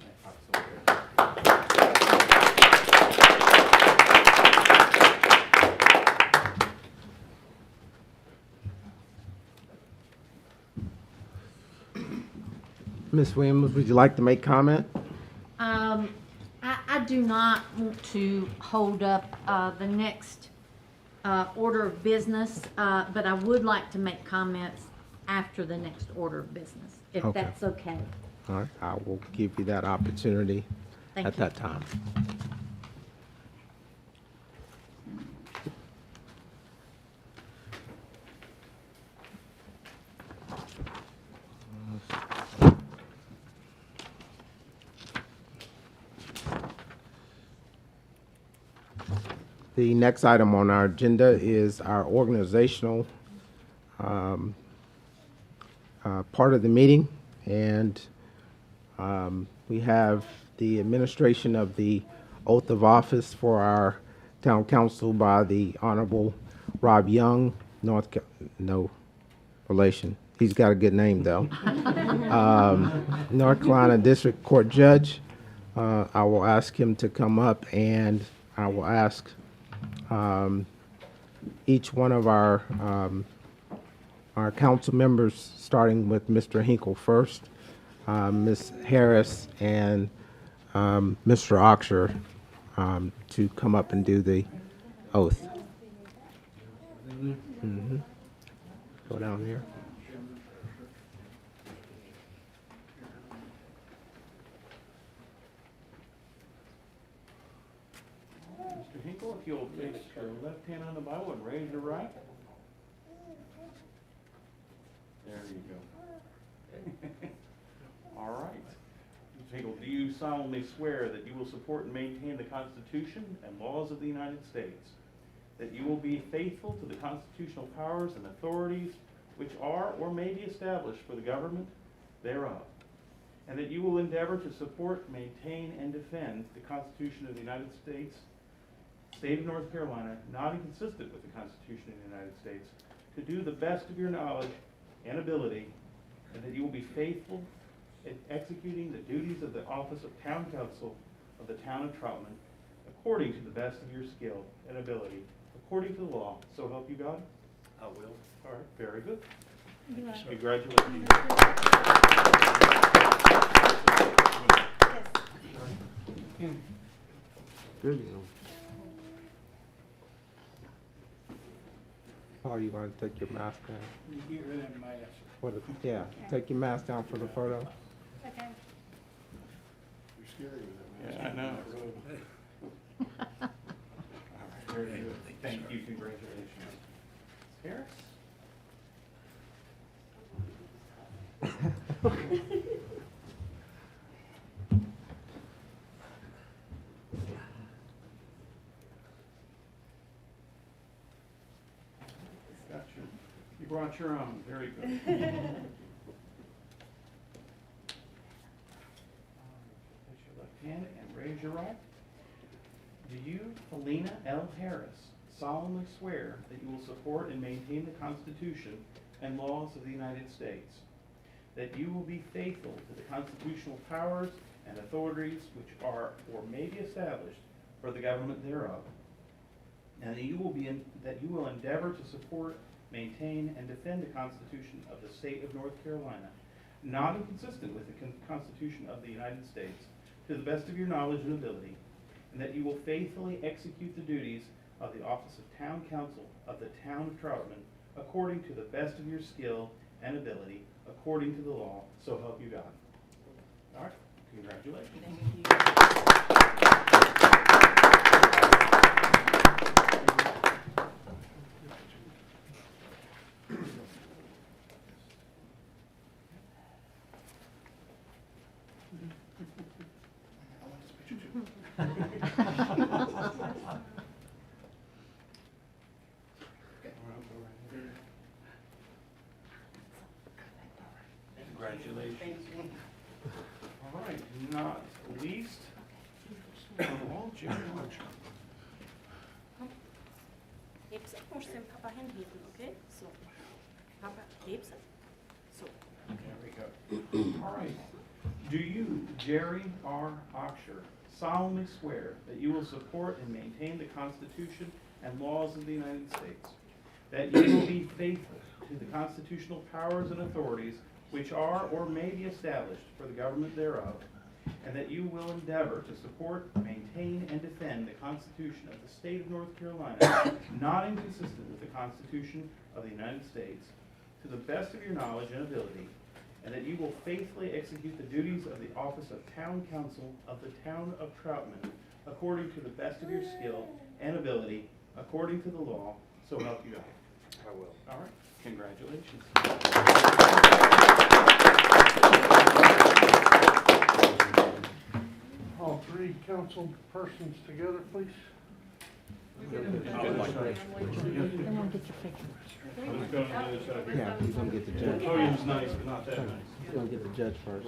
Ms. Williams, would you like to make comment? do not want to hold up the next order of business, but I would like to make comments after the next order of business, if Okay. that's okay. All right, I will give you that opportunity Thank at you. that time. The next item on our agenda is our organizational part of the meeting, and we have the administration of the oath of office for our town council by the Honorable Rob Young, no relation. He's got a good name, though. North Carolina District Court Judge. I will ask him to come up, and I will ask each one of our council members, starting with Mr. Hinkle first, Ms. Harris, and Mr. Oxer, to come up and do the oath. Mhm. Go down here. Mr. Hinkle, if you'll place your left hand on the Bible and raise your right. There you go. All right. Mr. Hinkle, do you solemnly swear that you will support and maintain the Constitution and laws of the United States, that you will be faithful to the constitutional powers and authorities which are or may be established for the government thereof, and that you will endeavor to support, maintain, and defend the Constitution of the United States, State of North Carolina, not inconsistent with the Constitution of the United States, to do the best of your knowledge and ability, and that you will be faithful in executing the duties of the office of Town Council of the Town of Troutman, according to the best of your skill and ability, according to the law, so help you God? I will. All right, very good. Congratulations. Good. Paul, you want to take your mask down? You get rid of that mask. For the, yeah, take your mask down for the photo. Okay. You're scary with that mask. Yeah, I know. All right, very good. Thank you, congratulations. Harris? Got you. You brought your own, very good. Place your left hand and raise your right. Do you, Helena L. Harris, solemnly swear that you will support and maintain the Constitution and laws of the United States, that you will be faithful to the constitutional powers and authorities which are or may be established for the government thereof, and that you will endeavor to support, maintain, and defend the Constitution of the State of North Carolina, not inconsistent with the Constitution of the United States, to the best of your knowledge and ability, and that you will faithfully execute the duties of the office of Town Council of the Town of Troutman according to the best of your skill and ability, according to the law, so help you God. All right, congratulations. Congratulations. All right, not least, Jerry Archer. Hebsen, måste pappa hem hit, okej? Så. Pappa, Hebsen. Så. There we go. All right. Do you, Jerry R. Oxer, solemnly swear that you will support and maintain the Constitution and laws of the United States, that you will be faithful to the constitutional powers and authorities which are or may be established for the government thereof, and that you will endeavor to support, maintain, maintain, and defend the Constitution of the State of North Carolina, not inconsistent with the Constitution of the United States, to the best of your knowledge and ability, and that you will faithfully execute the duties of the office of Town Council of the Town of Troutman, according to the best of your skill and ability, according to the law, so help you God. I will. All right, congratulations. All three council persons together, please. Yeah, he's gonna get the judge. Podium's nice, but not that nice. He's gonna get the judge first.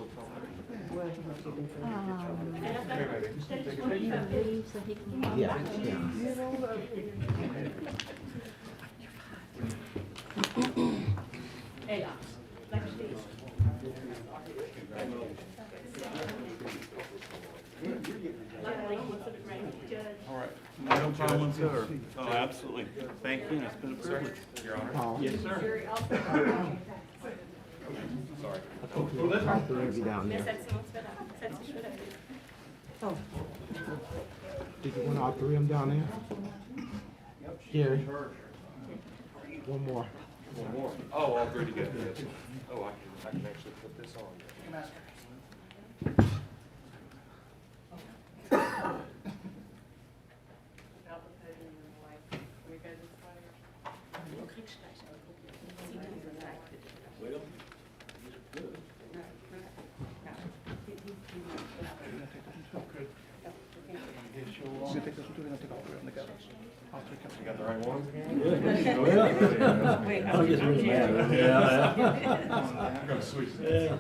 Yeah, All right. No problem, sir. Oh, absolutely. Thank you, and it's been a privilege. Your Honor. Paul? Yes, sir. Sorry. Oh, that's three of you down there. Oh, Did you want all three of them down there? Gary? One more. One more. Oh, all three together. Yes. Oh, I can actually put this on. You got the right one? wait, I was just really mad. I'm gonna switch it.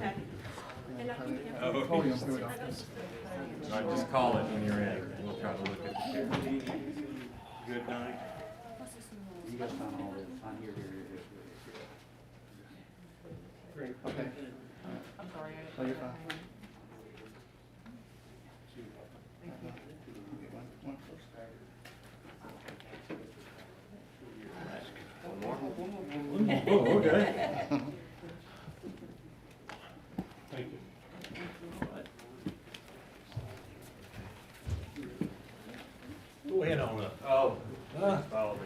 Oh, just call it when you're in. We'll try to look at the chair. Good night. You guys found all this, on here, Okay. I'm sorry. Oh, you're fine. Oh, okay. Thank you. Go ahead on up. Oh, Follow me.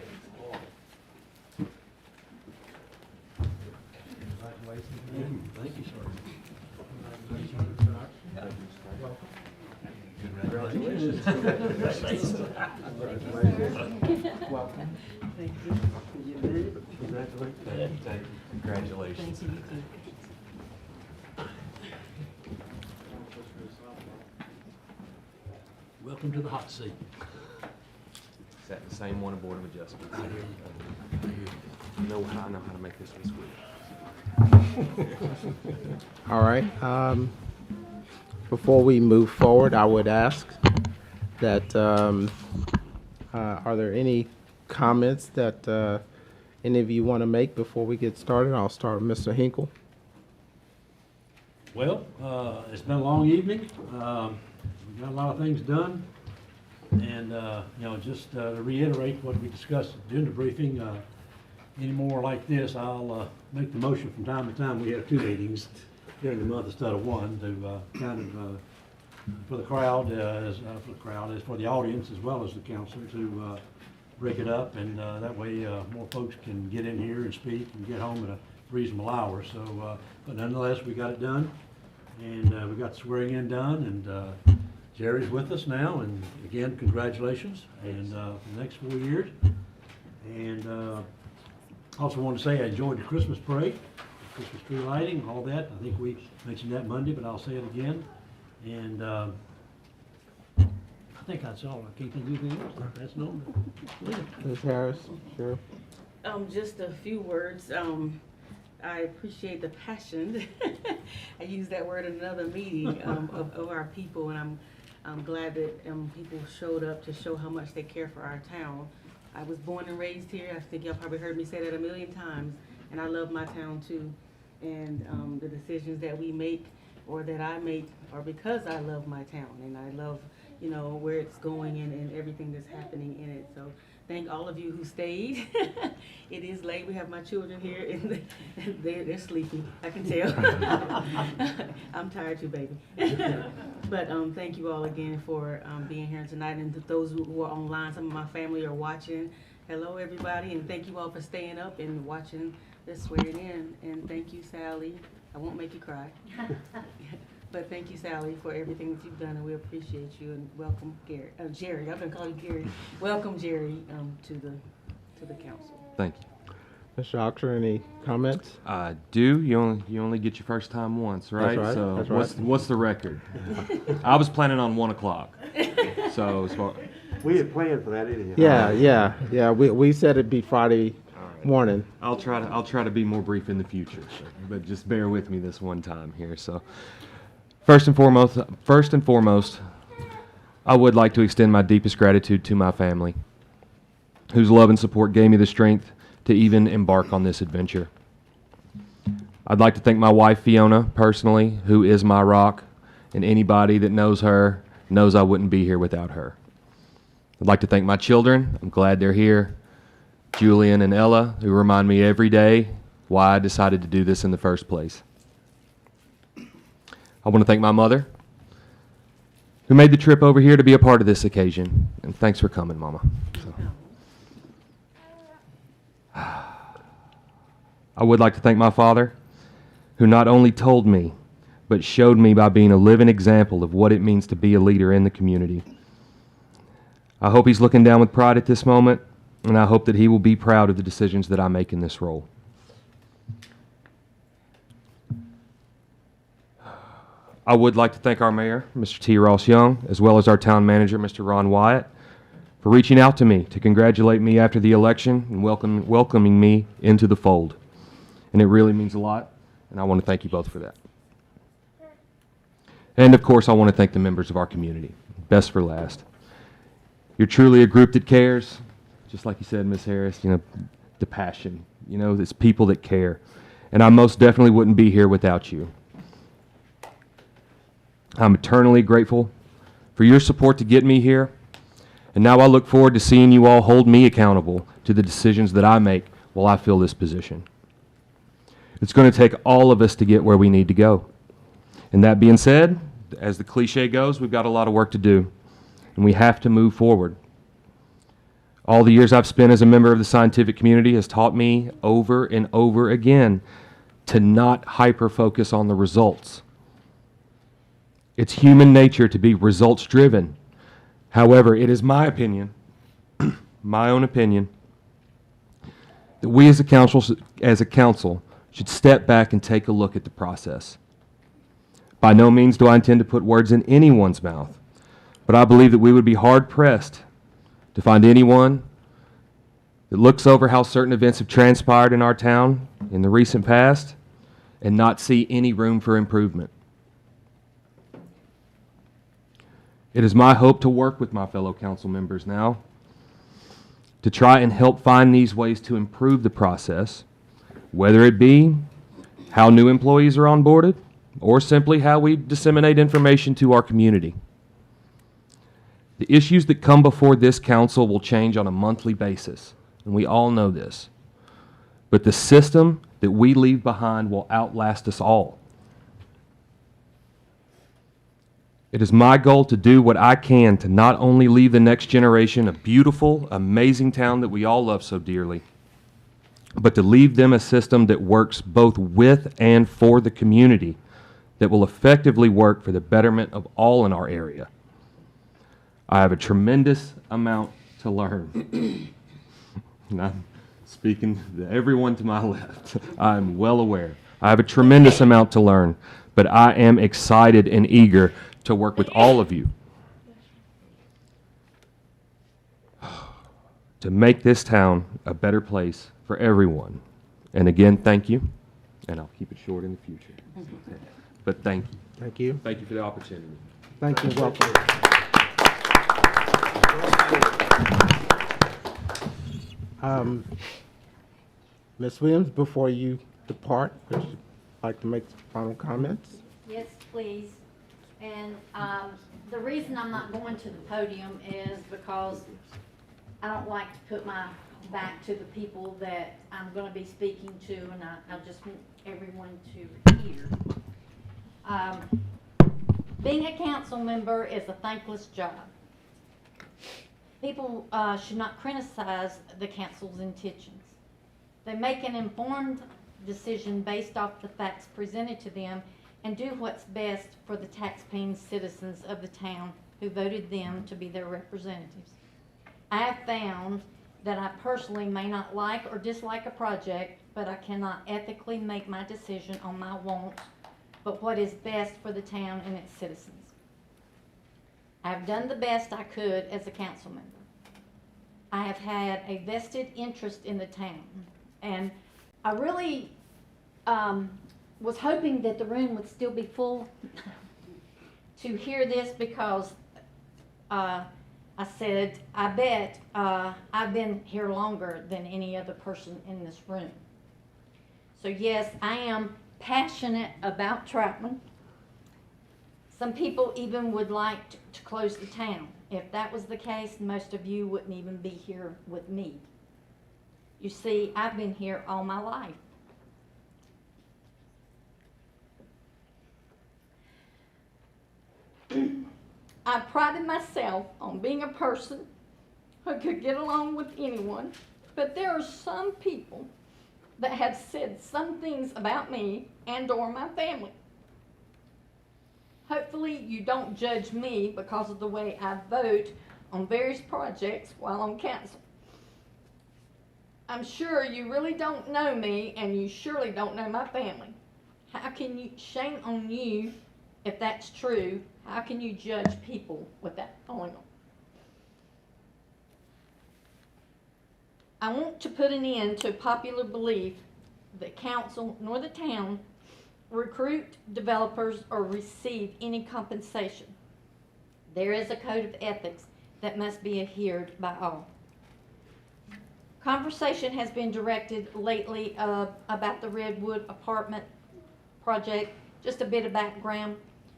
Thank you, sir. Congratulations. Welcome. thank you. Congratulations. Thank you. Welcome to the hot seat. Sat the same one at Board of Adjustment. I know how to make this one sweet. All right. Before we move forward, I would ask that, are there any comments that any of you want to make before we get started? I'll start with Mr. Hinkle. Well, it's been a long evening. We've got a lot of things done. And, just to reiterate what we discussed during the briefing, any more like this, I'll make the motion from time to time. We have 2 meetings during the month instead of 1 to kind of, for the crowd, as for the audience as well as the council to break it up. And that way more folks can get in here and speak and get home at a reasonable hour. So, but nonetheless, we got it done. And we got swearing in done. And Jerry's with us now. And again, congratulations. And for the next 4 years. And also want to say I enjoyed the Christmas parade, Christmas tree lighting, all that. I think we mentioned that Monday, but I'll say it again. And I think that's all. I can't think of anything else. That's normal. Ms. Harris, sure. Just a few words. I appreciate the passion. I used that word in another meeting of our people, and I'm glad that people showed up to show how much they care for our town. I was born and raised here. I think y'all probably heard me say that a million times, and I love my town too. And the decisions that we make or that I make are because I love my town, and I love you know, where it's going and everything that's happening in it. So thank all of you who stayed. It is late. We have my children here and they're sleepy. I can tell. I'm tired too, baby. But thank you all again for being here tonight, and to those who are online. Some of my family are watching. Hello, everybody, and thank you all for staying up and watching the swearing in. And thank you, Sally. I won't make you cry. But thank you, Sally, for everything that you've done, and we appreciate you. And welcome, Gary, Jerry. I've been calling you Gary. Welcome, Jerry, to the council. Thank you. Mr. Oxer, any comments? I do. You only get your first time once, right? That's right. So That's right. what's the record? I was planning on 1 o'clock. So as far, We had planned for that anyhow. Yeah. We said it'd be Friday morning. I'll try to be more brief in the future, but just bear with me this one time here. So first and foremost, I would like to extend my deepest gratitude to my family, whose love and support gave me the strength to even embark on this adventure. I'd like to thank my wife, Fiona, personally, who is my rock, and anybody that knows her knows I wouldn't be here without her. I'd like to thank my children. I'm glad they're here. Julian and Ella, who remind me every day why I decided to do this in the first place. I want to thank my mother, who made the trip over here to be a part of this occasion. And thanks for coming, Mama. So. I would like to thank my father, who not only told me, but showed me by being a living example of what it means to be a leader in the community. I hope he's looking down with pride at this moment, and I hope that he will be proud of the decisions that I make in this role. I would like to thank our mayor, Mr. T. Ross Young, as well as our town manager, Mr. Ron Wyatt, for reaching out to me to congratulate me after the election and welcoming me into the fold. And it really means a lot, and I want to thank you both for that. And of course, I want to thank the members of our community. Best for last. You're truly a group that cares. Just like you said, Ms. Harris, you know, the passion. You know, it's people that care. And I most definitely wouldn't be here without you. I'm eternally grateful for your support to get me here. And now I look forward to seeing you all hold me accountable to the decisions that I make while I fill this position. It's going to take all of us to get where we need to go. And that being said, as the cliche goes, we've got a lot of work to do. And we have to move forward. All the years I've spent as a member of the scientific community has taught me over and over again to not hyper-focus on the results. It's human nature to be results-driven. However, it is my opinion, my own opinion, that we as a council should step back and take a look at the process. By no means do I intend to put words in anyone's mouth, but I believe that we would be hard-pressed to find anyone that looks over how certain events have transpired in our town in the recent past and not see any room for improvement. It is my hope to work with my fellow council members now to try and help find these ways to improve the process, whether it be how new employees are onboarded or simply how we disseminate information to our community. The issues that come before this council will change on a monthly basis, and we all know this. But the system that we leave behind will outlast us all. It is my goal to do what I can to not only leave the next generation a beautiful, amazing town that we all love so dearly, but to leave them a system that works both with and for the community, that will effectively work for the betterment of all in our area. I have a tremendous amount to learn. And I'm speaking to everyone to my left. I'm well aware. I have a tremendous amount to learn, but I am excited and eager to work with all of you to make this town a better place for everyone. And again, thank you, and I'll keep it short in the future. But thank you. Thank you. Thank you for the opportunity. Thank you. Welcome. Ms. Williams, before you depart, would you like to make some final comments? Yes, please. And The reason I'm not going to the podium is because I don't like to put my back to the people that I'm gonna be speaking to, and I just want everyone to hear. Being a council member is a thankless job. People should not criticize the council's intentions. They make an informed decision based off the facts presented to them and do what's best for the taxpaying citizens of the town who voted them to be their representatives. I have found that I personally may not like or dislike a project, but I cannot ethically make my decision on my wants, but what is best for the town and its citizens. I have done the best I could as a council member. I have had a vested interest in the town, and I really was hoping that the room would still be full to hear this, because I said, I bet I've been here longer than any other person in this room. So yes, I am passionate about Troutman. Some people even would like to close the town. If that was the case, most of you wouldn't even be here with me. You see, I've been here all my life. I prided myself on being a person who could get along with anyone, but there are some people that have said some things about me and or my family. Hopefully you don't judge me because of the way I vote on various projects while on council. I'm sure you really don't know me, and you surely don't know my family. How can you, shame on you if that's true, how can you judge people without knowing them? I want to put an end to popular belief that council nor the town recruit developers or receive any compensation. There is a code of ethics that must be adhered by all. Conversation has been directed lately about the Redwood apartment project. Just a bit of background.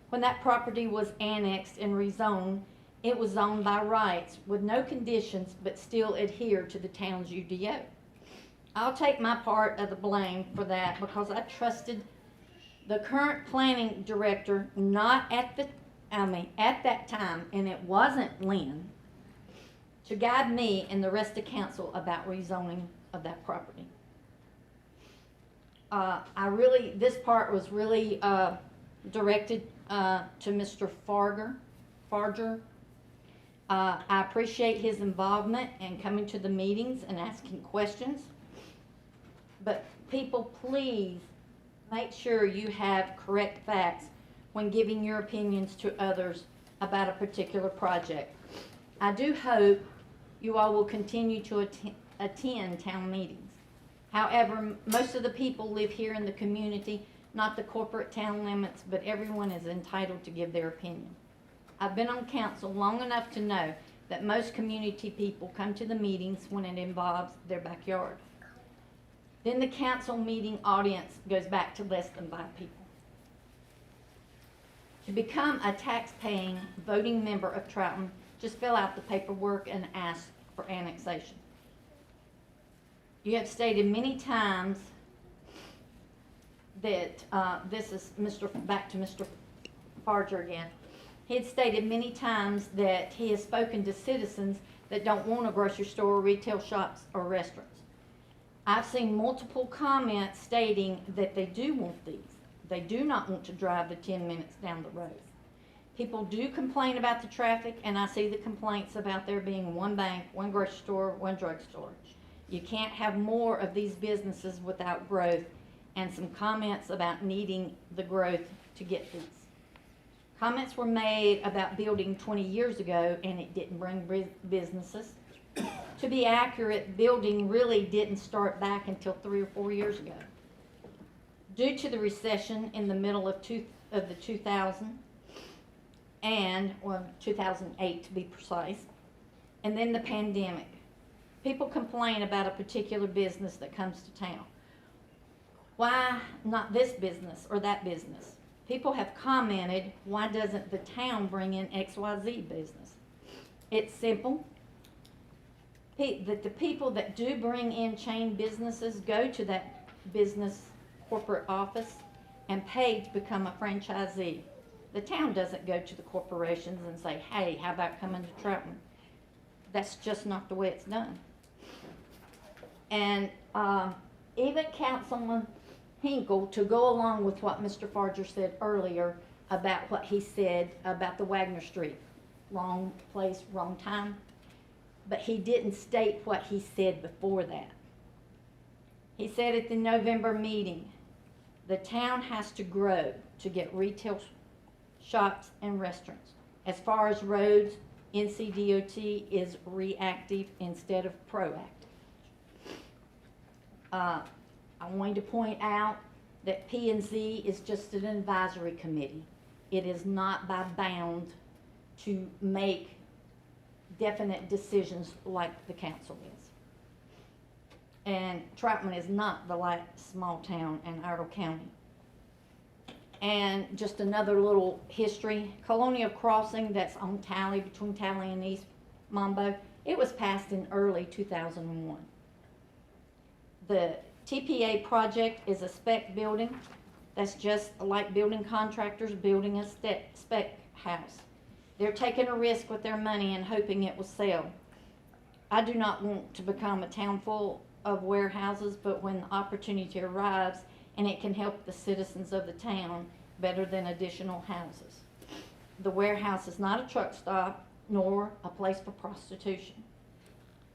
When that property was annexed and rezoned, it was zoned by rights with no conditions, but still adhered to the town's UDO. I'll take my part of the blame for that because I trusted the current planning director, not at that time, and it wasn't Lynn, to guide me and the rest of council about rezoning of that property. This part was really directed to Mr. Farger. I appreciate his involvement and coming to the meetings and asking questions. But people, please make sure you have correct facts when giving your opinions to others about a particular project. I do hope you all will continue to attend town meetings. However, most of the people live here in the community, not the corporate town limits, but everyone is entitled to give their opinion. I've been on council long enough to know that most community people come to the meetings when it involves their backyard. Then the council meeting audience goes back to less than 5 people. To become a tax-paying voting member of Troutman, just fill out the paperwork and ask for annexation. You have stated many times that, this is back to Mr. Farger again. He had stated many times that he has spoken to citizens that don't want a grocery store, retail shops, or restaurants. I've seen multiple comments stating that they do want these. They do not want to drive the 10 minutes down the road. People do complain about the traffic, and I see the complaints about there being one bank, one grocery store, one drugstore. You can't have more of these businesses without growth, and some comments about needing the growth to get these. Comments were made about building 20 years ago, and it didn't bring businesses. To be accurate, building really didn't start back until 3 or 4 years ago. Due to the recession in the middle of the 2000 and, well, 2008 to be precise, and then the pandemic. People complain about a particular business that comes to town. Why not this business or that business? people have commented, why doesn't the town bring in XYZ business? It's simple. That the people that do bring in chain businesses go to that business corporate office and pay to become a franchisee. The town doesn't go to the corporations and say, hey, how about coming to Troutman? That's just not the way it's done. And even Councilman Hinkle, to go along with what Mr. Farger said earlier about what he said about the Wagner Street. Wrong place, wrong time. But he didn't state what he said before that. He said at the November meeting, the town has to grow to get retail shops and restaurants. As far as roads, NCDOT is reactive instead of proactive. I wanted to point out that P&Z is just an advisory committee. It is not by bound to make definite decisions like the council is. And Troutman is not the last small town in Idle County. And just another little history, Colonial Crossing, that's on Tally, between Tally and East Mambo, it was passed in early 2001. The TPA project is a spec building. That's just like building contractors building a spec house. They're taking a risk with their money and hoping it will sell. I do not want to become a town full of warehouses, but when the opportunity arrives and it can help the citizens of the town better than additional houses. The warehouse is not a truck stop nor a place for prostitution.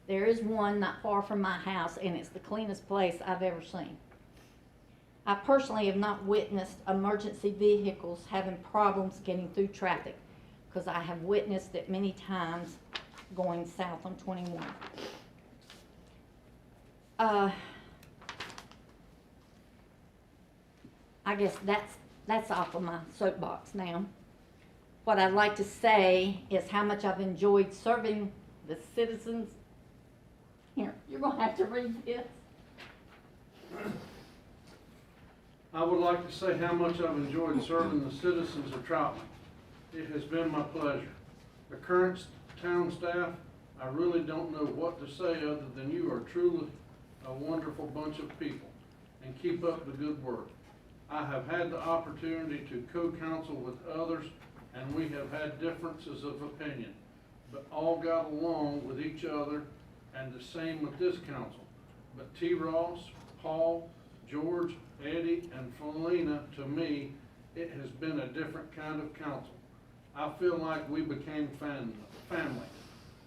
There is one not far from my house, and it's the cleanest place I've ever seen. I personally have not witnessed emergency vehicles having problems getting through traffic, because I have witnessed it many times going south on 21. I guess that's off of my soapbox now. What I'd like to say is how much I've enjoyed serving the citizens. Here, you're gonna have to read this. I would like to say how much I've enjoyed serving the citizens of Troutman. It has been my pleasure. The current town staff, I really don't know what to say other than you are truly a wonderful bunch of people, and keep up the good work. I have had the opportunity to co-counsel with others, and we have had differences of opinion, but all got along with each other, and the same with this council. But T. Ross, Paul, George, Eddie, and Felina, to me, it has been a different kind of council. I feel like we became family.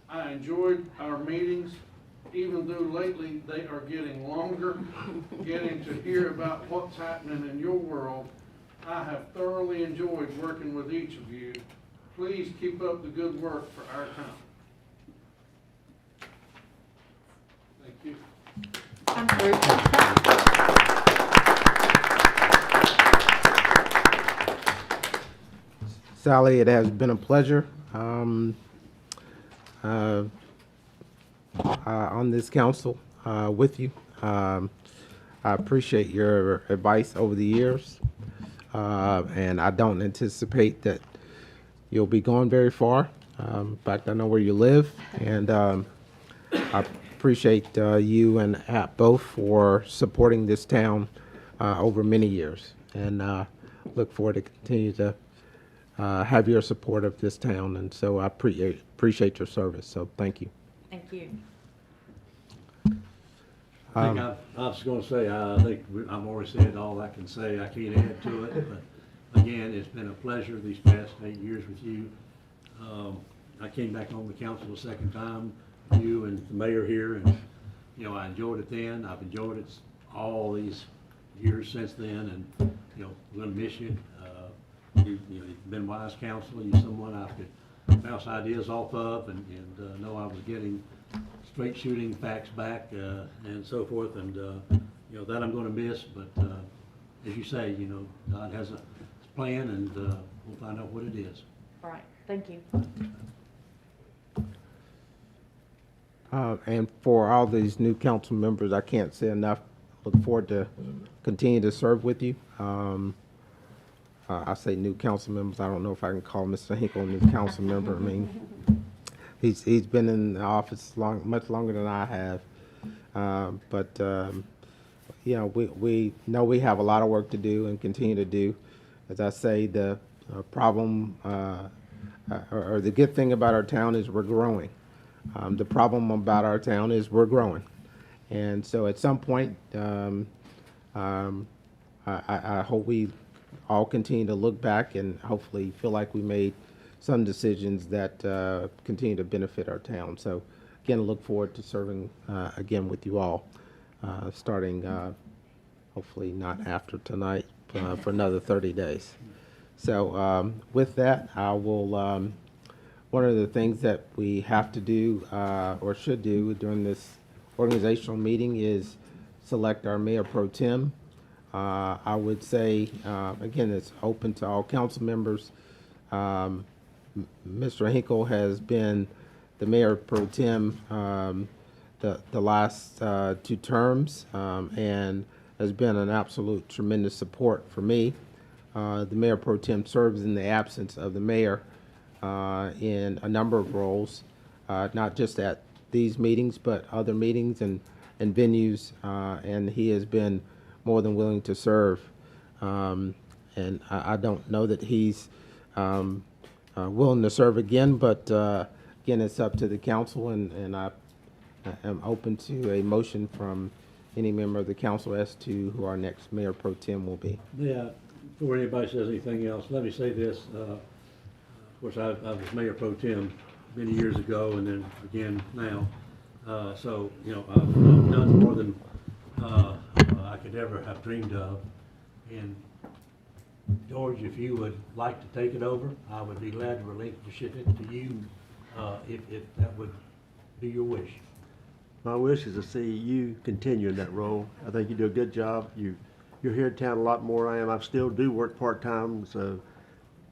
I enjoyed our meetings, even though lately they are getting longer. Getting to hear about what's happening in your world, I have thoroughly enjoyed working with each of you. Please keep up the good work for our town. Thank you. I'm through. Sally, it has been a pleasure on this council with you. I appreciate your advice over the years, and I don't anticipate that you'll be going very far. In fact, I know where you live, and I appreciate you and App both for supporting this town over many years, and look forward to continue to have your support of this town, and so I appreciate your service, so thank you. Thank you. I think I was going to say, I think I've already said all I can say. I can't add to it, but again, it's been a pleasure these past 8 years with you. I came back on the council a second time, you and the mayor here, and you know, I enjoyed it then. I've enjoyed it all these years since then, and you know, we're going to miss you. You've been wise counsel. You're someone I could bounce ideas off of, and know I was getting straight shooting facts back and so forth, and you know, that I'm going to miss. But as you say, you know, God has a plan, and we'll find out what it is. All right. Thank you. And for all these new council members, I can't say enough. Look forward to continue to serve with you. I say new council members, I don't know if I can call Mr. Hinkle a new council member. I mean, he's been in the office much longer than I have. You know, we know we have a lot of work to do and continue to do. As I say, the problem, or the good thing about our town is we're growing. The problem about our town is we're growing. And so at some point, I hope we all continue to look back and hopefully feel like we made some decisions that continue to benefit our town. So again, look forward to serving again with you all, starting hopefully not after tonight, for another 30 days. So with that, I will, one of the things that we have to do or should do during this organizational meeting is select our mayor pro tem. I would say, again, it's open to all council members. Mr. Hinkle has been the mayor pro tem the last 2 terms and has been an absolute tremendous support for me. The mayor pro tem serves in the absence of the mayor in a number of roles, not just at these meetings, but other meetings and venues, and he has been more than willing to serve. And I don't know that he's willing to serve again, but again, it's up to the council, and I am open to a motion from any member of the council as to who our next mayor pro tem will be. Yeah, before anybody says anything else, let me say this. Of course, I was mayor pro tem many years ago and then again now. So, you know, I've done more than I could ever have dreamed of. And George, if you would like to take it over, I would be glad to relinquish it to you, if that would be your wish. My wish is to see you continue in that role. I think you do a good job. You're here in town a lot more than I am. I still do work part-time, so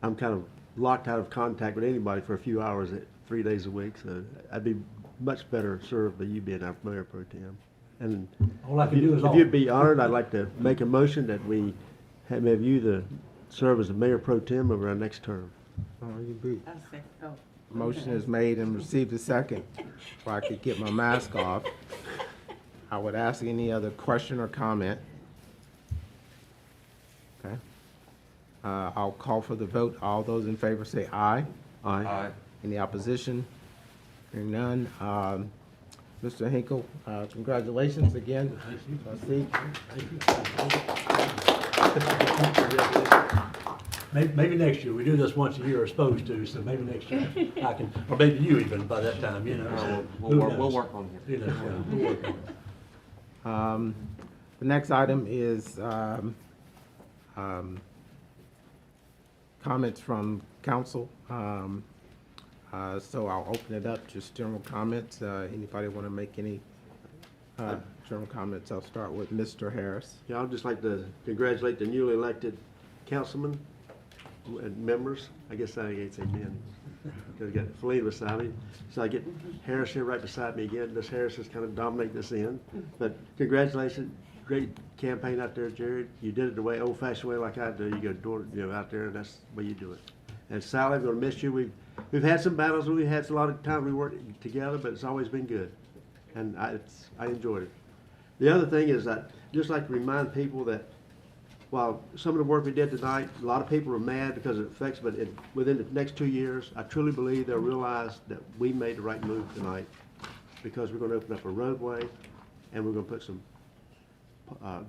I'm kind of locked out of contact with anybody for a few hours 3 days a week. So I'd be much better served by you being our mayor pro tem. And All I can do is if you'd be honored, I'd like to make a motion that we have you to serve as the mayor pro tem over our next term. Motion is made and received a second, so I could get my mask off. I would ask any other question or comment. Okay. I'll call for the vote. All those in favor say aye. Aye. Any opposition? Hearing none. Mr. Hinkle, congratulations again. Trustee. Maybe next year. We do this once a year, or supposed to, so maybe next year I can, or maybe you even by that time, you know. So We'll work on it. You know, yeah, we'll work on it. The next item is comments from council. So I'll open it up, just general comments. Anybody want to make any general comments? I'll start with Mr. Harris. Yeah, I'd just like to congratulate the newly elected councilmen and members. I guess I ain't say men, because I got Feline beside me. So I get Harris here right beside me again. This Harris is kind of dominate this end. But congratulations, great campaign out there, Jared. You did it the way, old-fashioned way like I do. You go door, out there, and that's the way you do it. And Sally, I'm gonna miss you. We've had some battles. We've had a lot of time we worked together, but it's always been good. And I enjoyed it. The other thing is that just like to remind people that while some of the work we did tonight, a lot of people are mad because it affects, but within the next 2 years, I truly believe they'll realize that we made the right move tonight, because we're going to open up a roadway and we're going to put some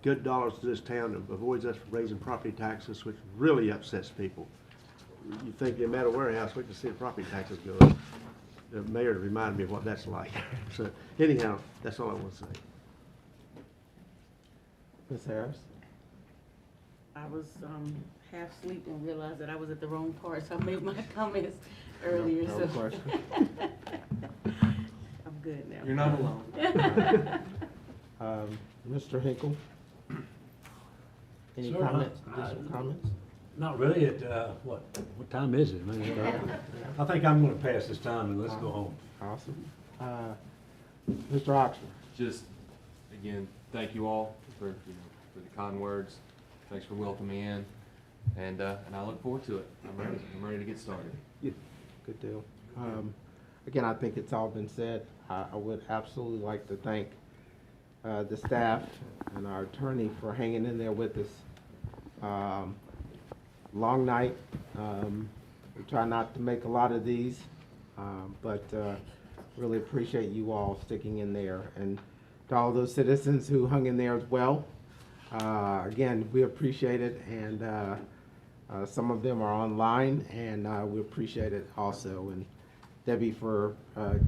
good dollars to this town that avoids us from raising property taxes, which really upsets people. You think no matter warehouse, we can see the property taxes go up. The mayor reminded me of what that's like. So anyhow, that's all I want to say. Ms. Harris? I was half asleep and realized that I was at the wrong part, so I made my comments earlier. No question. I'm good now. You're not alone. Mr. Hinkle? Any Sir, comments, additional comments? Not really. What time is it, man? I think I'm gonna pass this time and let's go home. Awesome. Mr. Oxford? Just, again, thank you all for the kind words. Thanks for welcoming me in. and I look forward to it. I'm ready to get started. Yeah, good deal. Again, I think it's all been said. I would absolutely like to thank the staff and our attorney for hanging in there with us. Long night. We try not to make a lot of these, but really appreciate you all sticking in there. And to all those citizens who hung in there as well, again, we appreciate it. And some of them are online, and we appreciate it also. And Debbie for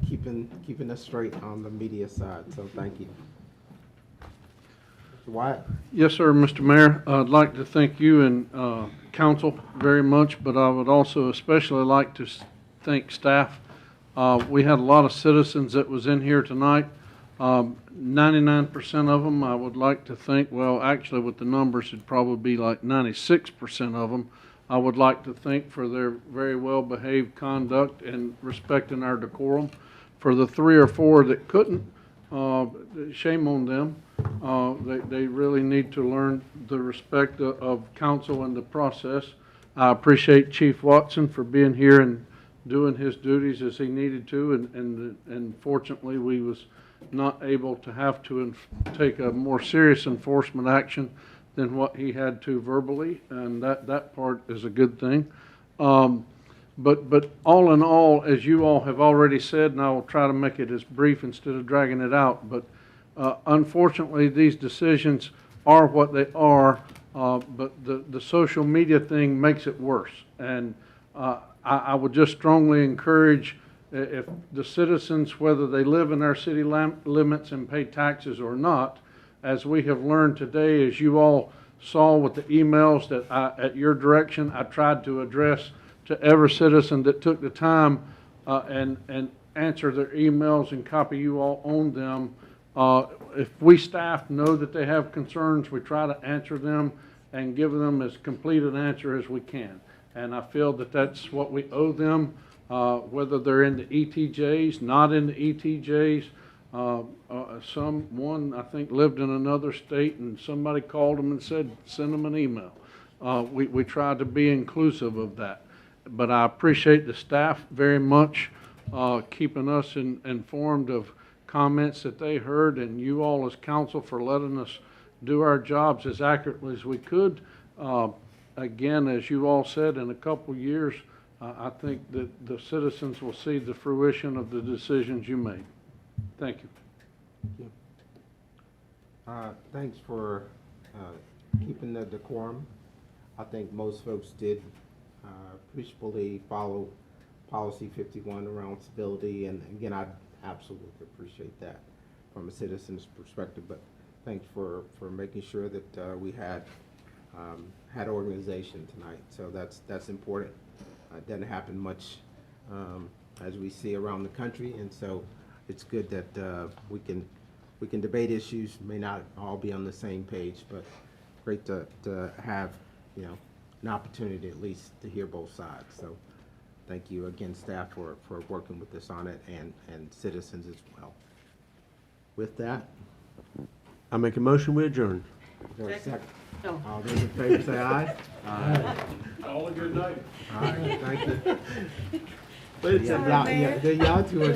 keeping us straight on the media side, so thank you. Mr. Wyatt? Yes, sir, Mr. Mayor. I'd like to thank you and council very much, but I would also especially like to thank staff. We had a lot of citizens that was in here tonight. 99% of them I would like to thank, well, actually with the numbers it'd probably be like 96% of them. I would like to thank for their very well-behaved conduct and respecting our decorum. For the 3 or 4 that couldn't, shame on them. They really need to learn the respect of council and the process. I appreciate Chief Watson for being here and doing his duties as he needed to, and fortunately we was not able to have to take a more serious enforcement action than what he had to verbally, and that part is a good thing. But all in all, as you all have already said, and I will try to make it as brief instead of dragging it out, but unfortunately these decisions are what they are, but the social media thing makes it worse. And I would just strongly encourage if the citizens, whether they live in our city limits and pay taxes or not, as we have learned today, as you all saw with the emails that at your direction, I tried to address to every citizen that took the time and answer their emails and copy you all on them. If we staff know that they have concerns, we try to answer them and give them as complete an answer as we can. And I feel that that's what we owe them, whether they're in the ETJs, not in the ETJs. One I think lived in another state, and somebody called them and said, send them an email. We try to be inclusive of that. But I appreciate the staff very much keeping us informed of comments that they heard, and you all as council for letting us do our jobs as accurately as we could. Again, as you all said, in a couple years, I think that the citizens will see the fruition of the decisions you made. Thank you. Thanks for keeping the decorum. I think most folks did appreciably follow policy 51 around civility, and again, I absolutely appreciate that from a citizen's perspective. But thanks for making sure that we had organization tonight. So that's important. It doesn't happen much as we see around the country, and so it's good that we can debate issues. May not all be on the same page, but great to have an opportunity at least to hear both sides. So thank you again, staff, for working with us on it, and citizens as well. With that, I make a motion, we adjourn. is there a second? No. All those in favor say aye. Aye. All a good night. All right, thank you. Wait a second. Y'all two are